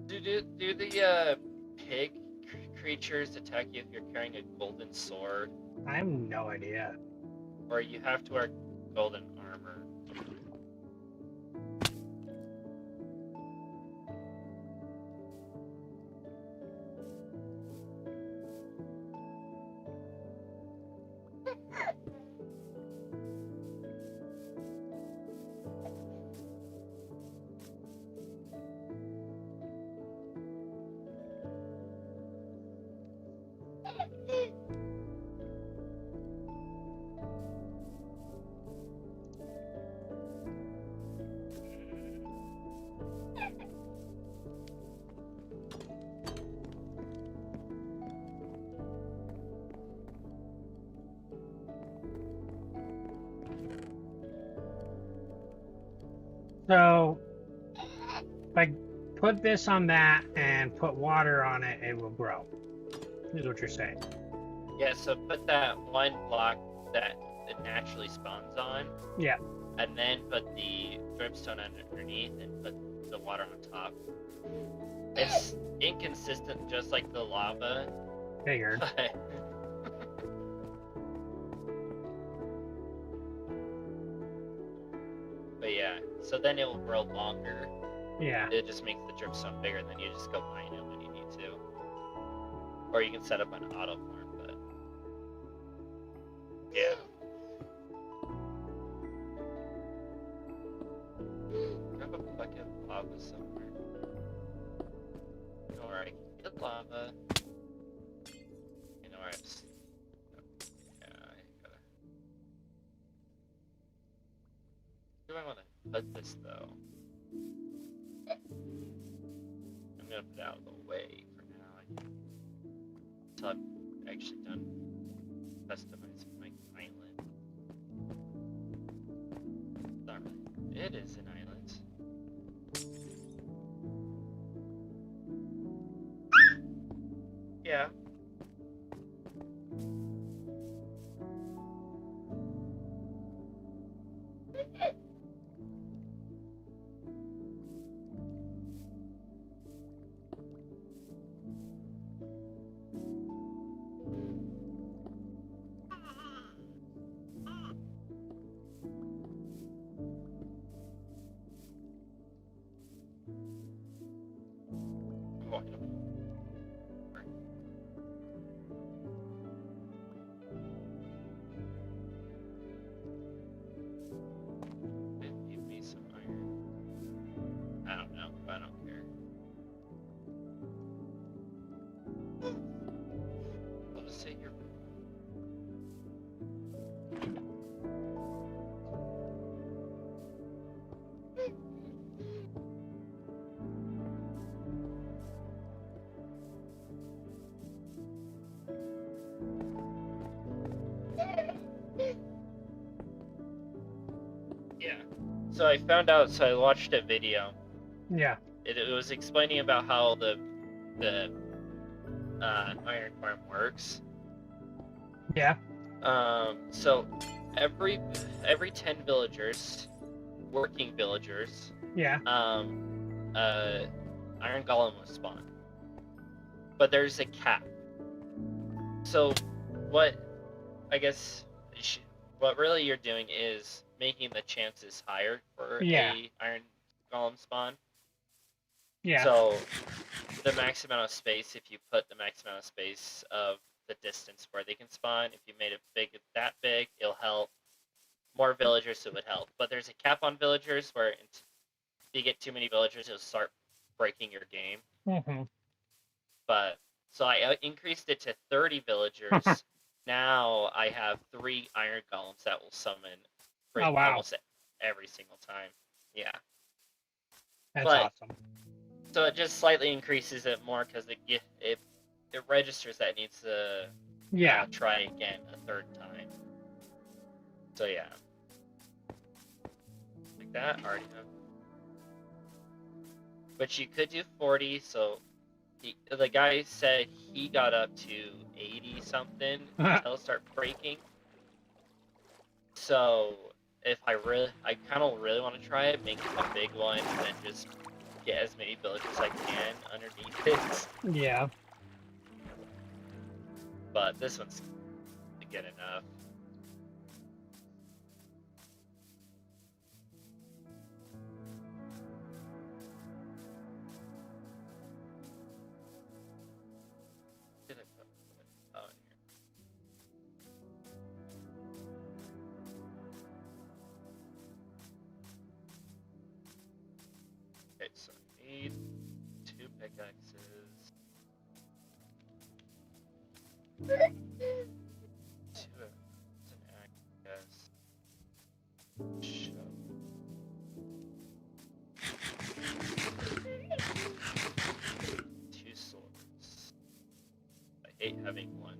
Do the pig creatures attack you if you're carrying a golden sword, I have no idea. or you have to wear golden armor? So, if I put this on that and put water on it, it will grow. Is what you're saying. Yeah, so put that one block that it naturally spawns on. Yeah. And then put the dripstone underneath and put the water on top. It's inconsistent, just like the lava. Figured. But yeah, so then it will grow longer. Yeah. It just makes the dripstone bigger, and then you just go mine it when you need to. Or you can set up an auto farm, but yeah. Grab a bucket of lava somewhere. Alright, get lava. You know where yeah, I gotta. Where do I want to put this though? I'm gonna put it out of the way for now. Until I've actually done customizing my island. Not really. It is an island. Yeah. Oh, I don't. Give me some iron. I don't know. I don't care. I'll just sit here. Yeah. So I found out. So I watched a video. Yeah. It was explaining about how the iron farm works. Yeah. So every 10 villagers, working villagers, Yeah. iron golem will spawn. But there's a cap. So what I guess what really you're doing is making the chances higher for Yeah. a iron golem spawn. Yeah. So the max amount of space, if you put the max amount of space of the distance where they can spawn, if you made it that big, it'll help. More villagers, it would help. But there's a cap on villagers where if you get too many villagers, it'll start breaking your game. Mm-hmm. But so I increased it to 30 villagers. Now I have 3 iron golems that will summon Oh, wow. almost every single time. Yeah. That's But- awesome. So it just slightly increases it more because it registers that it needs to Yeah. try again a 3rd time. So yeah. Like that, already have. But you could do 40, so the guy said he got up to 80 something until it started breaking. So if I kind of really want to try it, make a big one, and then just get as many villagers as I can underneath it. Yeah. But this one's good enough. Did I put oh, here. Okay, so I need 2 pickaxes. 2 it's an axe, shovel. Two swords. I hate having one.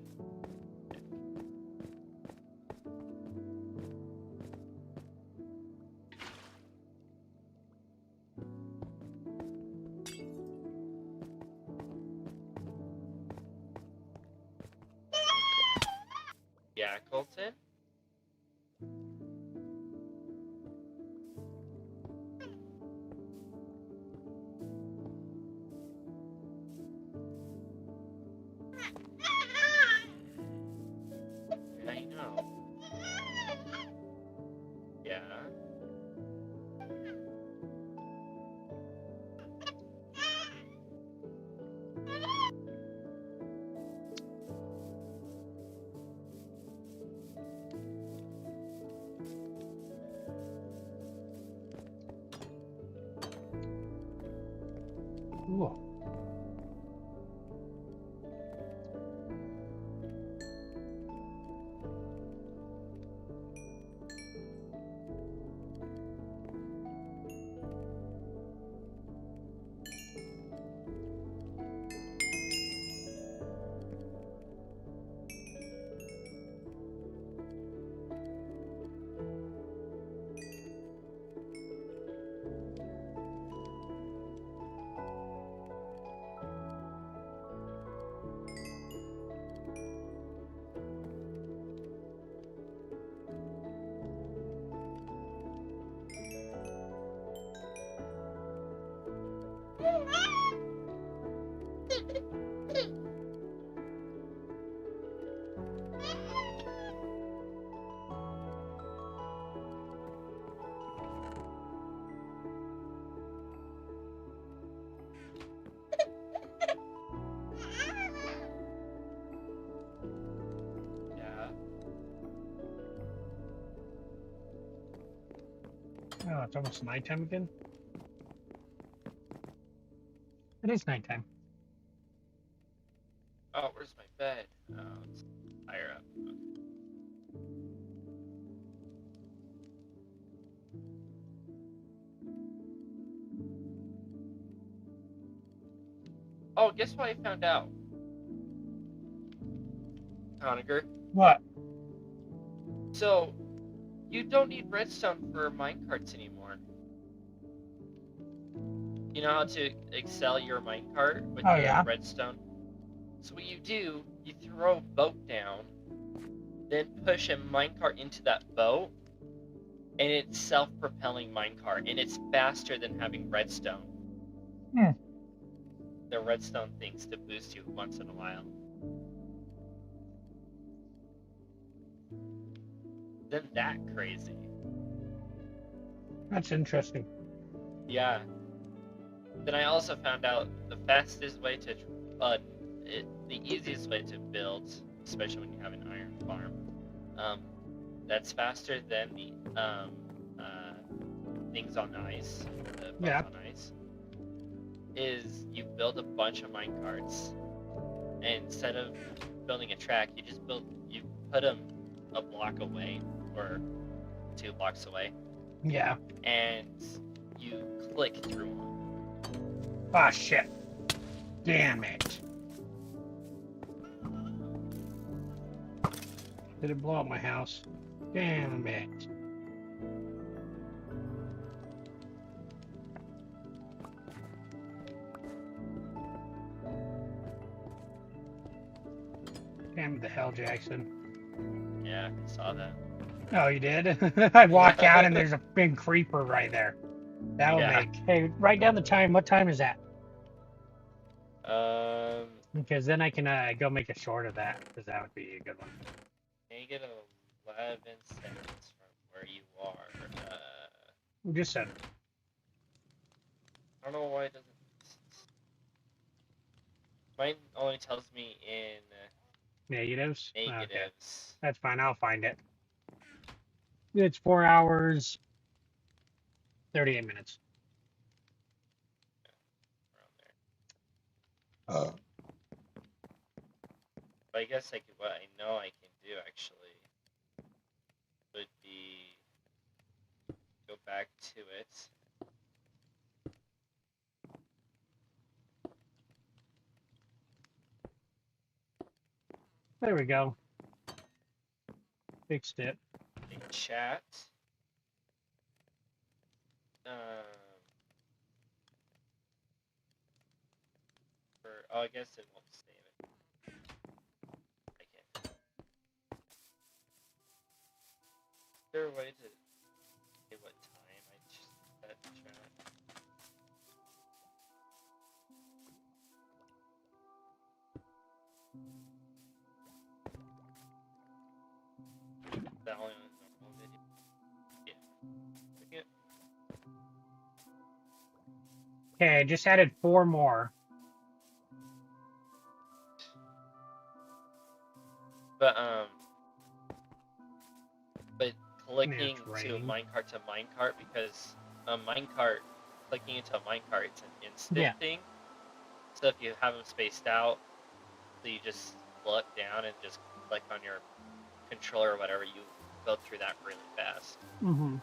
Ooh. Yeah. Oh, it's almost nighttime again. It is nighttime. Oh, where's my bed? Oh, it's higher up. Oh, guess what I found out? Conager. What? So, you don't need redstone for minecarts anymore. You know how to excel your minecart with Oh, the yeah. redstone? So what you do, you throw a boat down, then push a minecart into that boat, and it's self-propelling minecart, and it's faster than having redstone. Hmm. The redstone things to boost you once in a while. Isn't that crazy? That's interesting. Yeah. Then I also found out the fastest way to, the easiest way to build, especially when you have an iron farm, that's faster than the things on ice, the boats Yeah. on ice, is you build a bunch of minecarts, and instead of building a track, you put them a block away or 2 blocks away, Yeah. and you click through them. Ah, shit. Damn it. Did it blow up my house? Damn it. Damn the hell, Jackson. Yeah, I saw that. Oh, you did? I walk out and there's a big creeper right there. That'll Yeah. make. Hey, write down the time. What time is that? Um, Because then I can go make a short of that, because that would be a good one. negative 11 seconds from where you are. You just said. I don't know why it doesn't. Mine only tells me in Negatives? Okay. negatives. That's fine. I'll find it. It's 4 hours, 38 minutes. Around there. But I guess what I know I can do actually would be go back to it. There we go. Fixed it. In chat. Oh, I guess it won't save it. I can't. Is there a way to say what time I just set chat? That only on the normal video. Yeah. Okay. Okay, I just added 4 more. But clicking it's to raining. minecart because a minecart, clicking into a minecart, it's an instant Yeah. thing. So if you have them spaced out, so you just look down and just click on your controller or whatever, you go through that really fast. Mm-hmm.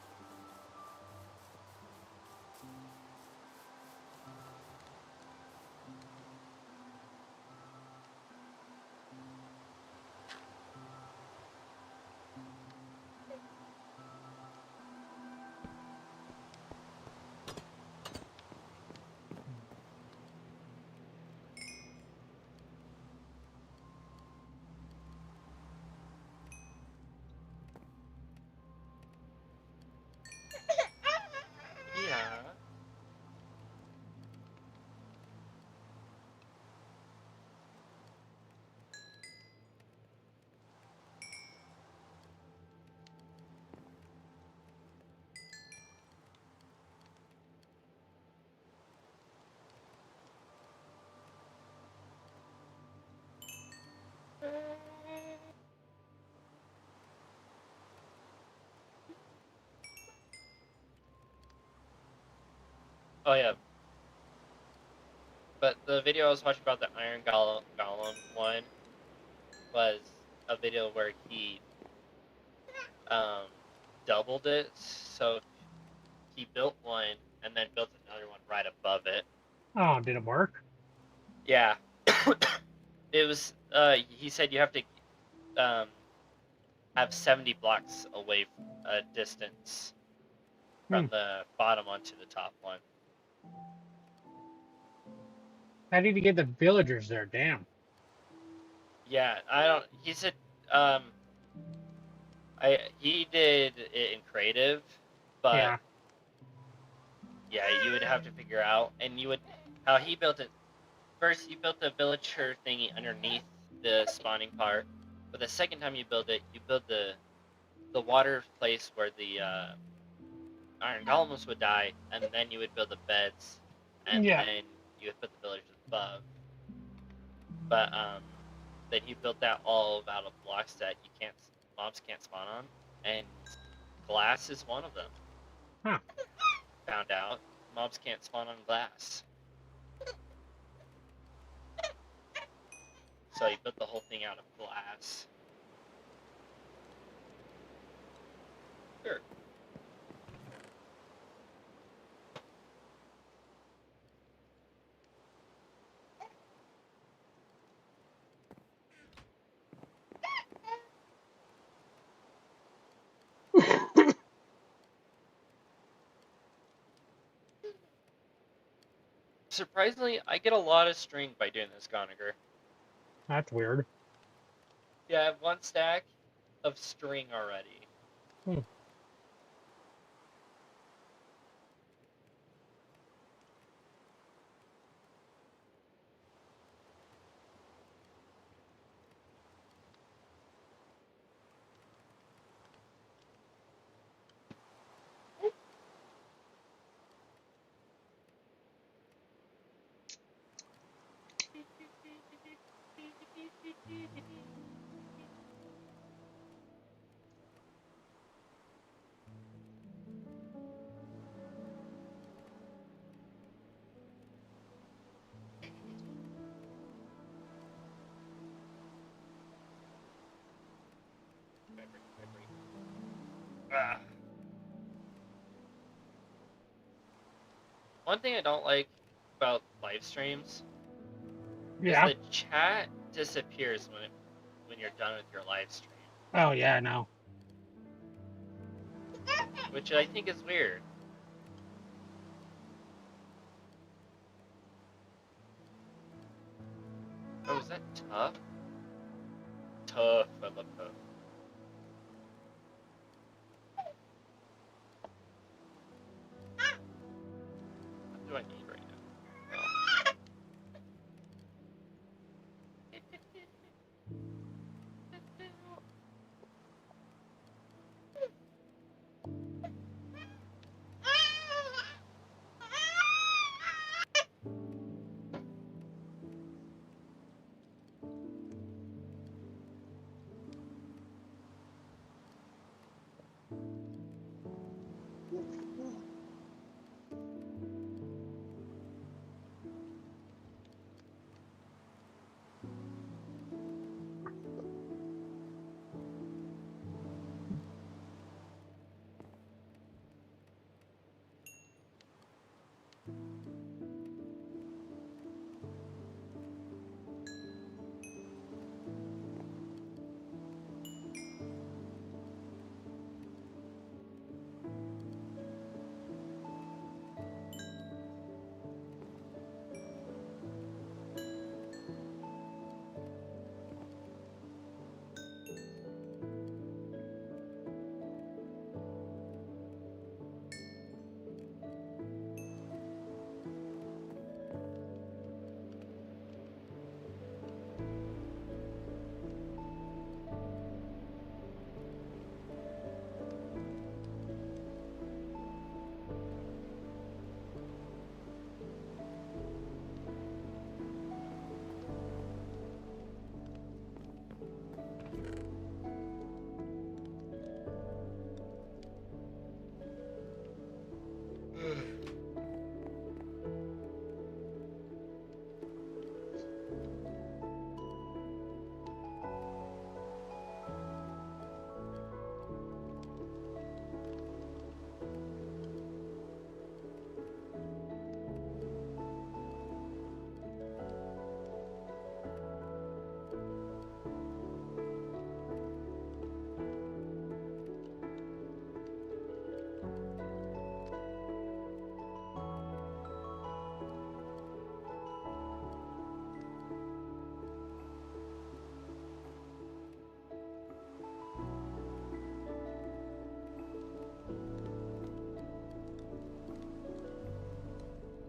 Yeah. Oh yeah. But the video I was watching about the Iron Golem one was a video where he doubled it. So he built one and then built another one right above it. Oh, did it work? Yeah. It was. He said you have to have 70 blocks away distance from the bottom onto the top one. How did you get the villagers there? Damn. Yeah, I don't. He said, he did it in creative, but Yeah. yeah, you would have to figure out, and you would how he built it. First, you built the villager thingy underneath the spawning part, but the second time you build it, you build the water place where the iron golems would die, and then you would build the beds, and Yeah. then you would put the villagers above. But then he built that all out of blocks that mobs can't spawn on, and glass is one of them. Huh. Found out mobs can't spawn on glass. So he built the whole thing out of glass. Sure. Surprisingly, I get a lot of string by doing this, Goniger. That's weird. Yeah, I have one stack of string already. Ah. One thing I don't like about live streams Yeah. is the chat disappears when you're done with your live stream, Oh, yeah, I know. which I think is weird. Oh, is that tough? Tough, I love tough. What do I need right now? Oh.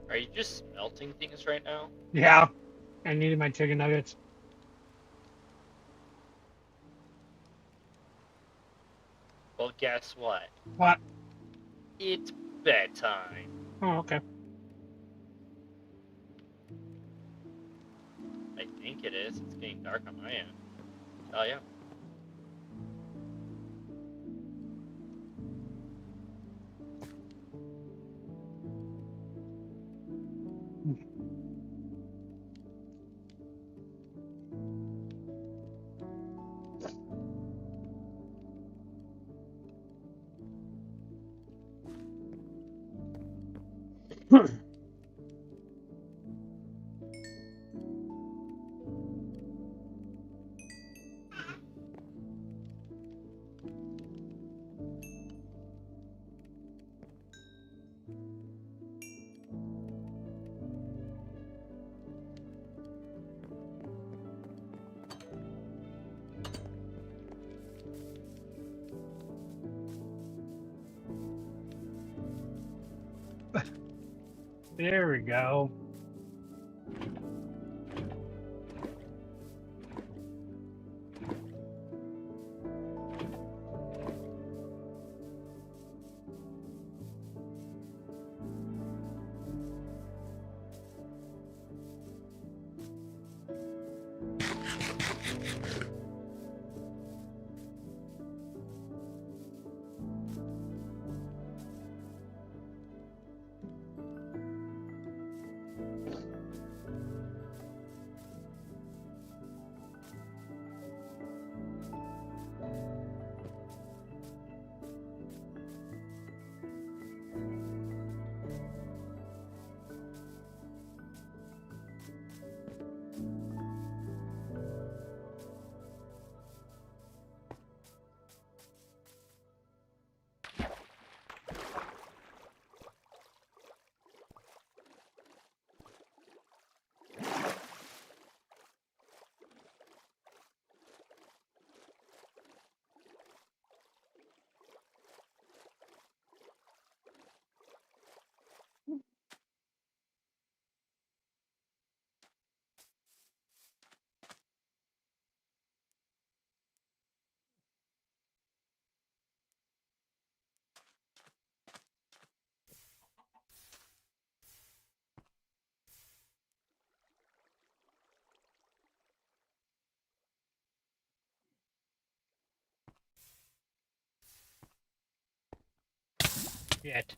Are you just smelting things right now? Yeah, I needed my chicken nuggets. Well, guess what? What? It's bedtime. Oh, okay. I think it is. It's getting dark on my end. Oh, yeah. There we go. Shit.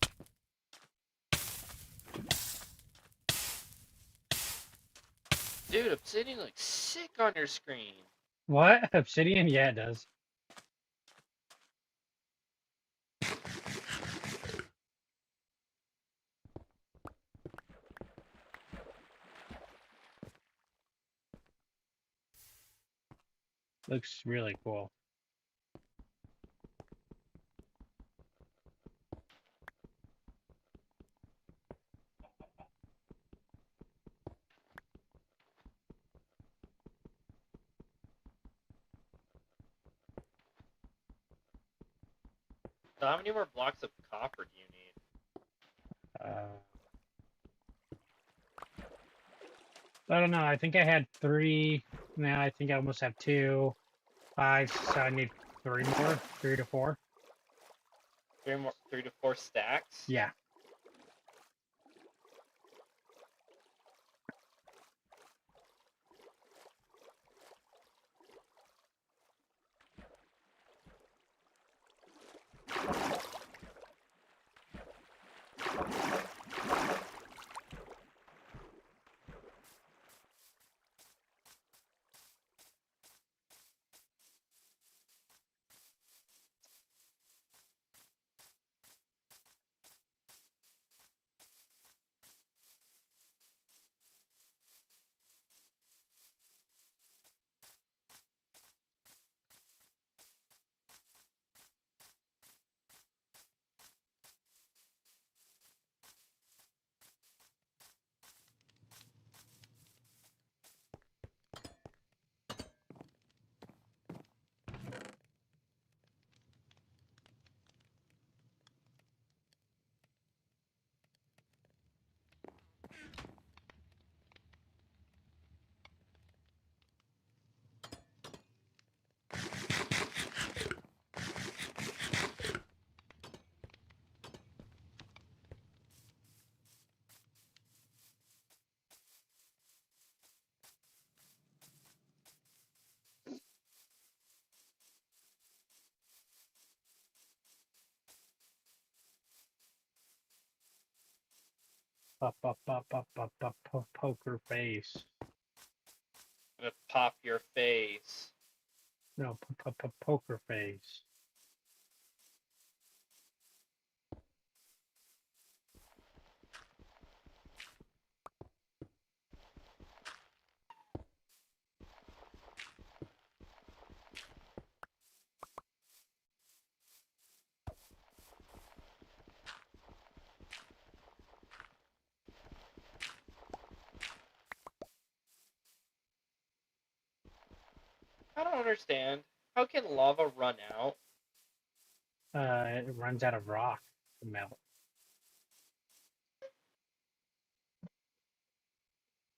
Dude, Obsidian looks sick on your screen. What? Obsidian? Yeah, it does. Looks really cool. So how many more blocks of copper do you need? I don't know. I think I had 3. Now I think I almost have 2. 5. So I need 3 more. 3 to 4. 3 to 4 stacks? Yeah. Poker face. I'm gonna pop your face. No, poker face. I don't understand. How can lava run out? It runs out of rock to melt.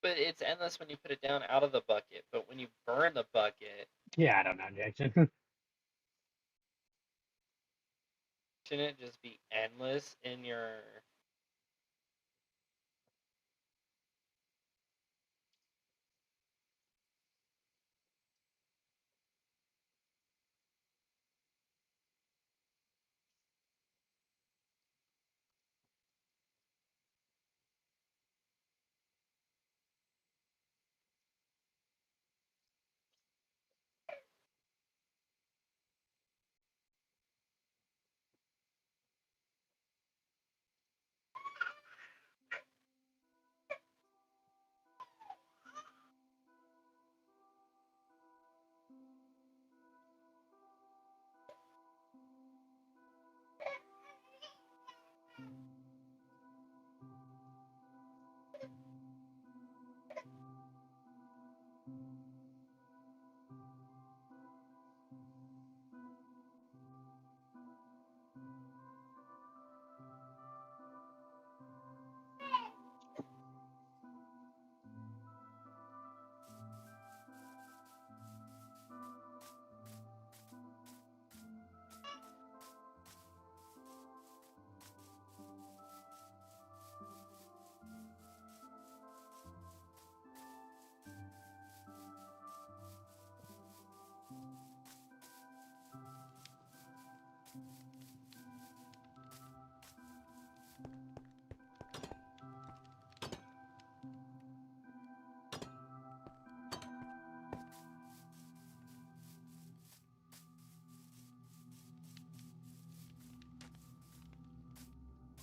But it's endless when you put it down out of the bucket. But when you burn the bucket, Yeah, I don't know, Jackson. shouldn't it just be endless in your?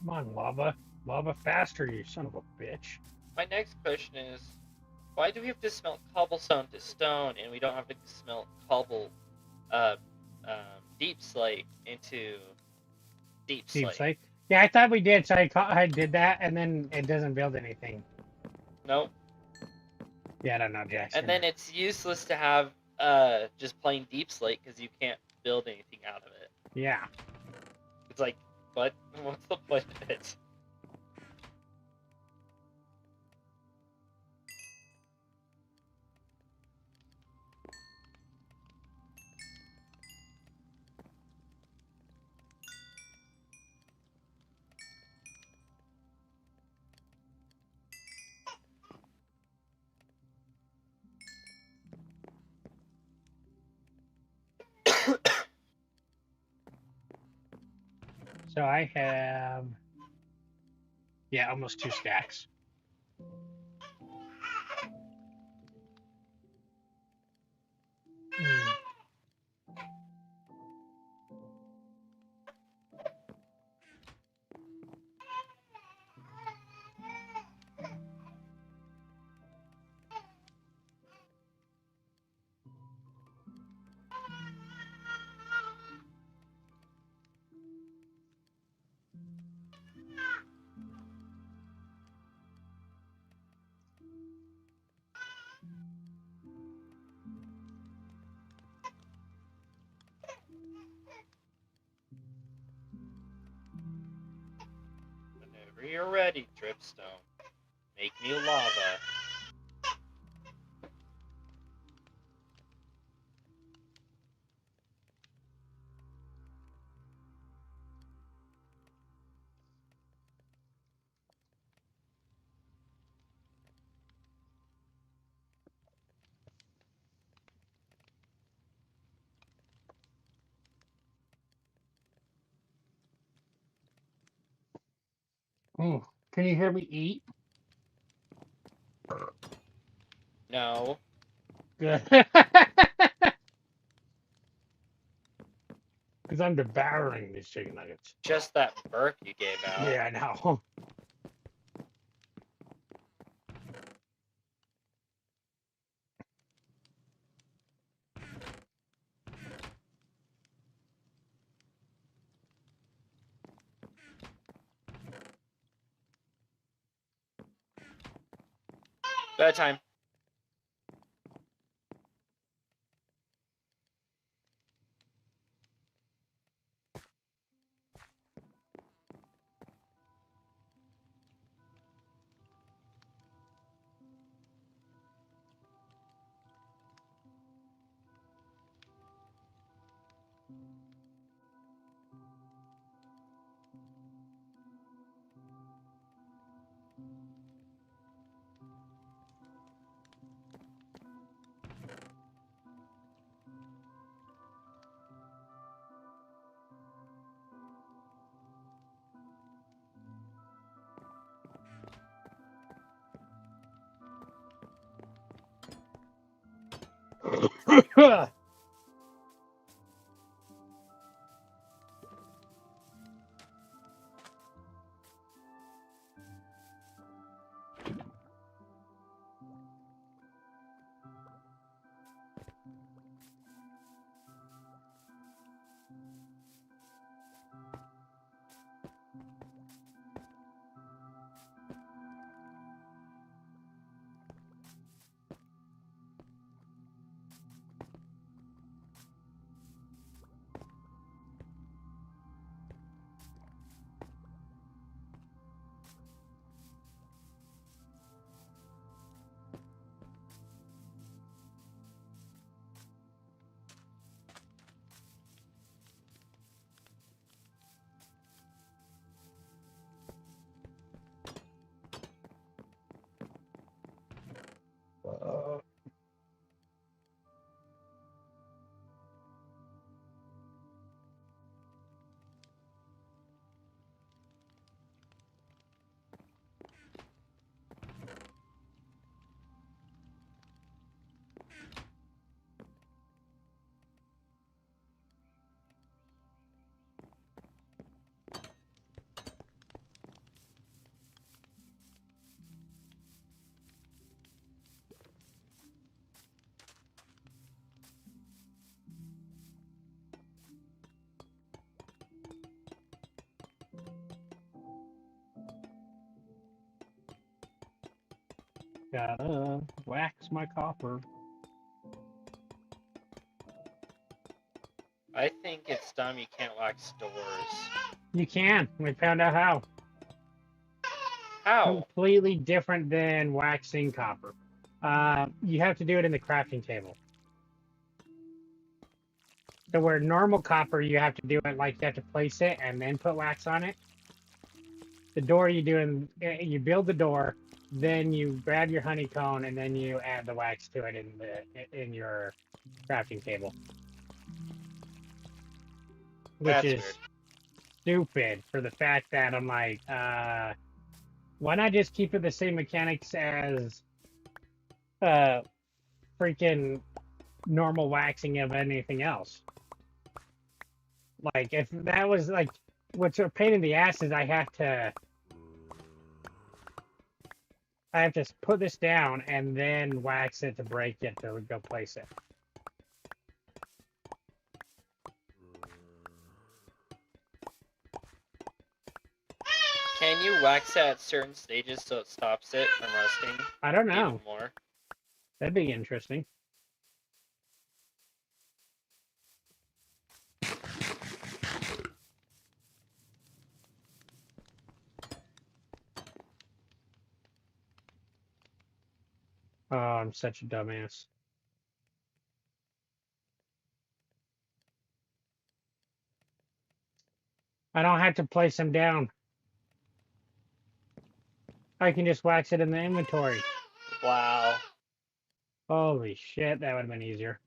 Come on, lava. Lava faster, you son of a bitch. My next question is, why do we have to smelt cobblestone to stone, and we don't have to smelt deep slate into deep Deep slate? slate. Yeah, I thought we did, so I did that, and then it doesn't build anything. Nope. Yeah, I don't know, Jackson. And then it's useless to have just plain deep slate because you can't build anything out of it. Yeah. It's like, what? What's the point of it? So I have, yeah, almost 2 stacks. Hmm. Whenever you're ready, Dripstone, make me lava. Ooh, Can you hear me eat? No. Good. Because I'm devouring these chicken nuggets. Just that burp you gave out. Yeah, I know. Bedtime. Gotta wax my copper. I think it's dumb you can't wax doors. You can. We found out how. How? Completely different than waxing copper. You have to do it in the crafting table. So where normal copper, you have to do it like you have to place it and then put wax on it. The door you do in, you build the door, then you grab your honeycomb and then you add the wax to it in your crafting table. Which That's is weird. stupid for the fact that I'm like, why not just keep it the same mechanics as freaking normal waxing of anything else? Like, if that was like, what's a pain in the ass is I have to put this down and then wax it to break it to go place it. Can you wax at certain stages so it stops it from rusting? I don't know. Even more? That'd be interesting. Oh, I'm such a dumbass. I don't have to place them down. I can just wax it in the inventory. Wow. Holy shit, that would have been easier.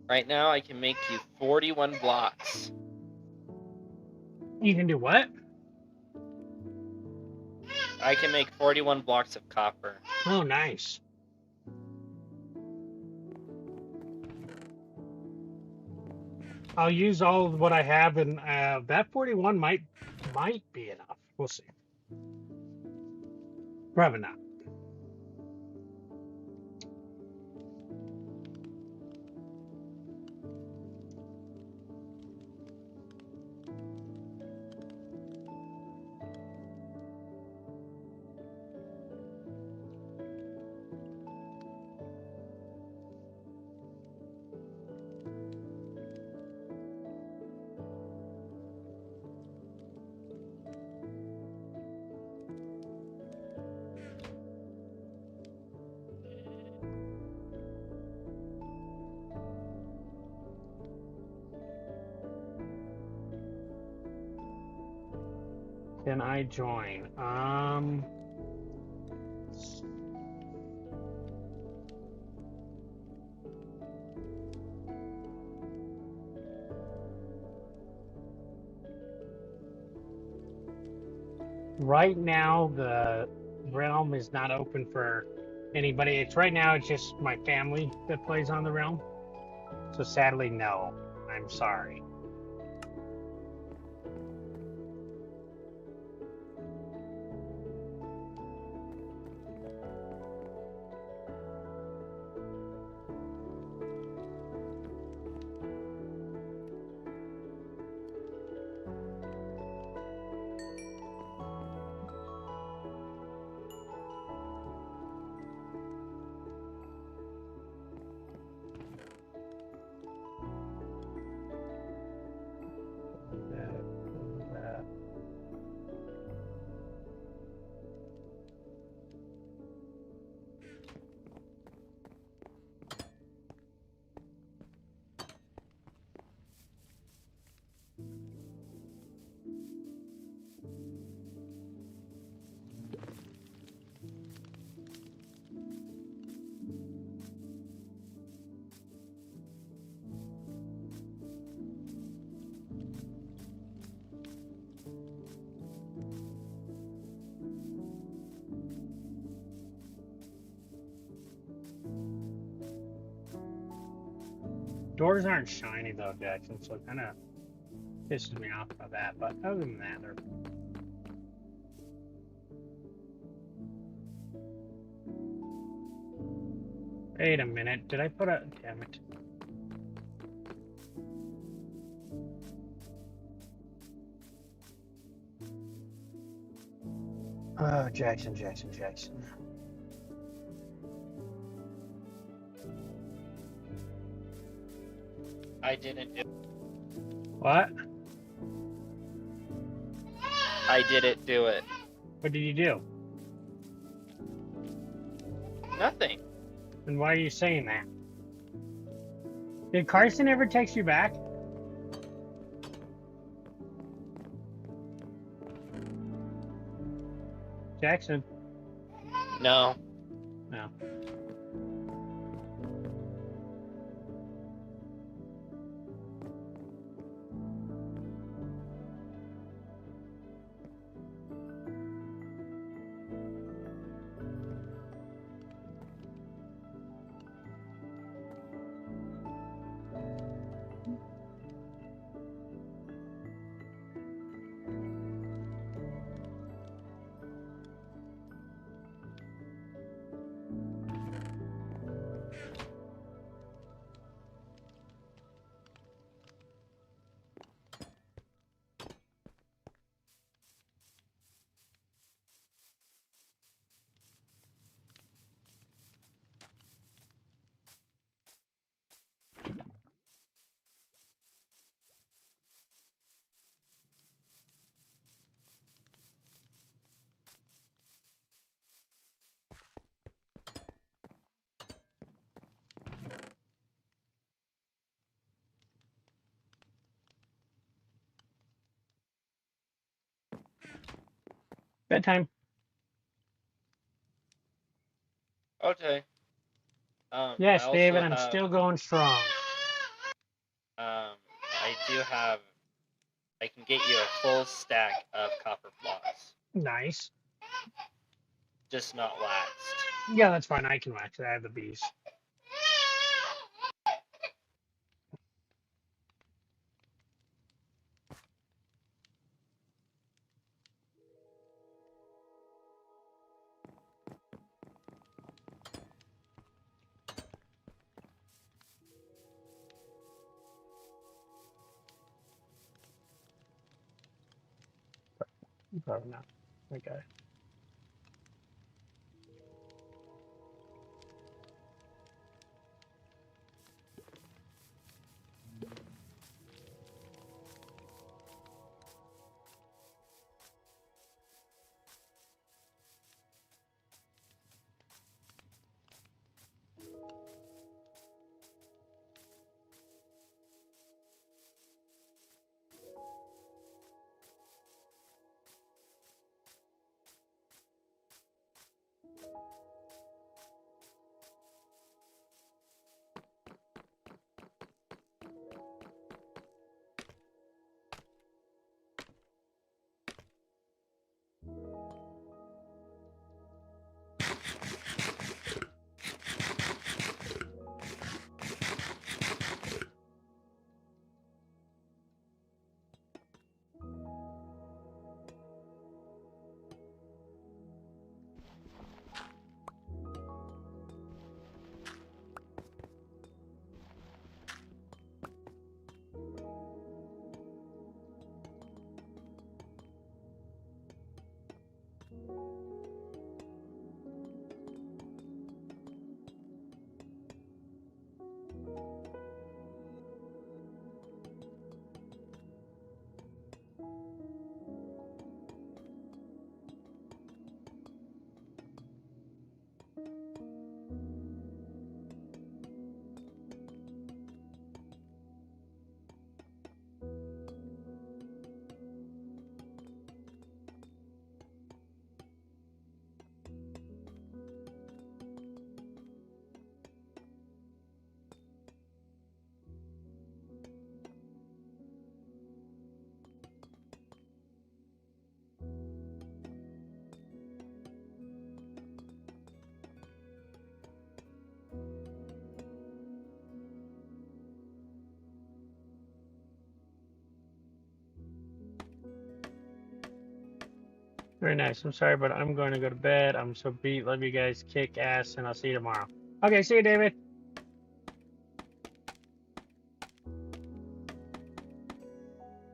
Right now, I can make you 41 blocks. You can do what? I can make 41 blocks of copper. Oh, nice. I'll use all of what I have, and that 41 might be enough. We'll see. Probably not. Can I join? Right now, the realm is not open for anybody. It's right now, it's just my family that plays on the realm. So sadly, no. I'm sorry. Doors aren't shiny though, Jackson, so it kind of pisses me off about that. But other than that, they're. Wait a minute. Did I put a? Damn it. Oh, Jackson. I didn't do. What? I didn't do it. What did you do? Nothing. And why are you saying that? Did Carson ever text you back? Jackson? No. No. Bedtime. Okay. Yes, I also David, I'm have- still going strong. do have. I can get you a full stack of copper blocks, Nice. just not waxed. Yeah, that's fine. I can wax it. I have the bees. Probably not. Okay. Very nice. I'm sorry, but I'm going to go to bed. I'm so beat. Love you guys. Kick ass, and I'll see you tomorrow. Okay, see you, David.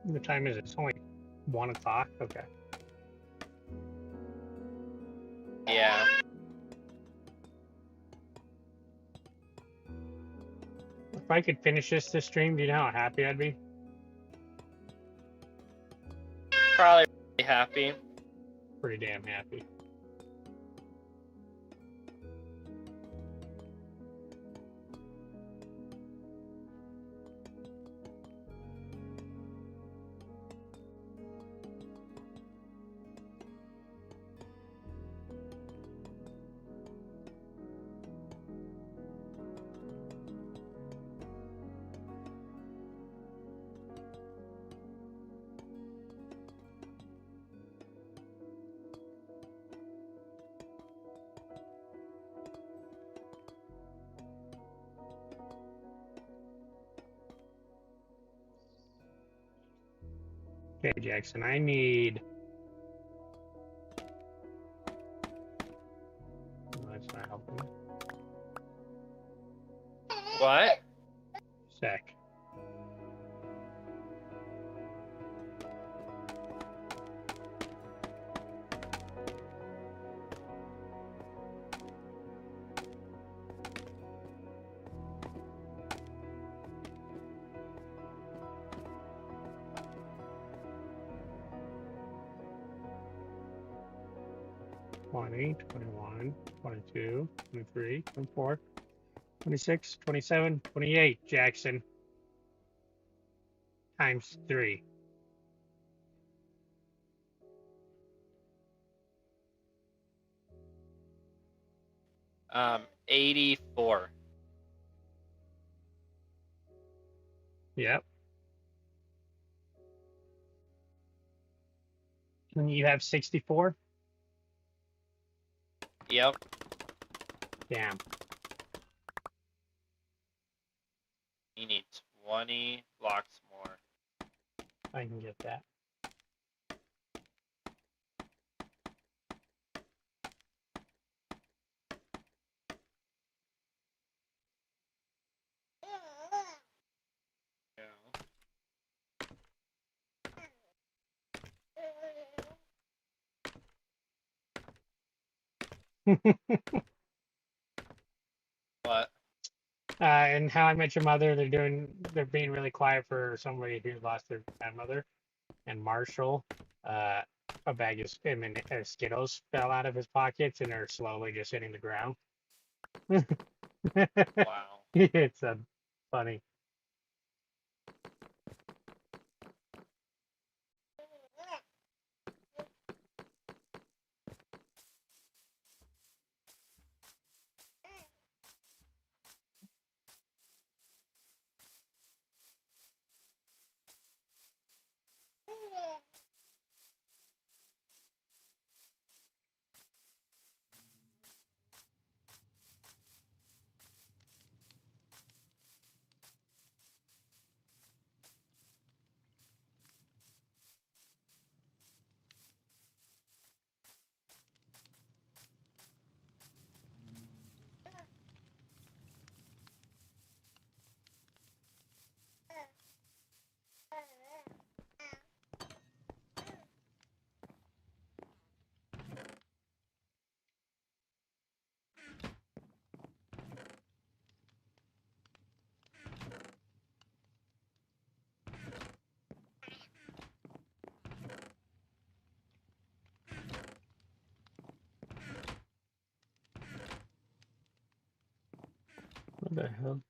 What time is it? It's only 1 o'clock. Okay. Yeah. If I could finish this stream, do you know how happy I'd be? Probably happy. Pretty damn happy. Okay, Jackson, I need... No, that's not helping. What? Sec. $20, $21, $22, $23, $24, $26, $27, $28, Jackson. Times 3. Um, 84. Yep. And you have 64? Yep. Damn. You need 20 blocks more. I can get that. Yeah. What? And How I Met Your Mother, they're being really quiet for somebody who lost their grandmother. And Marshall, a bag of Skittles fell out of his pockets and are slowly just hitting the ground. Wow. It's funny. What the hell?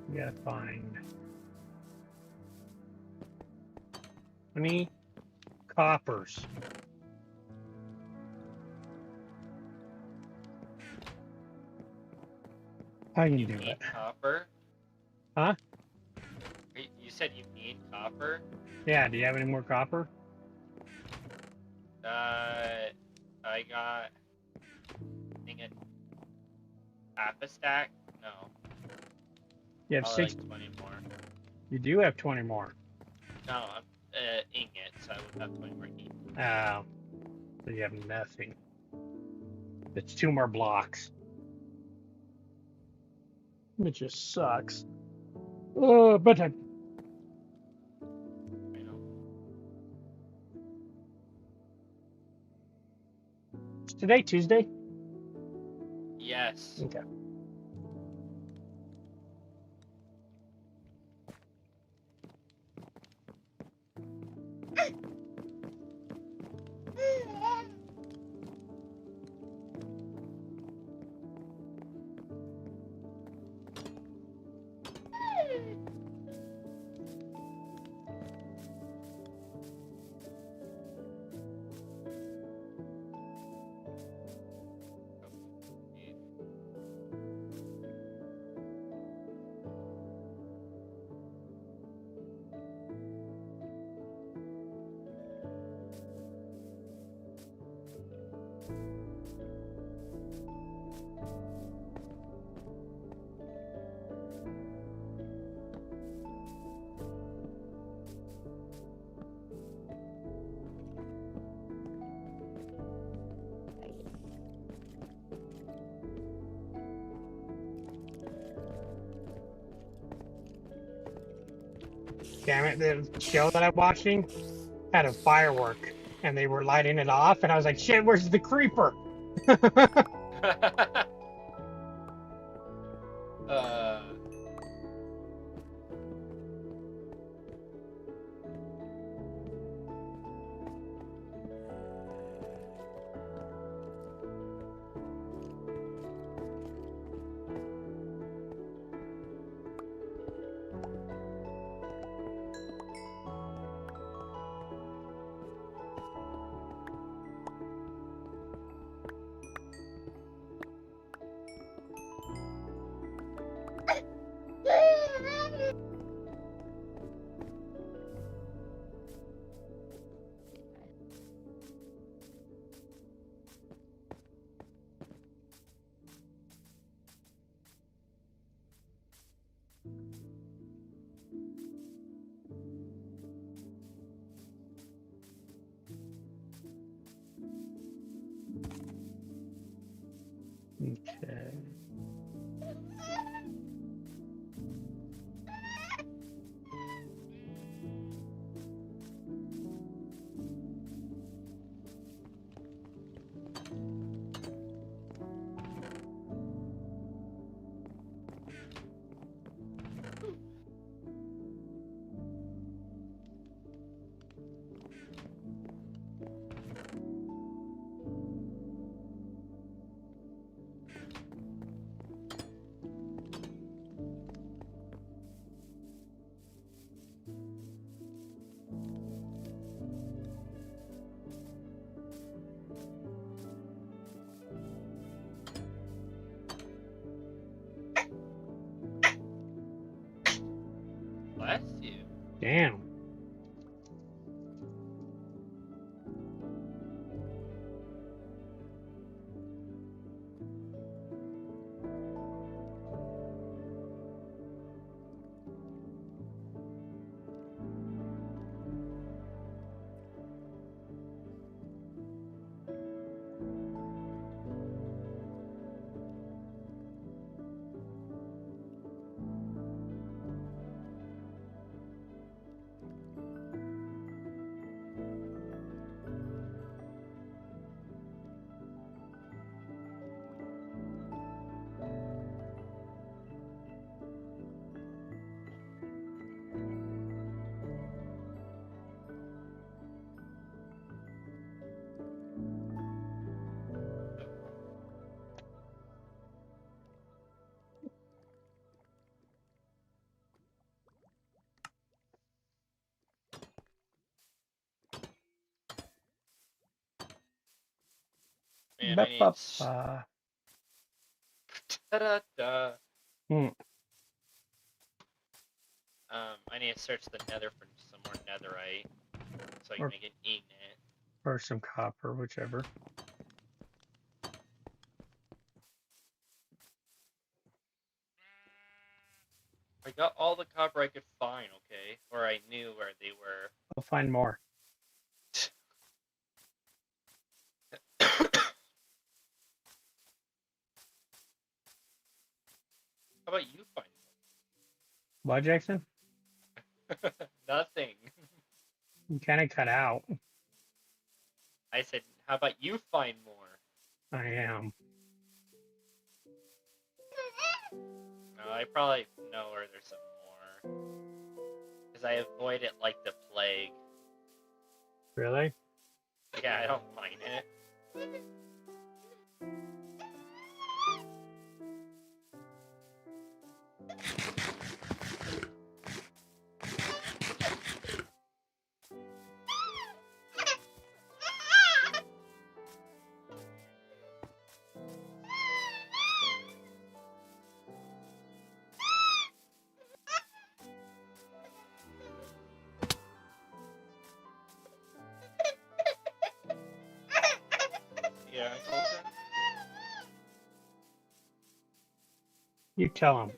We gotta find 20 coppers. I can You do need it. copper? Huh? You said you need copper? Yeah, do you have any more copper? I got, I think, half a stack? No, You have probably 6. like 20 more. You do have 20 more. No, I'm ingots, so I would have 20 more heat. Oh. So you have nothing. It's 2 more blocks. It just sucks. But I know. is today Tuesday? Yes. Okay. Damn it, the show that I'm watching had a firework and they were lighting it off and I was like, shit, where's the creeper? uh, Okay. bless you. Damn. Man, I need. Ba-ba-ba. Ta-da-da. Hmm. I need to search the nether for some more netherite so I can Or- make an ignite. Or some copper, whichever. I got all the copper I could find, okay? Or I knew where they were. I'll find more. How about you find What, Jackson? one? Nothing. You kind of cut out. I said, how about you find more? I am. No, I probably know where there's some more. Because I avoid it like the plague. Really? Yeah, I don't mind it. Yeah, Colton? You tell him.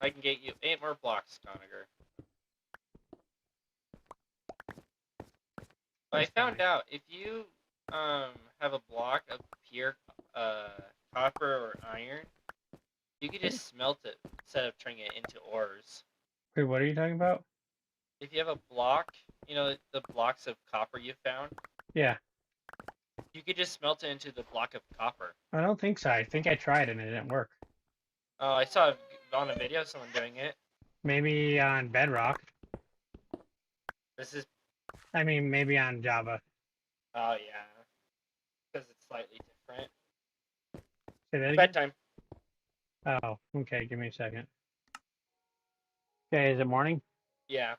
I can get you 8 more blocks, Conager. I found out if you have a block of pure copper or iron, you can just smelt it instead of turning it into ores. Wait, what are you talking about? If you have a block, you know the blocks of copper you found, Yeah, you could just smelt it into the block of copper. I don't think so. I think I tried and it didn't work. I saw on a video someone doing it. Maybe on Bedrock. This is I mean, maybe on Java. oh yeah, because it's slightly different. Say that again? Bedtime. Oh, okay. Give me a second. Okay, is it morning? Yeah.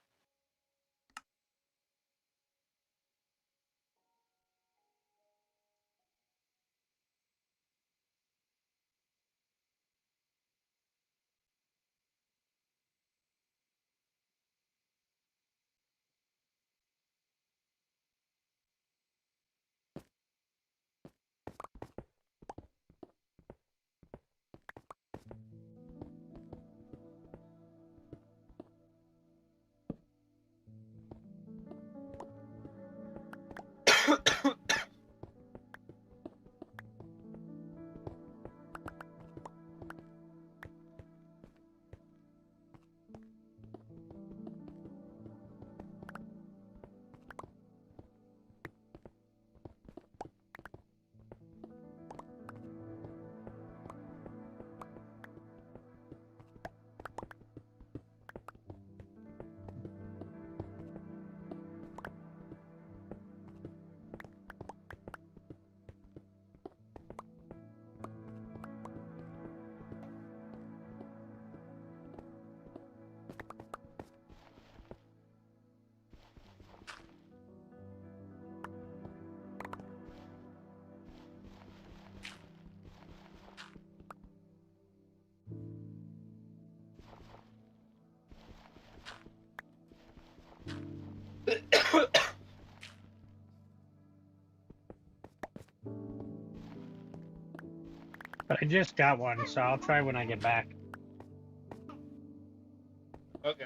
But I just got one, so I'll try when I get back. Okay.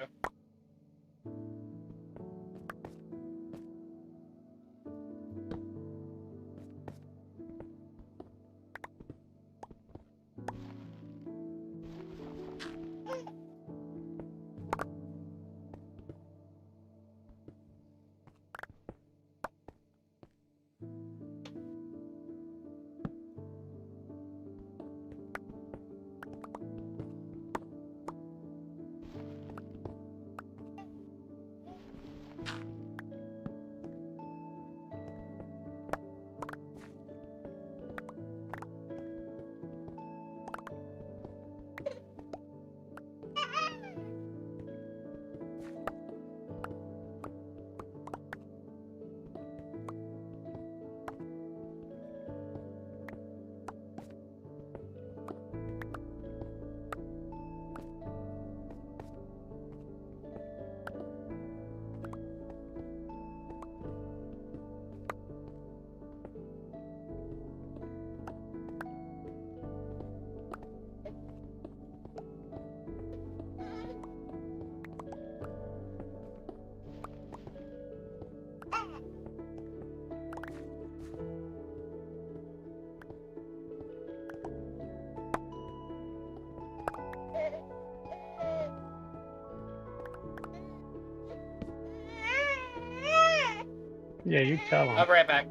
Yeah, you tell I'll them. be right back.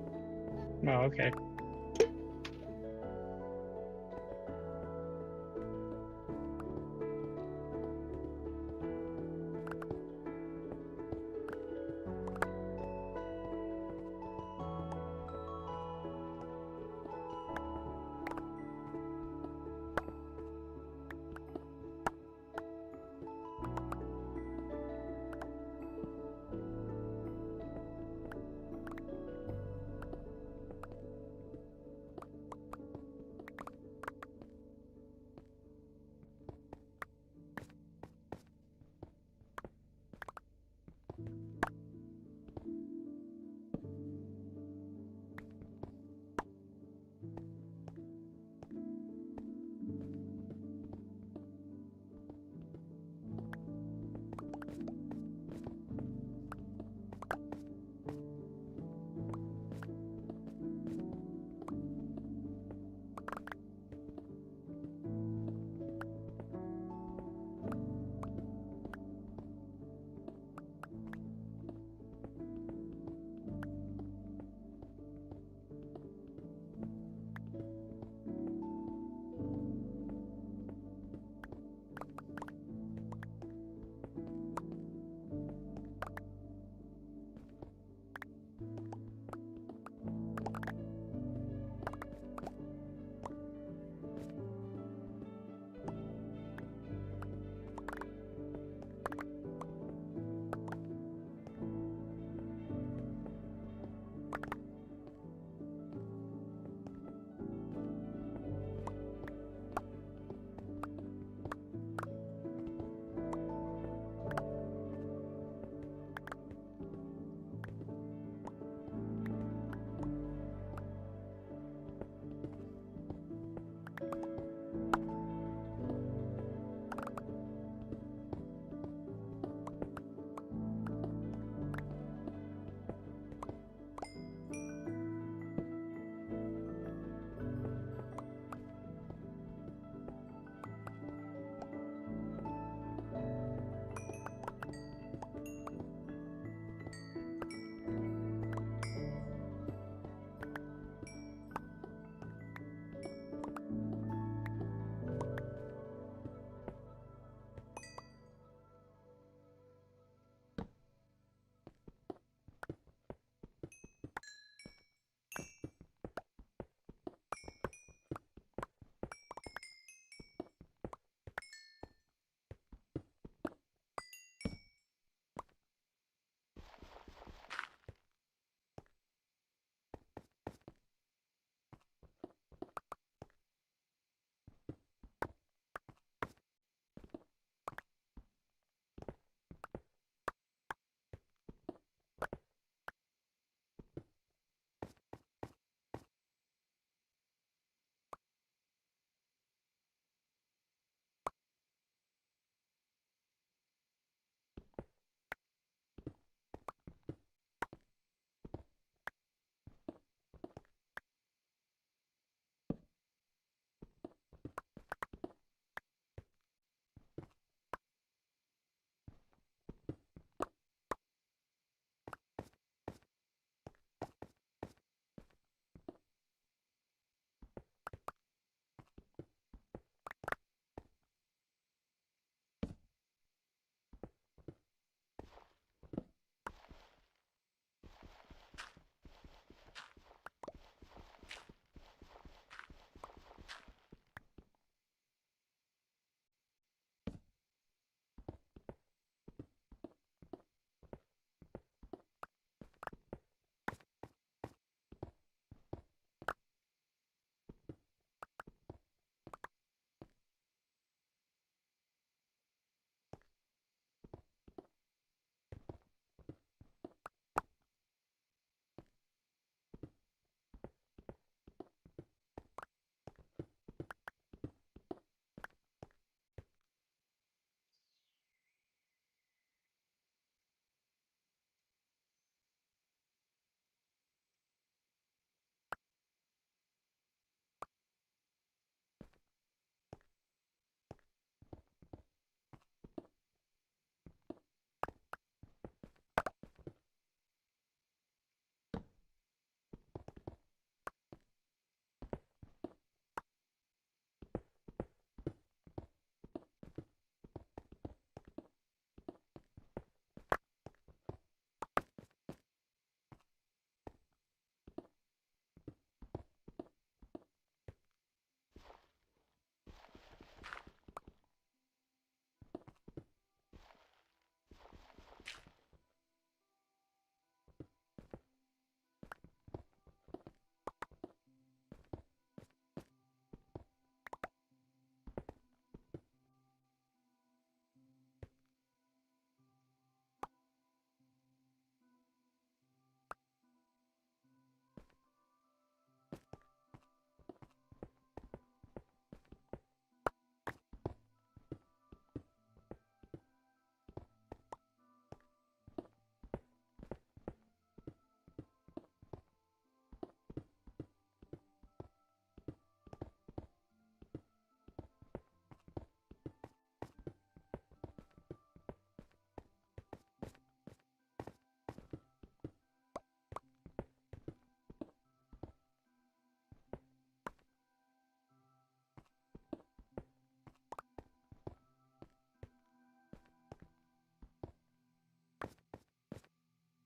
Oh, okay.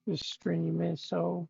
This stream is so.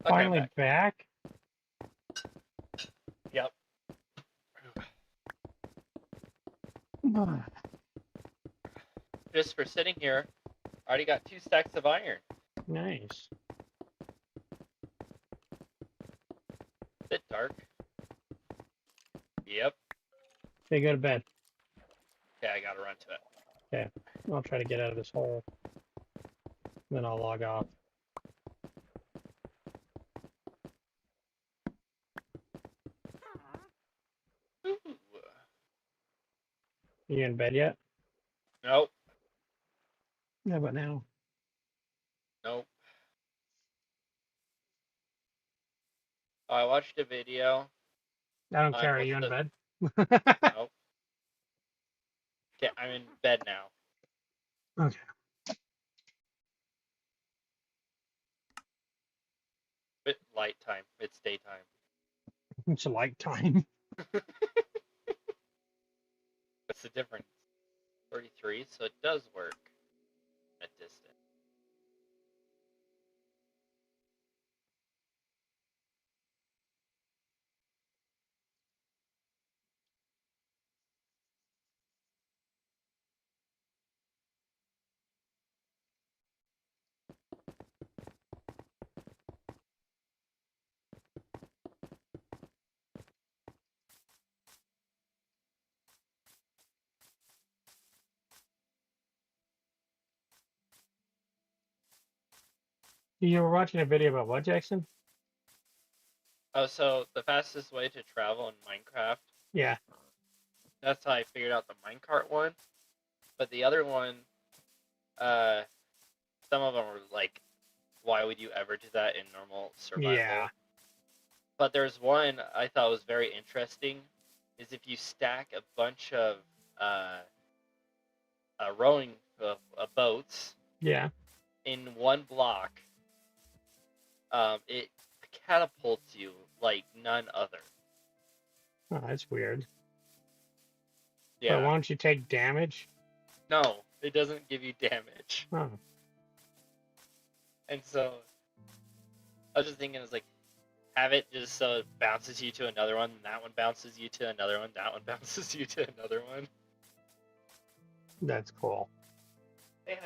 Okay, Finally I'm back. back. Yep. Just for sitting here, I already got 2 stacks of iron. Nice. dark. Yep. Okay, go to bed. Okay, I gotta run to it. Okay, I'll try to get out of this hole. Then I'll log off. Ooh. You in bed yet? Nope. No, but now. Nope. Oh, I watched a video. I don't on care. Are what you in the- bed? Nope. Okay, I'm in bed now. Okay. But light time. It's daytime. It's light time. What's the difference? 33, so it does work at distance. You were watching a video about what, Jackson? Oh, so the fastest way to travel in Minecraft, Yeah. that's how I figured out the minecart one. But the other one, some of them were like, why would you ever do that in normal survival? Yeah. But there's one I thought was very interesting, is if you stack a bunch of rowing boats Yeah. in one block, it catapults you like none other. Oh, that's weird. Yeah. But why don't you take damage? No, it doesn't give you damage. Oh. And so I was just thinking, it's like, have it just so it bounces you to another one, and that one bounces you to another one, that one bounces you to another one. That's cool. Yeah.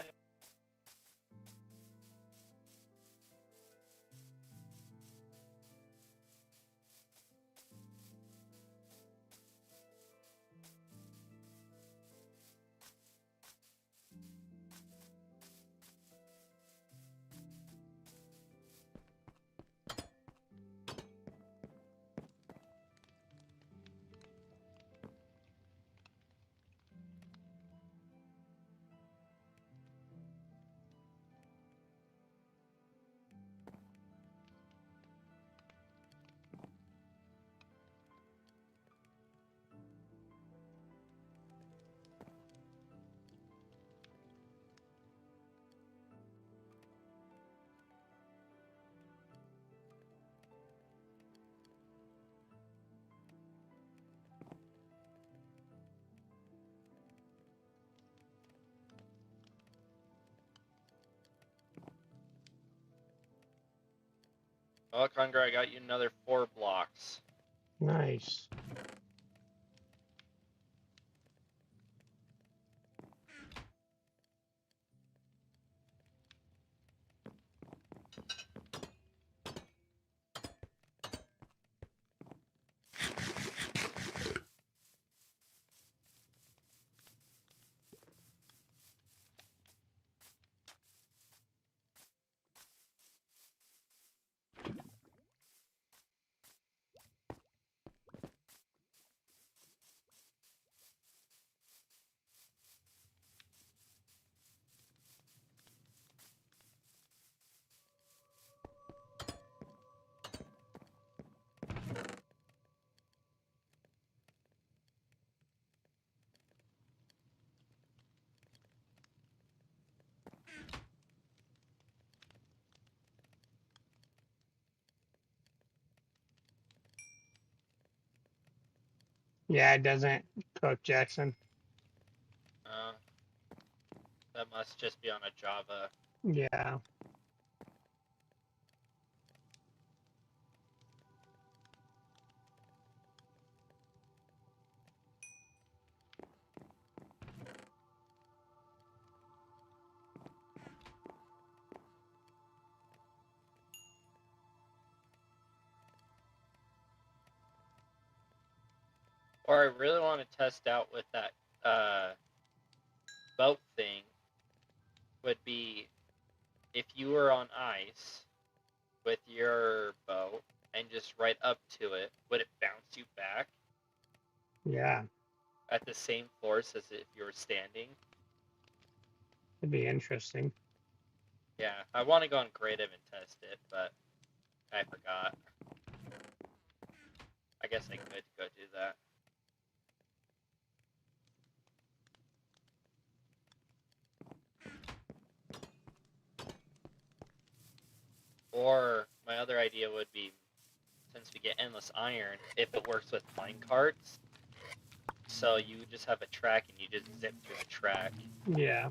Well, Conger, I got you another 4 blocks. Nice. Yeah, it doesn't cook, Jackson. That must just be on a Java. Yeah. Or I really want to test out with that boat thing would be if you were on ice with your boat and just right up to it, would it bounce you back Yeah, at the same force as if you were standing? it'd be interesting. Yeah, I want to go on creative and test it, but I forgot. I guess I could go do that. Or my other idea would be, since we get endless iron, if it works with mine carts, so you just have a track and you just zip through the track. Yeah.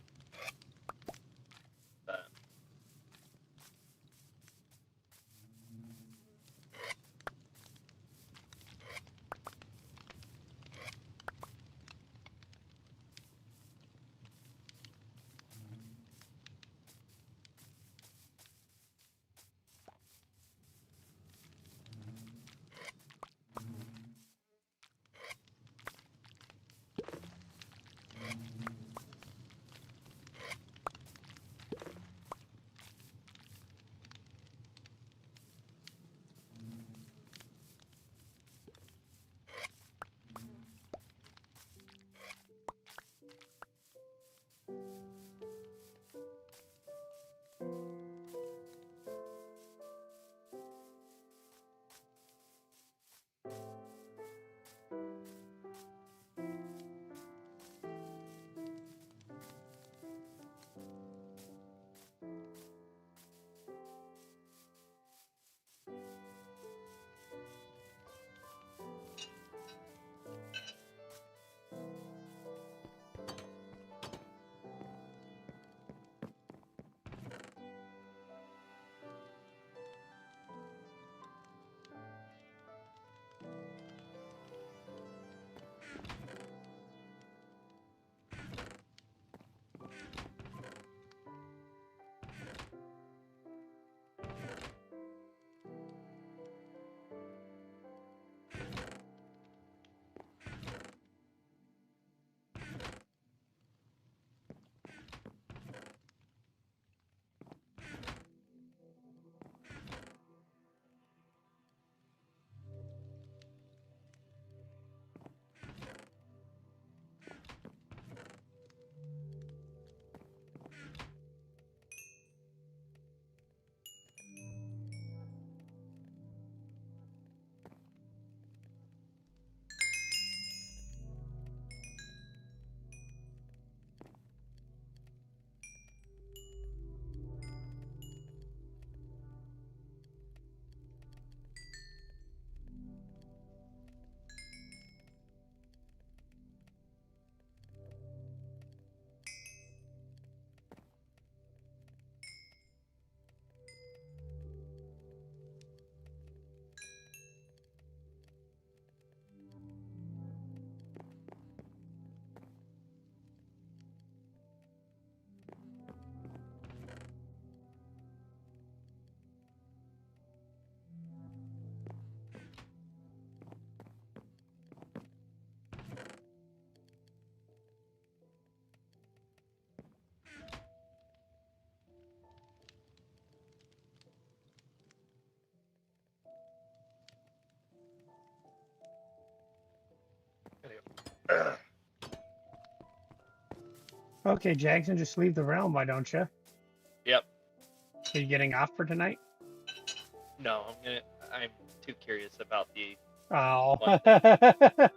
But Okay, Jackson, just leave the realm, why don't you? yep. Are you getting off for tonight? No, I'm too curious about the Oh. What?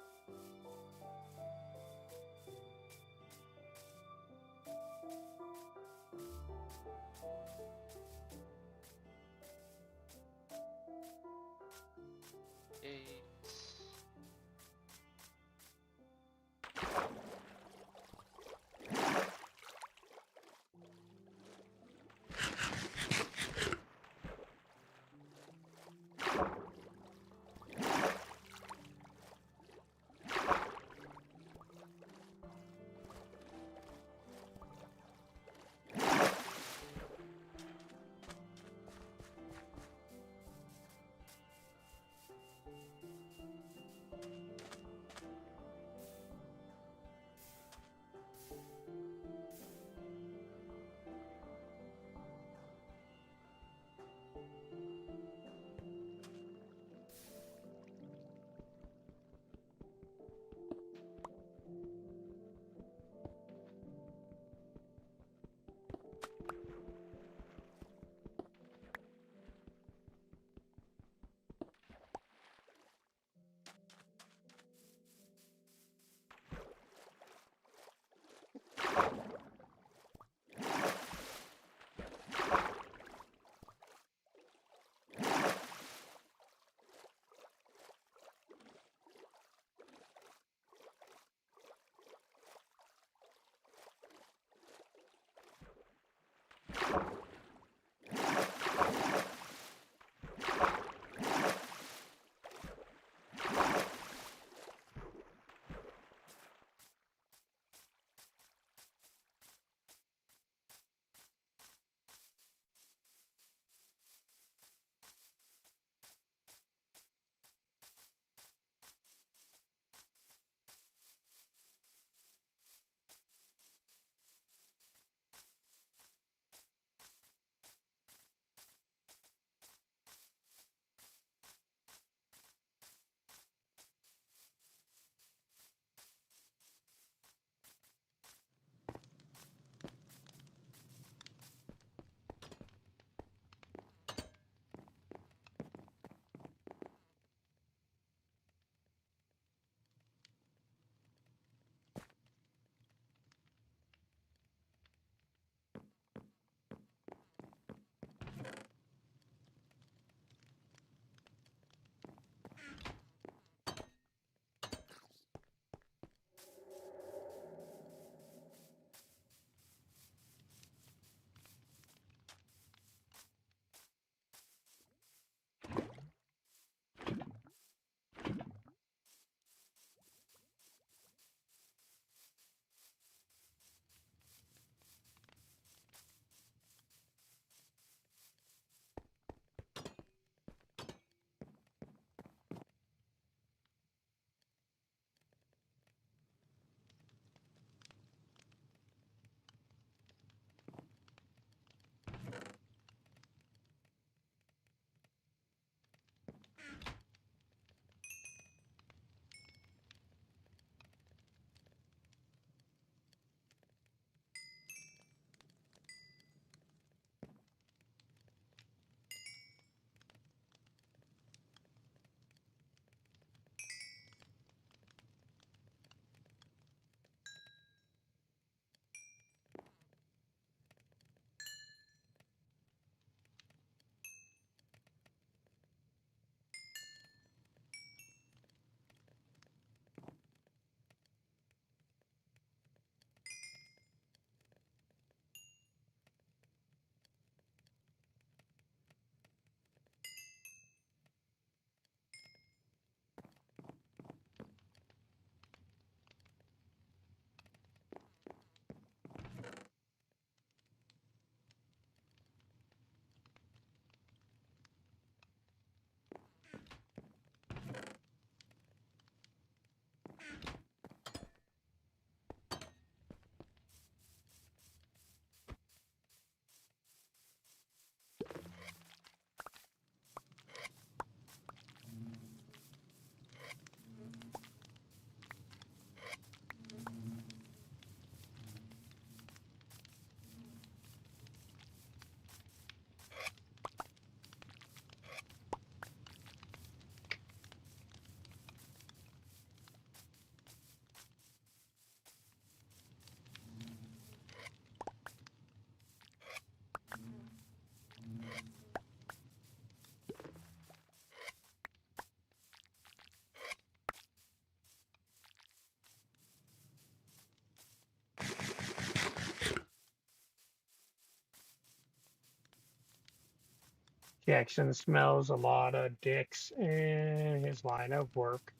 Jackson smells a lot of dicks in his line of work.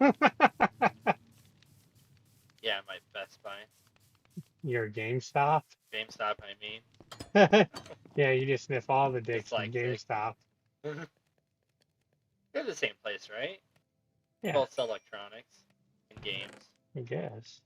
Yeah, my Best Buy. Your GameStop. GameStop, I mean. Yeah, you just sniff all the dicks from Dyslexic. GameStop. They're the same place, right? Yeah, Both sell electronics and games. I guess.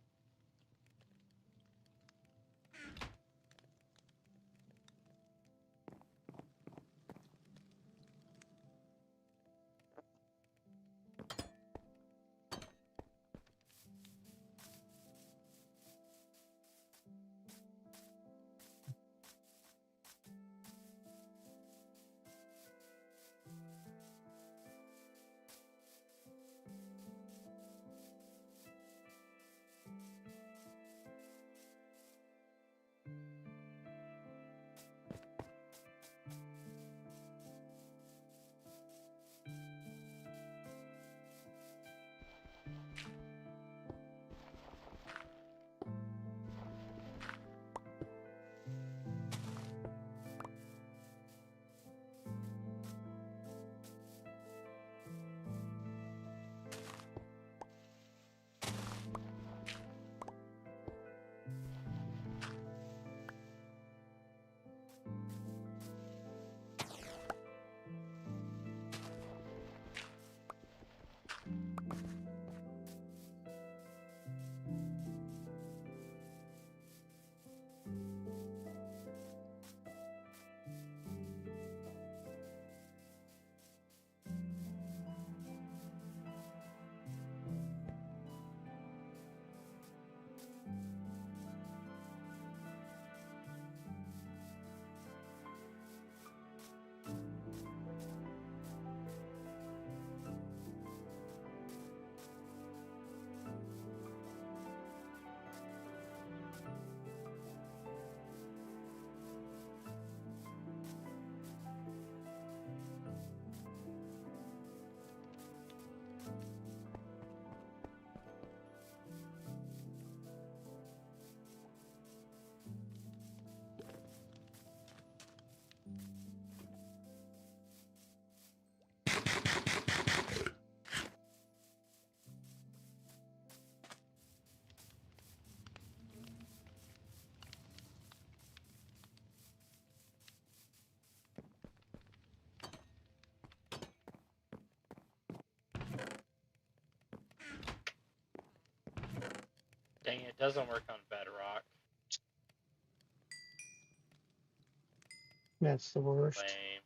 Dang, it doesn't work on Bedrock. That's the worst. Lame.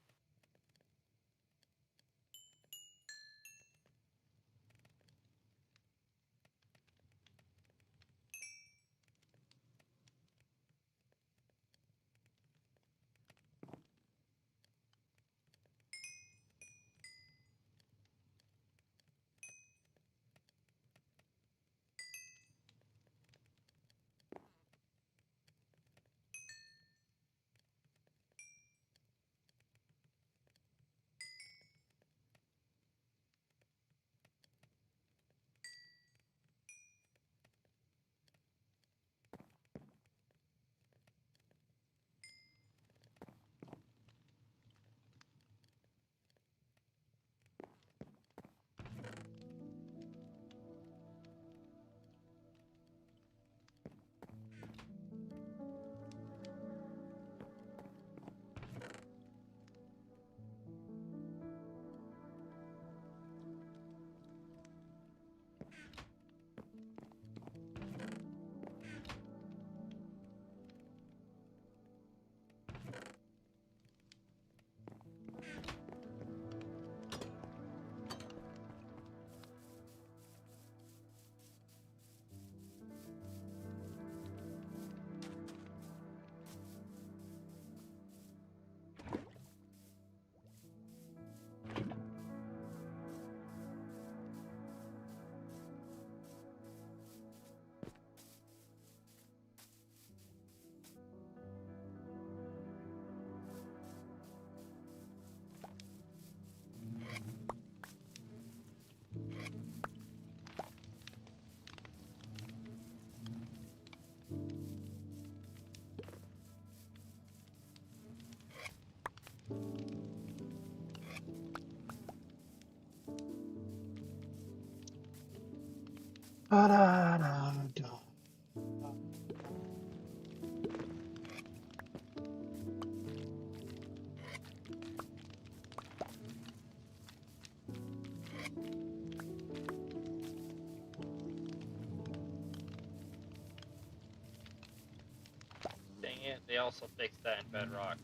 Da-da-da-da. Dang it, they also fixed that in Bedrock.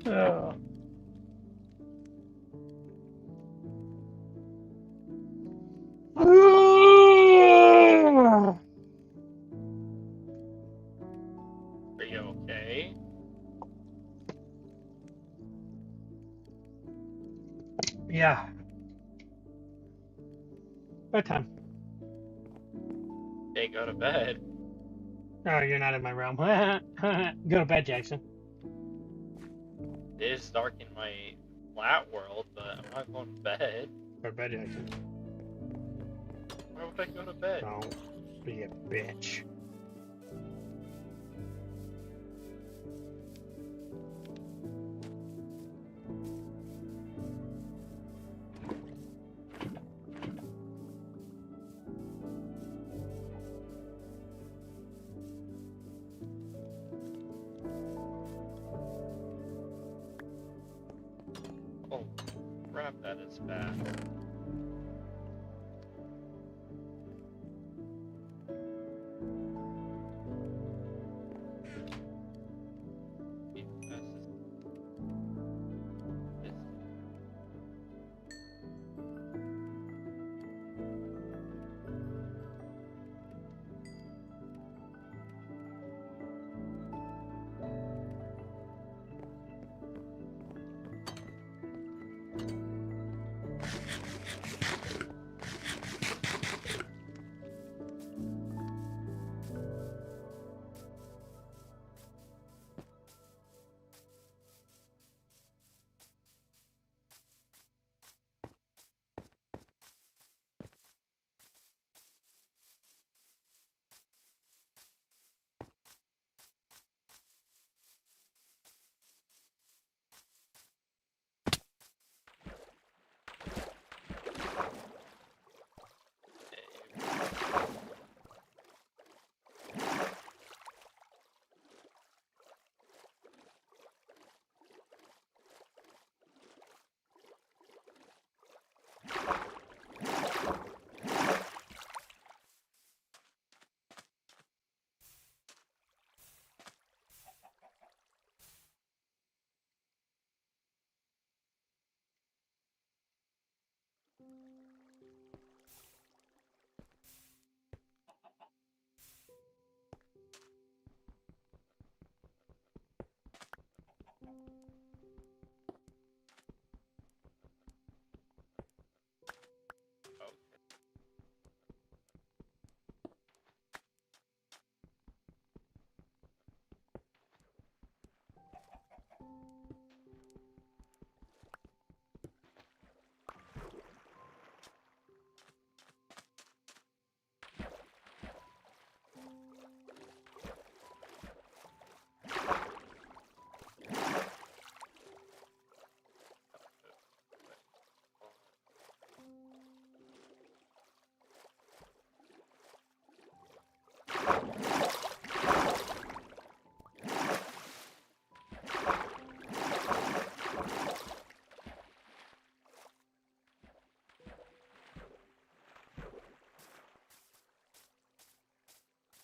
Oh. Are you okay? Yeah. Bedtime. Okay, go to bed. Oh, you're not in my realm. Go to bed, Jackson. It is dark in my flat world, but I'm not going to bed. Go to bed, Jackson. Why would I go to bed? Don't be a bitch. Oh, crap, that is bad.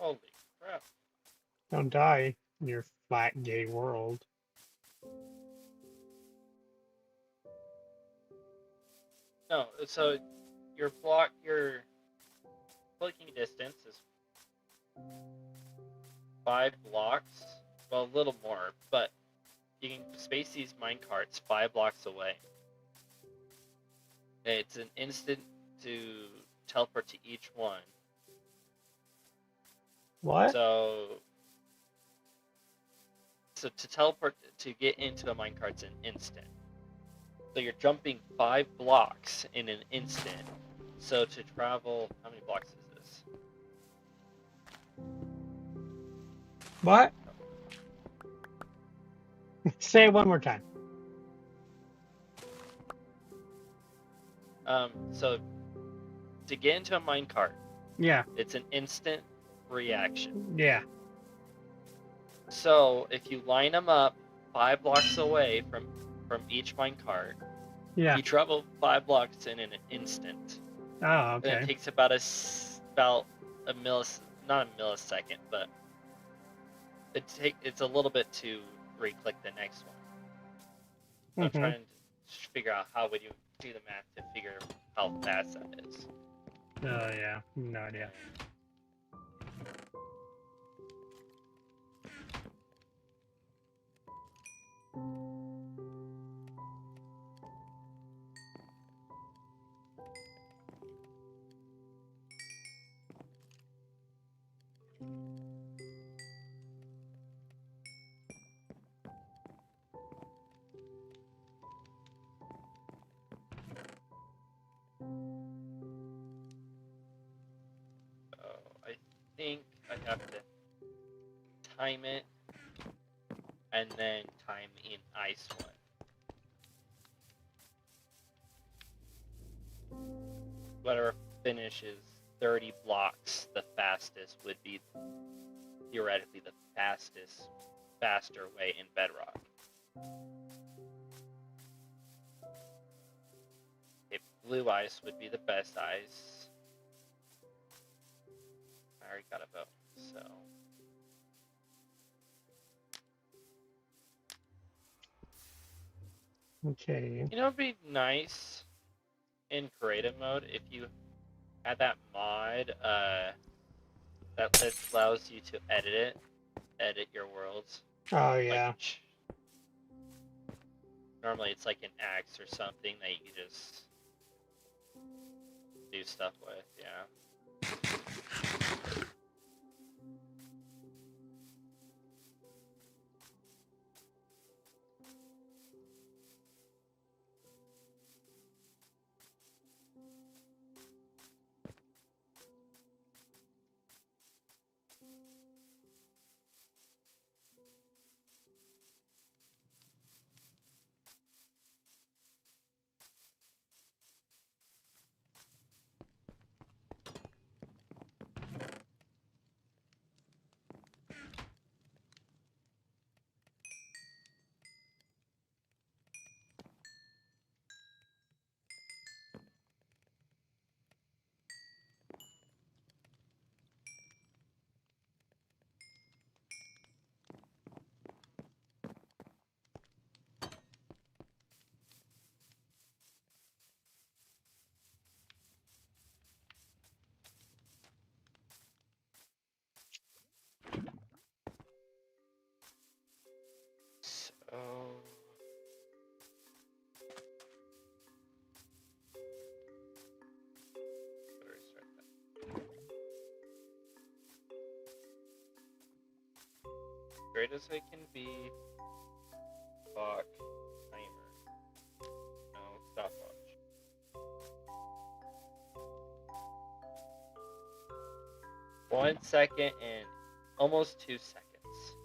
Holy crap. Don't die in your flat gay world. No, so your clicking distance is 5 blocks. Well, a little more, but you can space these minecarts 5 blocks away. It's an instant to teleport to each one. What? So to teleport to get into a minecart's an instant. So you're jumping 5 blocks in an instant. So to travel, how many blocks is this? What? Say it one more time. So to get into a minecart, Yeah. it's an instant reaction. Yeah. So if you line them up 5 blocks away from each minecart, Yeah. you travel 5 blocks in an instant. Oh, And it okay. takes about a not a millisecond, but it's a little bit to re-click the next one. So I'm Mhm. trying to figure out how would you do the math to figure how fast that is. Oh, yeah. No idea. So I think I have to time it and then time in ice one. Whatever finishes 30 blocks the fastest would be theoretically the faster way in Bedrock. If blue ice would be the best ice. I already got a vote, so. Okay. You know, it'd be nice in creative mode if you had that mod that allows you to edit your worlds. Oh, yeah. Like, normally it's like an axe or something that you can just do stuff with, yeah. So restart that. Great as I can be. Clock. Timer. No, stopwatch. One second and almost 2 seconds.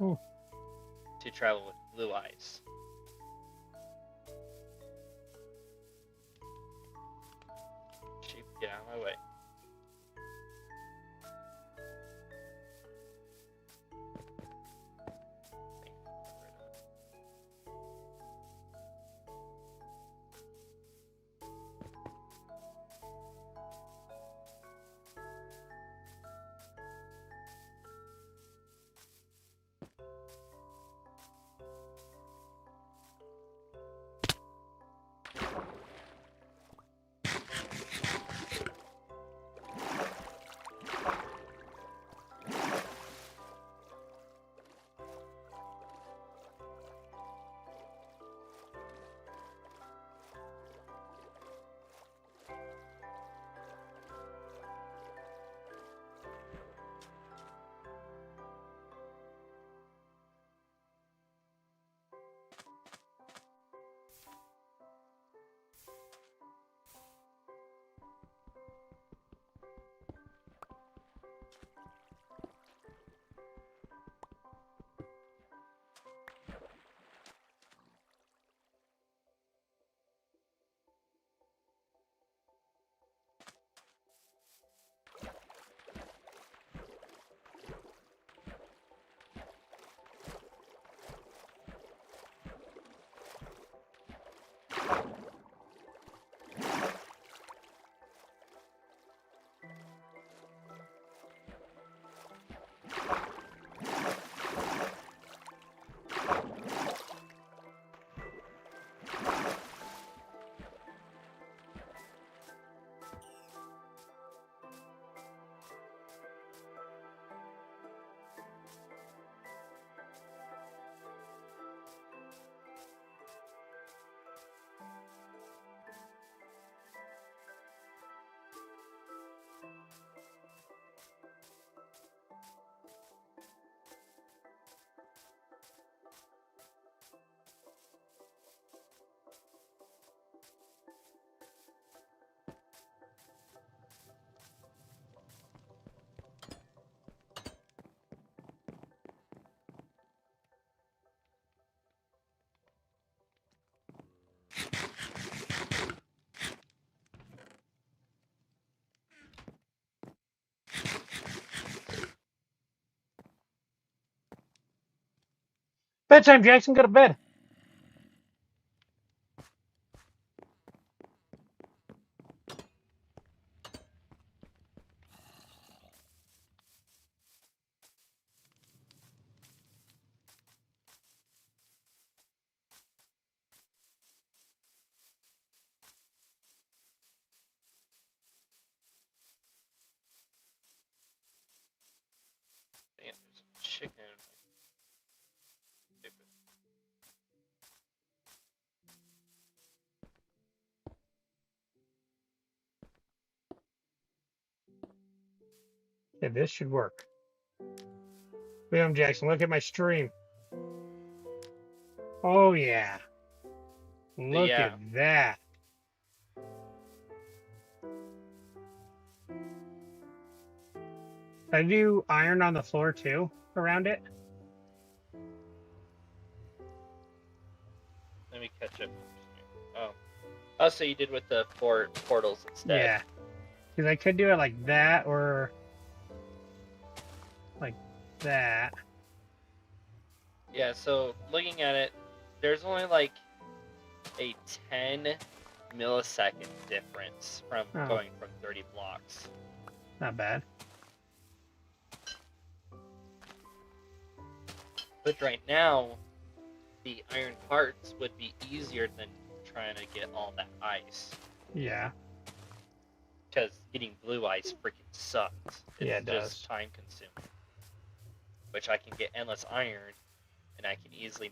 Ooh. To travel with blue ice. Sheep, get out of my way. Bedtime, Jackson. Go to bed. Damn, there's a chicken. Yeah, this should work. Boom, Jackson. Look at my stream. Oh yeah. Look Yeah. at that. I do iron on the floor too around it. Let me catch up. Oh, so you did with the 4 portals instead. Yeah. Because I could do it like that or like that. Yeah, so looking at it, there's only like a 10 millisecond difference from Oh. going from 30 blocks. Not bad. But right now, the iron parts would be easier than trying to get all that ice. Yeah. Because getting blue ice freaking sucks. It's Yeah, it just does. time consuming. Which I can get endless iron, and I can easily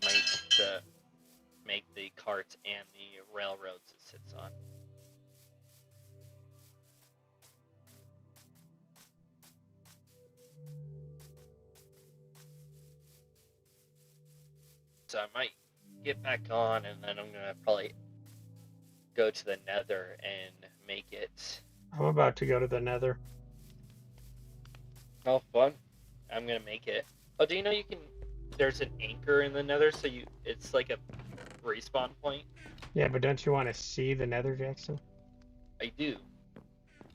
make the carts and the railroads it sits on. So I might get back on, and then I'm gonna probably go to the Nether and make it. I'm about to go to the Nether. Oh, fun! I'm gonna make it. Oh, do you know you can? There's an anchor in the Nether, so it's like a respawn point. Yeah, but don't you want to see the Nether, Jackson? I do,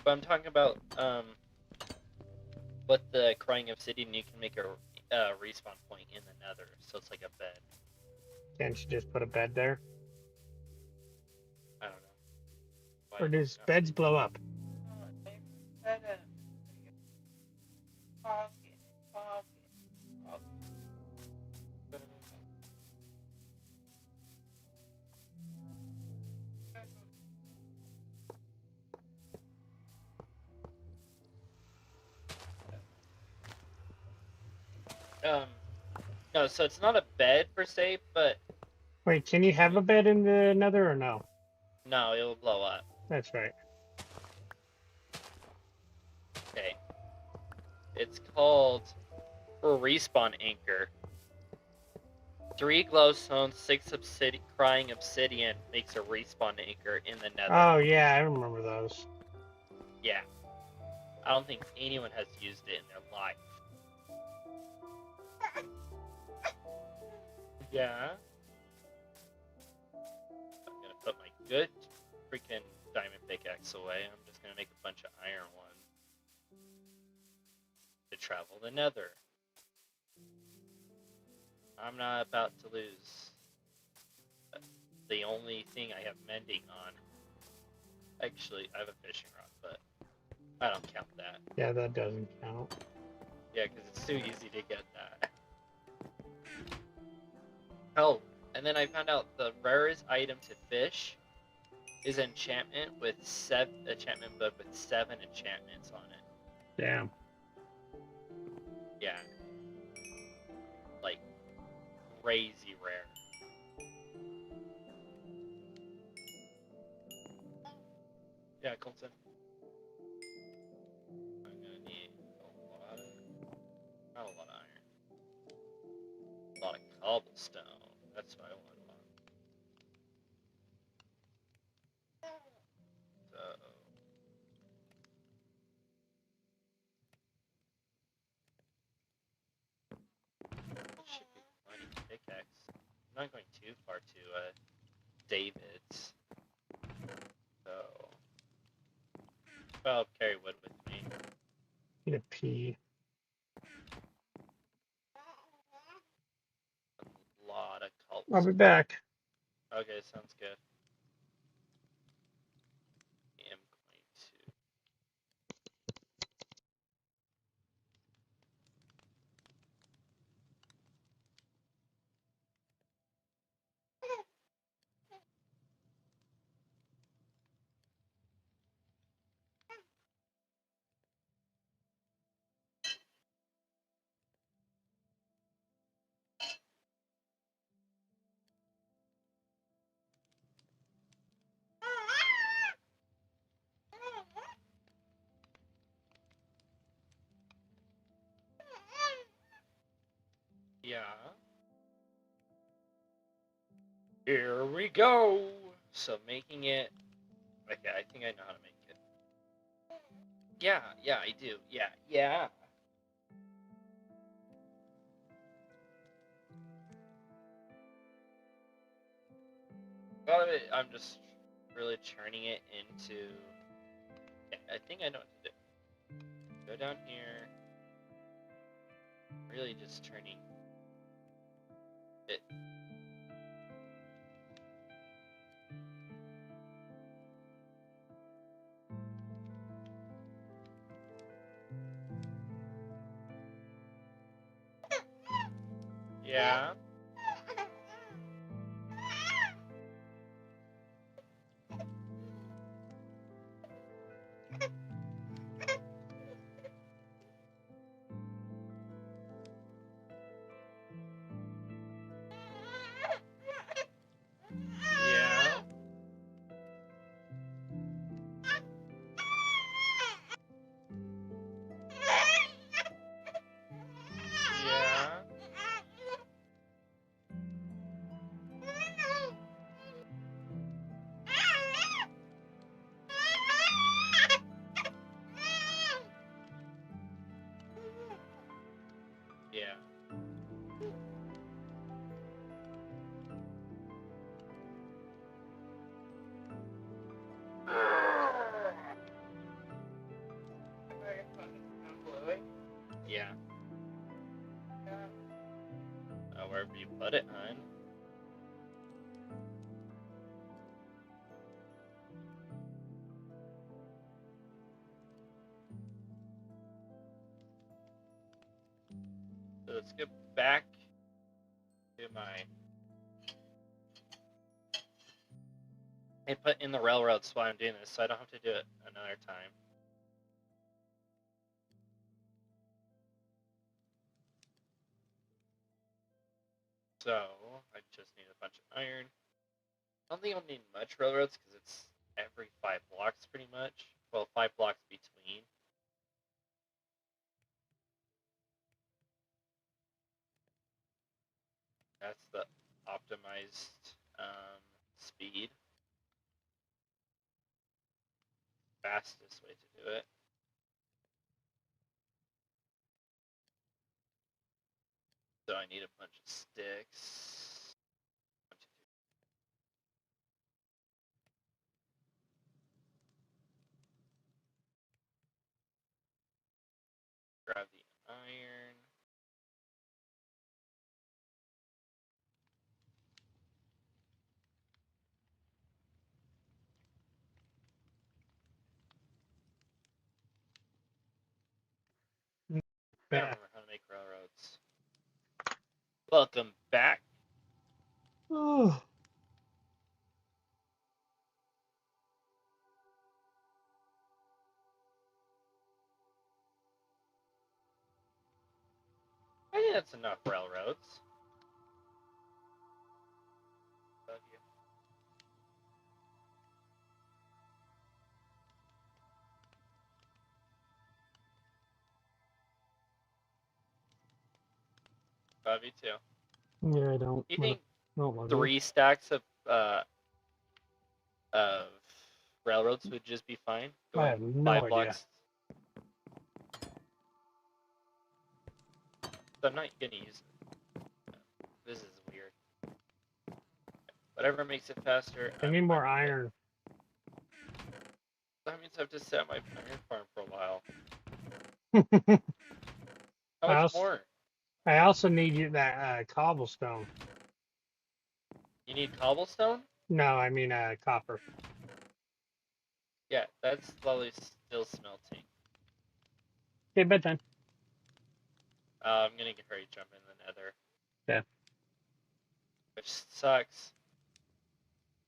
but I'm talking about with the Crying Obsidian, you can make a respawn point in the Nether, so it's like a bed. Can't you just put a bed there? I don't know. Or does beds blow up? No, so it's not a bed per se, but Wait, can you have a bed in the Nether or no? no, it'll blow up. That's right. Okay. It's called a respawn anchor. 3 glowstone, 6 crying obsidian makes a respawn anchor in the Nether. Oh yeah, I remember those. Yeah. I don't think anyone has used it in their life. Yeah. I'm gonna put my good freaking diamond pickaxe away. I'm just gonna make a bunch of iron ones to travel the Nether. I'm not about to lose the only thing I have mending on. Actually, I have a fishing rod, but I don't count that. Yeah, that doesn't count. Yeah, because it's too easy to get that. Oh, and then I found out the rarest item to fish is enchantment with enchantment book with 7 enchantments on it. Damn. Yeah. Like crazy rare. Yeah, Colton. I'm gonna need not a lot of iron. A lot of cobblestone. That's what I want. So should be plenty of pickaxe. I'm not going too far to David's. So I'll carry wood with me. Need a pee. A lot I'll be back. Okay, sounds good. I am going to. Yeah. Here we go. So making it. Okay, I think I know how to make it. Yeah, I do. Yeah. A lot of it, I'm just really turning it into. Yeah, I think I know what to do. Go down here. Really just turning it. Yeah. Yeah. Yeah. Yeah. Yeah. Wherever you put it, hun. So let's get back to my. I put in the railroads while I'm doing this, so I don't have to do it another time. So I just need a bunch of iron. I don't think I'll need much railroads because it's every 5 blocks pretty much. Well, 5 blocks between. That's the optimized speed. Fastest way to do it. So I need a bunch of sticks. 1, 2, 3. Grab the iron. I don't remember how to make railroads. Welcome back. Oh. I think that's enough railroads. Love you. Love you too. Yeah, I don't. You think Don't love 3 stacks of railroads would just be fine? I have Going no 5 idea. blocks. So I'm not gonna use it. This is weird. Whatever makes it faster. I need more iron. That means I have to set my iron farm for a while. How I much also- more? I also need you that cobblestone. You need cobblestone? No, I mean copper. Yeah, that's slowly still smelting. Okay, bedtime. I'm gonna hurry jump in the nether. Yeah. Which sucks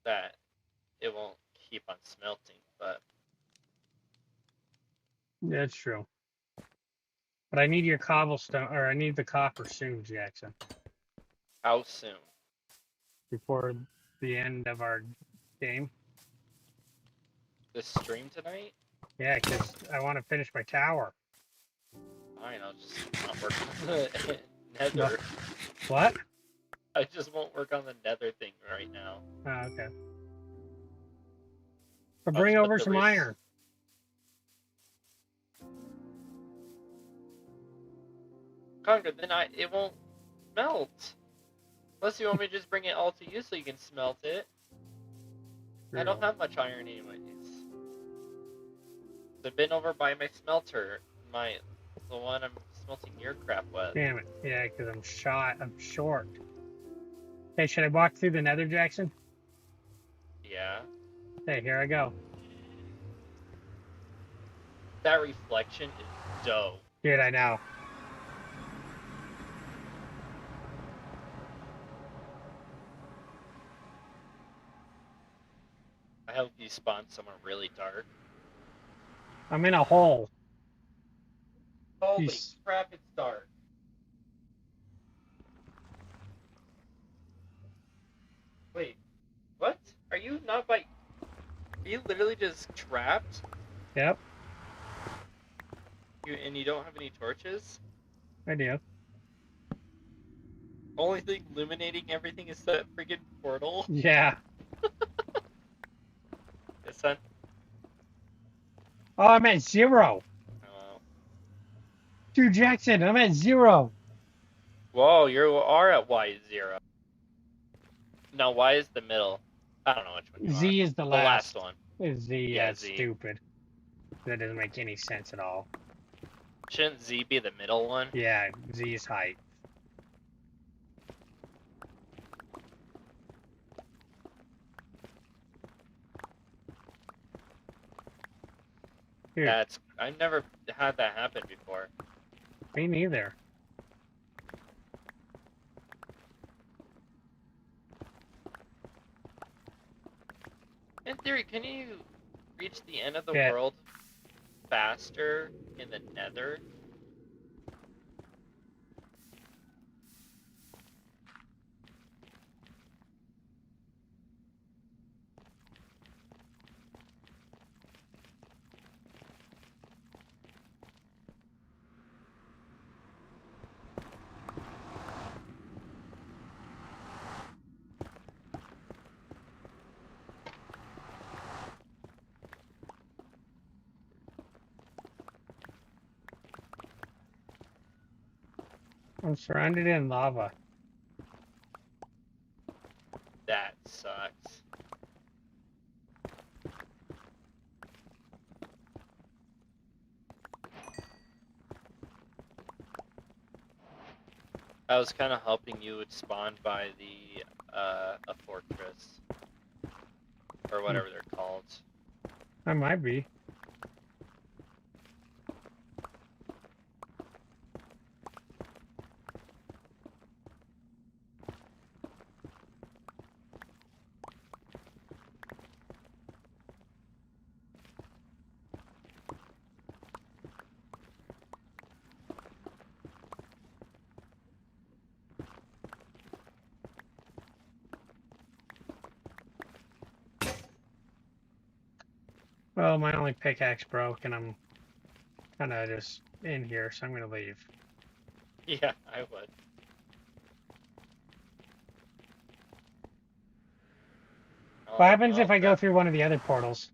that it won't keep on smelting, but That's true. But I need your cobblestone, or I need the copper soon, Jackson. how soon? Before the end of our game. This stream tonight? Yeah, because I want to finish my tower. Fine, I'll just not work on the nether. What? I just won't work on the nether thing right now. Oh, okay. But I'll bring just put over the some res- iron. Conquer, then it won't melt. Unless you want me to just bring it all to you so you can smelt it. I don't have much iron anyways. I've been over by my smelter, the one I'm smelting your crap with. Damn it. Yeah, because I'm short. Hey, should I walk through the nether, Jackson? Yeah. Hey, here I go. That reflection is dope. Dude, I know. I hope you spawn somewhere really dark. I'm in a hole. Holy Jeez. crap, it's dark. Wait, what? Are you not by... Are you literally just trapped? Yep, And you don't have any torches? I do. Only thing illuminating everything is that freaking portal? Yeah. Yes, son? Oh, I'm at 0. Oh. Dude, Jackson, I'm at 0. Whoa, you are at Y0. No, Y is the middle. I don't know which one you are. Z is the The last. last one. Is Z, Yeah, it's Z. stupid. That doesn't make any sense at all. Shouldn't Z be the middle one? Yeah, Z is height. Dude, I've never had that happen before. me neither. In theory, can you reach the end of the Yeah. world faster in the nether? I'm surrounded in lava. That sucks. I was kind of hoping you would spawn by the a fortress or whatever they're called. I might be. Well, my only pickaxe broke, and I'm kind of just in here, so I'm going to leave. Yeah, I would. What happens if Oh, I go crap. through one of the other portals?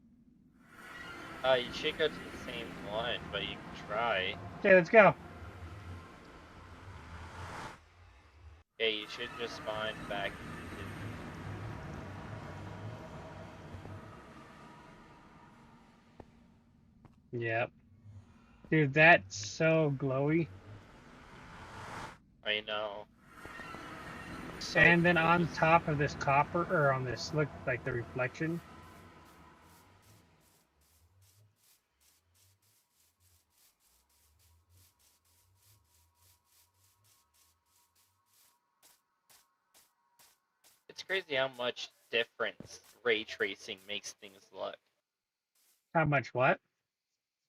You should go to the same one, but you can try. Okay, let's go. Yeah, you should just spawn back. Yep. Dude, that's so glowy. I know. So And then cool. on top of this copper, or on this, look like the reflection. It's crazy how much difference ray tracing makes things look. How much what?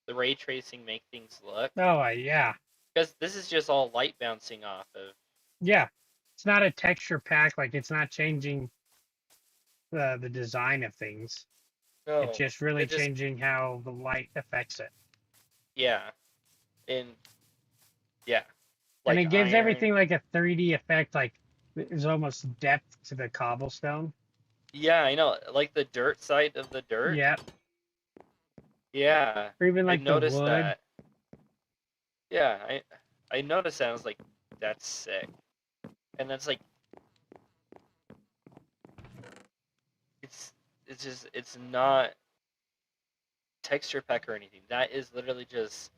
The ray tracing make things look. Oh, yeah. Because this is just all light bouncing off of. Yeah. It's not a texture pack. Like, it's not changing the design of things. No, It's just really it just- changing how the light affects it. Yeah. And yeah. And Like it gives iron- everything like a 3D effect. Like, there's almost depth to the cobblestone. Yeah, I know. Like the dirt side of the dirt. Yeah. Yeah. Or even like I the noticed wood. that. Yeah, I noticed that. I was like, that's sick. And that's like, it's not texture pack or anything. That is literally just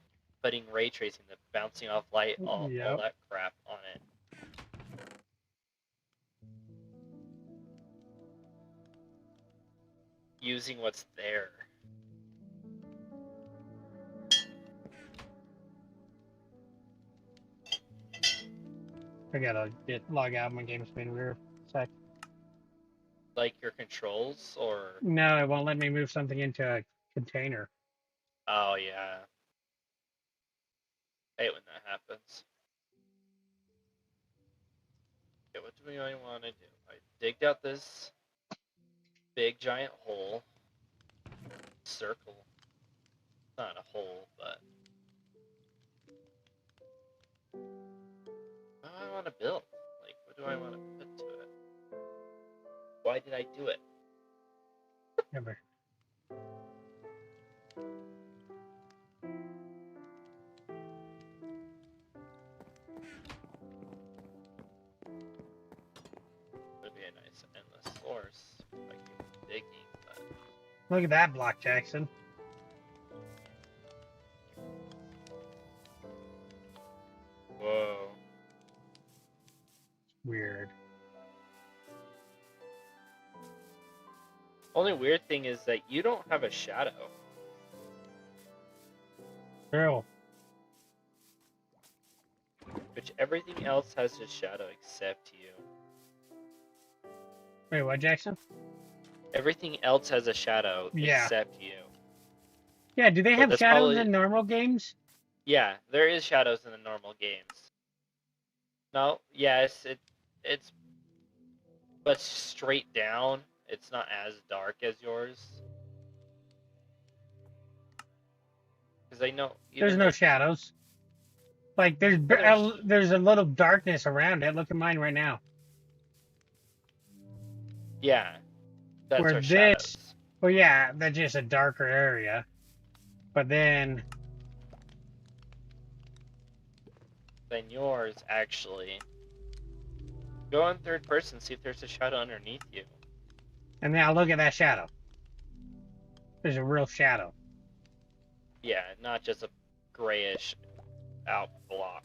putting ray tracing, the bouncing off light, all Yep. that crap on it. Using what's there. I gotta log out. My game's been weird. Sec. Like your controls, or No, it won't let me move something into a container. oh yeah, I hate when that happens. Okay, what do I want to do? I digged out this big giant hole, circle. Not a hole, but what do I want to build? Like, what do I want to put to it? Why did I do it? Never. Would be a nice endless source if I keep digging, but Look at that block, Jackson. whoa. Weird. Only weird thing is that you don't have a shadow. True. Which everything else has a shadow except you. Wait, what, Jackson? Everything else has a shadow Yeah. except you. Yeah, do they But have that's shadows probably- in normal games? Yeah, there is shadows in the normal games. No, yes, it's but straight down. It's not as dark as yours. Because I know There's even no like- shadows. Like, there's a little darkness around it. Look at mine right now. Yeah, that's Where our this- shadows. Well, yeah, that's just a darker area. But then, Then yours actually. Go in third person, see if there's a shadow underneath you. and now look at that shadow. There's a real shadow. Yeah, not just a grayish out block.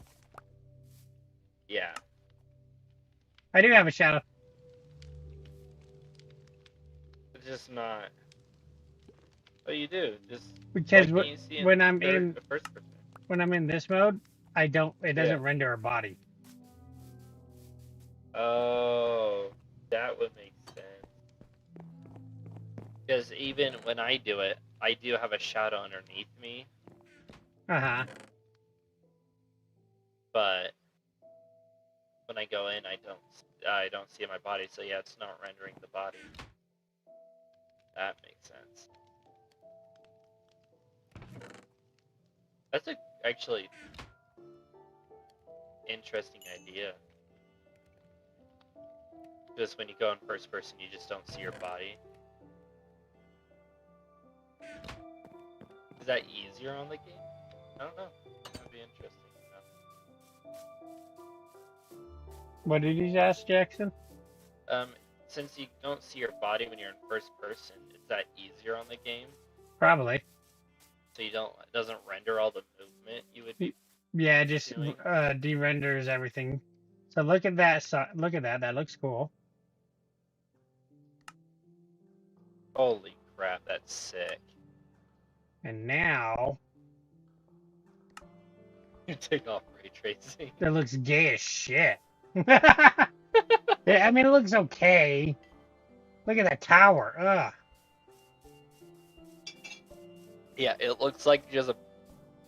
Yeah. I do have a shadow. It's just not. What you do? Just Because why can't you see when I'm third- in the first person? when I'm in this mode, it doesn't Yeah. render a body. Oh, that would make sense. Because even when I do it, I do have a shadow underneath me, Uh-huh. but when I go in, I don't see my body. So yeah, it's not rendering the body. That makes sense. That's a actually interesting idea. Just when you go in first person, you just don't see your body. Is that easier on the game? I don't know. That'd be interesting to What did you ask, Jackson? know. Since you don't see your body when you're in first person, is that easier on the game? Probably. So it doesn't render all the movement you would. Yeah, it just Really? de-renders everything So look at that. Look at that. That looks cool. Holy crap, that's sick. And now You take off ray tracing. that looks gay as shit. Yeah, I mean, it looks okay. Look at that tower. Ugh. Yeah, it looks like just a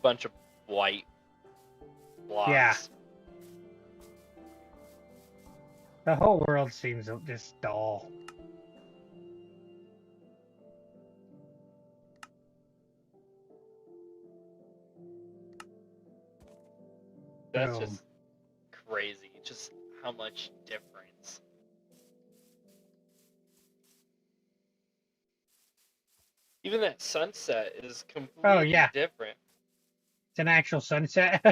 bunch of white blocks. Yeah. The whole world seems just dull. That's Boom. just crazy. Just how much difference. Even that sunset is completely yeah. different. It's an actual sunset.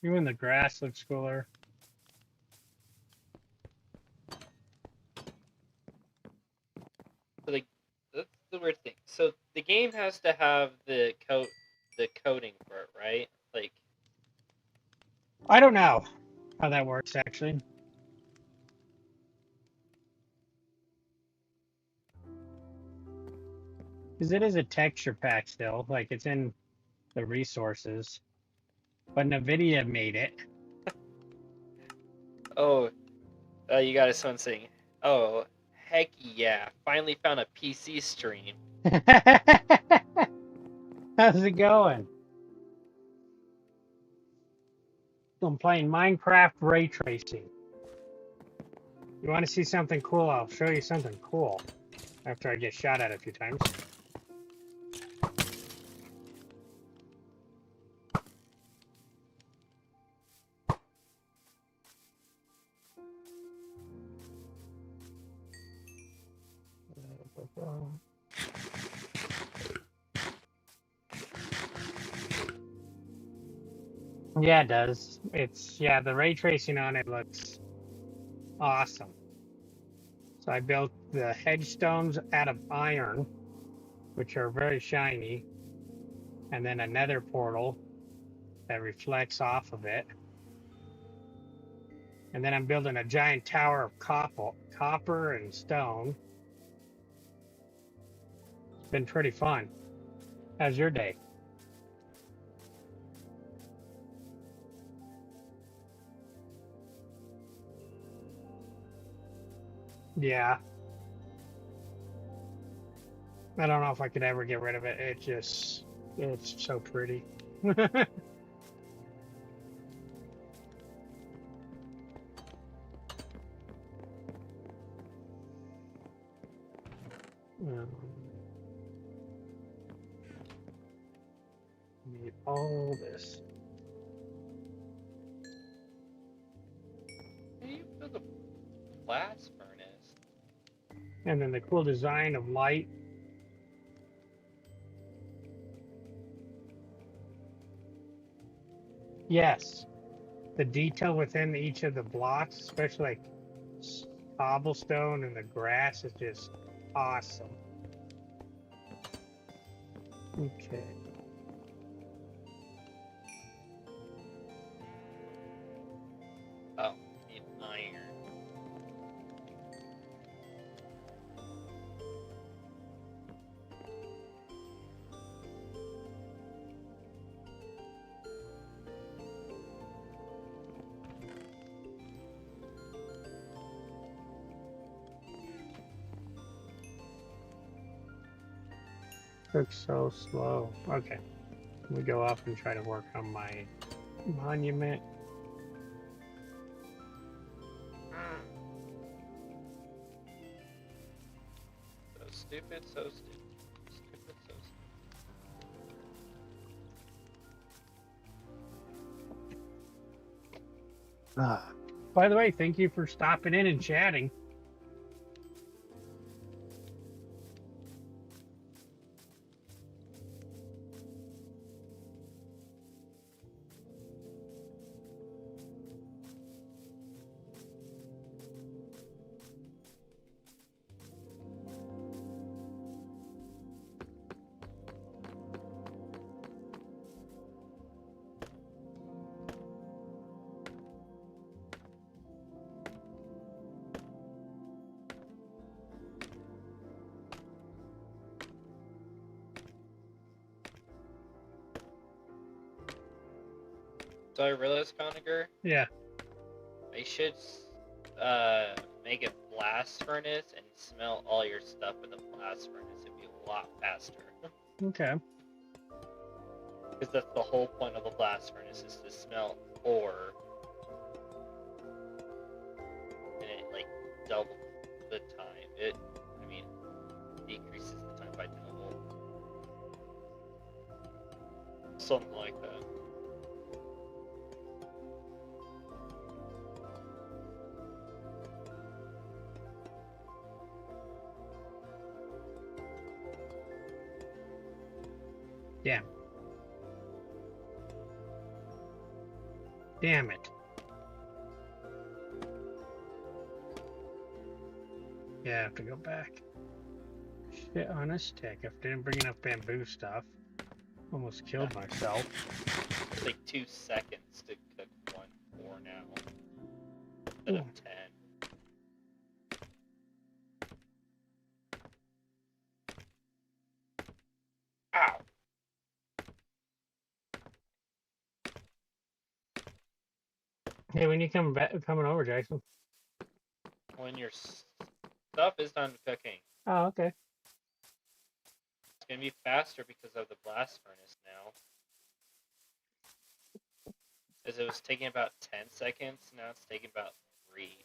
Even the grass looks cooler. So that's the weird thing. So the game has to have the coding for it, right? Like, I don't know how that works actually. Because it is a texture pack still, like it's in the resources. But NVIDIA made it. oh, you got someone saying, oh, heck yeah, finally found a PC stream. How's it going? I'm playing Minecraft ray tracing. You want to see something cool? I'll show you something cool after I get shot at a few times. Yeah, it does. The ray tracing on it looks awesome. So I built the headstones out of iron, which are very shiny, and then a nether portal that reflects off of it. And then I'm building a giant tower of copper and stone. It's been pretty fun. How's your day? Yeah. I don't know if I could ever get rid of it. It's so pretty. Need all this. You build a blast furnace. And then the cool design of light. Yes. The detail within each of the blocks, especially like cobblestone and the grass, is just awesome. Okay. Oh, need iron. Took so slow. Okay. Let me go up and try to work on my monument. So stupid, so stupid. Stupid, so stupid. By the way, thank you for stopping in and chatting. So I realized, Conager, Yeah. I should make a blast furnace and smelt all your stuff in the blast furnace. It'd be a lot faster. Okay. Because that's the whole point of a blast furnace, is to smelt ore. And it, like, doubles the time. Decreases the time by double. Something like that. Damn it. Yeah, I have to go back. Shit on a stick. If I didn't bring enough bamboo stuff, almost killed myself. It's like 2 seconds to cook 1 ore now. Instead of 10. Ow! Hey, when you coming over, Jackson? When your stuff is done cooking. Oh, okay. It's gonna be faster because of the blast furnace now. As it was taking about 10 seconds, now it's taking about 3.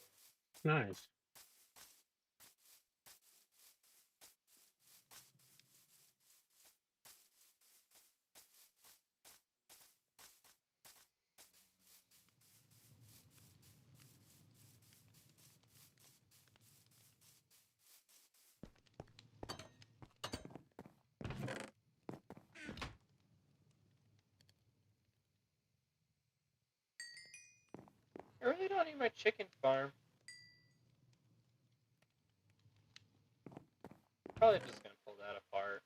Nice. I really don't need my chicken farm. Probably just gonna pull that apart.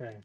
Okay.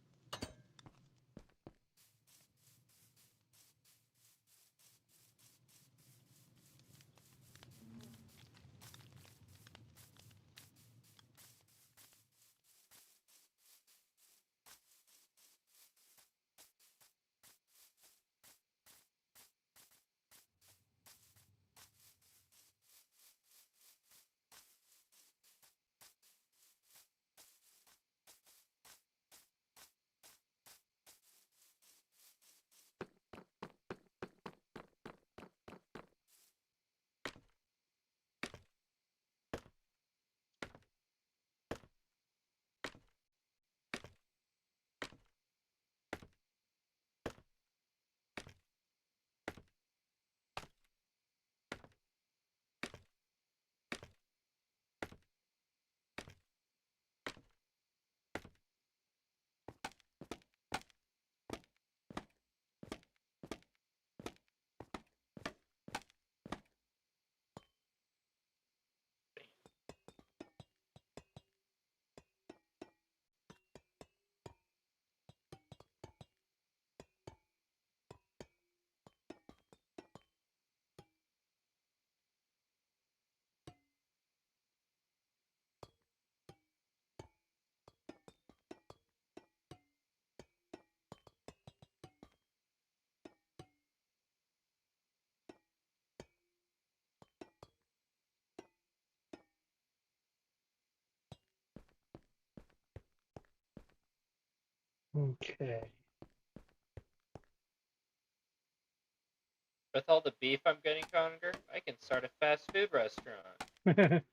Okay. With all the beef I'm getting, Conger, I can start a fast food restaurant.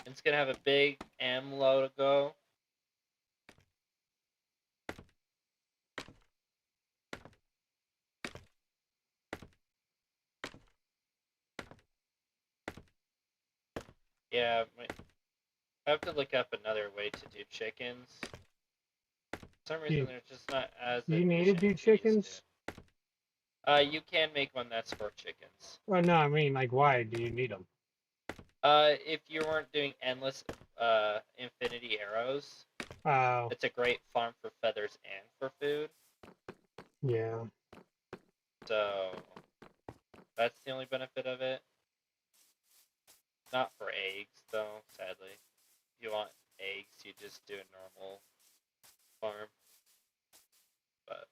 It's gonna have a big M logo. Yeah, I have to look up another way to do chickens. For some reason, they're just not as You need to efficient do as they used chickens? to. You can make one that's for chickens. Well, no, I mean, like, why do you need them? If you weren't doing endless infinity arrows, Oh, it's a great farm for feathers and for food. yeah. So that's the only benefit of it. Not for eggs, though, sadly. If you want eggs, you just do a normal farm. But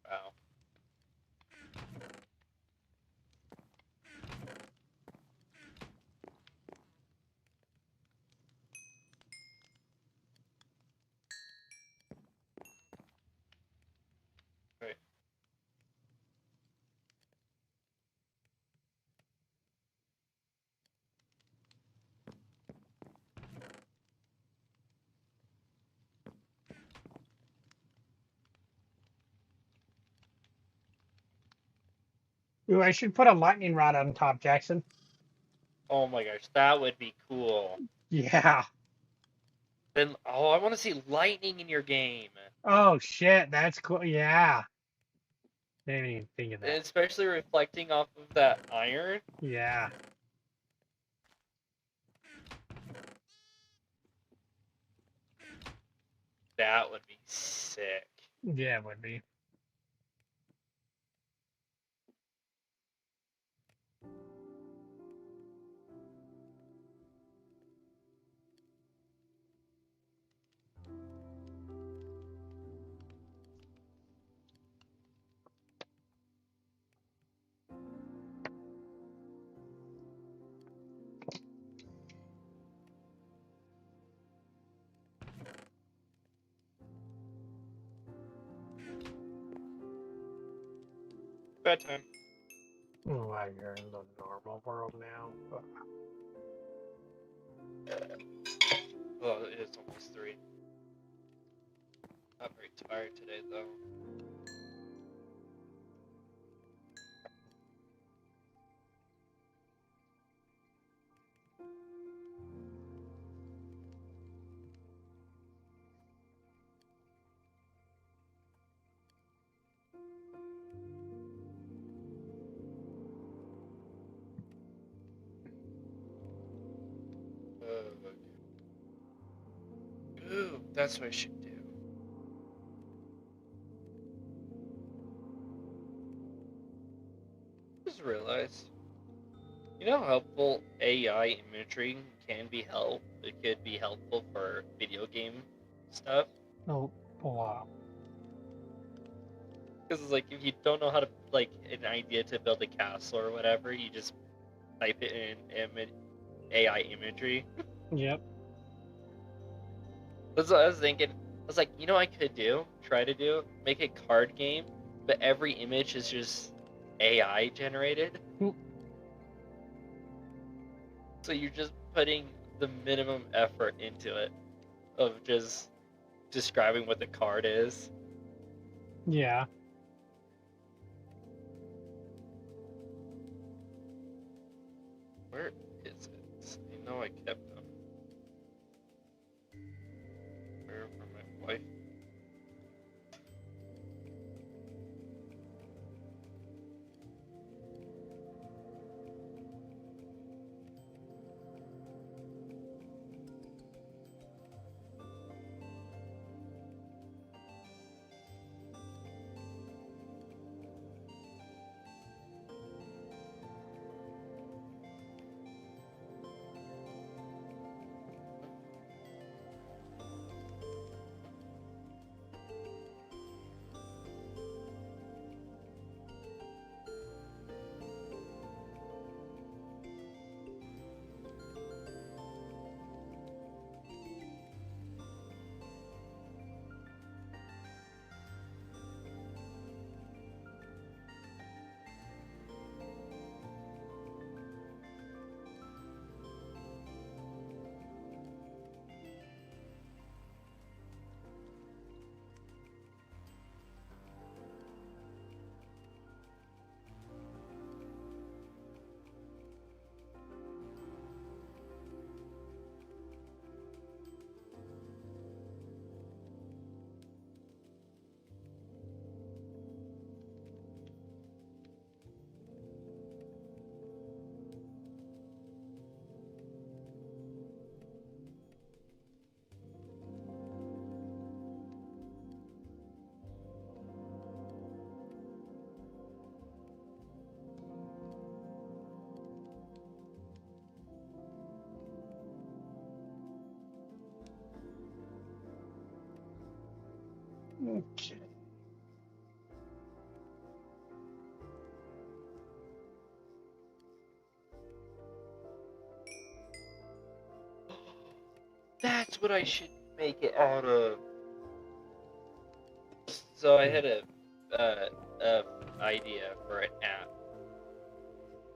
wow. Right. Ooh, I should put a lightning rod on top, Jackson. Oh my gosh, that would be cool. Yeah. Then, oh, I want to see lightning in your game. Oh shit, that's cool. Yeah. Didn't even think of And that. especially reflecting off of that iron. Yeah. That would be sick. Yeah, it would be. Bedtime. Oh, you're in the normal world now. Well, it is almost 3. Not very tired today, though. Ooh, that's what I should do. Just realized, you know how helpful AI imagery can be It could be helpful for video game stuff. Oh, wow. Because it's like if you don't know how to an idea to build a castle or whatever, you just type it in AI imagery. Yep. That's what I was thinking. I was like, you know, what I could try to do, make a card game, but every image is just AI generated. So you're just putting the minimum effort into it of just describing what the card is. Yeah. Where is it? I know I kept them. Where from my wife? That's what I should make it out of. So I had a idea for an app,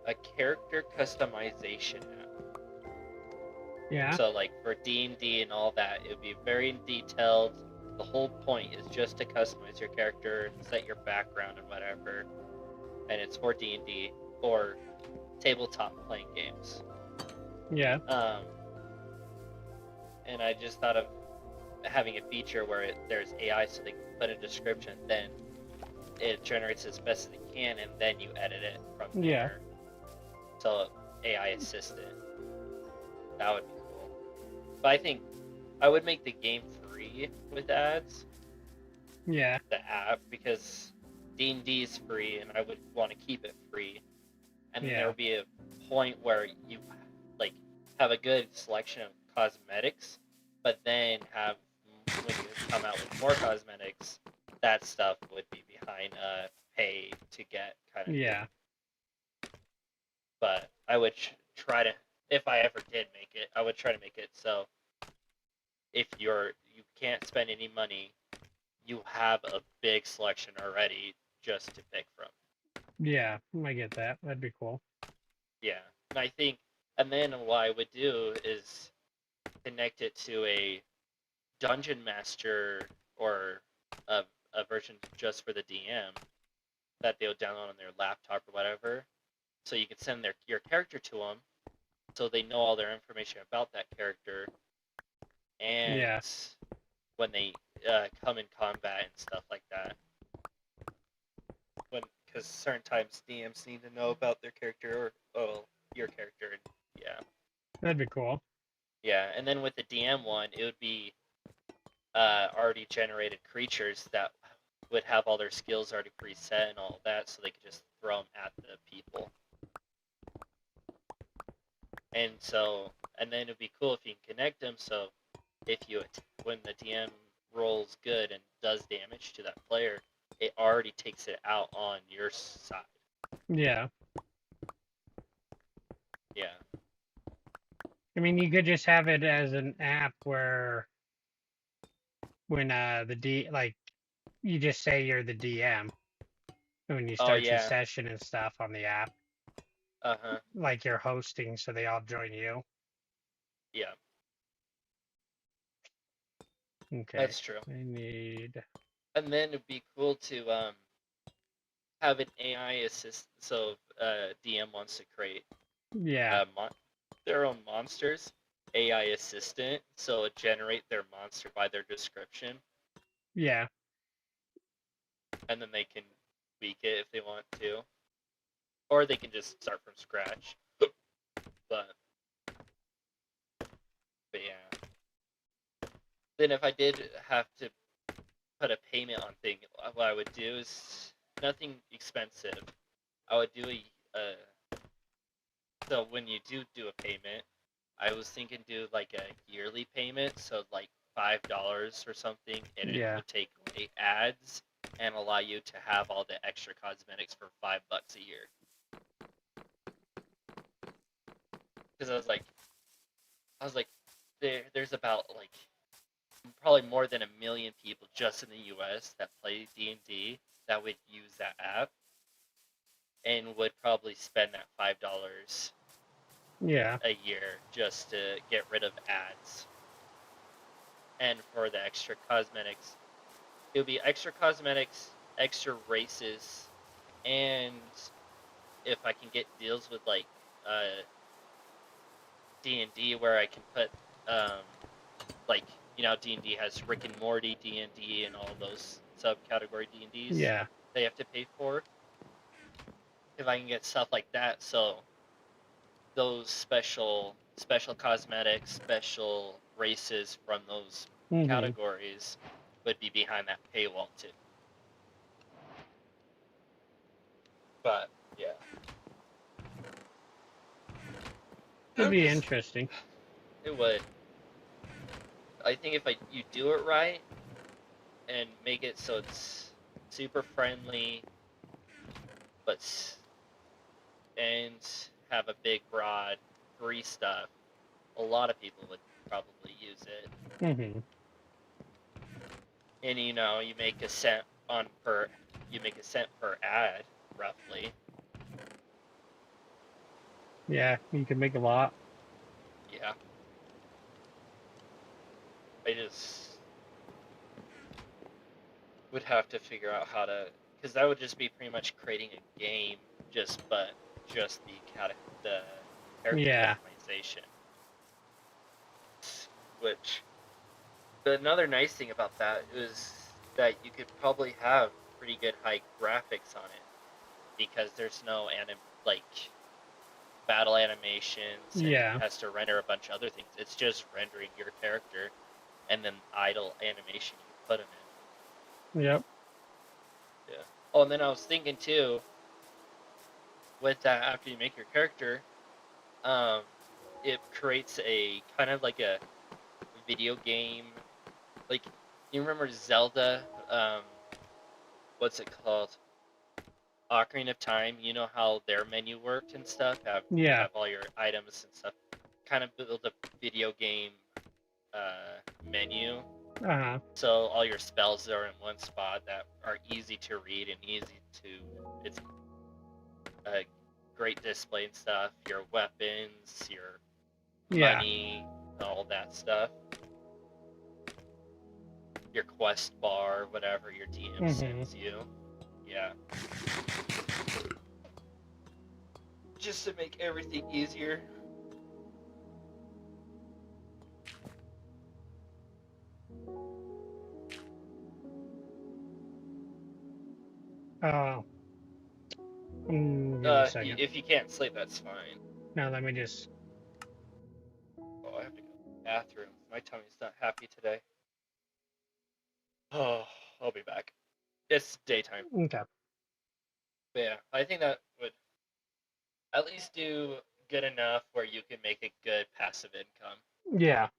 a character customization app. Yeah. So like for D&D and all that, it would be very detailed. The whole point is just to customize your character, set your background and whatever, and it's for D&D or tabletop playing games. Yeah. And I just thought of having a feature where there's AI, so they can put a description, then it generates as best as it can, and then you edit it from there. Yeah. So AI assistant. That would be cool. But I think I would make the game free with ads, Yeah. the app, because D&D is free, and I would want to keep it free. And then Yeah. there would be a point where you like have a good selection of cosmetics, but then have when you come out with more cosmetics, that stuff would be behind pay to get kind of. Yeah. But I would try to, if I ever did make it, I would try to make it so if you can't spend any money, you have a big selection already just to pick from. Yeah. I get that. That'd be cool. Yeah, and I think, and then what I would do is connect it to a dungeon master or a version just for the DM that they'll download on their laptop or whatever. So you can send your character to them, so they know all their information about that character, and Yeah. when they come in combat and stuff like that. Because certain times DMs need to know about their character or your character, and yeah. That'd be cool. Yeah, and then with the DM one, it would be already generated creatures that would have all their skills already preset and all that, so they could just throw them at the people. And then it'd be cool if you can connect them, so if when the DM rolls good and does damage to that player, it already takes it out on your side. Yeah. Yeah. I mean, you could just have it as an app where when you just say you're the DM when you start your yeah. session and stuff on the app, Uh-huh. like you're hosting, so they all join you. Yeah, Okay. that's true. I need. And then it'd be cool to have an AI assist. So DM wants to create Yeah. their own monsters, AI assistant, so it generate their monster by their description, Yeah. and then they can tweak it if they want to, or they can just start from scratch. But yeah. Then if I did have to put a payment on thing, what I would do is nothing expensive. I would do so when you do a payment, I was thinking do like a yearly payment, so like $5 or something, and it Yeah. would take away ads and allow you to have all the extra cosmetics for $5 a year. Because I was like, there's about like probably more than 1 million people just in the U.S. that play D&D that would use that app and would probably spend that $5 Yeah. a year just to get rid of ads. And for the extra cosmetics, it would be extra cosmetics, extra races, and if I can get deals with like D&D where I can put like, you know, D&D has Rick and Morty D&D and all those subcategory D&Ds Yeah. they have to pay for. If I can get stuff like that, so those special cosmetics, special races from those Mhm. categories would be behind that paywall too. But yeah, It'd be interesting. it would. I think if you do it right and make it so it's super friendly, and have a big broad free stuff, a lot of people would probably use it. Mm-hmm. And you make a cent per ad, roughly. Yeah, you can make a lot. Yeah. I just would have to figure out how to, because that would just be pretty much creating a game, just the character Yeah. customization. Which, another nice thing about that is that you could probably have pretty good high graphics on it, because there's no battle animations, and Yeah. it has to render a bunch of other things. It's just rendering your character, and then idle animation you put them in. Yep. Yeah. Oh, and then I was thinking too, with that, after you make your character, it creates a kind of like a video game. Like, you remember Zelda? What's it called? Ocarina of Time. You know how their menu worked and stuff. Yeah. Have all your items and stuff. Kind of build a video game menu. Uh-huh. So all your spells are in one spot that are easy to read and easy to. It's a great display and stuff. Your weapons, your Yeah. money, all that stuff. Your quest bar, whatever your DM sends you. Yeah. Just to make everything easier. Oh. Give me a second. If you can't sleep, that's fine. No, let me just. Oh, I have to go to the bathroom. My tummy's not happy today. Oh, I'll be back. It's daytime. Okay. But yeah, I think that would at least do good enough where you can make a good passive income. Yeah.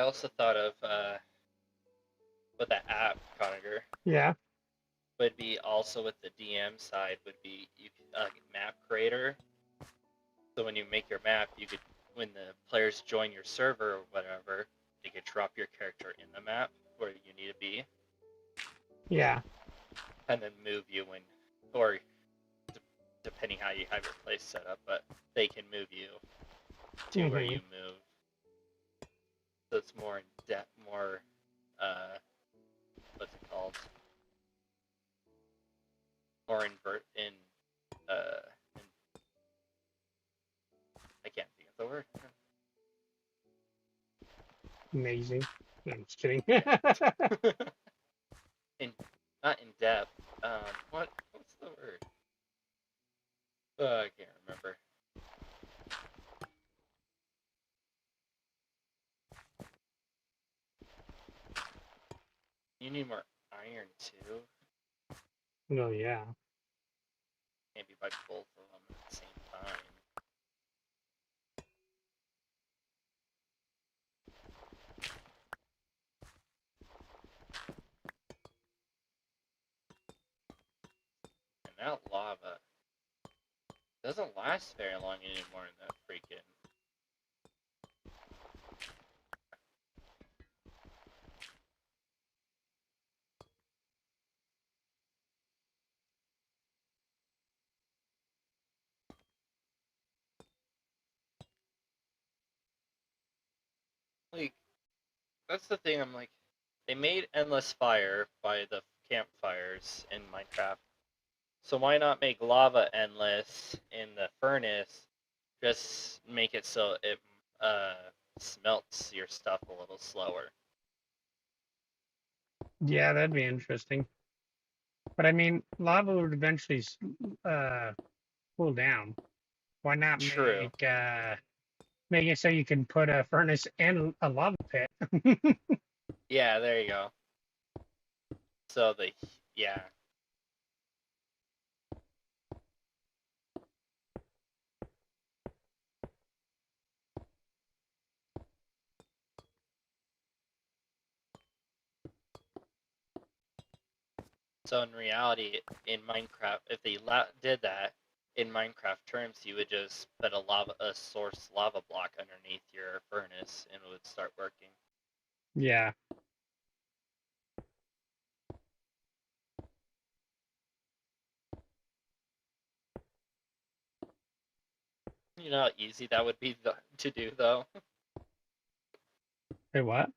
also thought of with the app, Conager, Yeah. would be also with the DM side would be you map creator. So when you make your map, you could when the players join your server or whatever, they could drop your character in the map where you need to be, Yeah. and then move you when, or depending how you have your place set up, but they can move you to where you move. So it's more in depth, more what's it called? More in I can't think of the word. Amazing. No, I'm just kidding. Not in depth. What's the word? I can't remember. You need more iron too. No, yeah. Maybe buy both of them at the same time. And that lava doesn't last very long anymore in that freaking. Like, that's the thing, I'm like, they made Endless Fire by the campfires in Minecraft. So why not make lava endless in the furnace? Just make it so it smelts your stuff a little slower. Yeah, that'd be interesting. But I mean, lava would eventually cool down. Why not True. make it so you can put a furnace and a lava pit? Yeah, there you go. So yeah. So in reality, in Minecraft, if they did that in Minecraft terms, you would just put a source lava block underneath your furnace, and it would start working. Yeah. You know how easy that would be to do, though. Hey, what?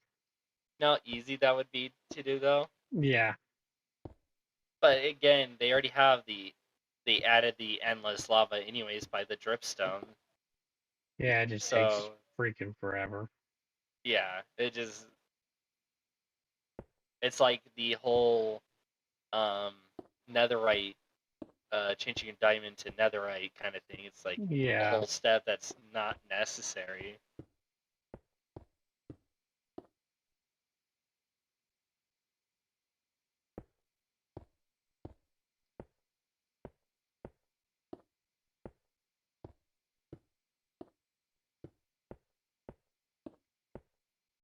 You know how easy that would be to do, though. Yeah. But again, they already have they added the endless lava anyways by the dripstone. Yeah, it just takes freaking forever. Yeah, it's like the whole netherite, changing a diamond to netherite kind of thing. It's like a whole step that's not necessary.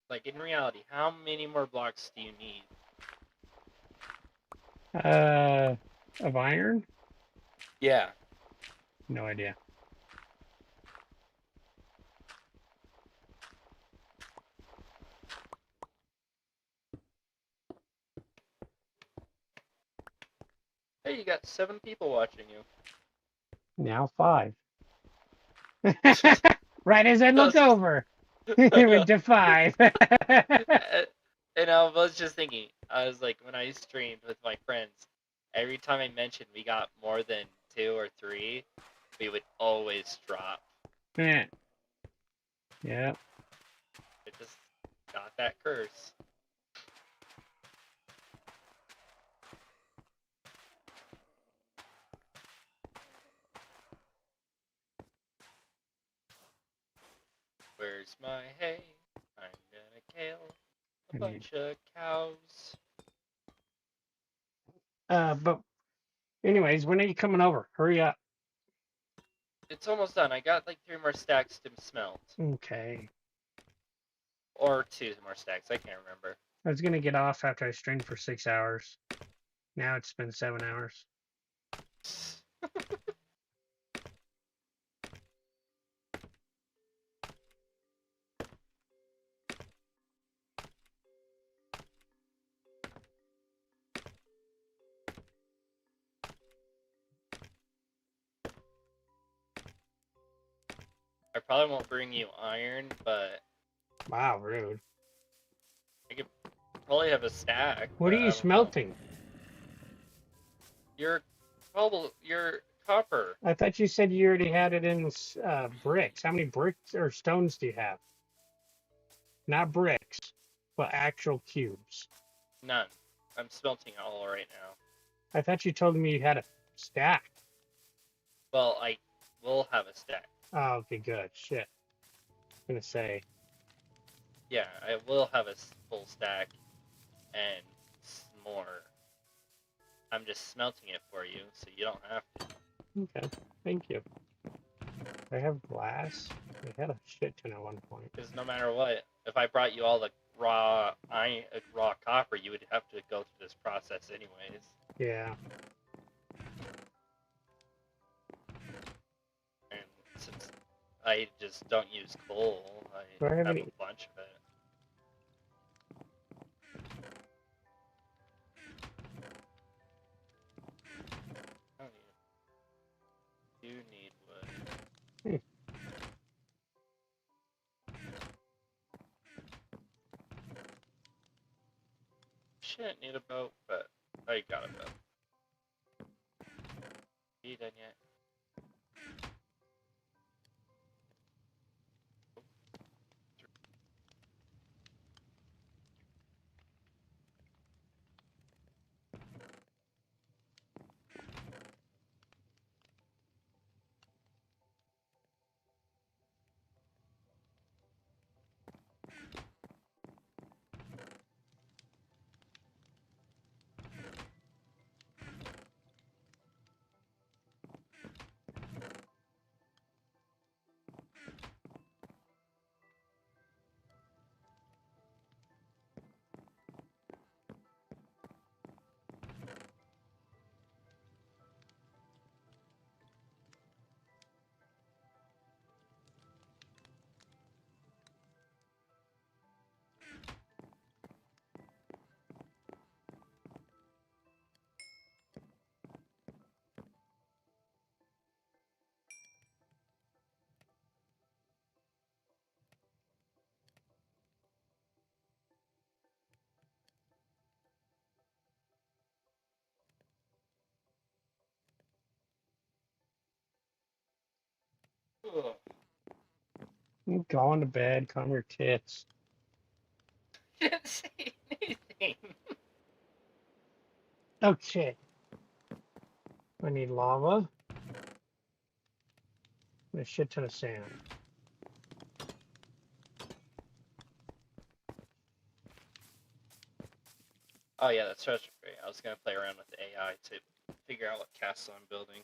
Like in reality, how many more blocks do you need? Of iron? Yeah. No idea. Hey, you got 7 people watching you. Now 5. Right as I look over, it went to 5. And I was just thinking, I was like, when I streamed with my friends, every time I mentioned we got more than 2 or 3, we would always drop. Yeah. It just got that curse. Where's my hay? I'm gonna kill a bunch of cows. But anyways, when are you coming over? Hurry up. It's almost done. I got like 3 more stacks to smelt. Okay. or 2 more stacks. I can't remember. I was gonna get off after I streamed for 6 hours. Now it's been 7 hours. I probably won't bring you iron, but Wow, rude. I could probably have a stack. What but are I you don't know. smelting? Your copper. I thought you said you already had it in bricks. How many bricks or stones do you have? Not bricks, but actual cubes. None. I'm smelting all right now. I thought you told me you had a stack. Well, I will have a stack. Oh, okay, good. Shit. I'm gonna say. Yeah, I will have a full stack and more. I'm just smelting it for you, so you don't have to. Okay, thank you. I have glass. I had a shit ton at one point. Because no matter what, if I brought you all the raw raw copper, you would have to go through this process anyways. Yeah. And since I just don't use coal, Do I have have any- a bunch of it. I don't need. You need wood. Shouldn't need a boat, but I got a boat. You done yet? Ugh. I'm going to bed. Calm your tits. Didn't say anything. Okay. I need lava. And a shit ton of sand. Oh yeah, that's treasure free. I was gonna play around with the AI to figure out what castle I'm building.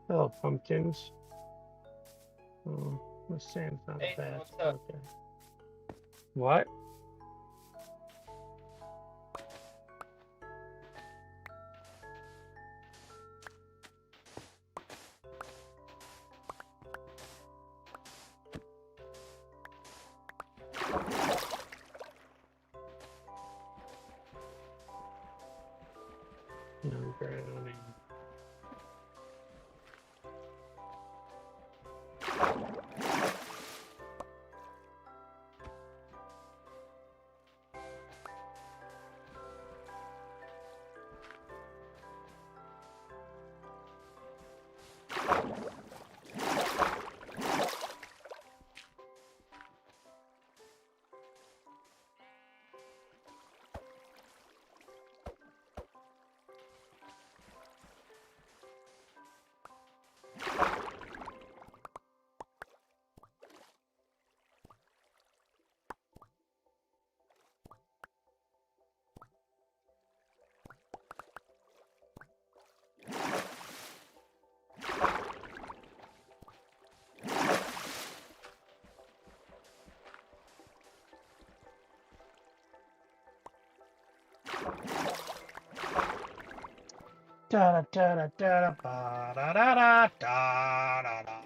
Oh, pumpkins. Oh, the sand's not Hey, bad. what's up? Okay. What? No grounding. Da da da da da da da da da da da.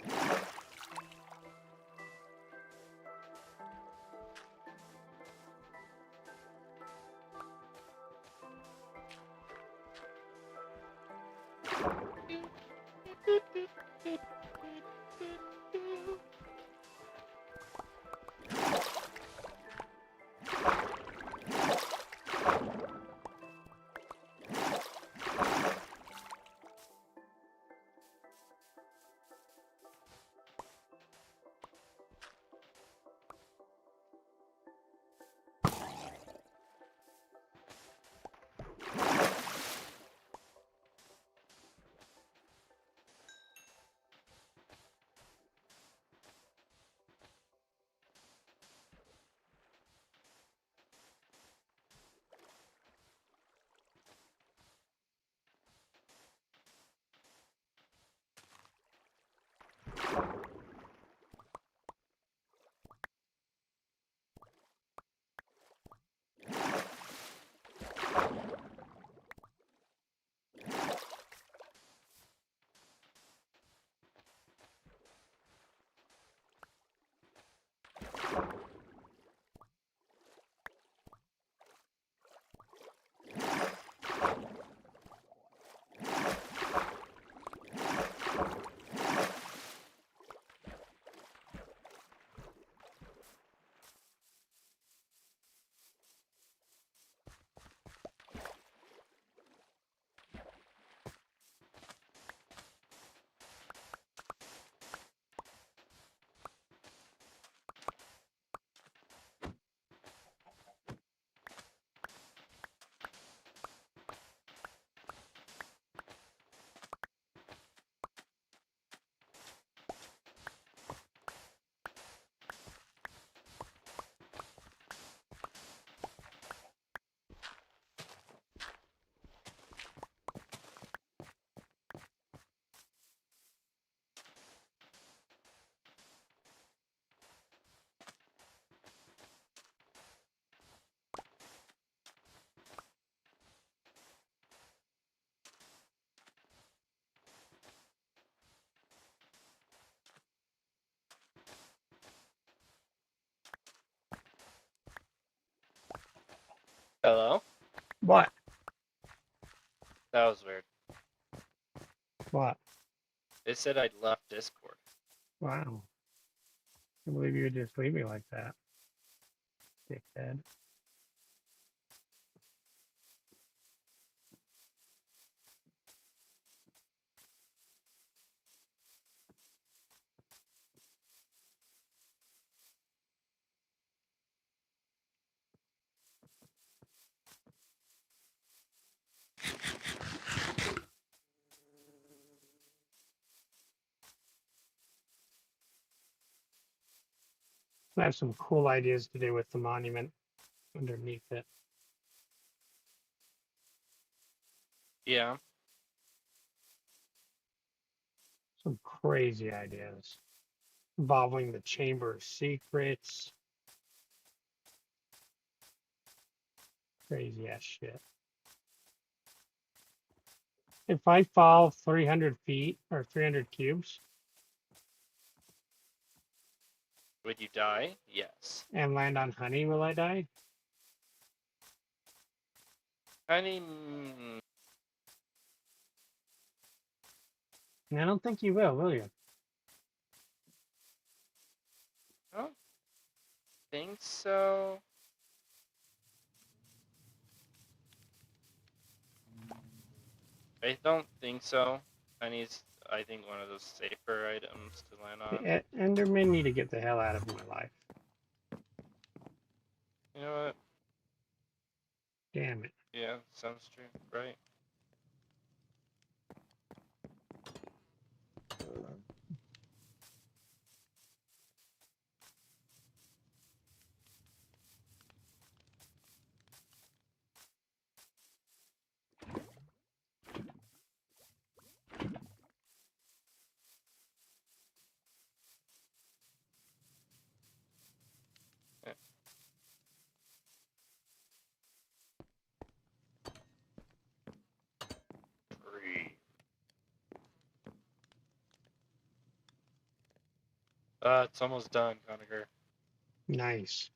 Hello? What? That was weird. What? They said I'd left Discord. Wow. I can't believe you would just leave me like that. Dickhead. I have some cool ideas to do with the monument underneath it. Yeah. Some crazy ideas involving the Chamber of Secrets. Crazy ass shit. If I fall 300 feet or 300 cubes Would you die? Yes. and land on honey, will I die? Honey. And I don't think you will you? I don't think so. I don't think so. Honey's, I think, one of those safer items to land on. The Endermen need to get the hell out of my life. You know what? Damn it. Yeah, sounds true. Right. It's almost done, Conacher. Nice.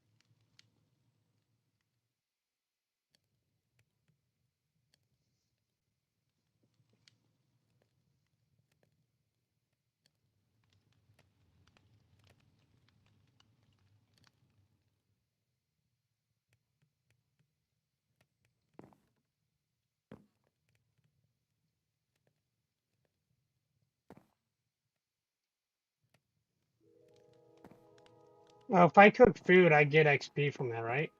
Oh, if I cook food, I get XP from that, right?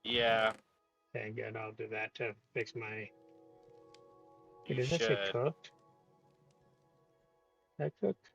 Yeah, Okay, good. I'll do that to fix my. you Wait, does that say should. cooked? That cooked?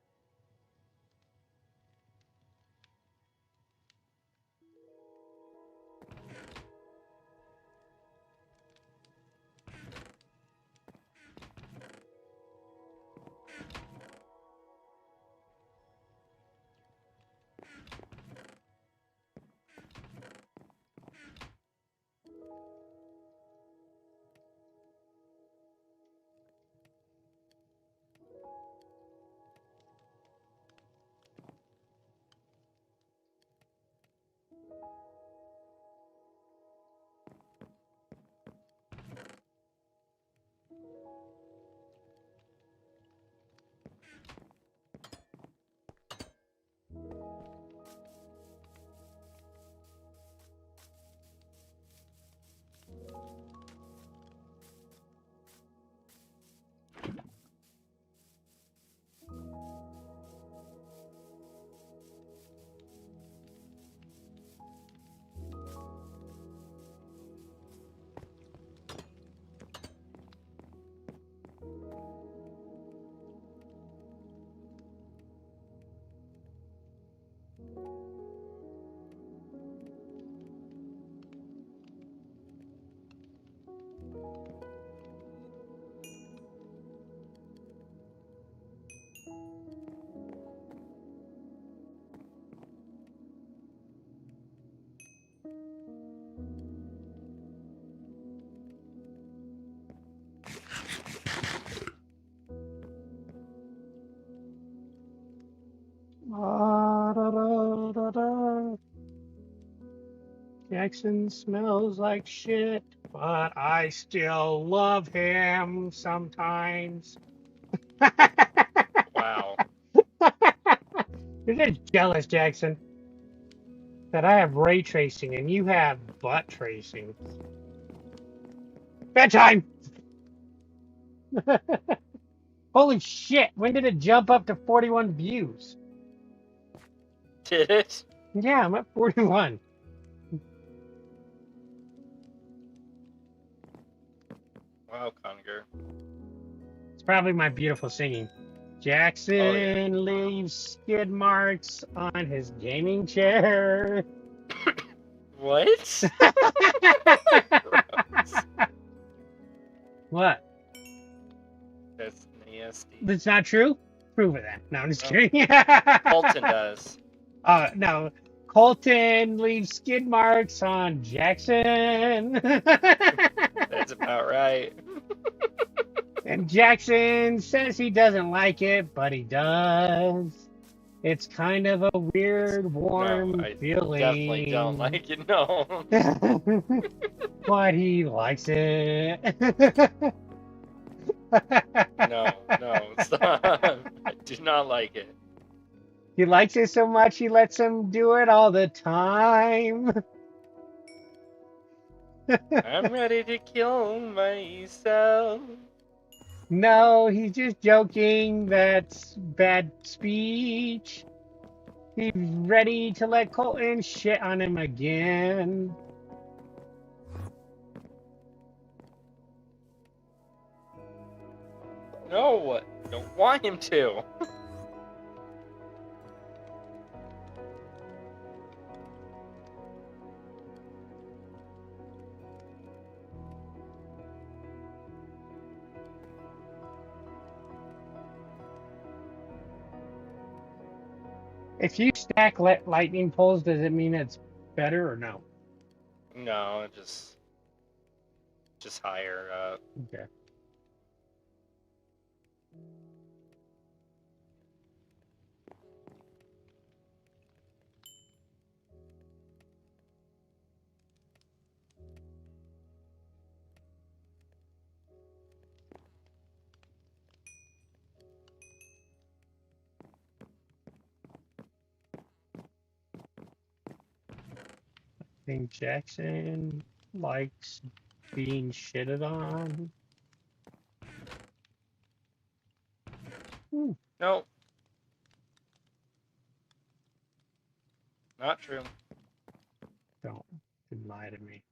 Da-da-da-da-da. Jackson smells like shit, but I still love him sometimes. Wow. You're just jealous, Jackson, that I have ray tracing and you have butt tracing. Bedtime! Holy shit, when did it jump up to 41 views? Did it? Yeah, I'm at 41. Wow, Conger. It's probably my beautiful singing. Jackson leaves skid marks on his gaming chair. What? What? That's nasty. That's not true? Prove it then. No, I'm just No. kidding. Colton does. No. Colton leaves skid marks on Jackson. That's about right. And Jackson says he doesn't like it, but he does. It's kind of a weird, warm No, I feeling. definitely don't like it. No. But he likes it. No, stop. I do not like it. He likes it so much he lets him do it all the time. I'm ready to kill myself. No, he's just joking. That's bad speech. He's ready to let Colton shit on him again. No, don't want him to. If you stack lightning poles, does it mean it's better or no? No, just higher up. Okay. think Jackson likes being shitted on. No. Not true. Don't lie to me.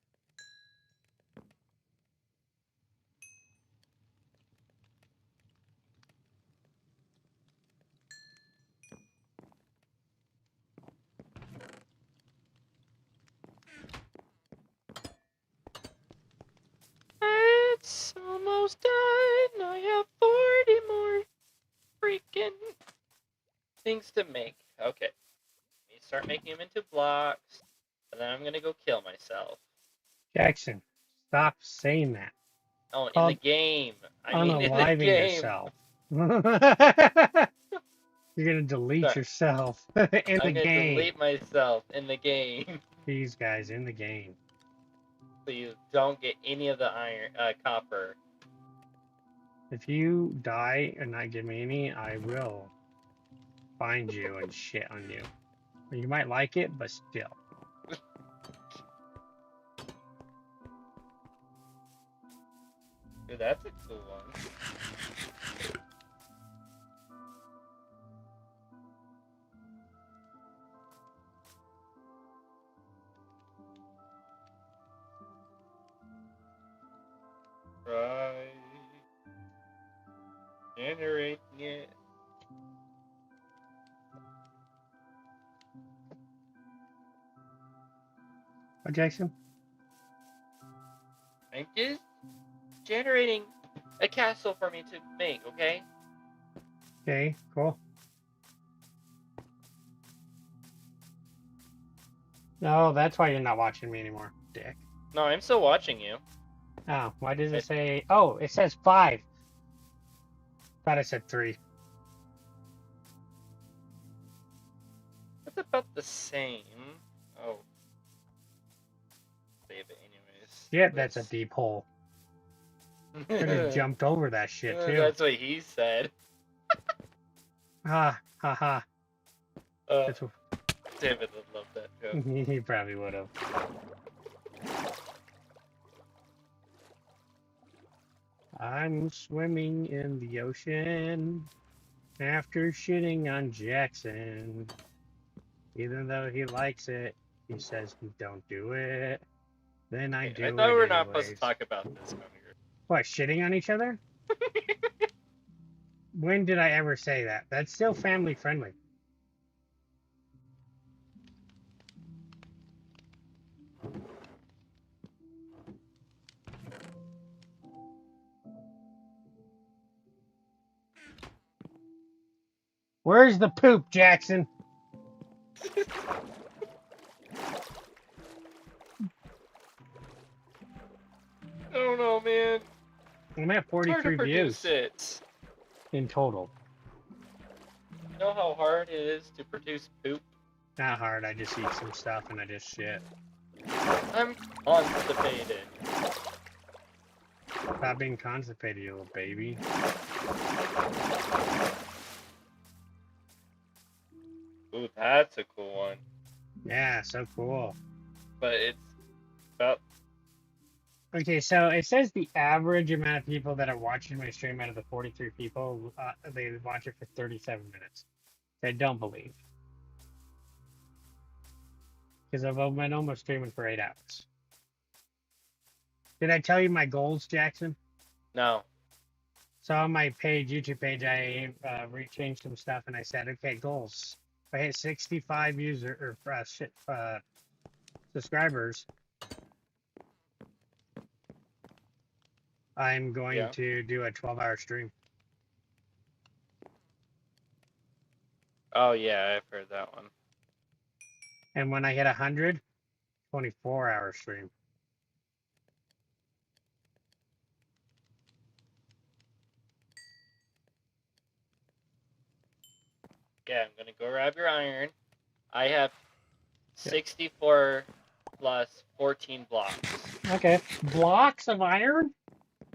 It's almost done. I have 40 more freaking things to make. Okay. Let me start making them into blocks. And then I'm gonna go kill myself. Jackson, stop saying that. Oh, in Called the game. I mean, in the Unaliving game. yourself. You're gonna delete Sorry. yourself in I'm the gonna game. delete myself in the game. These guys in the game. So you don't get any of the iron, copper. If you die and not give me any, I will find you and shit on you. You might like it, but still. Dude, that's a cool one. Right. Generating it. What, Jackson? I'm just generating a castle for me to make, okay? Okay, cool. No, that's why you're not watching me anymore, dick. No, I'm still watching you. Oh, why does it say... Oh, it says 5. Thought it said 3. It's about the same. Oh. Save it anyways. Yep, that's a deep hole. Could have jumped over that shit, too. That's what he said. Ha, ha, ha. That's what... David would love that joke. He probably would have. I'm swimming in the ocean after shitting on Jackson. Even though he likes it, he says he don't do it. Then I do it. I thought we were not anyways. supposed to talk about this, Hunger. What, shitting on each other? When did I ever say that? That's still family friendly. Where's the poop, Jackson? I don't know, man. I'm at It's hard to 43 produce views it. in total. You know how hard it is to produce poop? Not hard, I just eat some stuff and I just shit. I'm constipated. Stop being constipated, you little baby. Ooh, that's a cool one. Yeah, so cool. But it's about... Okay, so it says the average amount of people that are watching my stream out of the 43 people, they watch it for 37 minutes. I don't believe. Because I've been almost streaming for 8 hours. Did I tell you my goals, Jackson? No. So on my page, YouTube page, I rechanged some stuff and I said, okay, goals. If I hit 65 subscribers, I'm going to do a 12-hour stream. Oh, yeah, I've heard that one. And when I hit 100, 24-hour stream. Yeah, I'm gonna go grab your iron. I have 64 plus 14 blocks Okay. Blocks of iron?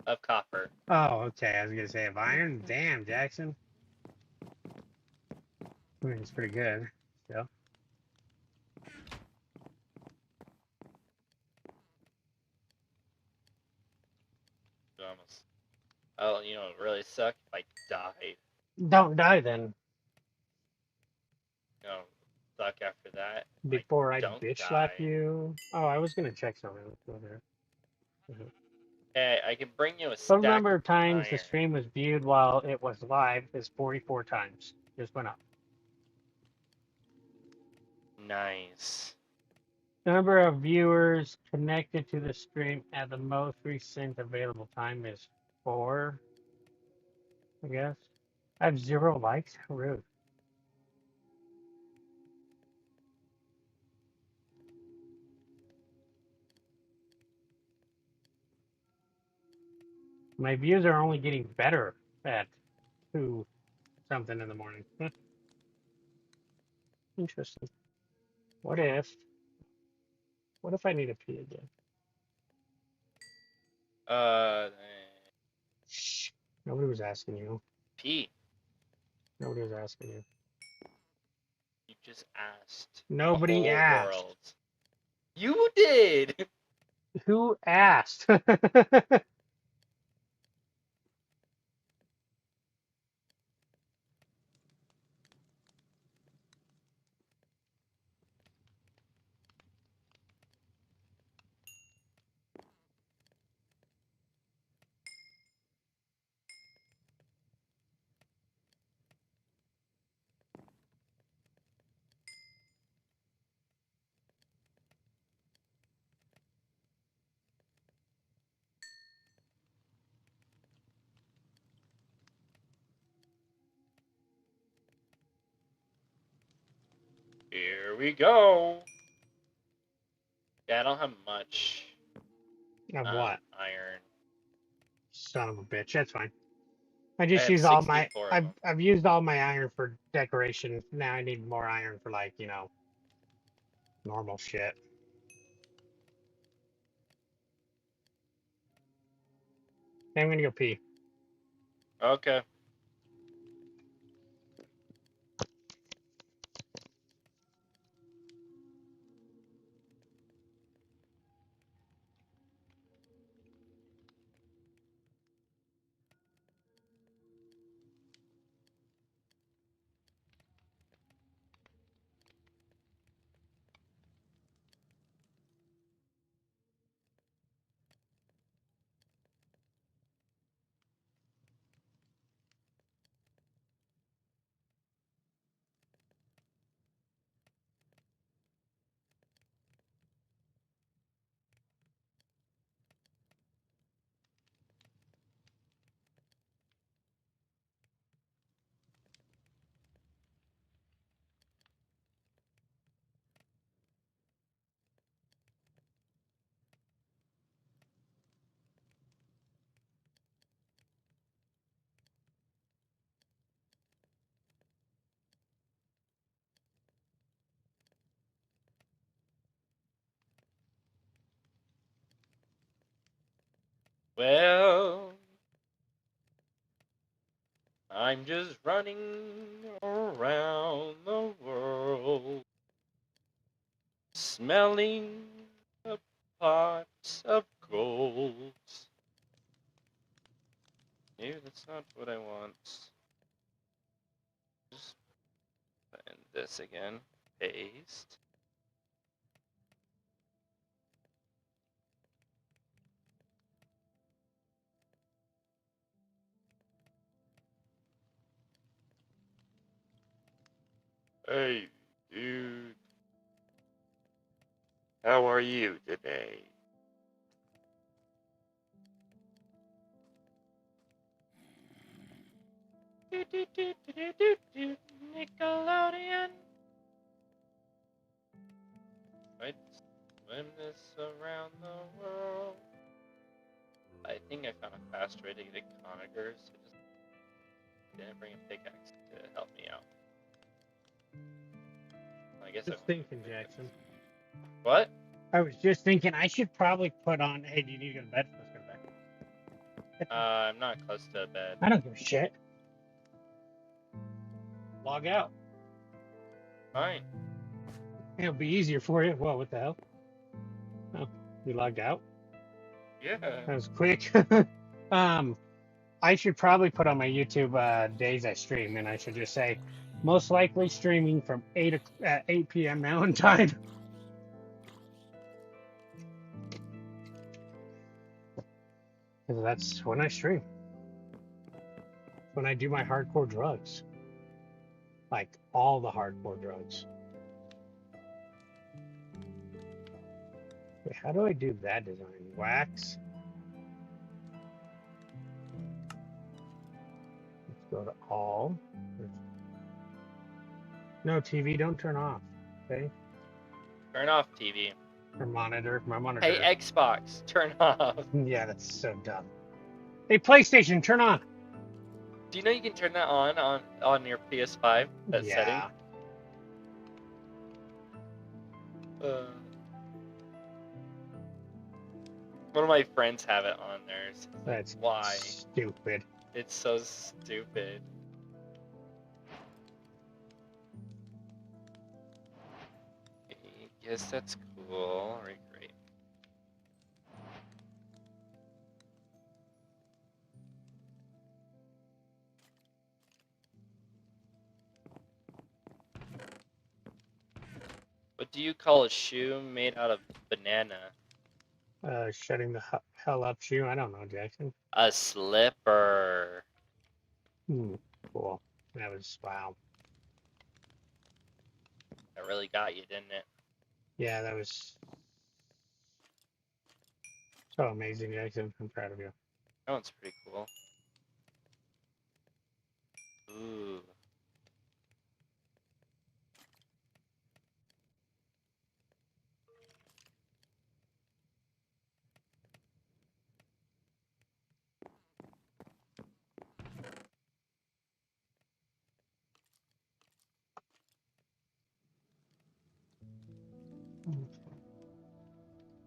of copper. Oh, okay. I was going to say of iron. Damn, Jackson. I mean, it's pretty good. So. almost. Oh, you know, it really sucked if I died. Don't die then. You know, suck after that. Before I don't bitch slap die. you. Oh, I was gonna check something. Let's go there. Hey, I can bring you a Total stack number of of times the iron. stream was viewed while it was live is 44 times. Just went up. Nice. The number of viewers connected to the stream at the most recent available time is 4, I guess. I have 0 likes. Rude. My views are only getting better at 2 something in the morning. Interesting. What if I need to pee again? Shh. Nobody was asking you. Pete, Nobody was asking you. you just asked. Nobody the whole asked. world. You did. Who asked? Here we go. Yeah, I don't have much Of what? iron. Son of a bitch. That's fine. I just have use all my 64 of them. I've used all my iron for decoration. Now I need more iron for, like, you know, normal shit. I'm gonna go pee. Okay. Well, I'm just running around the world, smelling the pots of gold. Maybe that's not what I want. Just put in this again. Paste. Hey, dude. How are you today? Nickelodeon. Right, swim this around the world. I think I found a fast way to get conigers. So just didn't bring a pickaxe to help me out. I guess Just thinking, Jackson. What? I was just thinking I should probably put on. Hey, do you need to go to bed? Let's go to bed. I'm not close to bed. I don't give a shit. Log out. Fine. It'll be easier for you. Whoa, what the hell? Oh, you logged out? Yeah. That was quick. I should probably put on my YouTube days I stream, and I should just say, most likely streaming from 8 p.m. Mountain Time. Because that's when I stream. When I do my hardcore drugs. Like all the hardcore drugs. Wait, how do I do that design? Wax. Let's go to all. No, TV, don't turn off. Okay? Turn off TV. Or monitor. My monitor. Hey, Xbox, turn off. Yeah, that's so dumb. Hey, PlayStation, turn on. Do you know you can turn that on your PS5? That setting? One of my friends have it on theirs. That's why. Stupid. It's so stupid. Yes, that's cool. Alright, great. What do you call a shoe made out of banana? Shutting the hell up shoe. I don't know, Jackson. A slipper. Cool. That was wow. That really got you, didn't it? Yeah, that was so amazing, Jackson. I'm proud of you. That one's pretty cool. Ooh.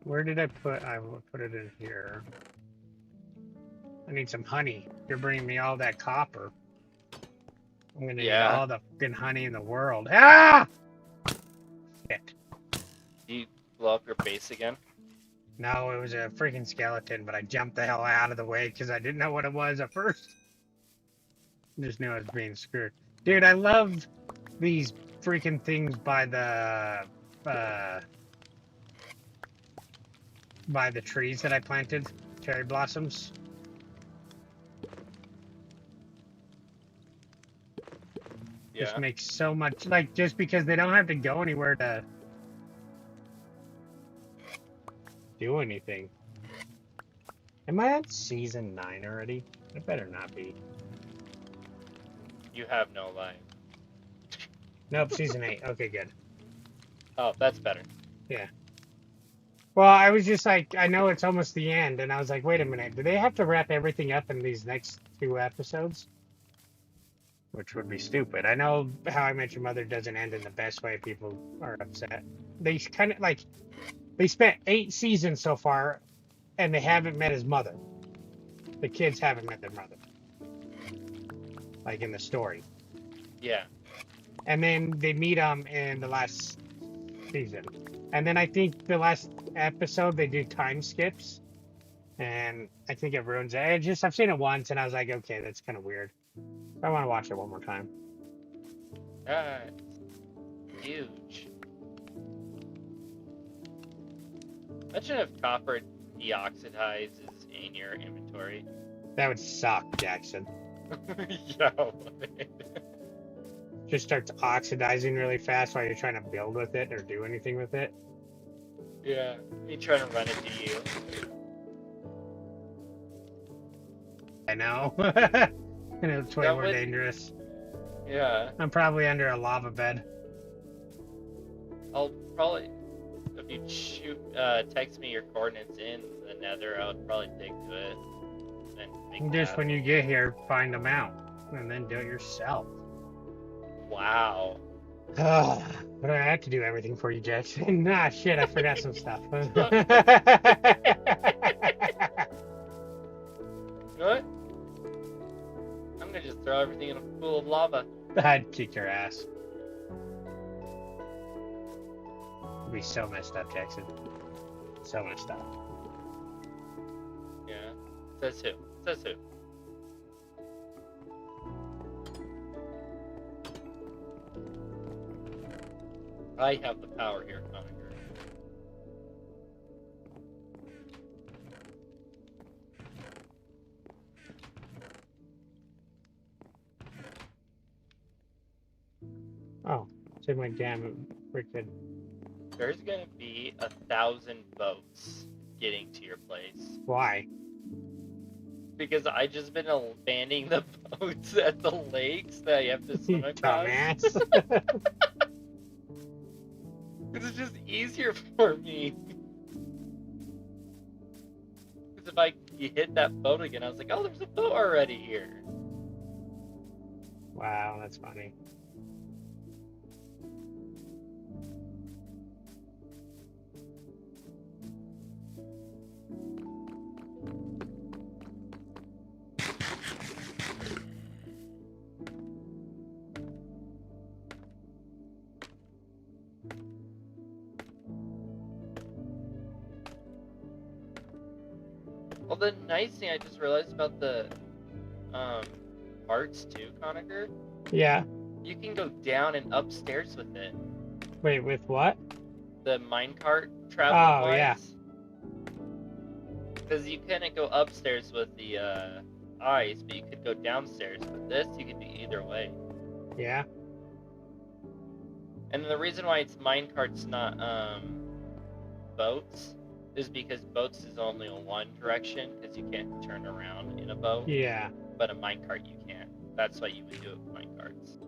Where did I put? I will put it in here. I need some honey. You're bringing me all that copper. I'm gonna need all the fucking honey in the world. Ah! Shit. Do you blow up your base again? No, it was a freaking skeleton, but I jumped the hell out of the way because I didn't know what it was at first. Just knew I was being screwed. Dude, I love these freaking things by the trees that I planted. Cherry blossoms. Just makes so much, like, just because they don't have to go anywhere to do anything. Am I on season 9 already? I better not be. You have no life. Nope, season 8. Okay, good. Oh, that's better. Yeah. Well, I was just like, I know it's almost the end, and I was like, wait a minute, do they have to wrap everything up in these next 2 episodes? Which would be stupid. I know How I Met Your Mother doesn't end in the best way. People are upset. They kind of, like, they spent 8 seasons so far, and they haven't met his mother. The kids haven't met their mother. Like, in the story. Yeah. And then they meet them in the last season. And then I think the last episode they do time skips. And I think it ruins it. I've seen it once and I was like, okay, that's kind of weird. I want to watch it one more time. Huge. Imagine if copper deoxidizes in your inventory. That would suck, Jackson. Yo. Just starts oxidizing really fast while you're trying to build with it or do anything with it. Yeah, me trying to run into you. I know. And it's way more dangerous. Yeah. I'm probably under a lava bed. I'll probably, if you text me your coordinates in the nether, I would probably dig to it. And just when you get here, find them out. And then do it yourself. Wow. But I have to do everything for you, Jackson. Nah, shit, I forgot some stuff. You know what? I'm gonna just throw everything in a pool of lava. I'd kick your ass. It'd be so messed up, Jackson. So messed up. Yeah. Says who? Says who? I have the power here, Conacher. Oh, it's in my damn freaking. There's gonna be 1,000 boats getting to your place. Why? Because I just been abandoning the boats at the lakes that you have to swim across. Dumbass. It's just easier for me. Because if you hit that boat again, I was like, oh, there's a boat already here. Wow, that's funny. Well, the nice thing I just realized about the parts too, Conacher, Yeah. you can go down and upstairs with it. Wait, with what? The minecart travel Oh, yeah. Because you couldn't go upstairs with the ice, but you could go downstairs. With this, you could do either way. Yeah. And the reason why it's minecarts, not boats, is because boats is only in one direction, because you can't turn around in a boat. Yeah. But a minecart you can. That's why you would do it with minecarts.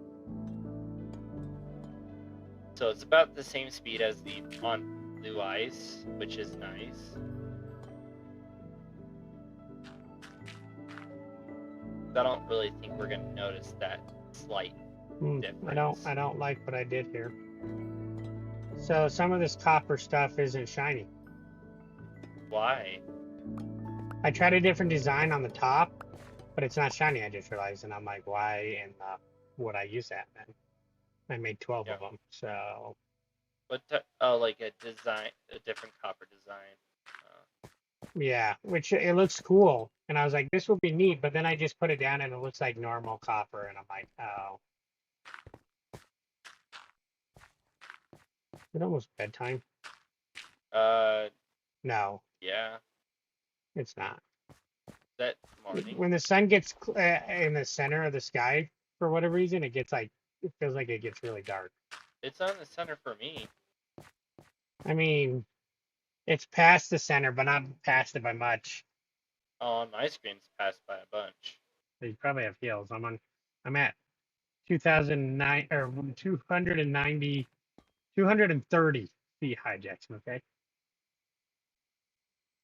So it's about the same speed as the on blue ice, which is nice. I don't really think we're gonna notice that slight difference. I don't like what I did here. So some of this copper stuff isn't shiny. Why? I tried a different design on the top, but it's not shiny. I just realized, and I'm like, why and would I use that then? I made 12 of them, so. What? Oh, like a design, a different copper design. Yeah, which it looks cool, and I was like, this will be neat. But then I just put it down, and it looks like normal copper, and I'm like, oh. Is it almost bedtime? No, Yeah. it's not. That morning. When the sun gets in the center of the sky, for whatever reason, it gets like, it feels like it gets really dark. It's on the center for me. I mean, it's past the center, but not past it by much. Oh, on my screen, it's passed by a bunch. You probably have heels. I'm at 2009 or 290, 230 feet high, Jackson. Okay.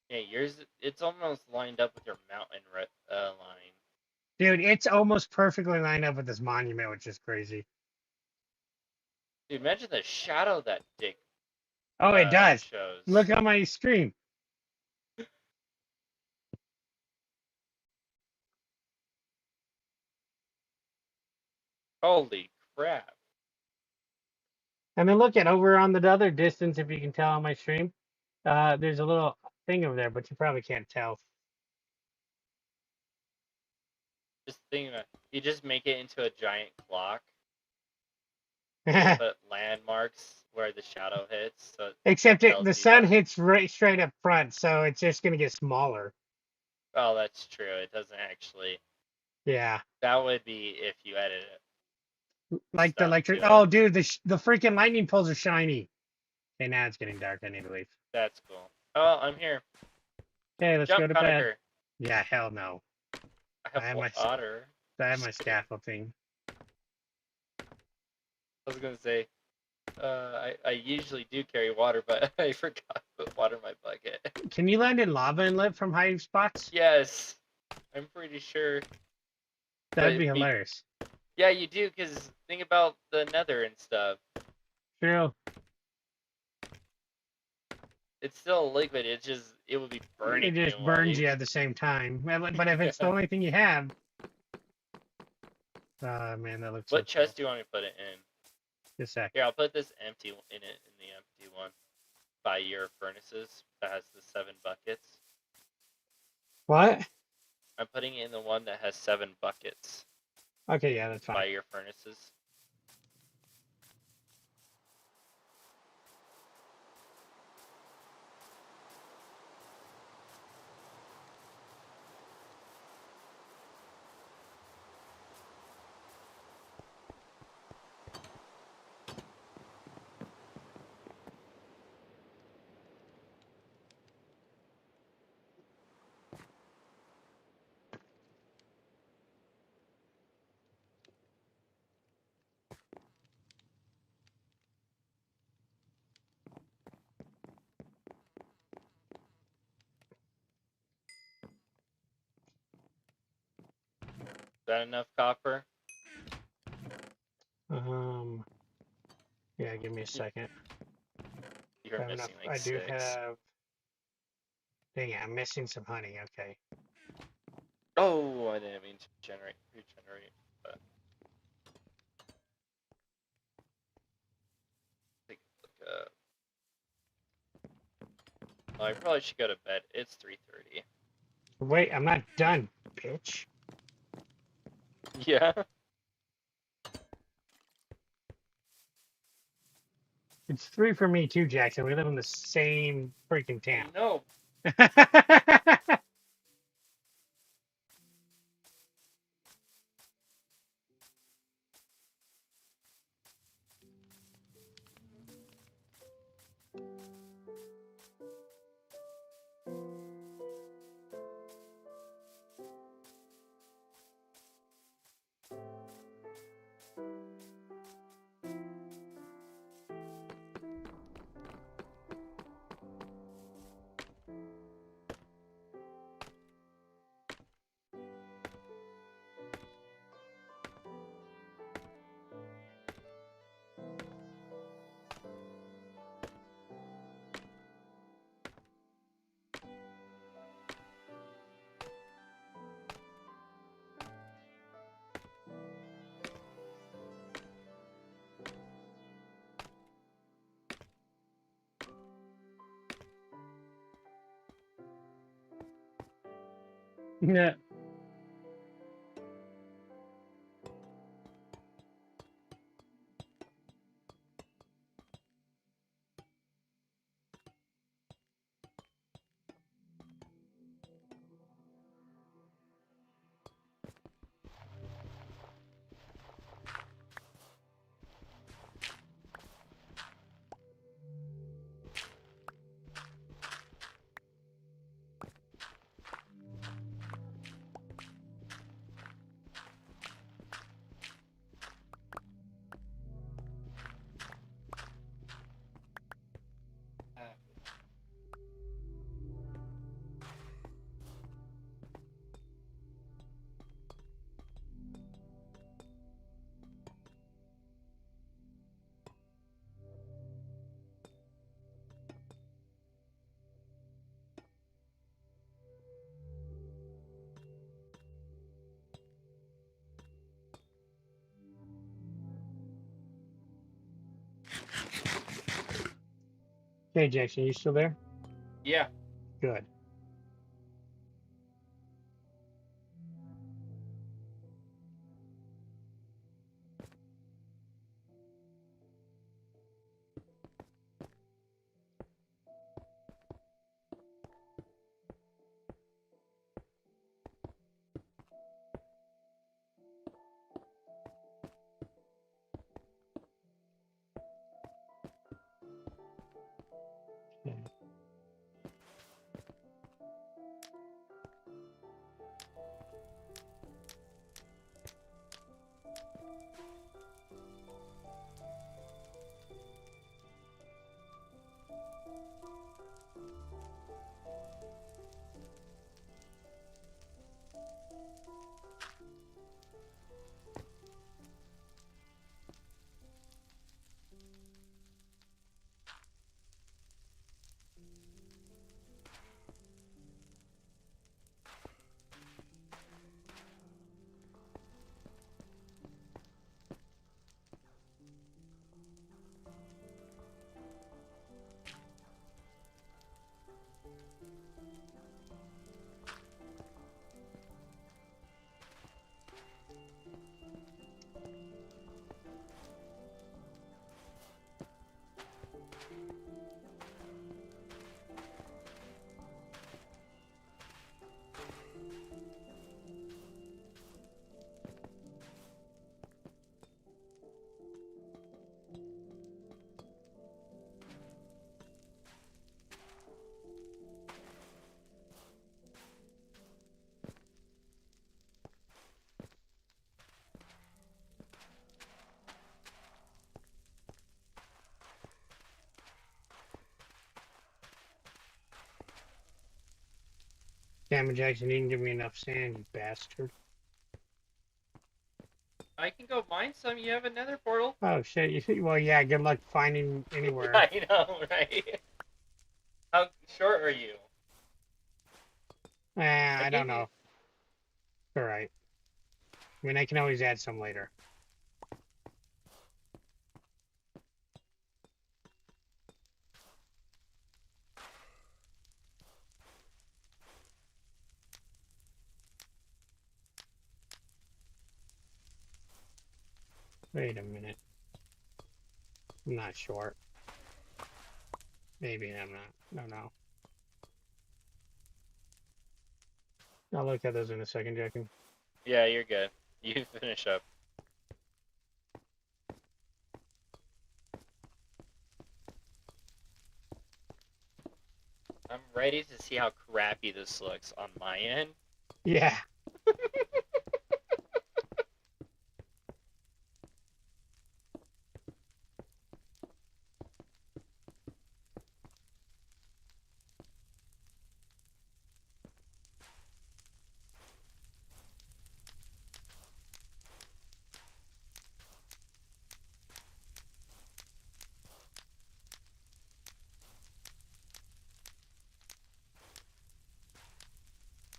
Yeah, yours. It's almost lined up with your mountain line. Dude, it's almost perfectly lined up with this monument, which is crazy. Dude, imagine the shadow that dick. Oh, it does. Shows. Look on my screen. Holy crap. And then look at over on the other distance, if you can tell on my stream, there's a little thing over there, but you probably can't tell. Just think about it. You just make it into a giant clock. Except Put landmarks where the shadow hits. So the sun hits right straight up front, so it's just gonna get smaller. Oh, that's true. It doesn't actually. Yeah. That would be if you edit it. Like the electric. Oh, dude, the freaking lightning poles are shiny. Okay, now it's getting dark. I need to leave. That's cool. Oh, I'm here. Okay, let's go to bed. Conacher. Yeah, hell no. I have water. I have my scaffolding. I was gonna say, I usually do carry water, but I forgot to put water in my bucket. Can you land in lava and live from high spots? Yes, I'm pretty sure. That'd be hilarious. Yeah, you do, because think about the nether and stuff. True. It's still a liquid, it would be burning. It just burns you at the same time. But if it's the only thing you have. Man, that looks What so chest do you want me to put it in? Just a sec. Here, I'll put this empty in the empty one. By your furnaces that has the 7 buckets. What? I'm putting it in the one that has 7 buckets Okay, yeah, that's by fine. your furnaces. Is that enough copper? Yeah, give me a second. You're I have missing enough. like I do 6. have. Dang it, I'm missing some honey. Okay. Oh, I didn't mean to regenerate, but take a look. Oh, I probably should go to bed. It's 3:30. Wait, I'm not done, bitch. Yeah. It's 3 for me too, Jackson. We live in the same freaking town. No. Yeah. Hey, Jackson, you still there? Yeah. Good. Damn it, Jackson, you didn't give me enough sand, you bastard. I can go mine some. You have another portal. Oh shit, well yeah, good luck finding anywhere. I know, right? How short are you? I gave don't know. Alright. I mean, I can always add some later. Wait a minute. I'm not short. Maybe I'm not. No. I'll look at those in a second, Jackson. Yeah, you're good. You finish up. I'm ready to see how crappy this looks on my end. Yeah.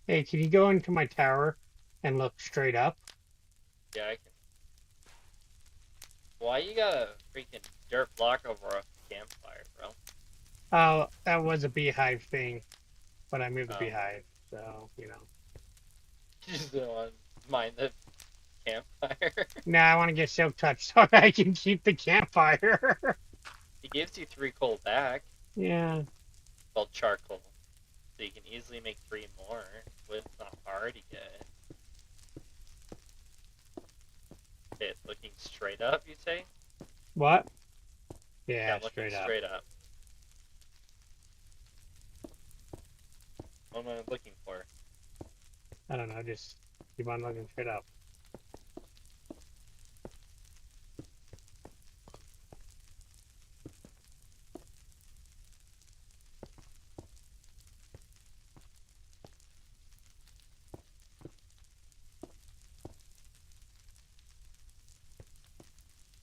Hey, can you go into my tower and look straight up? Yeah, I can. Why you got a freaking dirt block over a campfire, bro? Oh, that was a beehive thing, but I moved the Oh. beehive, so, you know. You just don't want to mind the campfire. Now I want to get silk touch so I can keep the campfire. He gives you 3 coal back. Yeah. Well, charcoal. So you can easily make 3 more. It's not hard to get. Okay, looking straight up, you say? What? Yeah, looking straight up. straight up. What am I looking for? I don't know, just keep on looking straight up.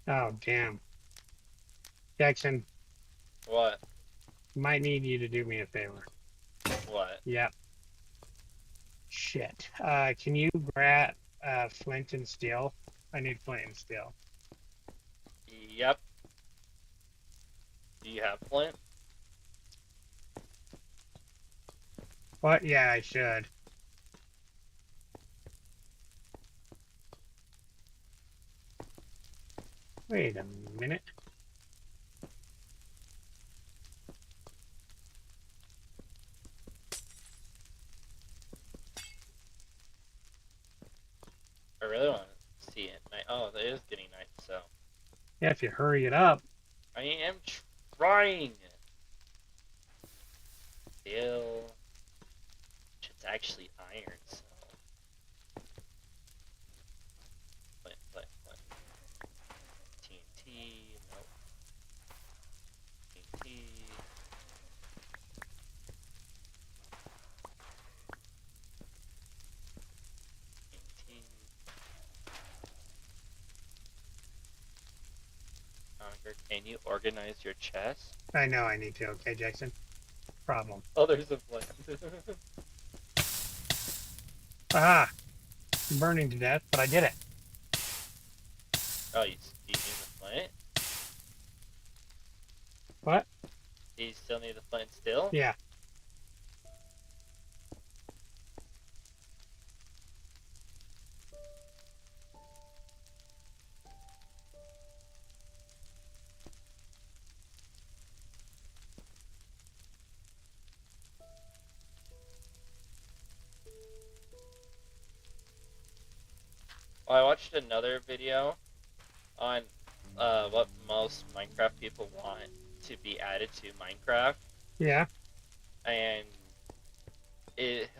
Oh, damn. Jackson, What? might need you to do me a favor. What? Yep. Shit. Can you grab flint and steel? I need flint and steel. Yep. Do you have flint? What? Yeah, I should. Wait a minute. I really want to see it. Oh, it is getting night, so. Yeah, if you hurry it up. I am trying. Steel. It's actually iron, so. Flint. TNT. Nope. TNT. TNT. Can you organize your chest? I know I need to. Okay, Jackson. Problem. Oh, there's a flint. Aha! I'm burning to death, but I did it. Oh, you need the flint? What? Do you still need the flint still? Yeah. Well, I watched another video on what most Minecraft people want to be added to Minecraft, Yeah. and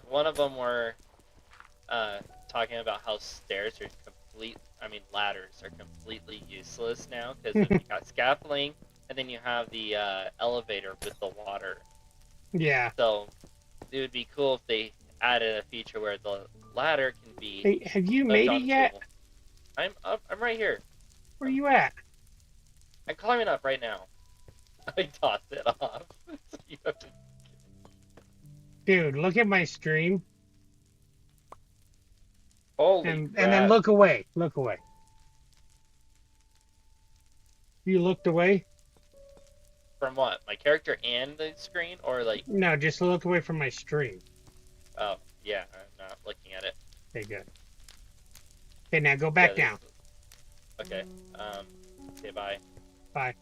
one of them were talking about how ladders are completely useless now because you got scaffolding, and then you have the elevator with the water. Yeah. So it would be cool if they added a feature where the ladder can be Hey, have you left made on it the yet? table. I'm up. I'm right here. Where you at? I'm climbing up right now. I tossed it off. So you have to. Dude, look at my stream Holy and crap. then look away. Look away. You looked away? From what? My character and the screen, or like? No, just look away from my stream. Oh, yeah. I'm not looking at it. Okay, good. Okay, now go back Yeah, down. Okay. Say bye. Bye.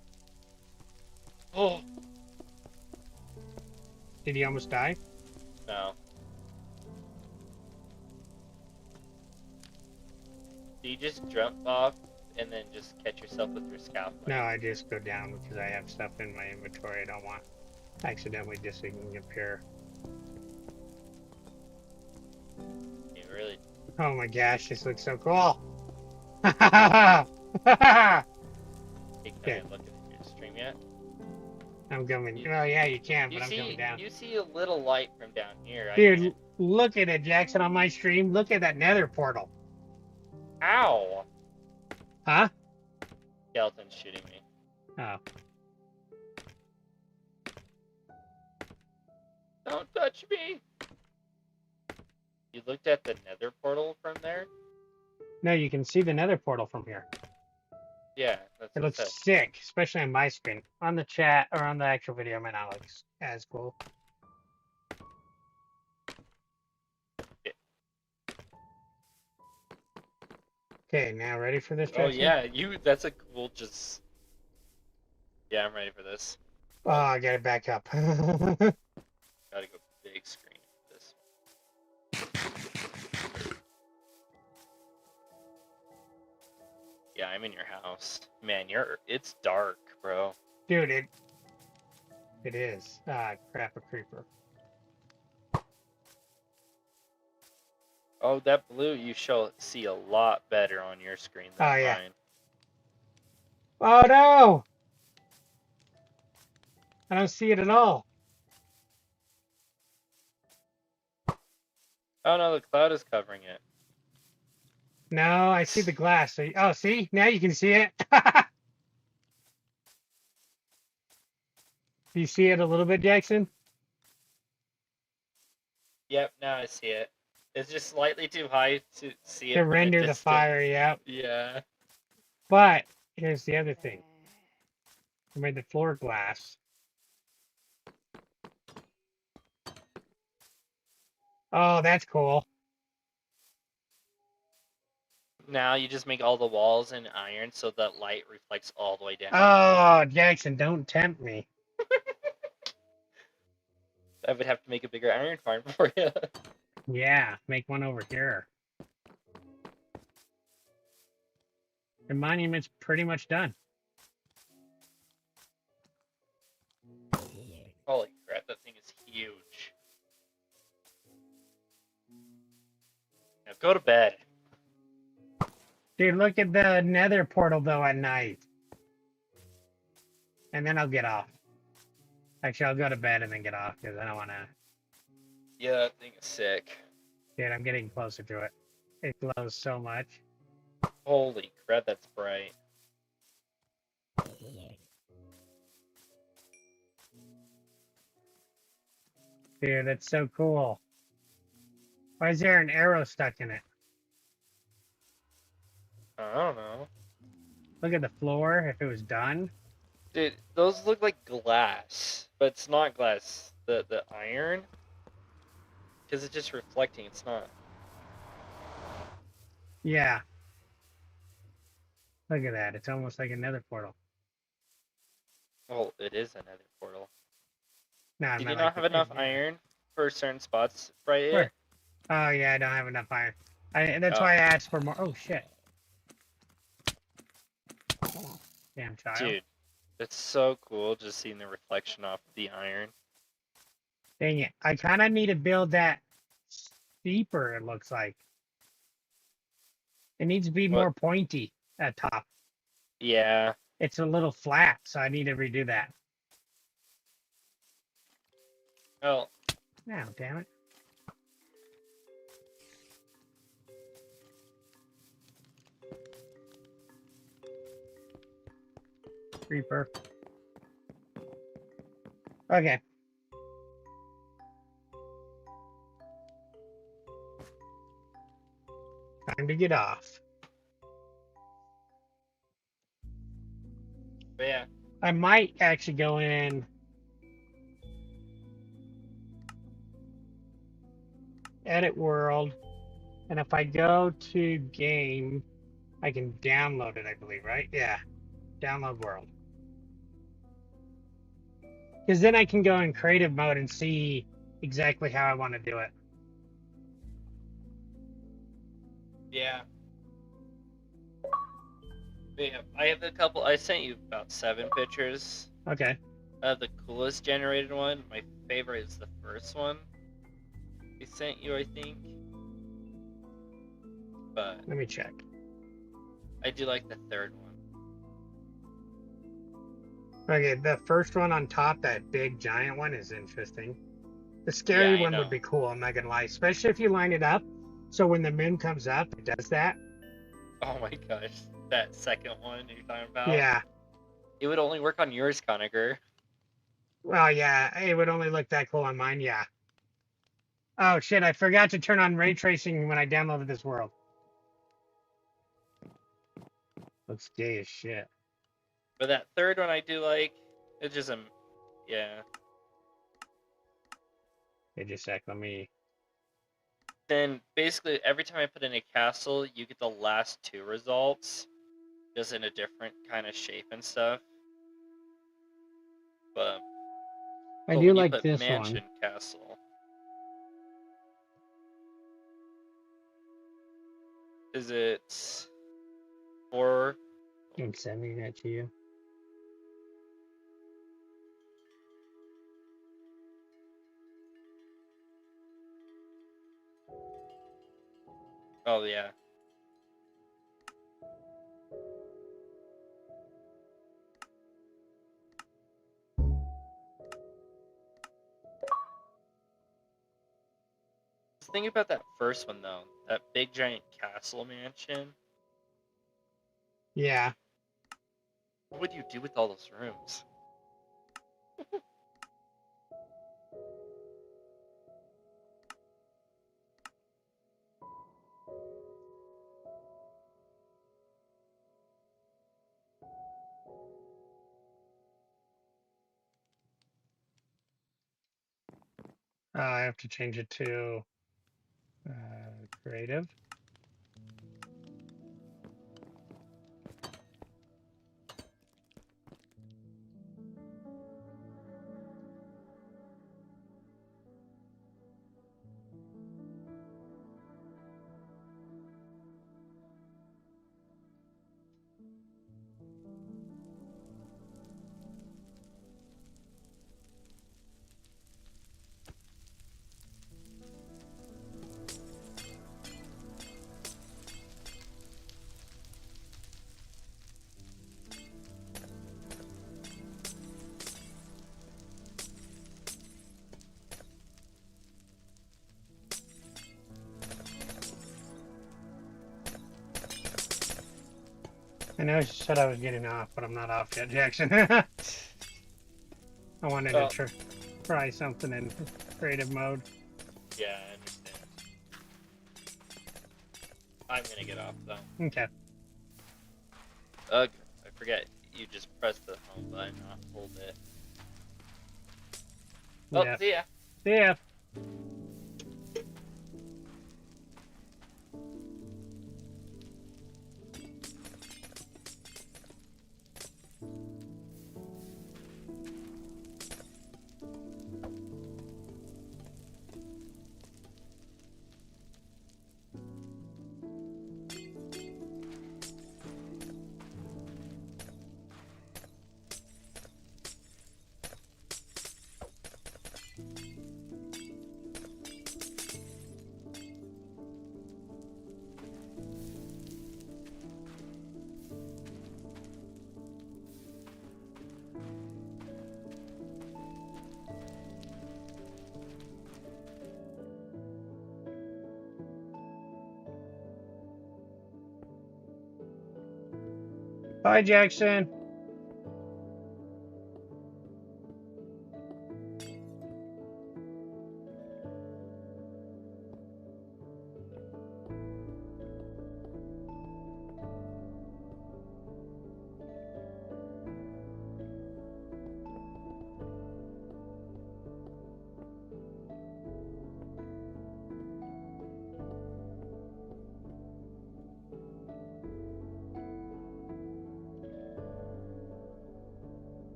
Oh Did he almost die? no. Do you just jump off and then just catch yourself with your scalpel? No, I just go down because I have stuff in my inventory I don't want accidentally disappear. You really? Oh my gosh, this looks so cool. Can I Okay. look at your stream yet? I'm coming. Oh yeah, you can, You but I'm coming see, down. you see a little light from down here. Dude, look at it, Jackson, on my stream. Look at that nether portal. Ow! Huh? Skeleton's shooting me. Oh. Don't touch me! You looked at the nether portal from there? No, you can see the nether portal from here. Yeah, that's It what looks it says. sick, especially on my screen. On the chat or on the actual video, it might not look as cool. Okay, now ready for this, Oh Jackson? yeah, that's a cool just... Yeah, I'm ready for this. Oh, I gotta back up. Gotta go big screen for this. Yeah, I'm in your house. Man, it's dark, bro. Dude, it is. Ah, crap, a creeper. Oh, that blue you see a lot better on your screen than Oh, yeah. mine. Oh no! I don't see it at all. Oh no, the cloud is covering it. No, I see the glass. So, oh, see? Now you can see it. Do you see it a little bit, Jackson? Yep, now I see it. It's just slightly too high to see it. To from a render the distance. fire, yeah. Yeah. But here's the other thing. I made the floor glass. Oh, that's cool. Now you just make all the walls in iron so that light reflects all the way down. Oh, Jackson, don't tempt me. I would have to make a bigger iron farm for you. Yeah, make one over here. The monument's pretty much done. Holy crap, that thing is huge. Now go to bed. Dude, look at the nether portal, though, at night. And then I'll get off. Actually, I'll go to bed and then get off, because I don't want to... Yeah, that thing is sick. Dude, I'm getting closer to it. It glows so much. Holy crap, that's bright. Dude, that's so cool. Why is there an arrow stuck in it? I don't know. Look at the floor, if it was done. Dude, those look like glass, but it's not glass. The iron, because it's just reflecting. It's not. Yeah. Look at that. It's almost like another portal. Oh, it is another portal. No, Did you not have enough iron for certain spots, right? Where? Oh, yeah, I don't have enough iron. That's Oh. why I asked for more. Oh, shit. Damn child. Dude, it's so cool just seeing the reflection off the iron. Dang it. I kind of need to build that steeper, it looks like. It needs to be What? more pointy at top. Yeah. It's a little flat, so I need to redo that. Oh, Oh, damn it. Creeper. Okay. Time to get off. But yeah, I might actually go in. Edit world. And if I go to game, I can download it, I believe, right? Yeah. Download world. Because then I can go in creative mode and see exactly how I want to do it. yeah. But yeah, I have a couple. I sent you about 7 pictures Okay. of the coolest generated one. My favorite is the first one I sent you, I think. But Let me check. I do like the third one. Okay, the first one on top, that big giant one, is interesting. The scary Yeah, I one would know. be cool, I'm not gonna lie. Especially if you line it up, so when the moon comes up, it does that. Oh my gosh, that second one you're talking about? Yeah. It would only work on yours, Conacher. Well, yeah, it would only look that cool on mine, yeah. Oh shit, I forgot to turn on ray tracing when I downloaded this world. Looks gay as shit. But that third one I do like. It's just yeah. Hey, just a sec, let me... Then basically every time I put in a castle, you get the last 2 results, just in a different kind of shape and stuff. But I when do you like put this mansion one. castle, is it 4? I'm sending that to you. Oh yeah. Think about that first one though, that big giant castle mansion. Yeah. What would you do with all those rooms? I have to change it to creative. I know I said I was getting off, but I'm not off yet, Jackson. I wanted Oh. to try something in creative mode. Yeah, I understand. I'm gonna get off though. Okay. Ugh, I forget. You just press the home button, not hold it. Oh, Yeah. see ya. See ya. Bye, Jackson.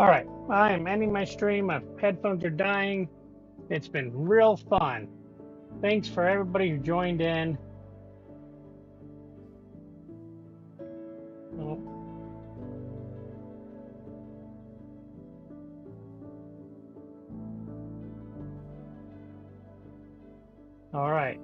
All right, I am ending my stream. My headphones are dying. It's been real fun. Thanks for everybody who joined in. Oh. All right.